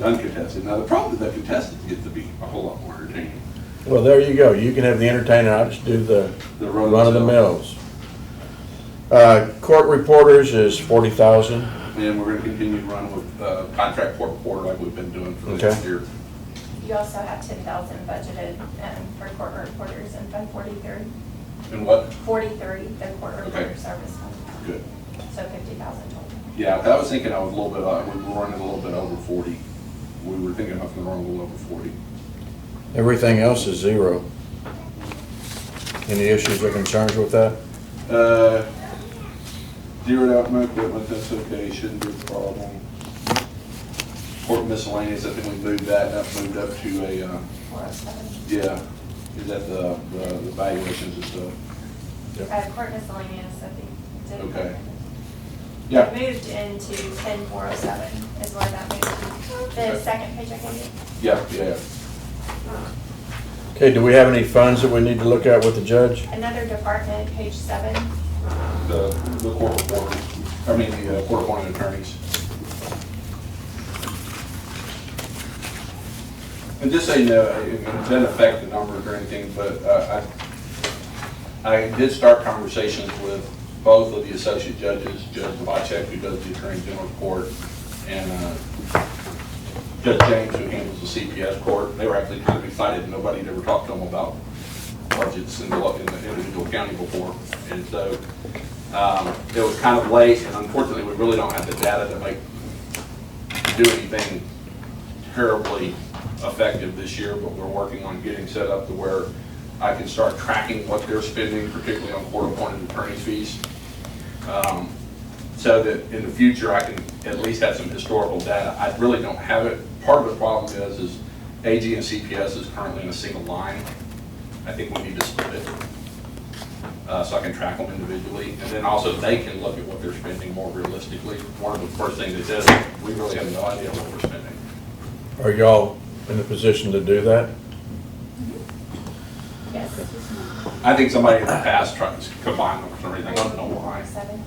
Uncontested. Now, the problem with the contested gets to be a whole lot more entertaining. Well, there you go. You can have the entertainer, I'll just do the run of the mills. Court reporters is 40,000. And we're gonna continue to run with contract court reporter like we've been doing for Okay. this year. You also have 10,000 budgeted for court reporters in Fund 43. And what? 43, the court reporter Okay. service fund. Good. So 50,000 total. Yeah, I was thinking I was a little bit, we were running a little bit over 40. We were thinking I was gonna run a little over 40. Everything else is 0. Any issues or concerns with that? Zeroed out my equipment, that's okay, shouldn't be a problem. Court miscellaneous, I think we moved that moved up to a, 407. yeah, is that the valuations and stuff? Court miscellaneous, I think. did- Okay. Yeah. It moved into 10407 is where that moved to. The Okay. second page I gave you. Yeah. Okay, do we have any funds that we need to look at with the judge? Another department, page 7. The court reporter, the court appointed attorneys. And just so you know, it doesn't affect the numbers or anything, but I did start conversations with both of the associate judges, Judge Novacek, who does the Attorney General's court, and Judge James, who handles the CPS court. They were actually kind of excited. Nobody had ever talked to them about budgets in the individual county before. And so it was kind of late, and unfortunately, we really don't have the data to do anything terribly effective this year, but we're working on getting set up to where I can start tracking what they're spending, particularly on court-appointed attorney's fees, so that in the future I can at least have some historical data. I really don't have it. Part of the problem is AG and CPS is currently in a single line. I think we need to split it so I can track them individually, and then also they can look at what they're spending more realistically. One of the first things they said is we really have no idea what we're spending. Are y'all in a position to do that? Yes. I think somebody in the past tried to combine them or something. I don't know why. 7.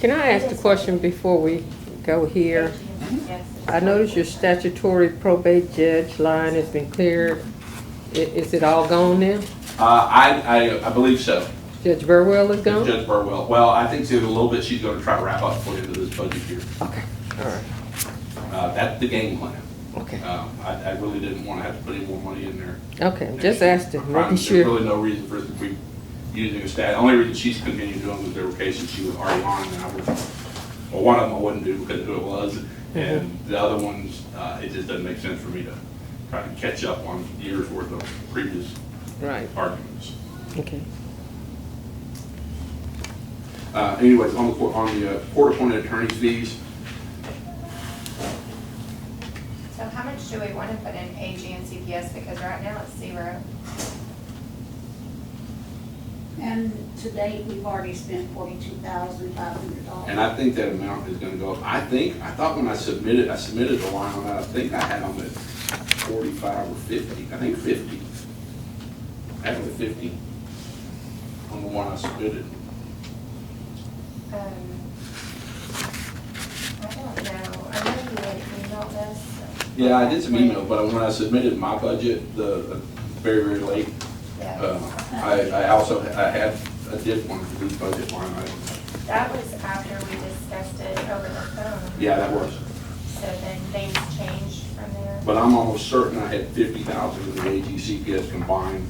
Can I ask the question before we go here? Yes. I noticed your statutory probate judge line has been cleared. Is it all gone now? I believe so. Judge Burwell is gone? Judge Burwell. Well, I think in a little bit, she's gonna try to wrap up for the end of this budget year. Okay, all right, That's the game plan. okay. I really didn't wanna have to put any more money in there. Okay, just asking, making There's sure. really no reason for us to be using a stat. The only reason she's continued doing was there were cases she was already on, and I would, well, one of them I wouldn't do because of who it was, and the other ones, it just doesn't make sense for me to try to catch up on years' worth of previous Right, arguments. okay. Anyways, on the court-appointed attorney's fees, So how much do we want to put in AG and CPS, because right now it's 0. And to date, we've already spent $42,500. and I think that amount is gonna go up. I thought when I submitted the line on that, I think I had on it 45 or 50, I think 50. I had it 50 on the one I submitted. I don't know. I know you had emailed us. Yeah, I did some email, but when I submitted my budget, the very, very late, Yeah. I did one for these budget line items. That was after we discussed it over the phone. Yeah, that was. So then things changed from there. But I'm almost certain I had 50,000 in the AG CPS combined.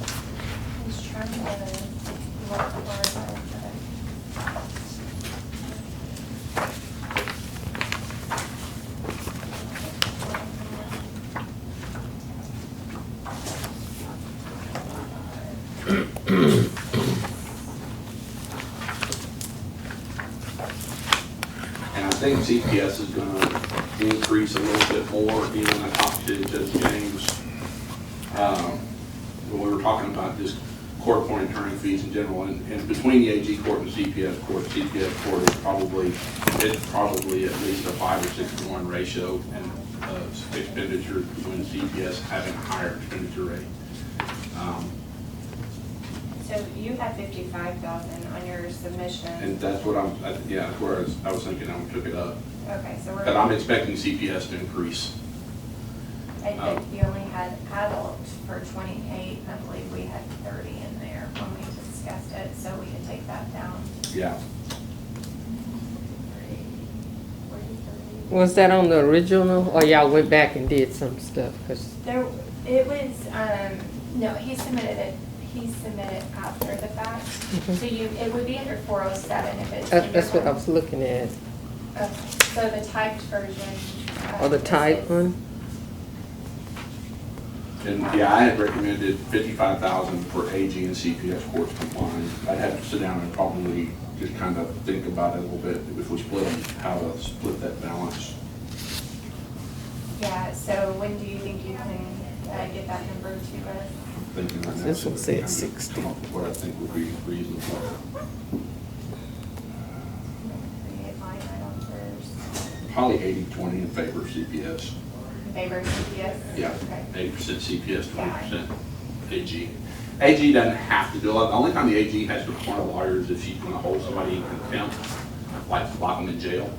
I was trying to look for it. And I think CPS is gonna increase a little bit more, even I talked to Judge James, when we were talking about this court-appointed attorney fees in general, and between the AG court and CPS court is probably at least a 5 or 6 to 1 ratio, and expenditure between CPS having a higher expenditure rate. So you had 55,000 on your submission. And that's what that's where I was thinking I took it up. Okay, so we're. But I'm expecting CPS to increase. I think you only had adult for 28, I believe we had 30 in there when we discussed it, so we can take that down. Yeah. Was that on the original, or y'all went back and did some stuff? 'Cause There, it was, no, he submitted after the fact. So it would be under 407 if it's. that's what I was looking at. Okay, so the typed version. Or the type one? And yeah, I had recommended 55,000 for AG and CPS courts combined. I'd have to sit down and probably just kind of think about it a little bit if we split them, how to split that balance. Yeah, so when do you think you can get that number to us? Thinking right now, This one said kind of 60. come up with what I think would be reasonable. Create line item first. Probably 80-20 in favor of CPS. In favor of CPS? Yeah, Okay. 80% CPS, 20% AG. AG doesn't have to do it. The only time the AG has to appoint a lawyer is if she's going to hold somebody in contempt, like lock them in jail,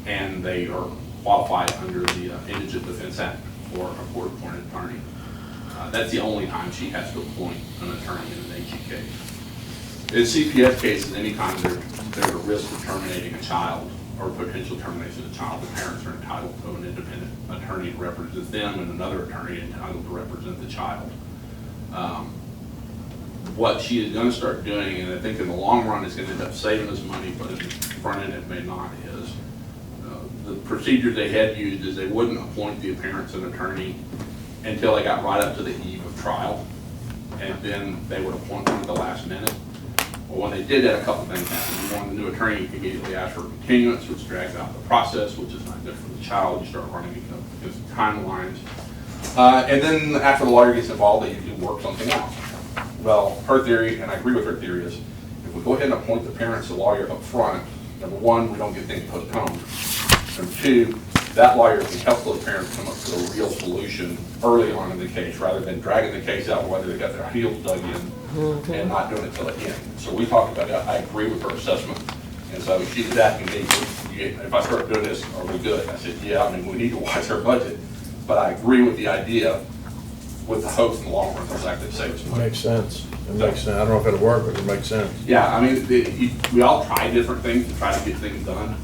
and they are qualified under the Indigent Defense Act for a court-appointed attorney. That's the only time she has to appoint an attorney in an AG case. In CPS cases, anytime there's a risk of terminating a child or potential termination of a child, the parents are entitled to an independent attorney to represent them and another attorney entitled to represent the child. What she is going to start doing, and I think in the long run it's going to end up saving us money, but in the front end it may not, is the procedure they had used is they wouldn't appoint the parents an attorney until they got right up to the eve of trial, and then they would appoint them at the last minute. Well, when they did that, a couple things happened. One, the new attorney immediately asked for continuance, which drags out the process, which is not good for the child. You start running against timelines. And then after the lawyer gets involved, they usually work something out. Well, her theory, and I agree with her theory, is if we go ahead and appoint the parents a lawyer up front, number one, we don't get things postponed. Number two, that lawyer can help those parents come up with a real solution early on in the case, rather than dragging the case out whether they got their heels dug in and not doing it till the end. So we talked about that. I agree with her assessment. And so she was asking me, if I start doing this, are we good? I said, yeah, I mean, we need to watch our budget, but I agree with the idea with the hopes in the long run, it's actually save us money. Makes sense. It makes sense. I don't know if it'll work, but it makes sense. Yeah, I mean, we all try different things to try to get things done.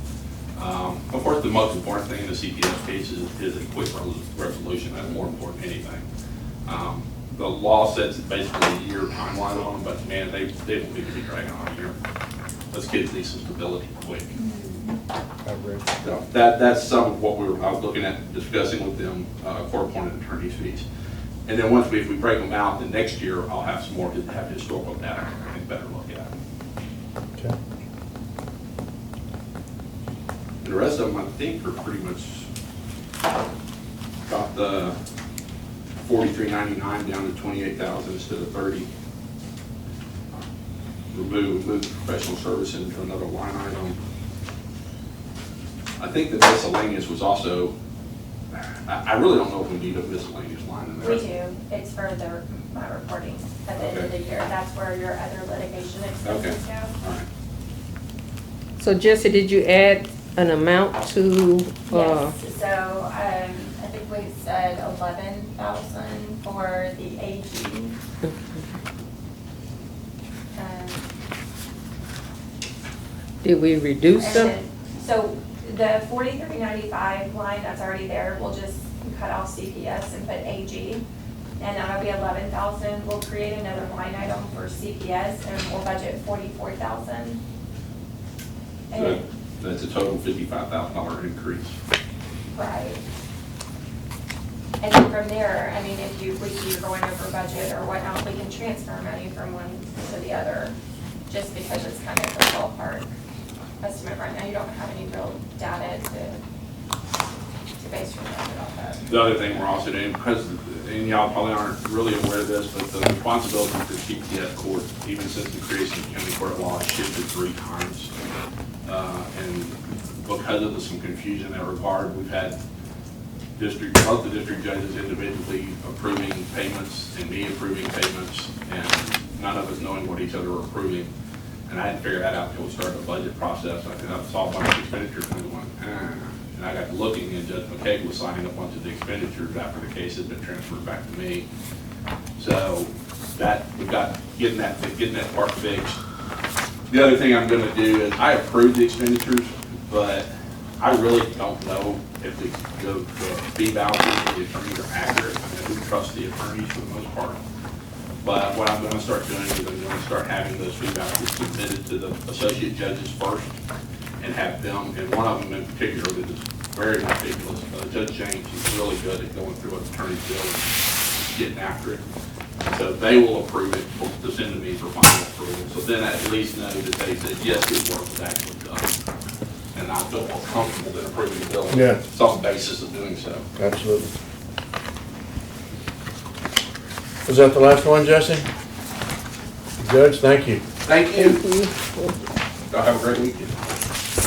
Of course, the most important thing in the CPS case is a quick resolution. That's more important than anything. The law sets basically a year timeline on them, but man, they don't need to be dragging on a year. Those kids need some stability quick. So that's some of what I was looking at discussing with them, court-appointed attorney's fees. And then if we break them out, then next year I'll have some more, have historical data and better look at. Okay. And the rest of them, I think, are pretty much got the $43.99 down to $28,000 instead of $30. Moved the professional service into another line item. I think the miscellaneous was also, I really don't know if we need a miscellaneous line in there. We do, it's for my reporting at the end of the year, that's where your other litigation expenses go. All right. So Jesse, did you add an amount to, Yes, so, I think we said 11,000 for the AG. did we reduce And them? then- So the 4395 line that's already there, we'll just cut off CPS and put AG. And that'll be 11,000. We'll create another line item for CPS and we'll budget 44,000. So that's a total $55,000 increase. Right. And then from there, I mean, if we see you're going over budget or whatnot, we can transfer money from one to the other, just because it's kind of a ballpark estimate right now. You don't have any real data to base your budget off of. The other thing we're also doing, because, and y'all probably aren't really aware of this, but the responsibility for CPS court, even since the creation of county court of law, has shifted 3 times. And because of some confusion in that regard, we've had both the district judges individually approving payments and me approving payments, and none of us knowing what each other were approving. And I hadn't figured that out until we started the budget process. I saw a bunch of expenditures and went, and I got to looking, and Judge McCabe was signing a bunch of the expenditures after the case had been transferred back to me. So we've got getting that part fixed. The other thing I'm going to do is I approve the expenditures, but I really don't know if the fee balances of the attorneys are accurate. I mean, we trust the attorneys for the most part. But what I'm going to start doing is I'm going to start having those fee balances submitted to the associate judges first and have them, and one of them in particular that is very meticulous, Judge James, he's really good at going through what attorneys do and getting after it. So they will approve it to send to me for final approval. So then I at least know that they said, yes, this work was actually done. And I feel more comfortable than approving the bill. Yeah. It's on the basis of doing so. Absolutely. Was that the last one, Jesse? Judge, thank you. Thank you. Y'all have a great weekend.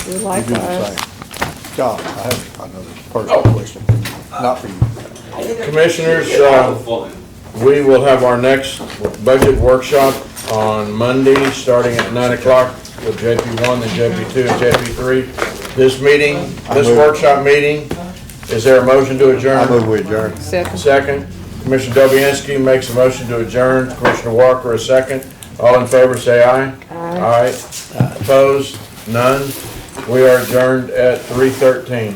You You do the likewise. same. John, I have another personal question for you, not for you. Commissioners, Fun. we will have our next budget workshop on Monday, starting at 9 o'clock with JP1, then JP2, and JP3. This workshop meeting, is there a motion to adjourn? I move we adjourn. Second. Commissioner Dobianski makes a motion to adjourn. Commissioner Walker, a second. All in favor, say aye. Aye. Opposed? None. We are adjourned at 3:13.